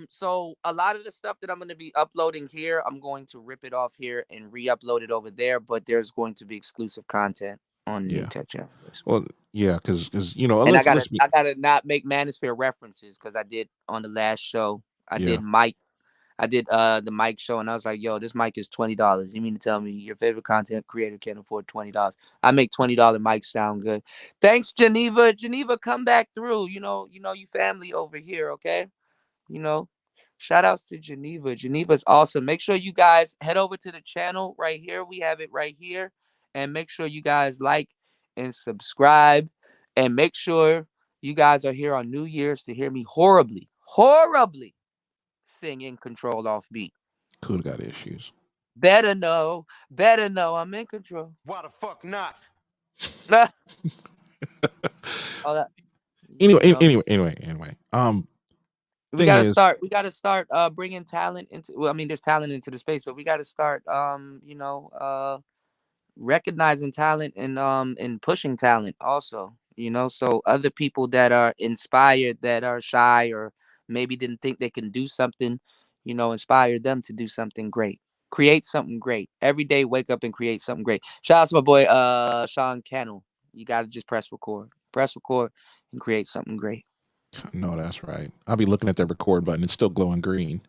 So a lot of the stuff that I'm going to be uploading here, I'm going to rip it off here and re-upload it over there. But there's going to be exclusive content on the new tech channel.
Well, yeah, because
and I gotta not make Manosphere references because I did on the last show. I did the mic show, and I was like, yo, this mic is $20. You mean to tell me your favorite content creator can't afford $20? I make $20 mics sound good. Thanks, Geneva. Geneva, come back through. You family over here, okay? Shout outs to Geneva. Geneva's awesome. Make sure you guys head over to the channel right here. We have it right here. And make sure you guys like and subscribe. And make sure you guys are here on New Year's to hear me horribly sing In Control off beat.
Cool, got issues.
Better know I'm in control.
Why the fuck not?
All that.
Anyway.
We gotta start bringing talent into. Well, I mean, there's talent into the space, but we gotta start recognizing talent and pushing talent also. So other people that are inspired, that are shy, or maybe didn't think they can do something, inspire them to do something great. Create something great. Every day, wake up and create something great. Shout out to my boy Sean Cannell. You gotta just press record, and create something great.
No, that's right. I'll be looking at that record button. It's still glowing green.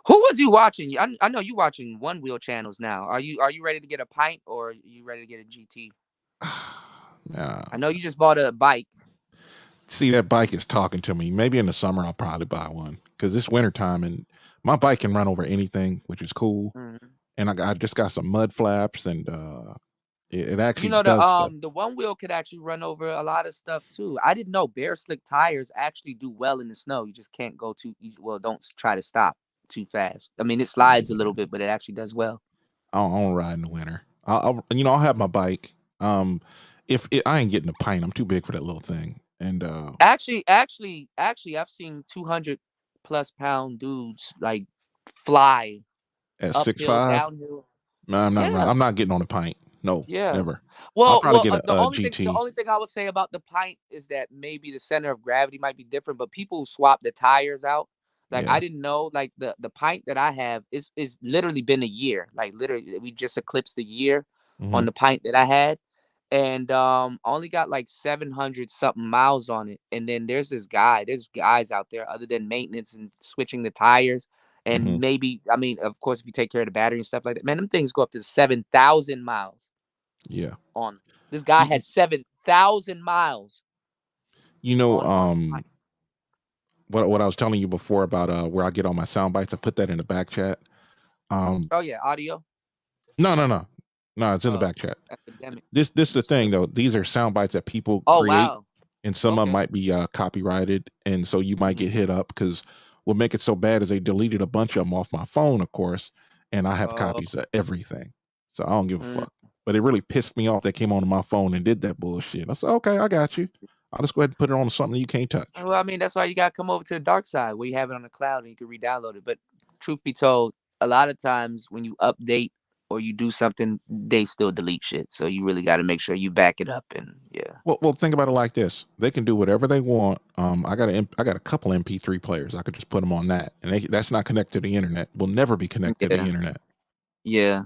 Who was you watching? I know you watching One Wheel channels now. Are you ready to get a pint, or are you ready to get a GT?
Nah.
I know you just bought a bike.
See, that bike is talking to me. Maybe in the summer I'll probably buy one because it's wintertime and my bike can run over anything, which is cool.
Mhm.
And I just got some mud flaps and it actually
You know,
does stuff.
the one wheel could actually run over a lot of stuff too. I didn't know bare slick tires actually do well in the snow. You just can't go don't try to stop too fast. I mean, it slides a little bit, but it actually does well.
I don't ride in the winter. I'll have my bike. If I ain't getting a pint, I'm too big for that little thing. And
Actually, I've seen 200+ pound dudes like fly
at
uphill,
6'5",
downhill.
no, I'm not.
Yeah,
I'm not getting on a pint. No,
yeah.
never. I'll
Well,
probably get a,
the only thing
GT.
I would say about the pint is that maybe the center of gravity might be different, but people swap the tires out. Like
Yeah.
I didn't know, like the pint that I have is literally been a year. Like literally, we just eclipsed a year on
Mhm.
the pint that I had, and I only got like 700 something miles on it. And then there's guys out there other than maintenance and switching the tires. And
Mhm.
maybe, I mean, of course, if you take care of the battery and stuff like that, man, them things go up to 7,000 miles
Yeah.
on. This guy
You,
has 7,000 miles
you know,
on the bike.
what I was telling you before about where I get all my sound bites, I put that in the back chat.
Oh yeah, audio.
No, it's in the
Uh,
back chat.
epidemic.
This is the thing though. These are sound bites that people
Oh
create,
wow.
and some of them
Okay.
might be copyrighted, and so you might get hit up because what make it so bad is they deleted a bunch of them off my phone, of course, and I have
Oh.
copies of everything, so I don't give a
Mm.
fuck. But it really pissed me off. They came onto my phone and did that bullshit. I said, okay, I got you. I'll just go ahead and put it on something you can't touch.
Well, I mean, that's why you gotta come over to the dark side where you have it on the cloud and you can re-download it. But truth be told, a lot of times when you update or you do something, they still delete shit. So you really got to make sure you back it up. And yeah.
Well, think about it like this: they can do whatever they want. I got a couple MP3 players. I could just put them on that, and that's not connected to the internet. Will never be connected to the internet.
Yeah.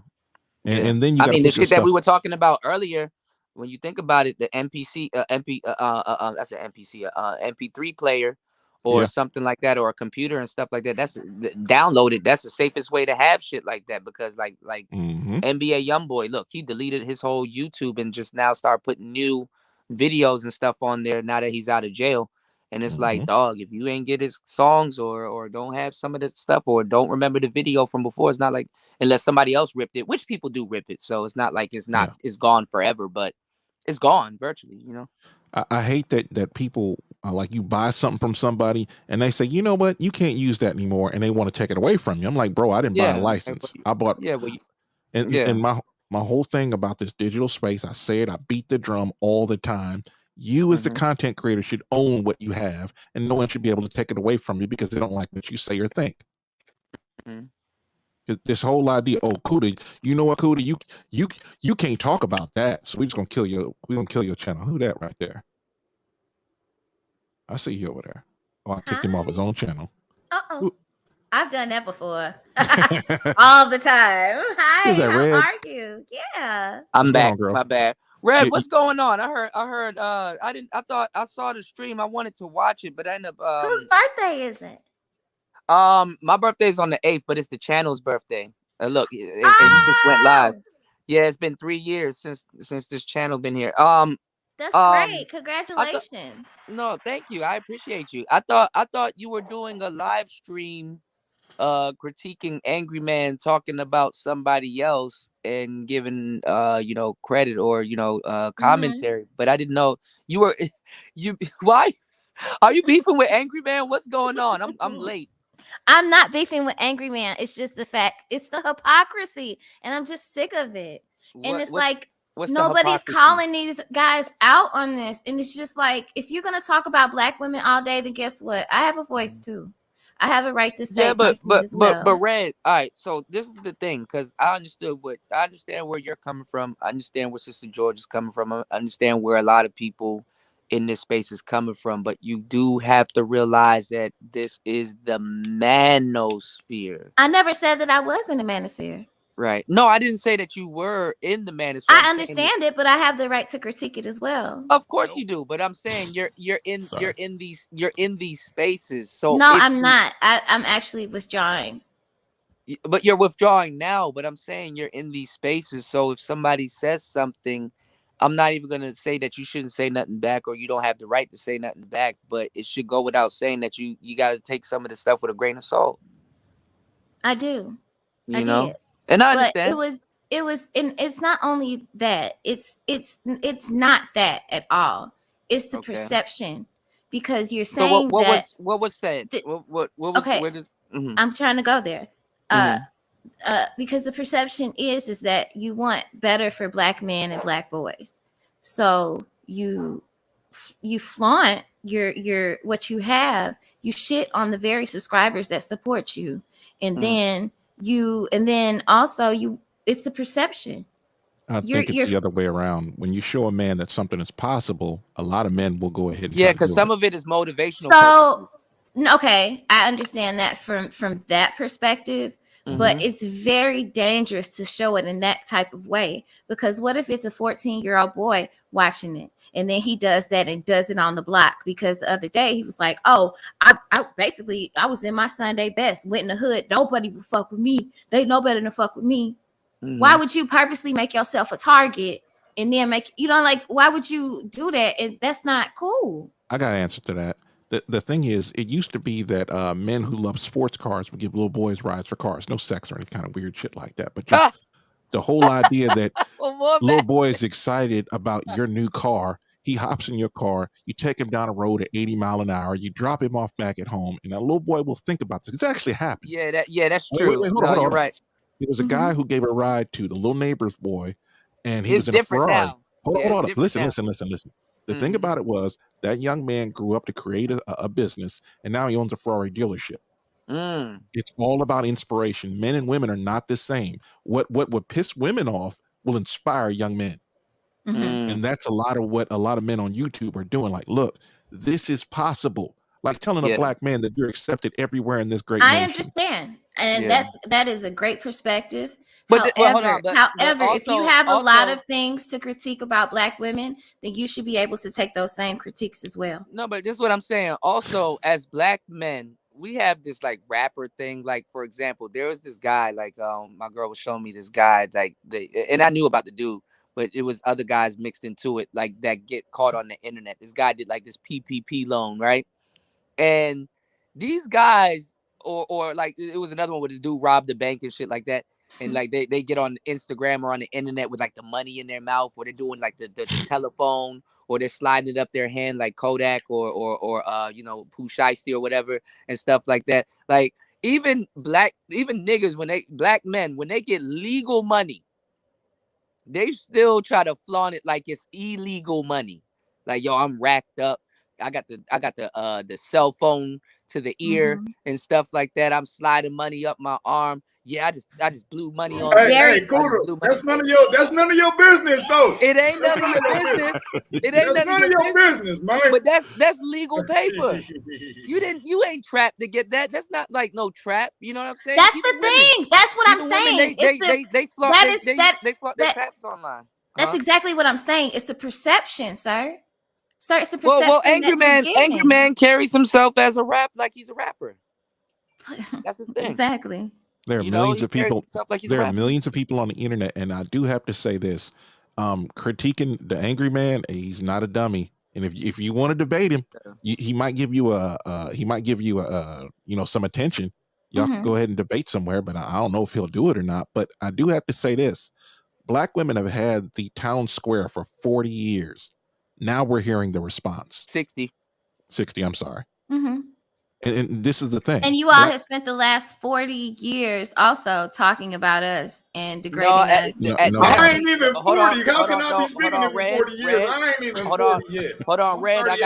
And then you
I
got to
mean, the
put your
shit that we
stuff.
were talking about earlier, when you think about it, the that's an MPC, MP3 player or
Yeah.
something like that, or a computer and stuff like that. That's downloaded. That's the safest way to have shit like that because like
Mhm.
NBA YoungBoy, look, he deleted his whole YouTube and just now start putting new videos and stuff on there now that he's out of jail. And it's like,
Mhm.
dog, if you ain't get his songs or don't have some of this stuff or don't remember the video from before, it's not like unless somebody else ripped it, which people do rip it. So it's not like
Yeah.
it's gone forever, but it's gone virtually, you know.
I hate that people like you buy something from somebody and they say, you know what, you can't use that anymore, and they want to take it away from you. I'm like, bro, I didn't buy a
Yeah.
license. I bought.
Yeah, well,
And
yeah.
my whole thing about this digital space, I say it, I beat the drum all the time. You as the
Mhm.
content creator should own what you have, and no one should be able to take it away from you because they don't like what you say or think.
Mhm.
This whole idea, oh, Kuda, you know what, Kuda, you can't talk about that, so we're just gonna kill you. We're gonna kill your channel. Who that right there? I see you over there. Oh, I kicked him off his own channel.
Uh-oh. I've done that before. All the time. Hi,
that,
how
Red?
are you? Yeah.
I'm
What's going
back.
on, girl?
My bad. Red,
Yeah,
what's going on? I heard I thought I saw the stream. I wanted to watch it, but I ended up
Whose birthday is it?
my birthday's on the 8th, but it's the channel's birthday. Look, and he just went live. Yeah, it's been 3 years since this channel been here.
That's great. Congratulations.
No, thank you. I appreciate you. I thought you were doing a live stream critiquing Angry Man talking about somebody else and giving credit or commentary, but I didn't know you were you why are you beefing with Angry Man? What's going on? I'm late.
I'm not beefing with Angry Man. It's just the fact, it's the hypocrisy, and I'm just sick of it. And it's like nobody's calling these guys out on this, and it's just like, if you're gonna talk about Black women all day, then guess what? I have a voice too. I have a right to say something as well.
But Red, all right. So this is the thing, because I understand where you're coming from. I understand where Sister George is coming from. I understand where a lot of people in this space is coming from. But you do have to realize that this is the Manosphere.
I never said that I was in the Manosphere.
Right. No, I didn't say that you were in the Manosphere.
I understand it, but I have the right to critique it as well.
Of course you do, but I'm saying you're in these spaces. So
no, I'm not. I'm actually withdrawing.
But you're withdrawing now. But I'm saying you're in these spaces. So if somebody says something I'm not even gonna say that you shouldn't say nothing back or you don't have the right to say nothing back, but it should go without saying that you got to take some of the stuff with a grain of salt.
I do.
You know, and I understand.
It was, and it's not only that. It's not that at all. It's the perception, because you're saying
what was said? What was
okay? I'm trying to go there. Because the perception is that you want better for Black men and Black boys, so you flaunt your what you have. You shit on the very subscribers that support you, and then also it's the perception.
I think it's the other way around. When you show a man that something is possible, a lot of men will go ahead and
because some of it is motivational.
So okay, I understand that from that perspective. But it's very dangerous to show it in that type of way, because what if it's a 14-year-old boy watching it, and then he does that and does it on the block? Because the other day he was like, oh, I was in my Sunday best, went in the hood, nobody would fuck with me, they know better than fuck with me. Why would you purposely make yourself a target and then why would you do that? And that's not cool.
I got an answer to that. The thing is, it used to be that men who love sports cars would give little boys rides for cars. No sex or any kind of weird shit like that. But the whole idea that little boy is excited about your new car, he hops in your car, you take him down a road at 80 miles an hour, you drop him off back at home, and that little boy will think about this. It's actually happened.
Yeah, that's true.
Wait, hold on. You're right. There was a guy who gave a ride to the little neighbor's boy, and he was in a Ferrari.
Now.
Hold on. Listen. The thing about it was that young man grew up to create a business, and now he owns a Ferrari dealership. It's all about inspiration. Men and women are not the same. What would piss women off will inspire young men. And that's a lot of what a lot of men on YouTube are doing. Like, look, this is possible. Like telling a Black man that you're accepted everywhere in this great nation.
I understand. And that is a great perspective.
But
however, if you have a lot of things to critique about Black women, then you should be able to take those same critiques as well.
No, but this is what I'm saying. Also, as Black men, we have this like rapper thing. Like, for example, there was this guy, like my girl was showing me this guy, like and I knew about the dude, but it was other guys mixed into it, like that get caught on the internet. This guy did like this PPP loan, right? And these guys, or like it was another one where this dude robbed the bank and shit like that. And like they get on Instagram or on the internet with like the money in their mouth, or they're doing like the telephone, or they're sliding it up their hand like Kodak or Pooh Shiesty or whatever and stuff like that. Like even niggas, Black men, when they get legal money, they still try to flaunt it like it's illegal money. Like, yo, I'm racked up. I got the cell phone to the ear and stuff like that. I'm sliding money up my arm. Yeah, I just blew money on.
Hey, Cooter, that's none of your business, though.
It ain't none of your business. It ain't none of your business, man. But that's legal paper. You ain't trapped to get that. That's not like no trap. You know what I'm saying?
That's the thing. That's what I'm saying.
They flaunt their traps online.
That's exactly what I'm saying. It's the perception, sir. Sir, it's the perception.
Well, Angry Man carries himself as a rap, like he's a rapper. That's his thing.
Exactly.
There are millions of people. There are millions of people on the internet, and I do have to say this: critiquing the Angry Man, he's not a dummy. And if you want to debate him, he might give you some attention. Y'all can go ahead and debate somewhere, but I don't know if he'll do it or not. But I do have to say this: Black women have had the town square for 40 years. Now we're hearing the response.
60.
I'm sorry. And this is the thing.
And you all have spent the last 40 years also talking about us and degrading us.
I ain't even 40. How can I be speaking for 40 years? I ain't even 40 yet.
Hold on, Red. Red,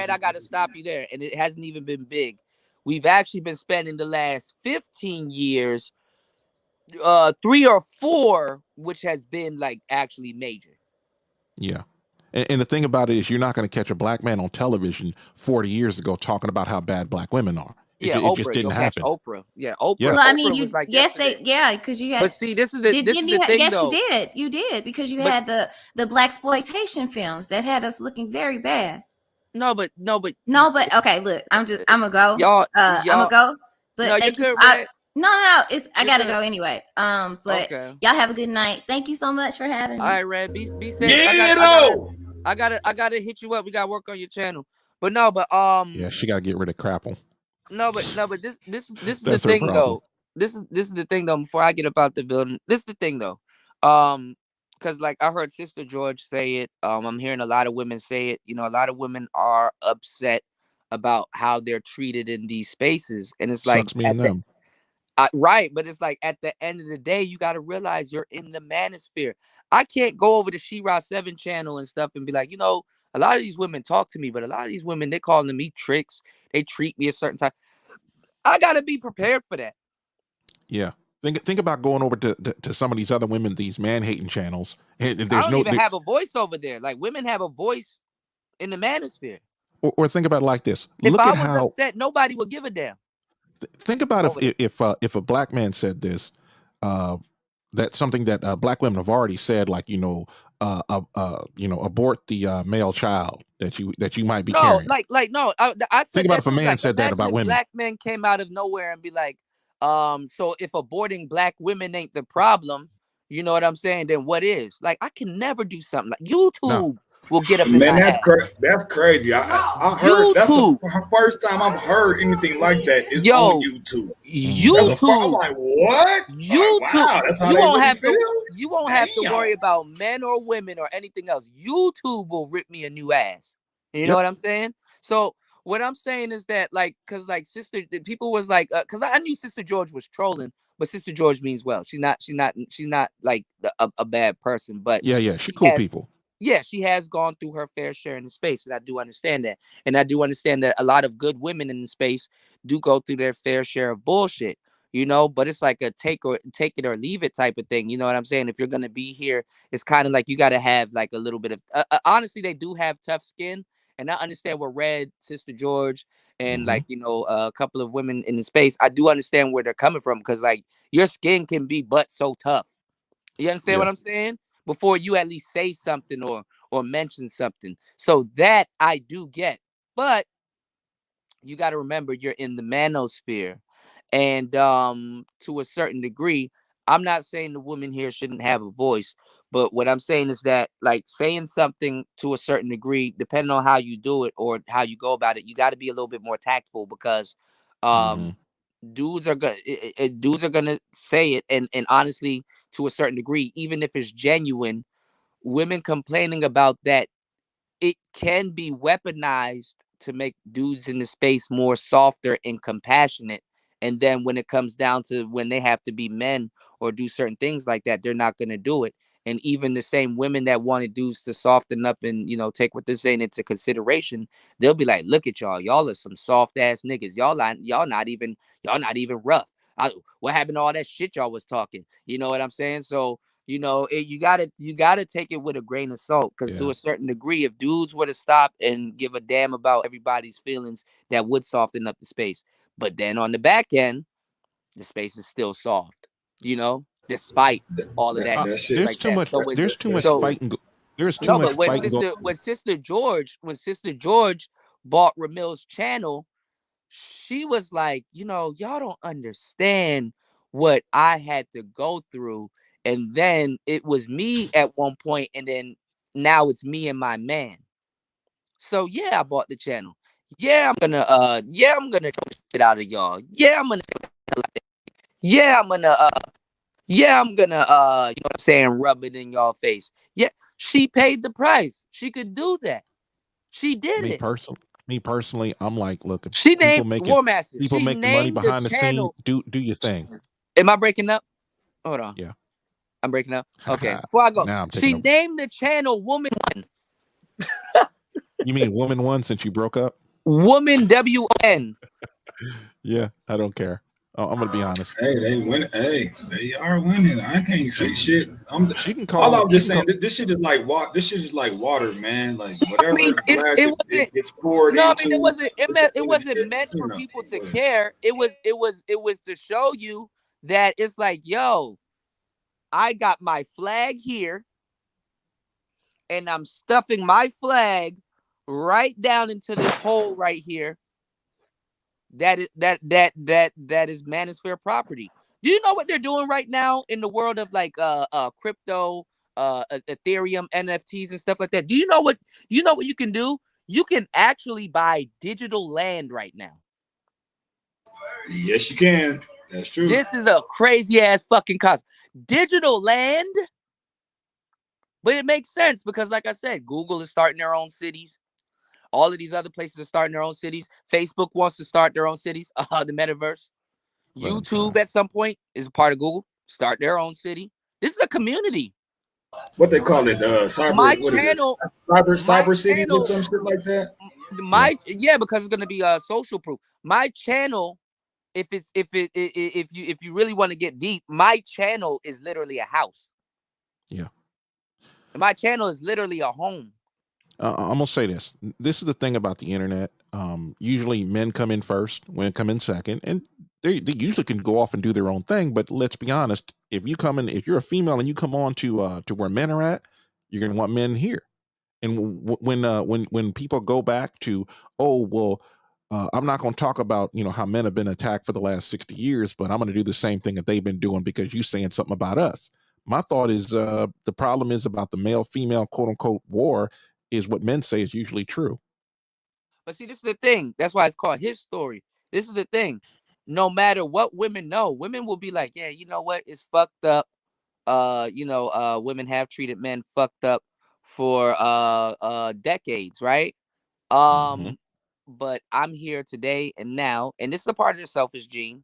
I got to stop you there. And it hasn't even been big. We've actually been spending the last 15 years, 3 or 4, which has been like actually major.
Yeah. And the thing about it is, you're not going to catch a Black man on television 40 years ago talking about how bad Black women are. It just didn't happen.
Oprah. Yeah, Oprah.
Yeah. Well, I mean, because you had.
But see, this is the thing,
yes,
though.
You did, because you had the blaxploitation films that had us looking very bad.
No, but
okay. Look, I'm gonna go.
Y'all,
I'm gonna go. But
no, you're good, Red.
No. I gotta go anyway. But y'all have a good night. Thank you so much for having me.
All right, Red. Be safe.
Yeah,
I gotta hit you up. We gotta work on your channel. But
Yeah, she gotta get rid of Crapple.
No, but this is the
That's her
thing
problem.
though. This is the thing though. Before I get up out the building, this is the thing though. Because like I heard Sister George say it. I'm hearing a lot of women say it. You know, a lot of women are upset about how they're treated in these spaces, and it's like
Sucks me and them.
right, but it's like at the end of the day, you got to realize you're in the manosphere. I can't go over to She-Ra 7 channel and stuff and be like, you know, a lot of these women talk to me, but a lot of these women, they're calling me tricks. They treat me a certain type. I got to be prepared for that.
Yeah. Think about going over to some of these other women, these man-hating channels. And there's
I don't even have a voice over there. Like, women have a voice in the manosphere.
Or think about it like this.
If
Look
I
at
was
how
upset, nobody would give a damn.
Think about if a black man said this, that's something that black women have already said, like abort the male child that you might be carrying.
No. I
think about if a man said that about women.
Black men came out of nowhere and be like, so if aborting black women ain't the problem, you know what I'm saying? Then what is? Like, I can never do something like YouTube. Will get up in
man,
my
that's crazy. I heard that's the first time I've heard anything like that is on YouTube. I'm like, what?
YouTube.
Like, wow, that's how
you
they
won't
really
have
feel?
you won't have to worry about men or women or anything else. YouTube will rip me a new ass. You know what I'm saying? So what I'm saying is that, like, because like people was like, because I knew Sister George was trolling, but Sister George means well. She's not like a bad person, but
she's cool people.
Yeah, she has gone through her fair share in the space, and I do understand that. And I do understand that a lot of good women in the space do go through their fair share of bullshit, you know, but it's like a take it or leave it type of thing. You know what I'm saying? If you're going to be here, it's kind of like you got to have like a little bit of, honestly, they do have tough skin. And I understand where Red, Sister George, and like, you know, a couple of women in the space, I do understand where they're coming from, because like your skin can be but so tough. You understand what I'm saying? Before you at least say something or mention something. So that I do get. But you got to remember, you're in the manosphere. And to a certain degree, I'm not saying the women here shouldn't have a voice, but what I'm saying is that, like, saying something to a certain degree, depending on how you do it or how you go about it, you got to be a little bit more tactful, because dudes are gonna say it, and honestly, to a certain degree, even if it's genuine, women complaining about that, it can be weaponized to make dudes in the space more softer and compassionate. And then when it comes down to when they have to be men or do certain things like that, they're not going to do it. And even the same women that wanted dudes to soften up and, you know, take what they're saying into consideration, they'll be like, look at y'all. Y'all are some soft ass niggas. Y'all not even rough. What happened to all that shit y'all was talking? You know what I'm saying? So, you know, you gotta take it with a grain of salt, because to a certain degree, if dudes were to stop and give a damn about everybody's feelings, that would soften up the space. But then on the back end, the space is still soft, you know, despite all of that shit.
There's
like
too
that.
much.
So
There's too much fighting. There's too much fighting.
When Sister George bought Ramil's channel, she was like, you know, y'all don't understand what I had to go through. And then it was me at one point, and then now it's me and my man. So yeah, I bought the channel. Yeah, I'm gonna choke shit out of y'all. Yeah, I'm gonna yeah, I'm gonna you know what I'm saying, rub it in y'all face. Yeah, she paid the price. She could do that. She did it.
Me personally, I'm like, look, if
she
people
named
making
War Master.
people
She
making money
named
behind the scene,
channel.
do your thing.
Am I breaking up? Hold on.
Yeah.
I'm breaking up. Okay. Before I go,
now I'm
she named the channel Woman One.
You mean Woman One since you broke up?
Woman WN.
Yeah, I don't care. I'm gonna be honest.
Hey, they win. Hey, they are winning. I can't say shit.
She can call.
All I'm just saying, this shit is like water. This shit is like water, man. Like whatever glass it gets poured into.
I mean, it wasn't meant for people to care. It was to show you that it's like, yo, I got my flag here, and I'm stuffing my flag right down into this hole right here. that is Manosphere property. Do you know what they're doing right now in the world of like crypto, Ethereum, NFTs and stuff like that? Do you know what you can do? You can actually buy digital land right now.
Yes, you can. That's true.
This is a crazy ass fucking cost. Digital land. But it makes sense because, like I said, Google is starting their own cities. All of these other places are starting their own cities. Facebook wants to start their own cities. The metaverse. YouTube at some point is a part of Google. Start their own city. This is a community.
What they call it? Cyber.
My
what
channel,
is it? Cyber city or some shit like that.
Because it's gonna be social proof. My channel, if you really want to get deep, my channel is literally a house.
Yeah.
My channel is literally a home.
I'm gonna say this. This is the thing about the internet. Usually men come in first, women come in second, and they usually can go off and do their own thing. But let's be honest, if you're a female and you come on to where men are at, you're gonna want men here. And when people go back to, I'm not going to talk about how men have been attacked for the last 60 years, but I'm going to do the same thing that they've been doing because you're saying something about us. My thought is the problem is about the male-female quote-unquote war is what men say is usually true.
But see, this is the thing. That's why it's called his story. This is the thing. No matter what women know, women will be like, yeah, you know what? It's fucked up. Women have treated men fucked up for decades, right? But I'm here today and now, and this is a part of the selfish gene.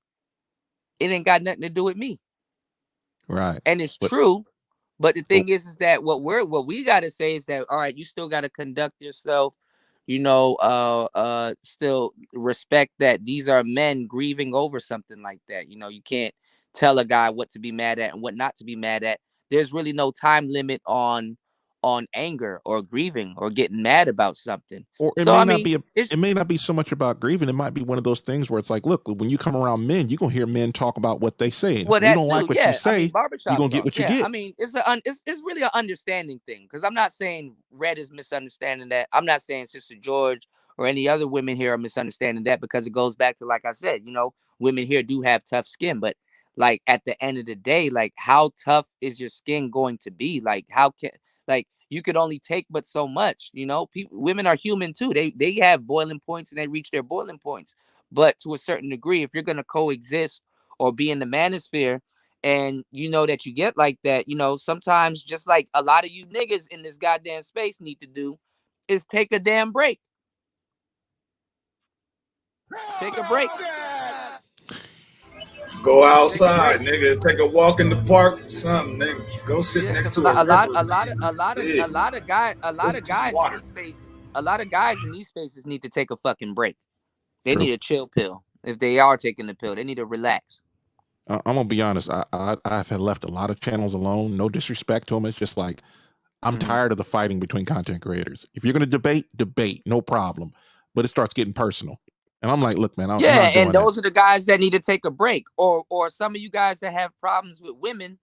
It ain't got nothing to do with me.
Right.
And it's true. But the thing is that what we gotta say is that, all right, you still gotta conduct yourself, still respect that these are men grieving over something like that. You can't tell a guy what to be mad at and what not to be mad at. There's really no time limit on anger or grieving or getting mad about something.
Or it may not be so much about grieving. It might be one of those things where it's like, look, when you come around men, you're gonna hear men talk about what they say.
Well,
you don't like what you say, you're gonna get what you get.
I mean, it's really an understanding thing, because I'm not saying Red is misunderstanding that. I'm not saying Sister George or any other women here are misunderstanding that, because it goes back to, like I said, women here do have tough skin, but like at the end of the day, like how tough is your skin going to be? Like you could only take but so much, women are human too. They have boiling points and they reach their boiling points. But to a certain degree, if you're going to coexist or be in the manosphere and that you get like that, sometimes, just like a lot of you niggas in this goddamn space need to do, is take a damn break. Take a break.
Go outside, nigga. Take a walk in the park, something, nigga. Go sit next to a lot
of guys in these spaces need to take a fucking break. They need a chill pill. If they are taking the pill, they need to relax.
I'm gonna be honest. I've had left a lot of channels alone. No disrespect to them. It's just like I'm tired of the fighting between content creators. If you're gonna debate, no problem. But it starts getting personal. And I'm like, look, man, I'm not doing
those are the guys that need to take a break. Or some of you guys that have problems with women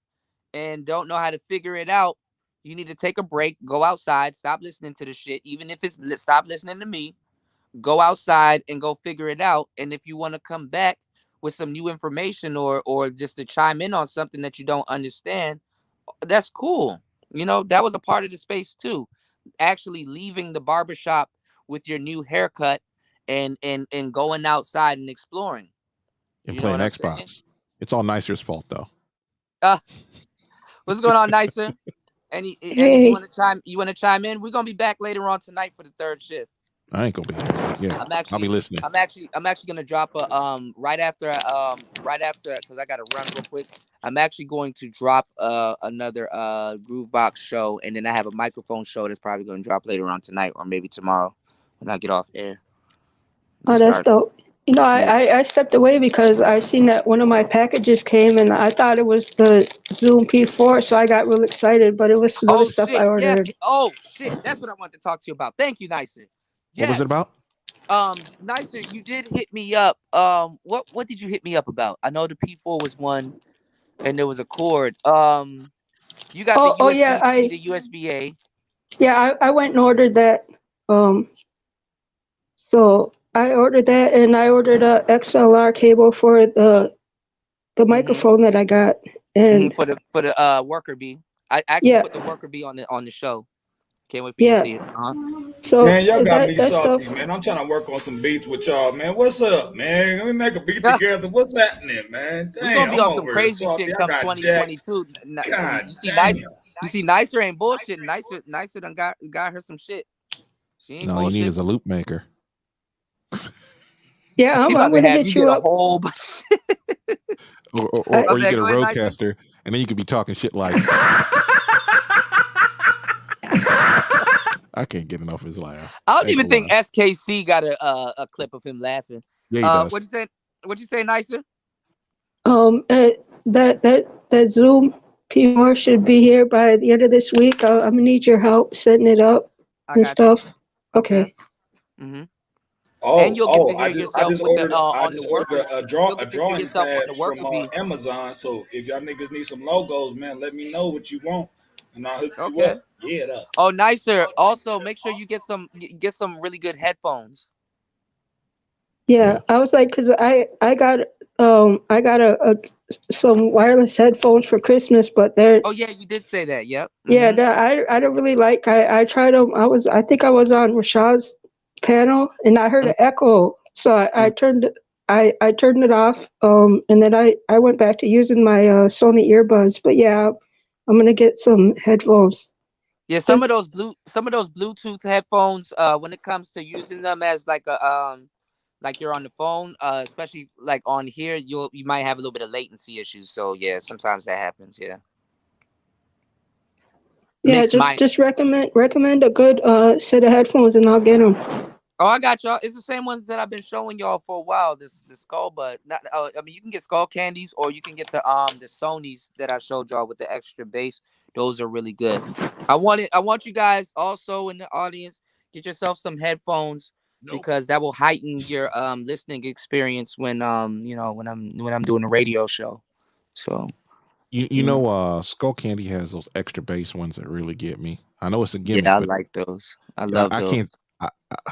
and don't know how to figure it out, you need to take a break, go outside, stop listening to the shit, even if it's stop listening to me, go outside and go figure it out. And if you want to come back with some new information or just to chime in on something that you don't understand, that's cool. That was a part of the space too. Actually leaving the barbershop with your new haircut and going outside and exploring
and playing Xbox. It's all Nicer's fault though.
What's going on, Nicer? Any you want to chime in? We're gonna be back later on tonight for the third shift.
I ain't gonna be here, but yeah, I'll be listening.
I'm actually gonna drop a right after because I gotta run real quick. I'm actually going to drop another Groovebox show, and then I have a microphone show that's probably gonna drop later on tonight or maybe tomorrow when I get off air.
Oh, that's dope. I stepped away because I seen that one of my packages came and I thought it was the Zoom P4, so I got real excited, but it was some other stuff I ordered.
Yes. Oh shit, that's what I wanted to talk to you about. Thank you, Nicer.
Yes. What was it about?
Nicer, you did hit me up. What did you hit me up about? I know the P4 was one, and there was a cord. You got the USB-C, the USB-A.
Yeah, I went and ordered that. So I ordered that, and I ordered a XLR cable for the microphone that I got, and
for the worker bee. I actually put the worker bee on the show. Can't wait for you to see it.
So
man, y'all got me
that
salty,
stuff,
man. I'm trying to work on some beats with y'all, man. What's up, man? Let me make a beat together. What's happening, man? Damn,
We're gonna be
I'm
on some
over here
crazy
salty.
shit
I
come
got jacked.
2022.
God
You see,
damn.
you see, nicer ain't bullshit. Nicer done got her some shit. She ain't
No,
bullshit.
you need is a loop maker.
yeah,
He's
I'm
about to
gonna
have
hit
you
you
get a
up.
whole bunch.
Or you get a roadcaster, and then you could be talking shit like. I can't get enough of his laugh.
I don't even think SKC got a clip of him laughing.
Yeah, he does.
What'd you say, Nicer?
That Zoom PR should be here by the end of this week. I'm gonna need your help setting it up and stuff. Okay.
Mm-hmm.
Oh,
and you'll get to hear
I
yourself
just
with
ordered
on the worker.
a drawing pad from Amazon. So if y'all niggas need some logos, man, let me know what you want, and I'll hook you up. Yeah, that.
Oh, Nicer. Also, make sure you get some really good headphones.
Yeah, I was like, cause I got some wireless headphones for Christmas, but they're.
Oh yeah, you did say that. Yep.
Mm-hmm. Yeah, I don't really like. I tried them. I think I was on Rashad's panel, and I heard an echo, so I turned it off. And then I went back to using my Sony earbuds. But yeah, I'm gonna get some headphones.
Yeah, some of those Bluetooth headphones. When it comes to using them as like a like you're on the phone, especially like on here, you might have a little bit of latency issues. So yeah, sometimes that happens. Yeah.
Yeah, just recommend a good set of headphones, and I'll get them.
Oh, I got y'all. It's the same ones that I've been showing y'all for a while. The skull, but not. I mean, you can get skull candies, or you can get the Sonys that I showed y'all with the extra bass. Those are really good. I want you guys also in the audience, get yourself some headphones because that will heighten your listening experience when when I'm doing a radio show. So
you know, Skull Candy has those extra bass ones that really get me. I know it's a gimmick.
Yeah, I
but
like those. I love those.
I can't.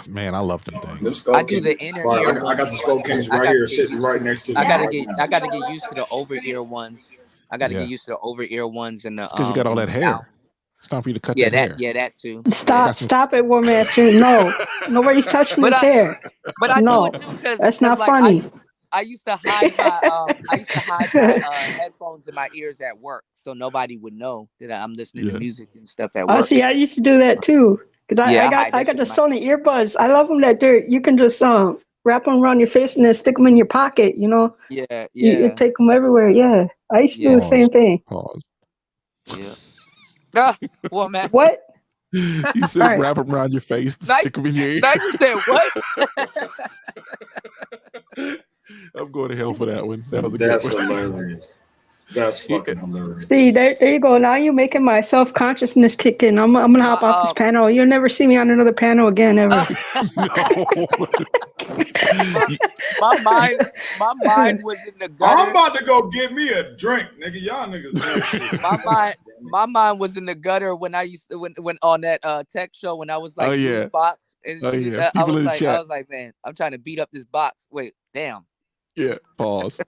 Man, I love them things.
I do the inner ear.
I got the skull candies right here, sitting right next to me.
I gotta get used to the over ear ones. I gotta get used to the over ear ones and the
because you got all that hair. It's time for you to cut that hair.
Yeah, that too.
Stop it, War Master. No, nobody's touching his hair.
But I do it too because
that's not
like,
funny.
I used to hide my headphones in my ears at work, so nobody would know that I'm listening to music and stuff at work.
Oh, see, I used to do that too. Cause I got the Sony earbuds. I love them that you can just wrap them around your face and then stick them in your pocket. You know.
Yeah.
You take them everywhere. Yeah, I used to do the same thing.
Pause.
Yeah. Well, Master.
What?
You said wrap them around your face, stick them in your ear.
Now you said what?
I'm going to hell for that one. That was a good one.
Hilarious. That's fucking hilarious.
See, there you go. Now you're making my self-consciousness kick in. I'm gonna hop off this panel. You'll never see me on another panel again, ever.
my mind was in the gutter.
I'm about to go get me a drink, nigga. Y'all niggas.
My mind was in the gutter when I used to when on that tech show when I was like this box and I was like, man, I'm trying to beat up this box. Wait, damn.
Yeah, pause.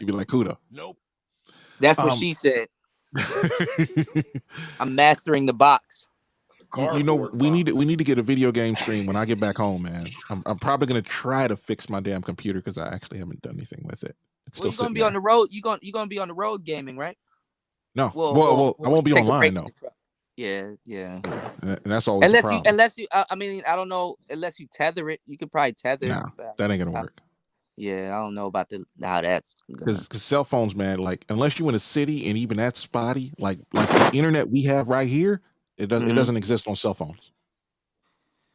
You'd be like, Kuda.
Nope.
That's what she said. I'm mastering the box.
You know, we need to get a video game stream when I get back home, man. I'm probably gonna try to fix my damn computer because I actually haven't done anything with it. It's
you're gonna be on the road. You're gonna be on the road gaming, right?
No. Well, I won't be online though.
Yeah.
And that's always the problem.
Unless you, I mean, I don't know. Unless you tether it, you could probably tether.
Nah, that ain't gonna work.
Yeah, I don't know about how that's
because cell phones, man. Like unless you in a city and even that's spotty. Like the internet we have right here, it doesn't exist on cell phones.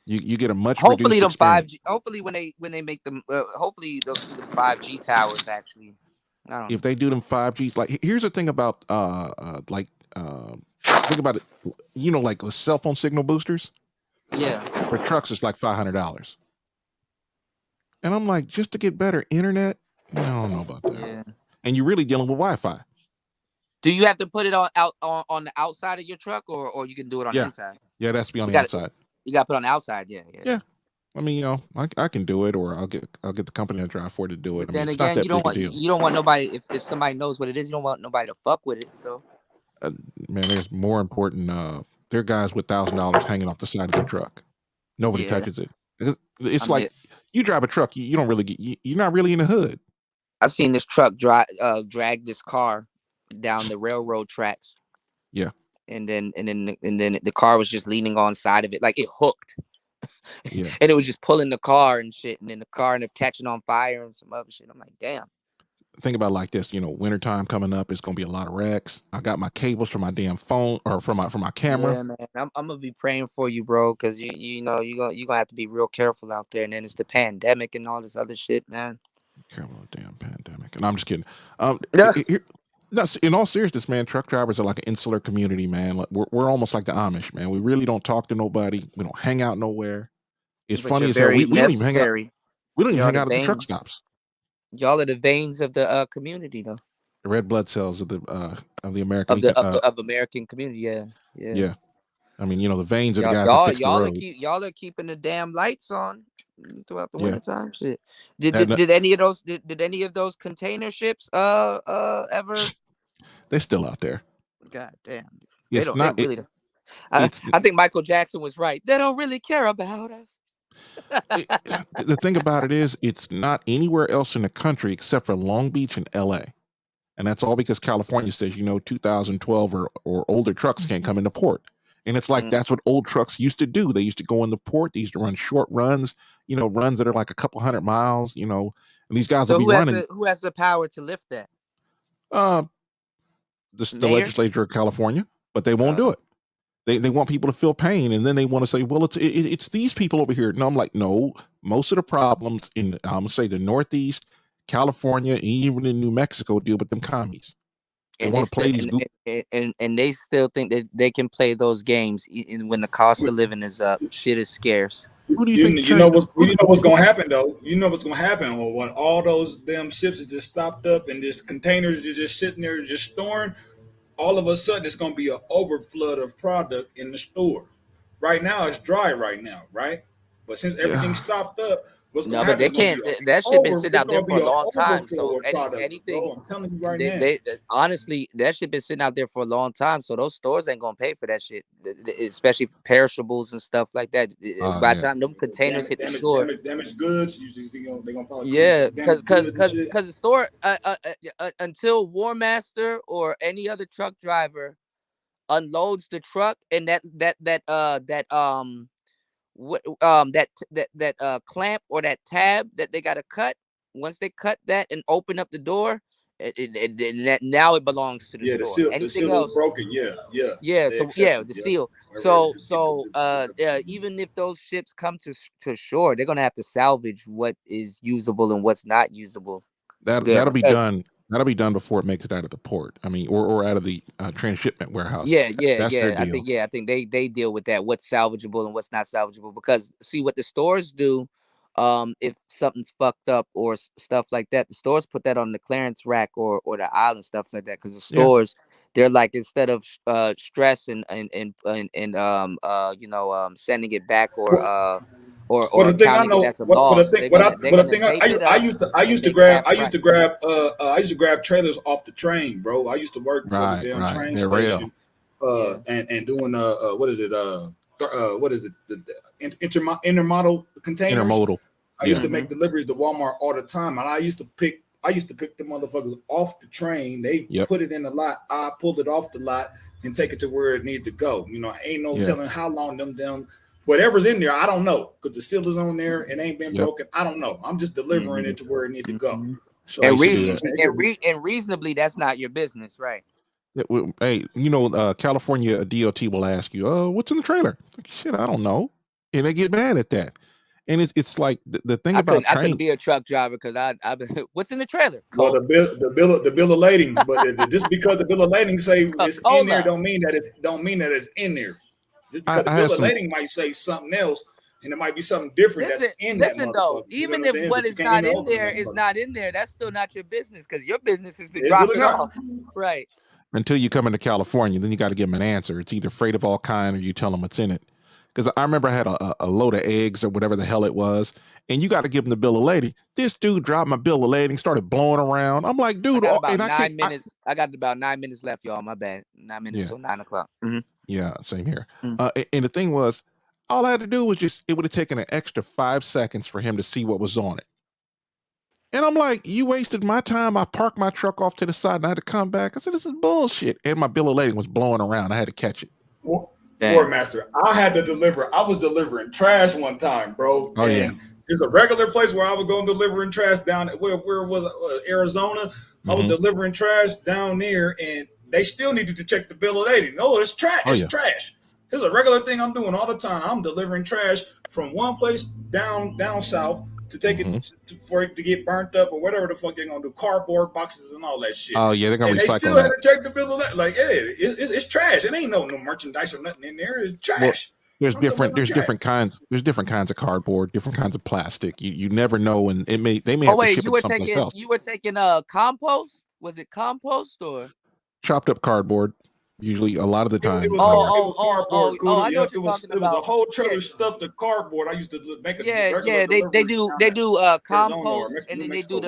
You get a much
hopefully
reduced
them
experience.
5G. Hopefully when they make them, hopefully the 5G towers actually. I don't know.
If they do them 5Gs, like here's the thing about think about it. You know, like cell phone signal boosters.
Yeah.
For trucks, it's like $500. And I'm like, just to get better internet? I don't know about that.
Yeah.
And you're really dealing with Wi-Fi.
Do you have to put it on the outside of your truck, or you can do it on the inside?
Yeah, it has to be on the inside.
You got to put it on the outside. Yeah.
I mean, I can do it, or I'll get the company I drive for to do it.
But
I mean,
then
it's not
again,
that big a deal.
you don't want nobody if somebody knows what it is, you don't want nobody to fuck with it though.
Man, there's more important. There are guys with $1,000 hanging off the side of their truck. Nobody touches it. It's like you drive a truck, you don't really you're not really in the hood.
I seen this truck drag this car down the railroad tracks.
Yeah.
And then the car was just leaning on side of it, like it hooked.
Yeah.
And it was just pulling the car and shit, and then the car ended up catching on fire and some other shit. I'm like, damn.
Think about it like this, wintertime coming up, it's gonna be a lot of wrecks. I got my cables from my damn phone or from my camera.
Yeah, man. I'm gonna be praying for you, bro, because you're gonna have to be real careful out there. And then it's the pandemic and all this other shit, man.
Careful of the damn pandemic. And I'm just kidding. In all seriousness, man, truck drivers are like an insular community, man. Like, we're almost like the Amish, man. We really don't talk to nobody. We don't hang out nowhere. It's funny as hell. We don't even hang out. We don't even hang out at the truck stops.
Y'all are the veins of the community, though.
The red blood cells of the American
of American community. Yeah.
I mean, the veins of the guys that fix the road.
Y'all are keeping the damn lights on throughout the wintertime. Shit. Did any of those container ships ever?
They're still out there.
God damn.
I
think Michael Jackson was right. They don't really care about us.
The thing about it is, it's not anywhere else in the country except for Long Beach and LA. And that's all because California says, 2012 or older trucks can't come into port. And it's like, that's what old trucks used to do. They used to go in the port. They used to run short runs, runs that are like a couple hundred miles, and these guys will be running.
Who has the power to lift that?
The legislature of California, but they won't do it. They want people to feel pain, and then they want to say, well, it's these people over here. No, I'm like, no, most of the problems in, I'm going to say, the Northeast, California, and even in New Mexico deal with them commies. They want to play these
and they still think that they can play those games when the cost of living is up. Shit is scarce.
Who do you think?
You know what's going to happen, though? You know what's going to happen when all those damn ships are just stopped up and this containers are just sitting there just storing. All of a sudden, it's going to be an overflood of product in the store. Right now, it's dry right now, right? But since everything stopped up, what's going to happen?
But they can't. That shit been sitting out there for a long time. So anything,
bro, I'm telling you right now.
Honestly, that shit been sitting out there for a long time. So those stores ain't gonna pay for that shit, especially perishables and stuff like that. By the time them containers hit the store,
damaged goods, they gonna follow.
Yeah, because the store until War Master or any other truck driver unloads the truck and that clamp or that tab that they gotta cut. Once they cut that and open up the door, now it belongs to the store.
The seal else is broken. The
seal. So even if those ships come to shore, they're gonna have to salvage what is usable and what's not usable.
That'll be done. That'll be done before it makes it out of the port. I mean, or out of the transshipment warehouse.
I think they deal with that. What's salvageable and what's not salvageable. Because see what the stores do. If something's fucked up or stuff like that, the stores put that on the clearance rack or the aisle and stuff like that. Because the stores, they're like, instead of stress and sending it back or
the thing I know, I used to grab trailers off the train, bro. I used to work for the damn train station, and doing what is it, the intermodal containers.
Intermodal.
I used to make deliveries to Walmart all the time, and I used to pick the motherfuckers off the train. They put it in the lot. I pulled it off the lot and take it to where it needed to go. Ain't no telling how long them whatever's in there, I don't know, because the seal is on there and ain't been broken. I don't know. I'm just delivering it to where it needs to go. So
and reasonably, that's not your business, right?
Hey, California DOT will ask you, what's in the trailer? Like, shit, I don't know. And they get mad at that. And it's like the thing about
I couldn't be a truck driver because I what's in the trailer?
Well, the bill of lading, but just because the bill of lading say it's in there don't mean that it's in there. Just because the bill of lading might say something else, and it might be something different that's in there.
Listen though, even if what is not in there is not in there, that's still not your business because your business is to drop it off, right?
Until you come into California, then you got to give them an answer. It's either freight of all kind or you tell them what's in it. because I remember I had a load of eggs or whatever the hell it was, and you got to give him the bill of lading. This dude dropped my bill of lading, started blowing around. I'm like, dude,
I got about 9 minutes. I got about 9 minutes left, y'all. My bad. 9 minutes till 9 o'clock. Mm-hmm.
Yeah, same here. And the thing was, all I had to do was it would have taken an extra 5 seconds for him to see what was on it. And I'm like, you wasted my time. I parked my truck off to the side and I had to come back. I said, this is bullshit. And my bill of lading was blowing around. I had to catch it.
Master, I was delivering trash one time, bro.
Oh,
and it's a regular place where I would go and delivering trash down at where was it, Arizona. I was delivering trash down there, and they still needed to check the bill of lading. No, it's trash. It's trash. This is a regular thing I'm doing all the time. I'm delivering trash from one place down south to take it for it to get burnt up or whatever the fuck they're gonna do, cardboard boxes and all that shit.
Oh yeah, they're gonna recycle
they still
that.
had to check the bill of that. Like, it's trash. It ain't no merchandise or nothing in there. It's trash.
Well, there's different kinds of cardboard, different kinds of plastic. You never know, and they may have to ship it someplace else.
You were taking compost? Was it compost or
chopped up cardboard? Usually, a lot of the time.
It was cardboard. I know what you're talking about. It was a whole trailer stuffed with cardboard. I used to make it.
They do compost, and then they do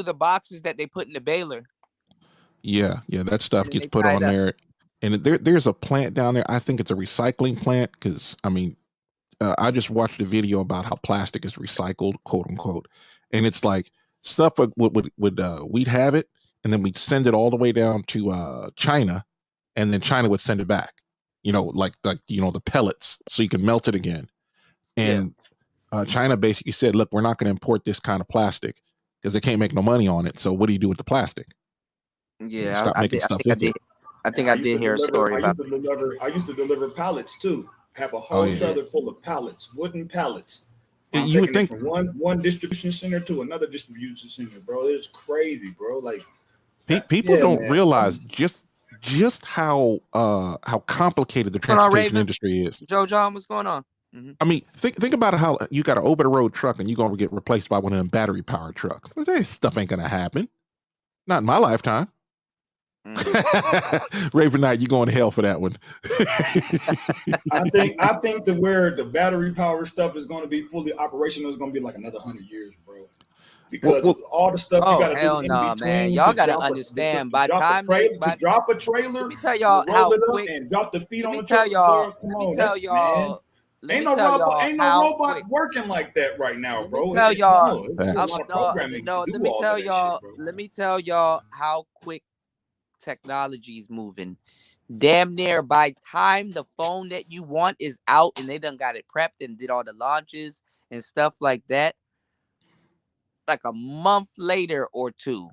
the boxes that they put in the baler.
Yeah, that stuff gets put on there, and there's a plant down there. I think it's a recycling plant because I just watched a video about how plastic is recycled, quote unquote, and it's like stuff we'd have it. And then we'd send it all the way down to China, and then China would send it back. Like the pellets, so you can melt it again. And China basically said, "Look, we're not going to import this kind of plastic because they can't make no money on it. So what do you do with the plastic?"
Yeah,
stop making stuff with it.
I think I did hear a story about.
I used to deliver pallets too. Have a whole trailer full of pallets, wooden pallets.
You would think
from one distribution center to another distribution center, bro. It's crazy, bro. Like.
People don't realize just how complicated the transportation industry is.
Joe John, what's going on?
Mm-hmm. I mean, think about how you got an over the road truck and you're gonna get replaced by one of them battery powered trucks. This stuff ain't gonna happen. Not in my lifetime. Raven Knight, you going to hell for that one.
I think that where the battery powered stuff is going to be fully operational is going to be like another 100 years, bro. Because all the stuff you gotta do in between,
man. Y'all gotta understand. By time
to drop a trailer,
let me tell y'all how quick
and drop the feet on the
trailer. Let me tell y'all.
Ain't no robot working like that right now, bro.
Let me tell y'all how quick technology is moving. Damn near by time the phone that you want is out and they done got it prepped and did all the launches and stuff like that. Like a month later or two,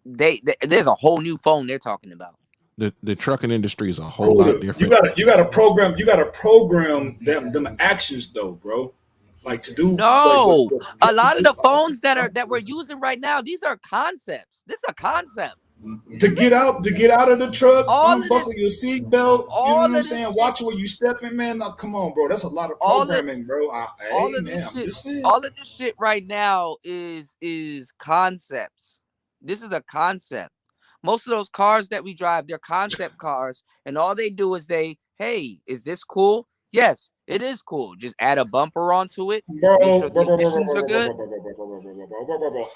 there's a whole new phone they're talking about.
The trucking industry is a whole lot different.
You gotta program them actions though, bro. Like to do
a lot of the phones that we're using right now, these are concepts. This is a concept.
To get out of the truck, unbuckle your seatbelt. You know what I'm saying? Watch where you stepping, man. Now, come on, bro. That's a lot of programming, bro. All of
this shit right now is concepts. This is a concept. Most of those cars that we drive, they're concept cars, and all they do is hey, is this cool? Yes, it is cool. Just add a bumper onto it.
Bro,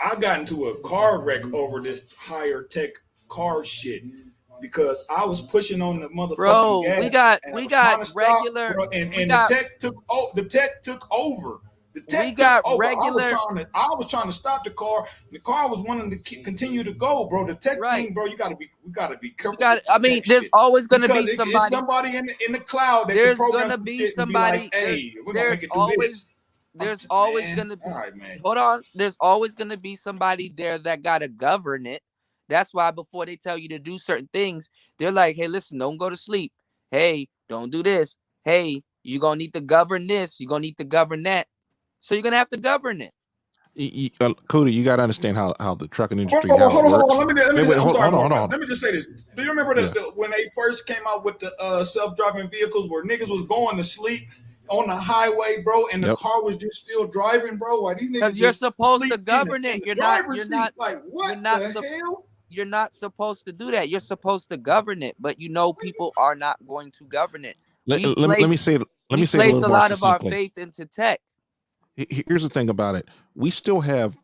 I got into a car wreck over this higher tech car shit because I was pushing on the motherfucking gas.
We got regular,
and the tech took over. I was trying to stop the car. The car was wanting to continue to go, bro. The tech thing, bro. We gotta be careful.
There's always gonna be somebody
in the cloud.
There's gonna be somebody. There's always gonna be. Hold on. There's always gonna be somebody there that gotta govern it. That's why before they tell you to do certain things, they're like, "Hey, listen, don't go to sleep. Hey, don't do this. Hey, you're gonna need to govern this. You're gonna need to govern that." So you're gonna have to govern it.
Cody, you gotta understand how the trucking industry.
Hold on. Let me just say this. Do you remember when they first came out with the self-driving vehicles where niggas was going to sleep on the highway, bro, and the car was just still driving, bro? Why these niggas? Because
you're supposed to govern it. You're not.
Like what the hell?
You're not supposed to do that. You're supposed to govern it, but people are not going to govern it.
let me say it a little
a
more
lot of our
succinctly.
faith into tech.
Here's the thing about it. We still have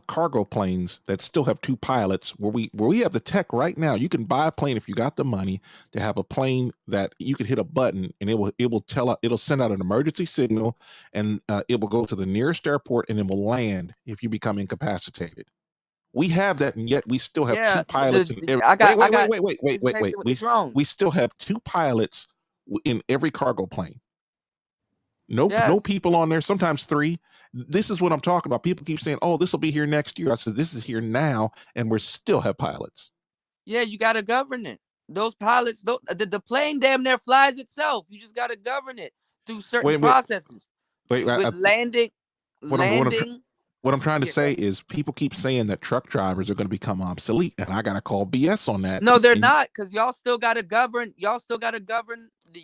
cargo planes that still have two pilots where we have the tech right now. You can buy a plane if you got the money to have a plane that you could hit a button and it'll send out an emergency signal, and it will go to the nearest airport and it will land if you become incapacitated. We have that, and yet we still have two pilots in every. Wait. We still have two pilots in every cargo plane. No people on there, sometimes three. This is what I'm talking about. People keep saying, oh, this will be here next year. I said, this is here now, and we still have pilots.
Yeah, you got to govern it. Those pilots, the plane damn near flies itself. You just got to govern it through certain processes. Landing.
What I'm trying to say is people keep saying that truck drivers are going to become obsolete, and I got to call BS on that.
No, they're not, because y'all still got to govern.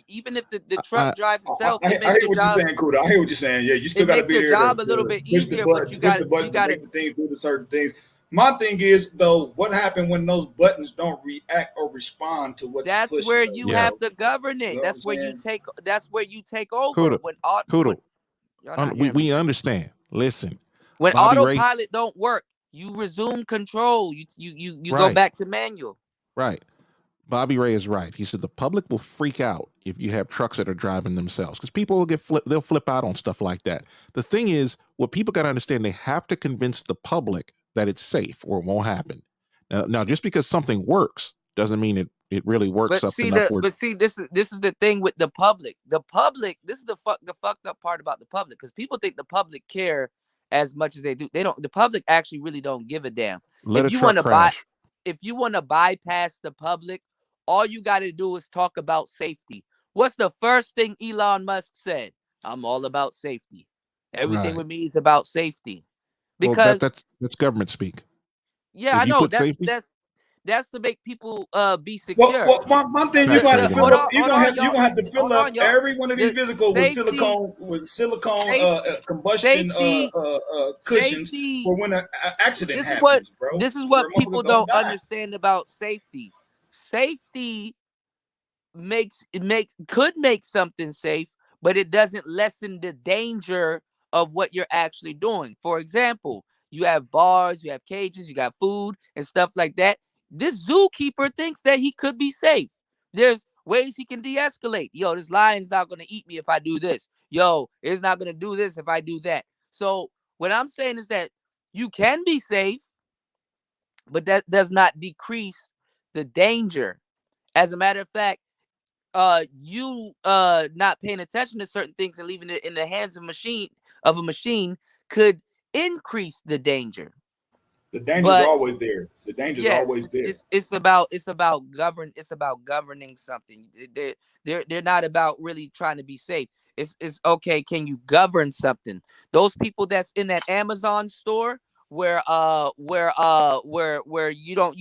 Even if the truck drives itself.
I hear what you're saying, Kuda. I hear what you're saying. Yeah, you still got to be there.
Your job a little bit easier, but you got to
make the things do the certain things. My thing is, though, what happened when those buttons don't react or respond to what you're pushing?
That's where you have to govern it. That's where you take. That's where you take over.
We understand. Listen.
When autopilot don't work, you resume control. You go back to manual.
Right. Bobby Ray is right. He said the public will freak out if you have trucks that are driving themselves, because people will they'll flip out on stuff like that. The thing is, what people got to understand, they have to convince the public that it's safe or it won't happen. Now, just because something works doesn't mean it really works.
This is the thing with the public. The public, this is the fucked up part about the public, because people think the public care as much as they do. They don't. The public actually really don't give a damn. If you want to bypass the public, all you got to do is talk about safety. What's the first thing Elon Musk said? I'm all about safety. Everything with me is about safety. Because
that's government speak.
Yeah, I know that's to make people be secure.
Well, my thing, you're gonna have to fill up every one of these vehicles with silicone combustion cushions for when an accident happens, bro.
This is what people don't understand about safety. Safety could make something safe, but it doesn't lessen the danger of what you're actually doing. For example, you have bars, you have cages, you got food and stuff like that. This zookeeper thinks that he could be safe. There's ways he can de-escalate. Yo, this lion's not going to eat me if I do this. Yo, it's not going to do this if I do that. So what I'm saying is that you can be safe, but that does not decrease the danger. As a matter of fact, you not paying attention to certain things and leaving it in the hands of a machine could increase the danger.
The danger is always there. The danger is always there.
It's about governing something. They're not about really trying to be safe. It's okay. Can you govern something? Those people that's in that Amazon store where you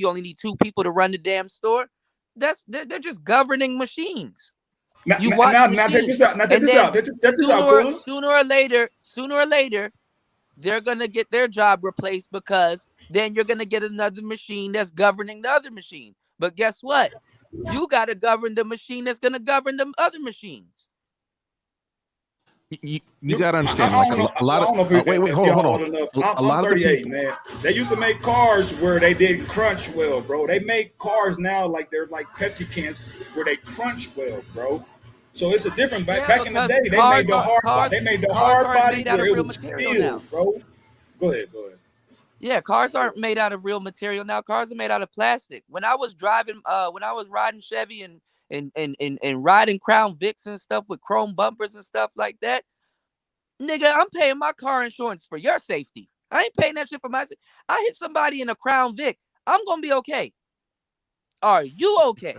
only need 2 people to run the damn store. They're just governing machines.
Now check this out.
Sooner or later, they're gonna get their job replaced, because then you're gonna get another machine that's governing the other machine. But guess what? You gotta govern the machine that's gonna govern the other machines.
You gotta understand, like a lot of hold on.
I'm 38, man. They used to make cars where they didn't crunch well, bro. They make cars now like they're like Pepsi cans where they crunch well, bro. So it's a different back in the day. They made the hard body where it was steel, bro. Go ahead.
Yeah, cars aren't made out of real material now. Cars are made out of plastic. When I was riding Chevy and riding Crown Vics and stuff with chrome bumpers and stuff like that, nigga, I'm paying my car insurance for your safety. I ain't paying that shit for my safety. I hit somebody in a Crown Vic, I'm gonna be okay. Are you okay?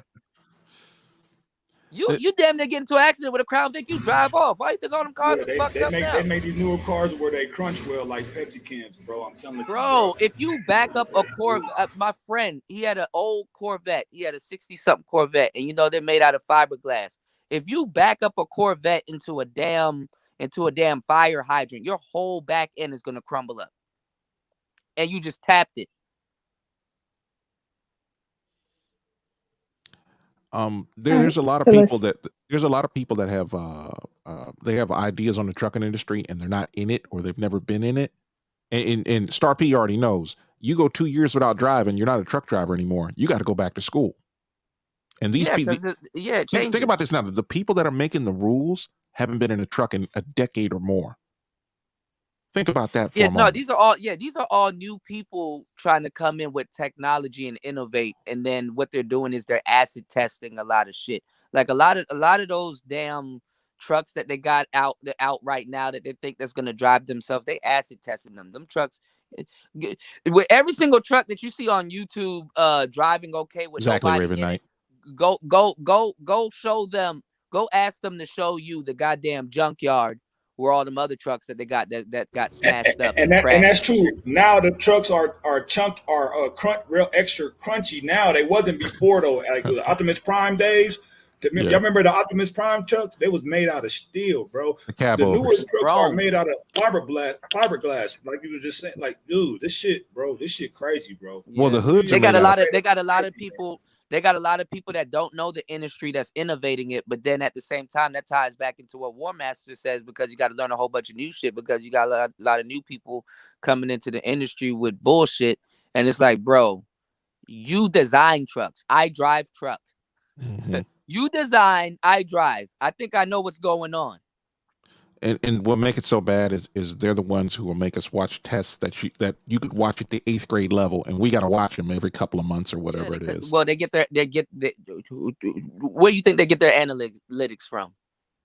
You damn near get into an accident with a Crown Vic, you drive off. Why you think all them cars are fucked up now?
They make these newer cars where they crunch well like Pepsi cans, bro. I'm telling you.
Bro, if you back up a Corvette, my friend, he had an old Corvette. He had a 60-something Corvette, and they're made out of fiberglass. If you back up a Corvette into a damn fire hydrant, your whole back end is gonna crumble up. And you just tapped it.
There's a lot of people that have they have ideas on the trucking industry and they're not in it or they've never been in it. And Star P already knows. You go 2 years without driving, you're not a truck driver anymore. You got to go back to school. And these people, think about this now. The people that are making the rules haven't been in a truck in a decade or more. Think about that for a moment.
These are all new people trying to come in with technology and innovate. And then what they're doing is they're acid testing a lot of shit. Like a lot of those damn trucks that they got out right now that they think that's gonna drive themselves, they acid testing them. Them trucks, with every single truck that you see on YouTube driving okay with nobody
Raven
in
Knight.
it, go show them, go ask them to show you the goddamn junkyard where all them other trucks that they got that got smashed up
and that's true. Now the trucks are real extra crunchy. Now they wasn't before though. Like the Optimus Prime days. Y'all remember the Optimus Prime trucks? They was made out of steel, bro. The newer trucks are made out of fiberglass. Like you were just saying, like, dude, this shit crazy, bro.
Well, the hoods.
They got a lot of people. They got a lot of people that don't know the industry that's innovating it, but then at the same time, that ties back into what War Master says, because you got to learn a whole bunch of new shit, because you got a lot of new people coming into the industry with bullshit. And it's like, bro, you design trucks. I drive truck. Mm-hmm. You design, I drive. I think I know what's going on.
And what make it so bad is they're the ones who will make us watch tests that you could watch at the 8th grade level, and we got to watch them every couple of months or whatever it is.
Well, where do you think they get their analytics from?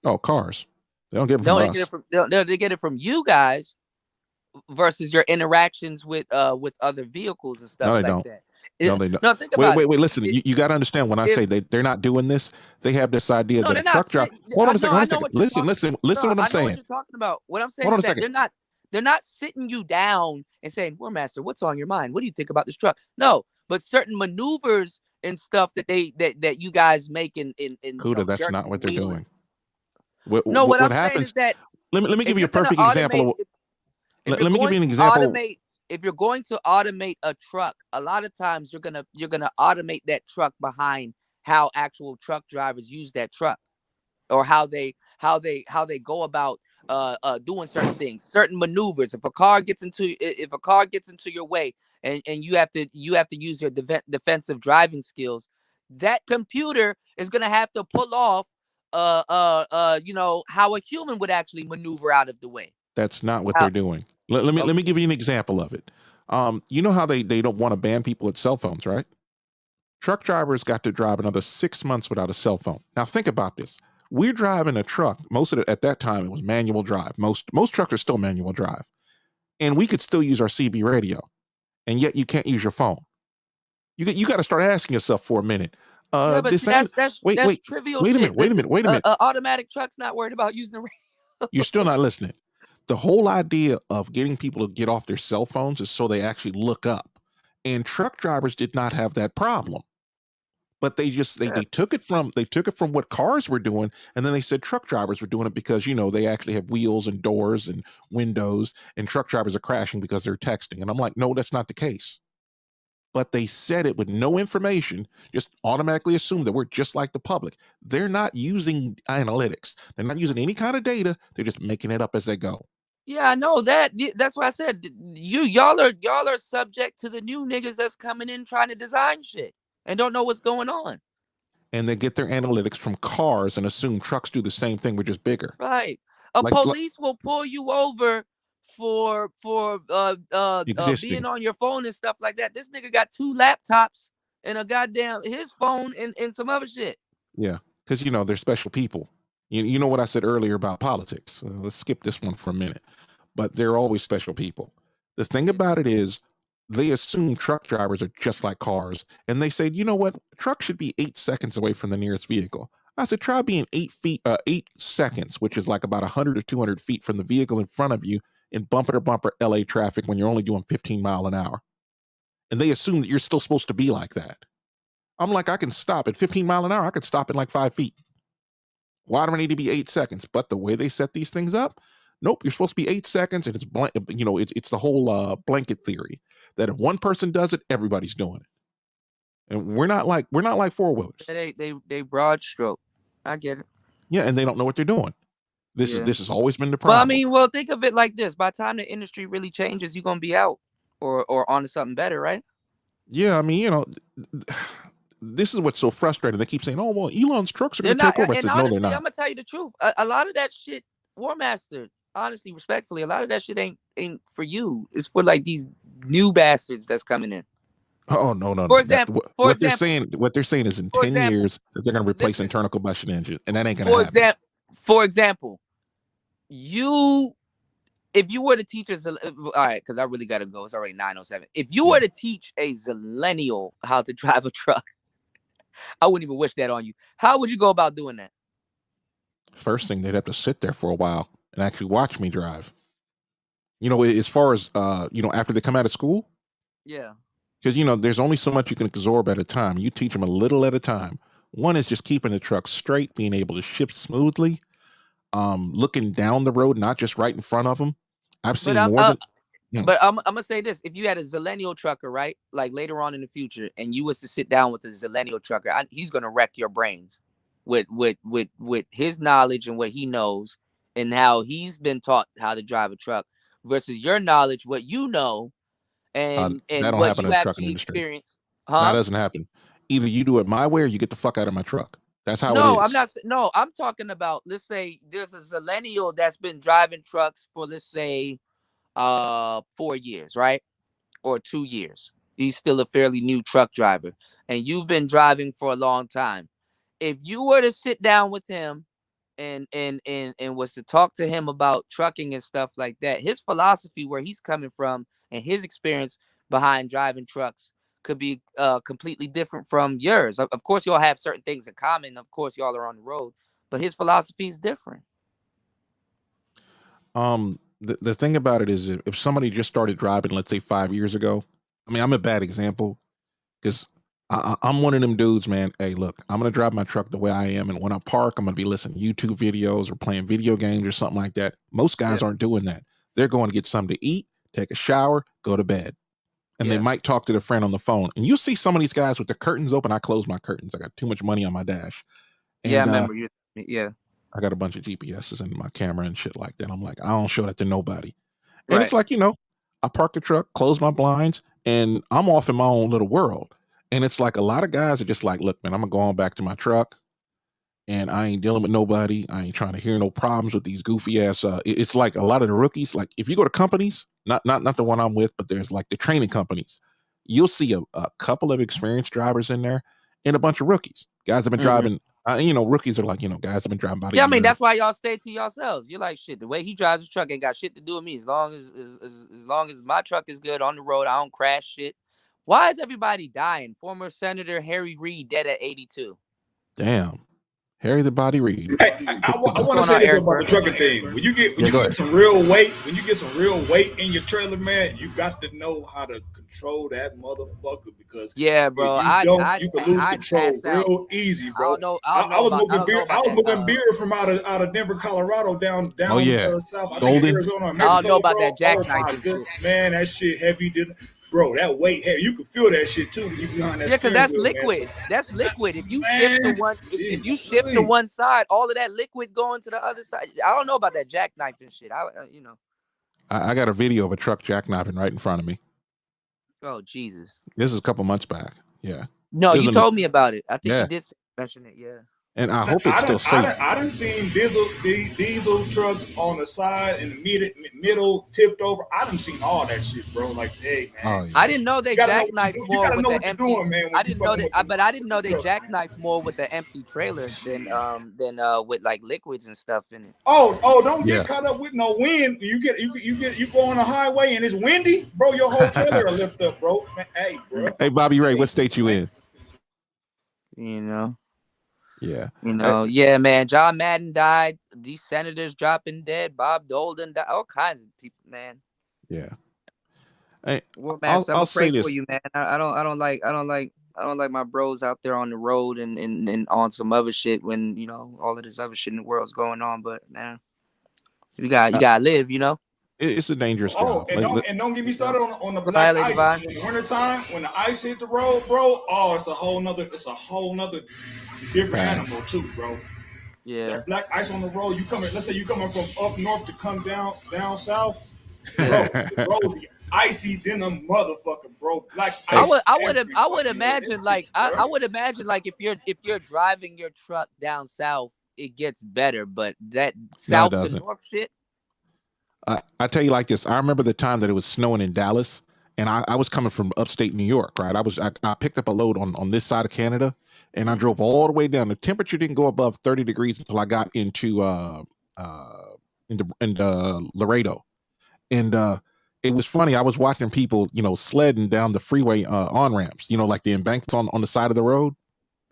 Oh, cars. They don't get them from us.
They get it from you guys versus your interactions with other vehicles and stuff that.
No, they don't.
No, think about
wait. Listen, you got to understand when I say they're not doing this. They have this idea that a truck driver. Hold on a second. Listen. What I'm saying.
What you're talking about. What I'm saying is that they're not sitting you down and saying, "War Master, what's on your mind? What do you think about this truck?" No, but certain maneuvers and stuff that you guys make in
Kuda, that's not what they're doing.
What I'm saying is that
let me give you a perfect example. Let me give you an example.
If you're going to automate a truck, a lot of times you're gonna automate that truck behind how actual truck drivers use that truck, or how they go about doing certain things, certain maneuvers. If a car gets into your way, and you have to use your defensive driving skills, that computer is gonna have to pull off how a human would actually maneuver out of the way.
That's not what they're doing. Let me give you an example of it. You know how they don't want to ban people with cell phones, right? Truck drivers got to drive another 6 months without a cell phone. Now think about this. We're driving a truck. Most of it at that time, it was manual drive. Most trucks are still manual drive, and we could still use our CB radio, and yet you can't use your phone. You got to start asking yourself for a minute.
But that's trivial.
Wait a minute.
Automatic truck's not worried about using the radio.
You're still not listening. The whole idea of getting people to get off their cell phones is so they actually look up. And truck drivers did not have that problem. But they took it from what cars were doing, and then they said truck drivers were doing it because, they actually have wheels and doors and windows, and truck drivers are crashing because they're texting. And I'm like, no, that's not the case. But they said it with no information, just automatically assume that we're just like the public. They're not using analytics. They're not using any kind of data. They're just making it up as they go.
Yeah, I know that. That's why I said y'all are subject to the new niggas that's coming in trying to design shit and don't know what's going on.
And they get their analytics from cars and assume trucks do the same thing. We're just bigger.
Right. Police will pull you over for being on your phone and stuff like that. This nigga got 2 laptops and a goddamn his phone and some other shit.
Yeah, because they're special people. You know what I said earlier about politics. Let's skip this one for a minute. But they're always special people. The thing about it is they assume truck drivers are just like cars, and they say, you know what, a truck should be 8 seconds away from the nearest vehicle. I said, try being 8 seconds, which is like about 100 or 200 feet from the vehicle in front of you in bumper to bumper LA traffic when you're only doing 15 miles an hour. And they assume that you're still supposed to be like that. I'm like, I can stop at 15 miles an hour. I could stop in like 5 feet. Why do I need to be 8 seconds? But the way they set these things up, nope, you're supposed to be 8 seconds, and it's the whole blanket theory that if one person does it, everybody's doing it. And we're not like four wheelers.
They broad stroke. I get it.
Yeah, and they don't know what they're doing. This has always been the
Well,
problem.
I mean, well, think of it like this: by the time the industry really changes, you're gonna be out or onto something better, right?
Yeah, I mean, this is what's so frustrating. They keep saying, "Oh, well, Elon's trucks are going to take over." I said,
honestly,
"No, they're not."
I'm gonna tell you the truth. A lot of that shit, War Master. Honestly, respectfully, a lot of that shit ain't for you. It's for like these new bastards that's coming in.
Oh no!
For example,
what they're saying is in 10 years that they're going to replace internal combustion engines, and that ain't going to happen.
For example, if you were to teach all right, because I really got to go. It's already 9:07. If you were to teach a zillennial how to drive a truck, I wouldn't even wish that on you. How would you go about doing that?
First thing, they'd have to sit there for a while and actually watch me drive. As far as after they come out of school.
Yeah.
Because there's only so much you can absorb at a time. You teach them a little at a time. One is just keeping the truck straight, being able to shift smoothly, looking down the road, not just right in front of them. I've seen more than.
But I'm gonna say this: if you had a zillennial trucker, right, like later on in the future, and you was to sit down with a zillennial trucker, he's gonna wreck your brains with his knowledge and what he knows and how he's been taught how to drive a truck versus your knowledge, what you know, and what you actually experience.
That doesn't happen. Either you do it my way or you get the fuck out of my truck. That's how it is.
I'm talking about, let's say there's a zillennial that's been driving trucks for, let's say, 4 years, right? Or 2 years. He's still a fairly new truck driver. And you've been driving for a long time. If you were to sit down with him and was to talk to him about trucking and stuff like that, his philosophy, where he's coming from, and his experience behind driving trucks could be completely different from yours. Of course, y'all have certain things in common. Of course, y'all are on the road, but his philosophy is different.
The thing about it is, if somebody just started driving, let's say 5 years ago, I mean, I'm a bad example because I'm one of them dudes, man. Hey, look, I'm going to drive my truck the way I am. And when I park, I'm going to be listening to YouTube videos or playing video games or something like that. Most guys aren't doing that. They're going to get something to eat, take a shower, go to bed. And they might talk to their friend on the phone. And you see some of these guys with the curtains open. I close my curtains. I got too much money on my dash. And,
I remember you. Yeah.
I got a bunch of GPSs in my camera and shit like that. I'm like, I don't show that to nobody. And it's like, I park the truck, close my blinds, and I'm off in my own little world. And it's like a lot of guys are just like, look, man, I'm going to go on back to my truck. And I ain't dealing with nobody. I ain't trying to hear no problems with these goofy ass. It's like a lot of the rookies. Like if you go to companies, not the one I'm with, but there's like the training companies, you'll see a couple of experienced drivers in there and a bunch of rookies. Guys have been driving. Rookies are like, guys have been driving by.
Yeah, I mean that's why y'all stay to yourselves. You're like, shit. The way he drives his truck ain't got shit to do with me. As long as my truck is good on the road, I don't crash shit. Why is everybody dying? Former Senator Harry Reid dead at 82.
Damn. Harry the Body Reid.
Hey, I want to say this about the trucking thing. When you get some real weight, in your trailer, man, you got to know how to control that motherfucker because
bro,
you can lose control real easy, bro. I was moving beer from out of Denver, Colorado down south. I think Arizona.
I don't know about that jackknife.
Man, that shit heavy, didn't. Bro, that weight heavy. You can feel that shit too when you behind that.
Yeah, because that's liquid. Man. That's liquid. If you shift to one side, all of that liquid going to the other side. I don't know about that jackknife and shit.
I got a video of a truck jackknifing right in front of me.
Oh Jesus!
This is a couple months back. Yeah.
No, you told me about it. I think you did mention it. Yeah.
And I hope it's still safe.
I done seen diesel trucks on the side and the middle tipped over. I done seen all that shit, bro. Like, hey, man.
I didn't know they jackknife more with the empty. I didn't know that, but I didn't know they jackknife more with the empty trailer than with like liquids and stuff in it.
Don't get caught up with no wind. You go on a highway and it's windy, bro. Your whole trailer will lift up, bro. Man, hey, bro.
Hey, Bobby Ray, what state you in?
Yeah. Man. John Madden died. These senators dropping dead. Bob Dolan died. All kinds of people, man.
Yeah. Hey,
well, man, I'll pray for you, man. I don't like my bros out there on the road and on some other shit when all of this other shit in the world's going on. But man, you gotta live,
It's a dangerous job.
And don't get me started on the black ice. In the wintertime, when the ice hit the road, bro, it's a whole nother different animal too, bro.
Yeah.
That black ice on the road, let's say you coming from up north to come down south, bro, the road be icy than a motherfucker, bro. Black ice.
I would imagine like if you're driving your truck down south, it gets better, but that south to north shit.
I tell you like this. I remember the time that it was snowing in Dallas, and I was coming from upstate New York, right? I picked up a load on this side of Canada, and I drove all the way down. The temperature didn't go above 30 degrees until I got into Laredo, and it was funny. I was watching people, sledding down the freeway on ramps, like the embankments on the side of the road.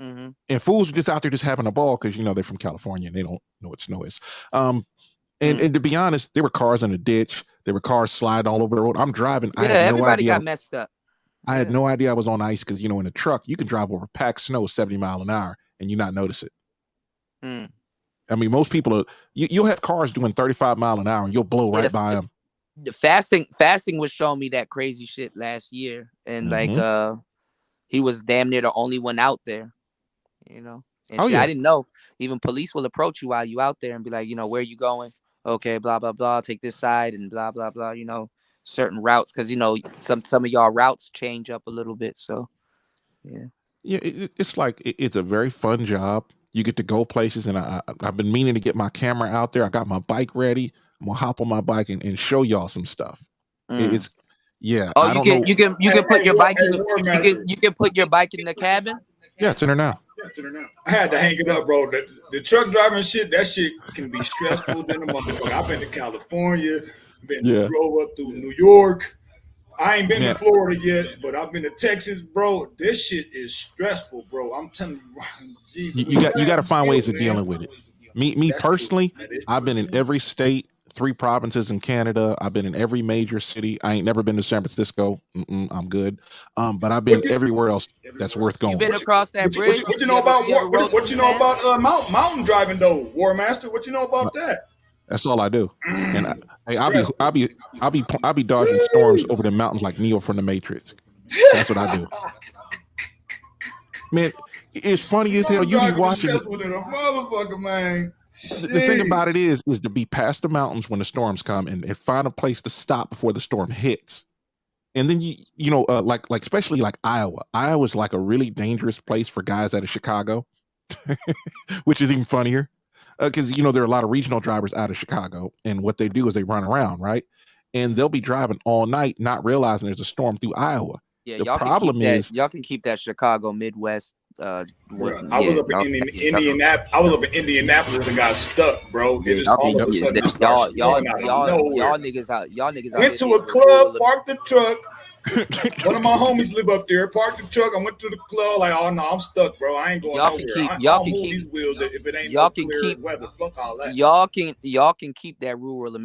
Mm-hmm.
And fools are just out there just having a ball because they're from California and they don't know what snow is. And to be honest, there were cars in the ditch. There were cars sliding all over the road. I'm driving.
Yeah, everybody got messed up.
I had no idea I was on ice because, in a truck, you can drive over packed snow 70 miles an hour and you not notice it.
Mm.
I mean, most people, you'll have cars doing 35 miles an hour and you'll blow right by them.
The fasting was showing me that crazy shit last year. And he was damn near the only one out there, And I didn't know. Even police will approach you while you out there and be like, where are you going? Okay, blah, blah, blah. Take this side and blah, blah, blah. Certain routes. Because, some of y'all routes change up a little bit. So, yeah.
Yeah, it's like, it's a very fun job. You get to go places. And I've been meaning to get my camera out there. I got my bike ready. I'm going to hop on my bike and show y'all some stuff. It's, yeah.
Oh, you can put your bike in you can put your bike in the cabin?
Yeah, it's in there now.
I had to hang it up, bro. The truck driving shit, that shit can be stressful than a motherfucker. I've been to California, drove up through New York. I ain't been to Florida yet, but I've been to Texas, bro. This shit is stressful, bro. I'm telling you,
you got to find ways of dealing with it. Me personally, I've been in every state, 3 provinces in Canada. I've been in every major city. I ain't never been to San Francisco. I'm good. But I've been everywhere else that's worth going.
You been across that bridge?
What you know about mountain driving though, War Master? What you know about that?
That's all I do. And I'll be dodging storms over the mountains like Neo from the Matrix. That's what I do. Man, it's funny as hell. You be watching
it. Motherfucker, man.
The thing about it is to be past the mountains when the storms come and find a place to stop before the storm hits. And then like especially like Iowa. Iowa's like a really dangerous place for guys out of Chicago, which is even funnier because there are a lot of regional drivers out of Chicago, and what they do is they run around, right? And they'll be driving all night, not realizing there's a storm through Iowa.
Yeah, the problem is y'all can keep that Chicago Midwest. I
was up in Indianapolis. I was up in Indianapolis and got stuck, bro. It just all of a sudden
y'all niggas out.
Went to a club, parked the truck. One of my homies live up there. Parked the truck. I went to the club. Like, oh no, I'm stuck, bro. I ain't going nowhere. Y'all can keep these wheels if it ain't no clear weather. Fuck all that.
Y'all can keep that rural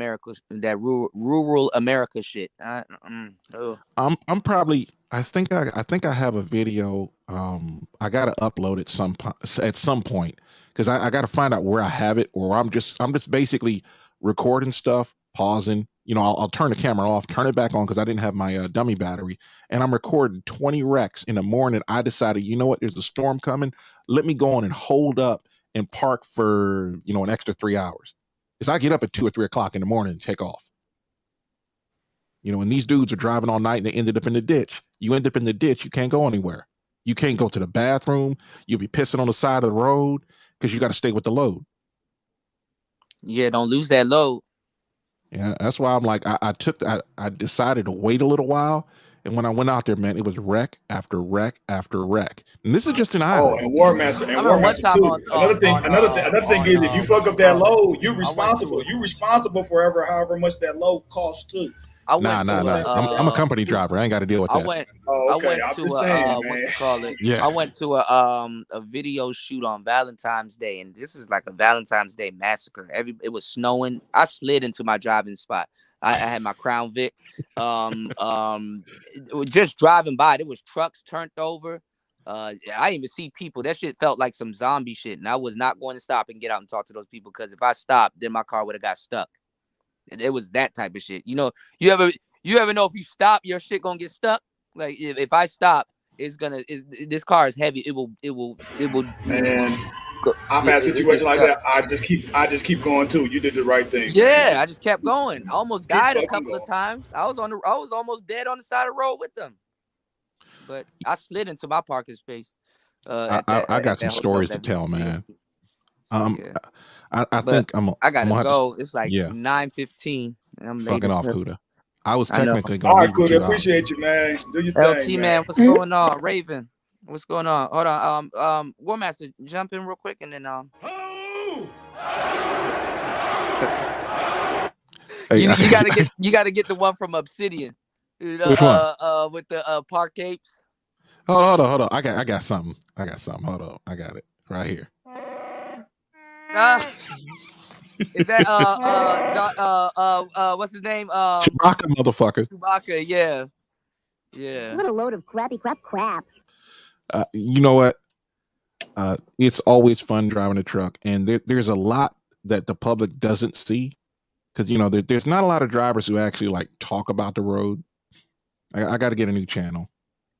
America shit.
I'm probably. I think I have a video. I gotta upload it at some point because I gotta find out where I have it, or I'm just basically recording stuff, pausing. I'll turn the camera off, turn it back on because I didn't have my dummy battery, and I'm recording 20 wrecks in the morning. I decided, you know what? There's a storm coming. Let me go on and hold up and park for an extra 3 hours. Because I get up at 2 or 3 o'clock in the morning and take off. And these dudes are driving all night and they ended up in the ditch. You end up in the ditch, you can't go anywhere. You can't go to the bathroom. You'll be pissing on the side of the road because you got to stay with the load.
Yeah, don't lose that load.
Yeah, that's why I'm like, I decided to wait a little while. And when I went out there, man, it was wreck after wreck after wreck. And this is just an island.
Oh, and War Master too. Another thing is if you fuck up that load, you're responsible. You're responsible for however much that load costs too.
I'm a company driver. I ain't got to deal with that.
I went to a video shoot on Valentine's Day, and this was like a Valentine's Day massacre. It was snowing. I slid into my driving spot. I had my Crown Vic. Just driving by, there was trucks turned over. I didn't even see people. That shit felt like some zombie shit, and I was not going to stop and get out and talk to those people because if I stopped, then my car would have got stuck. It was that type of shit. You know, you ever know if you stop, your shit gonna get stuck? Like if I stop, this car is heavy. It will.
Man, I've had situations like that. I just keep going too. You did the right thing.
Yeah,
man.
I just kept going. I almost died a couple of times. I was almost dead on the side of the road with them. But I slid into my parking space.
I got some stories to tell, man. I think
I gotta go. It's like 9:15.
I'm fucking off, Kuda. I was technically
going. All right, Kuda. Appreciate you, man. Do your thing,
man. What's going on, Raven? What's going on? Hold on. War Master, jump in real quick, and then you gotta get the one from Obsidian.
Which one?
With the park apes.
Hold on. I got something. Hold on. I got it right here.
Is that what's his name?
Chewbacca, motherfucker.
Chewbacca, yeah.
What a load of crappy crap.
You know what? It's always fun driving a truck, and there's a lot that the public doesn't see, because you know there's not a lot of drivers who actually like talk about the road. I got to get a new channel,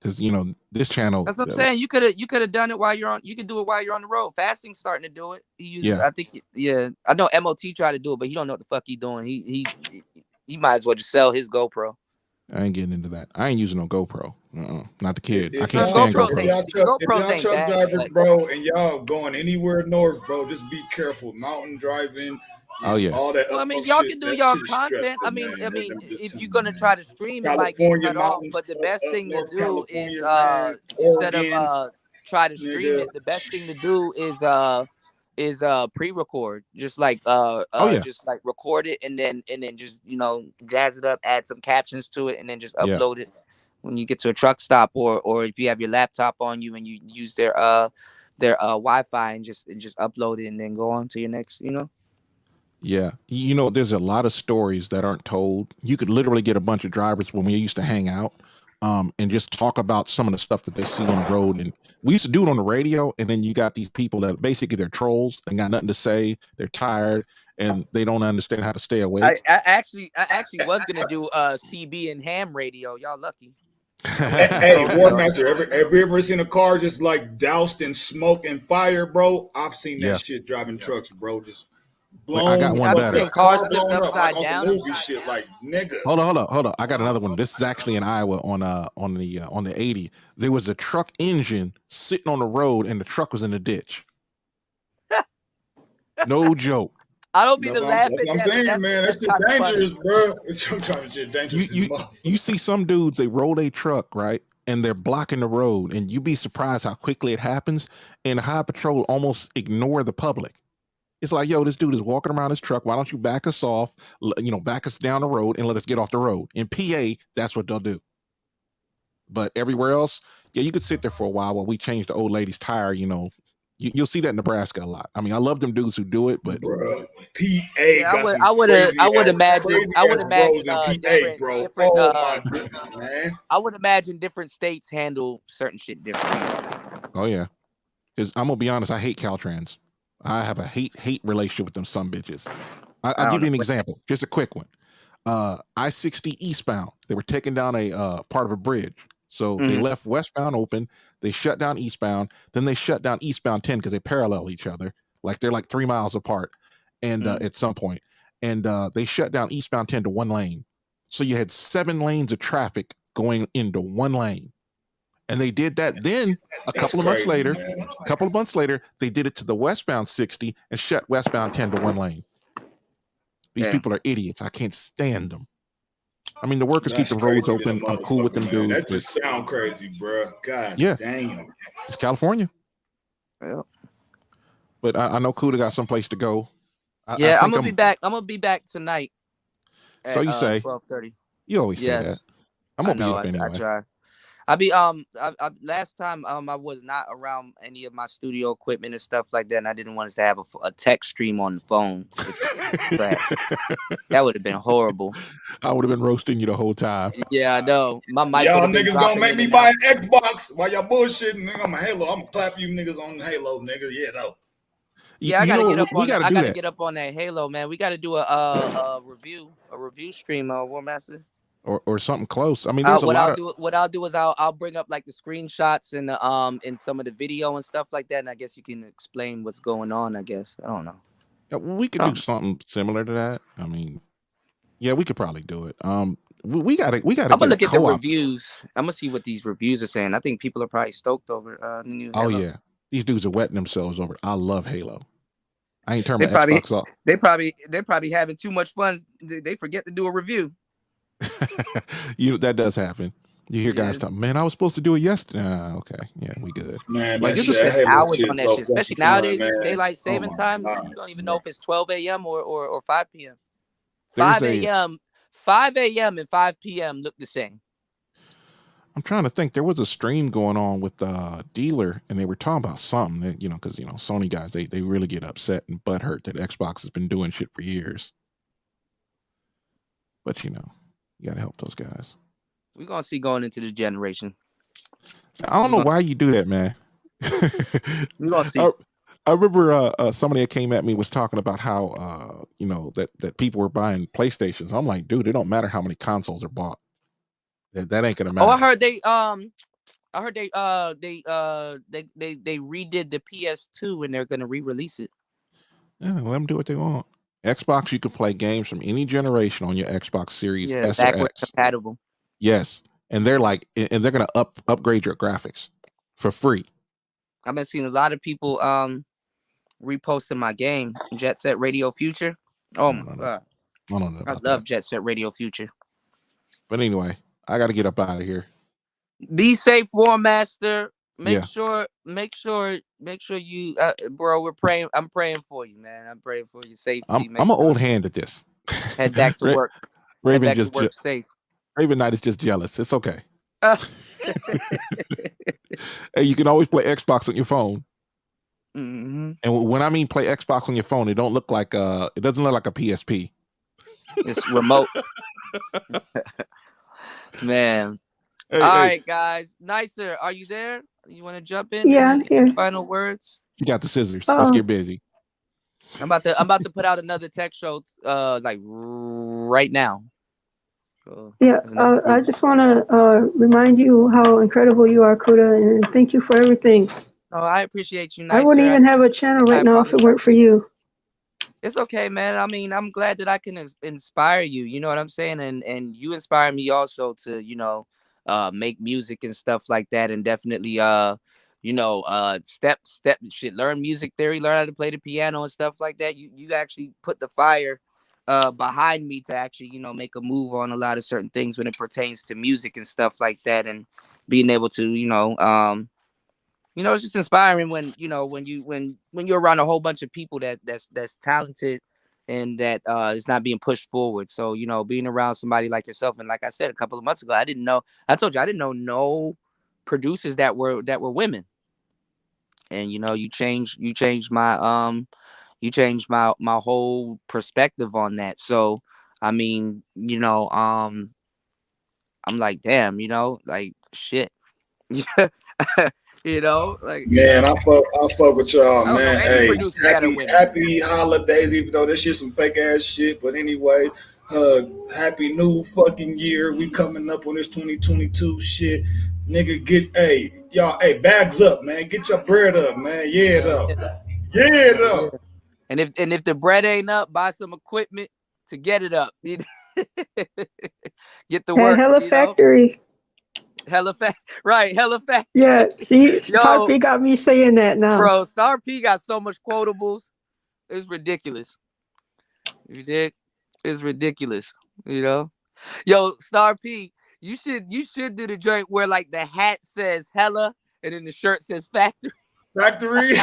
because you know this channel.
That's what I'm saying. You could have done it while you're on. You can do it while you're on the road. Fasting's starting to do it. He uses, I think. Yeah, I know MOT tried to do it, but he don't know what the fuck he doing. He might as well just sell his GoPro.
I ain't getting into that. I ain't using no GoPro. Not the kid. I
can't
stand
GoPros.
GoPro.
If y'all truck drivers, bro, and y'all going anywhere north, bro, just be careful. Mountain driving.
Oh yeah.
All that.
Well, I mean, y'all can do y'all content. I mean, if you're gonna try to stream, it might get cut off. But the best thing to do is instead of try to stream it, the best thing to do is pre-record. Just like just like record it and then just jazz it up, add some captions to it, and then just upload it when you get to a truck stop, or if you have your laptop on you and you use their Wi-Fi and just upload it and then go on to your next,
Yeah. There's a lot of stories that aren't told. You could literally get a bunch of drivers when we used to hang out and just talk about some of the stuff that they see on the road. And we used to do it on the radio. And then you got these people that basically they're trolls and got nothing to say. They're tired and they don't understand how to stay awake.
I actually was going to do CB and ham radio. Y'all lucky.
Hey, War Master, have you ever seen a car just like doused in smoke and fire, bro? I've seen that shit driving trucks, bro. Just blown.
I got one better.
Cars flipped upside down.
Movie shit, like nigga.
Hold on. I got another one. This is actually in Iowa on the 80. There was a truck engine sitting on the road, and the truck was in the ditch. No joke.
I don't mean to laugh at
I'm saying, man, that's just dangerous, bro. It's dangerous.
You see some dudes, they roll a truck, right? And they're blocking the road, and you'd be surprised how quickly it happens. And High Patrol almost ignore the public. It's like, yo, this dude is walking around his truck. Why don't you back us off, back us down the road and let us get off the road? In PA, that's what they'll do. But everywhere else, you could sit there for a while we change the old lady's tire, You'll see that in Nebraska a lot. I mean, I love them dudes who do it, but
bro, PA.
I would imagine
PA, bro. Oh my goodness, man.
I would imagine different states handle certain shit differently.
Oh yeah, because I'm gonna be honest, I hate Caltrans. I have a hate relationship with them some bitches. I'll give you an example, just a quick one. I-60 eastbound, they were taking down a part of a bridge. So they left westbound open, they shut down eastbound, then they shut down eastbound 10 because they parallel each other. Like they're like 3 miles apart and at some point. And they shut down eastbound 10 to one lane. So you had 7 lanes of traffic going into one lane. And they did that. Then a couple of months later, they did it to the westbound 60 and shut westbound 10 to one lane. These people are idiots. I can't stand them. I mean, the workers keep the roads open. I'm cool with them dudes.
That just sound crazy, bro. God damn.
It's California.
Yeah.
But I know Kuda got someplace to go.
I'm gonna be back. I'm gonna be back tonight.
So you say
12:30.
You always say that. I'm gonna be up anyway.
I try. Last time I was not around any of my studio equipment and stuff like that, and I didn't want us to have a text stream on the phone. That would have been horrible.
I would have been roasting you the whole time.
Yeah, I know. My mic.
Y'all niggas gonna make me buy an Xbox while y'all bullshitting. Nigga, I'm a Halo. I'm gonna clap you niggas on Halo, nigga. Yeah, though.
Yeah, I gotta get up on. I gotta
that.
get up on that Halo, man. We gotta do a review stream, War Master.
Or something close. I mean, there's a lot of.
What I'll do is I'll bring up like the screenshots and some of the video and stuff like that, and I guess you can explain what's going on. I guess I don't know.
Yeah, we could do something similar to that. I mean, yeah, we could probably do it. We gotta.
I'm gonna look at the reviews. I'm gonna see what these reviews are saying. I think people are probably stoked over the new Halo.
Oh yeah, these dudes are wetting themselves over it. I love Halo. I ain't turning my Xbox off.
They're probably having too much fun. They forget to do a review.
That does happen. You hear guys talking, man, I was supposed to do it yesterday. Okay, yeah, we good.
Man,
like this is hours on that shit, especially nowadays. It's daylight saving time. You don't even know if it's 12 a.m. or 5 p.m. 5 a.m. 5 a.m. and 5 p.m. look the same.
I'm trying to think. There was a stream going on with Dealer, and they were talking about something. That, because Sony guys, they really get upset and butthurt that Xbox has been doing shit for years. But you gotta help those guys.
We're gonna see going into this generation.
I don't know why you do that, man.
We're gonna see.
I remember somebody that came at me was talking about how that people were buying PlayStations. I'm like, dude, it don't matter how many consoles are bought. That ain't gonna matter.
Oh, I heard they redid the PS2 and they're gonna re-release it.
Yeah, let them do what they want. Xbox, you can play games from any generation on your Xbox Series S or
backwards
X.
compatible.
Yes, and they're gonna upgrade your graphics for free.
I've been seeing a lot of people reposting my game, Jet Set Radio Future. Oh my god, I love Jet Set Radio Future.
But anyway, I got to get up out of here.
Be safe, War Master. Make sure you, bro. We're praying. I'm praying for you, man. I'm praying for your safety.
I'm an old hand at this.
Head back to work.
Raven
head back to work safe.
Raven Knight is just jealous. It's okay. Hey, you can always play Xbox on your phone.
Mm-hmm.
And when I mean play Xbox on your phone, it doesn't look like a PSP.
It's remote. Man. All right, guys. Nicer, are you there? You want to jump in?
Yeah, I'm here.
Final words.
You got the scissors. Let's get busy.
I'm about to put out another tech show like right now. So
I just want to remind you how incredible you are, Kuda, and thank you for everything.
Oh, I appreciate you. Nicer.
I wouldn't even have a channel right now if it weren't for you.
It's okay, man. I mean, I'm glad that I can inspire you. You know what I'm saying? And you inspire me also to, make music and stuff like that. And definitely, learn music theory, learn how to play the piano and stuff like that. You actually put the fire behind me to actually, make a move on a lot of certain things when it pertains to music and stuff like that. And being able to, it's just inspiring when you're around a whole bunch of people that's talented and that is not being pushed forward. So, being around somebody like yourself, and like I said a couple of months ago, I didn't know no producers that were women. And you changed my my whole perspective on that. So, I mean, I'm like, damn, like shit.
Man, I fuck with y'all, man. Hey, happy holidays, even though this shit some fake ass shit. But anyway, happy new fucking year. We coming up on this 2022 shit. Nigga, y'all, bags up, man. Get your bread up, man. Yeah, it up. Yeah, it up.
And if the bread ain't up, buy some equipment to get it up. Get the work.
Hella factory.
Hella factory.
Yeah, see, Star P got me saying that now.
Bro, Star P got so much quotables. It's ridiculous. You dig? It's ridiculous. Yo, Star P, you should do the joint where like the hat says hella and then the shirt says factory.
Factory.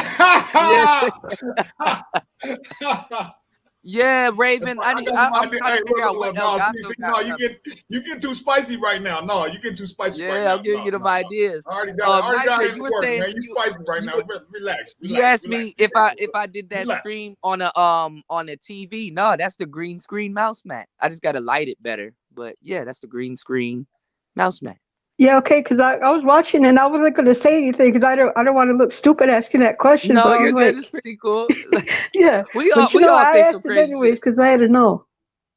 Yeah, Raven. I'm trying to figure out what else.
You get too spicy right now. No, you get too spicy right now.
Yeah, I'm giving you them ideas.
I already got it. You were saying man. You spicy right now. Relax.
You asked me if I did that stream on a TV. No, that's the green screen mouse mat. I just gotta light it better. But yeah, that's the green screen mouse mat.
Yeah, okay, because I was watching and I wasn't going to say anything because I don't want to look stupid asking that question.
No,
but I
you're
was
good.
like,
It's pretty cool.
yeah,
we
but
all
I
say some
asked it
crazy
anyways
shit.
because I had to know.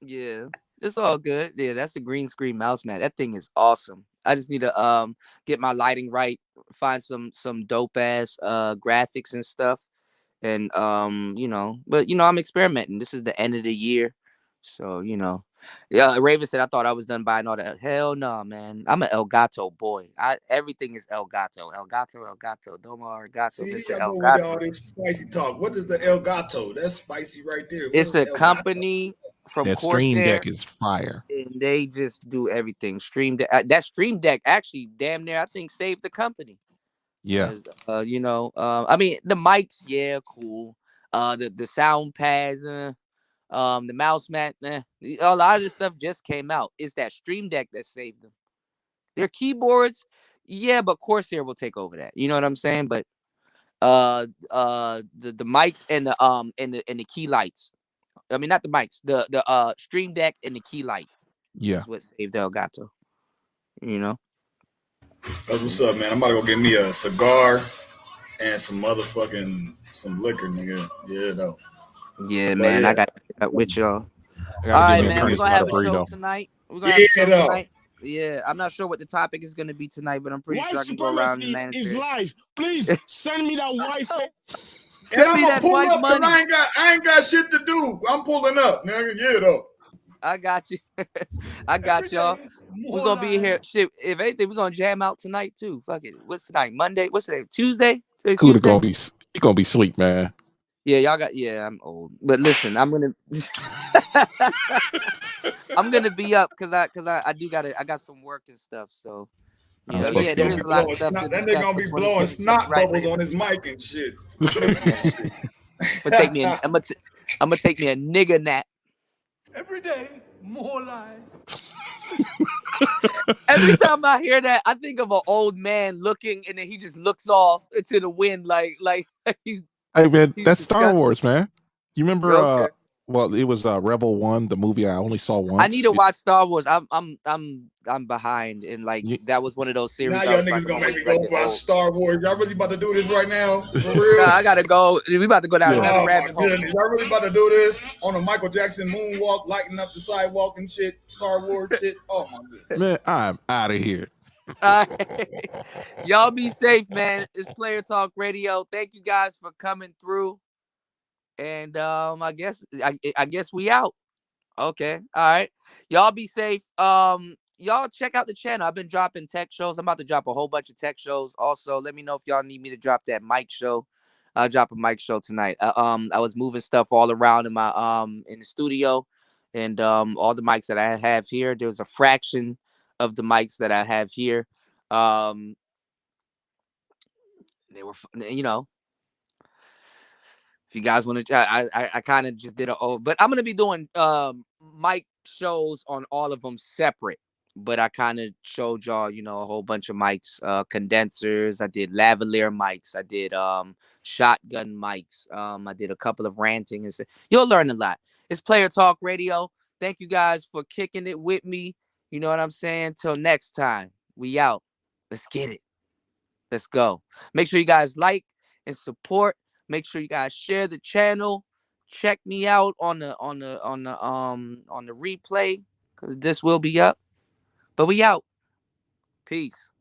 Yeah, it's all good. Yeah, that's the green screen mouse mat. That thing is awesome. I just need to get my lighting right, find some dope ass graphics and stuff, and but I'm experimenting. This is the end of the year, so yeah. Raven said I thought I was done buying all that. Hell no, man. I'm an El Gato boy. Everything is El Gato, El Gato, El Gato. Domo Arigato,
See,
Mr.
I
El
go with all
Gato.
this spicy talk. What is the El Gato? That's spicy right there. What
It's
is
a
El Gato?
company from
That Stream
Corsair.
Deck is fire.
And they just do everything. Stream Deck. That Stream Deck actually damn near I think saved the company.
Yeah.
I mean the mics, yeah, cool. The sound pads, the mouse mat, a lot of this stuff just came out. It's that Stream Deck that saved them. Their keyboards, yeah, but Corsair will take over that. You know what I'm saying? But the mics and the key lights. I mean not the mics, the Stream Deck and the key light.
Yeah.
Is what saved Elgato. You know?
That's what's up, man. I'm about to go get me a cigar and some liquor, nigga. Yeah, though.
Yeah, man.
Yeah.
I got with y'all.
I
All
gotta
right,
give me a
man. We're
Curtis
gonna have a show
burrito.
tonight.
Though.
Yeah, I'm not sure what the topic is gonna be tonight, but I'm pretty
White
sure I can go around the
supremacy is
Manosphere.
life. Please send me that white.
And I'm gonna pull up because I ain't got shit to do. I'm pulling up, nigga. Yeah, though.
I got you. I got y'all. We're gonna be here. Shit, if anything, we're gonna jam out tonight too. Fuck it. What's tonight? Monday? What's today? Tuesday? Today's
Cuda
Tuesday?
gonna be sleep, man.
Yeah, y'all got. Yeah, I'm old, but listen, I'm gonna. I'm gonna be up because I got some work and stuff. So there is a lot of stuff.
That nigga gonna be blowing snot bubbles on his mic and shit.
I'm gonna take me a nigga nap.
Every day, more lies.
Every time I hear that, I think of an old man looking, and then he just looks off into the wind like he's.
Hey man, that's
disgusting.
Star Wars, man. You remember?
Okay.
Well, it was Rebel 1, the movie I only saw once.
I need to watch Star Wars. I'm behind, and that was one of those series.
Now y'all niggas gonna make me go watch Star Wars. Y'all really about to do this right now? For real?
Nah, I gotta go. We about to go down another rabbit hole.
Y'all really about to do this on a Michael Jackson moonwalk, lighting up the sidewalk and shit, Star Wars shit? Oh my goodness.
Man, I'm out of here.
Y'all be safe, man. It's Player Talk Radio. Thank you guys for coming through. And I guess we out. Okay. All right. Y'all be safe. Y'all check out the channel. I've been dropping tech shows. I'm about to drop a whole bunch of tech shows. Also, let me know if y'all need me to drop that mic show. I'll drop a mic show tonight. I was moving stuff all around in my in the studio, and all the mics that I have here. There's a fraction of the mics that I have here. They were, if you guys want to, I kind of just did but I'm gonna be doing mic shows on all of them separate. But I kind of showed y'all, a whole bunch of mics, condensers. I did lavalier mics. I did shotgun mics. I did a couple of ranting and stuff. You'll learn a lot. It's Player Talk Radio. Thank you guys for kicking it with me. You know what I'm saying? Till next time, we out. Let's get it. Let's go. Make sure you guys like and support. Make sure you guys share the channel. Check me out on the replay because this will be up. But we out. Peace.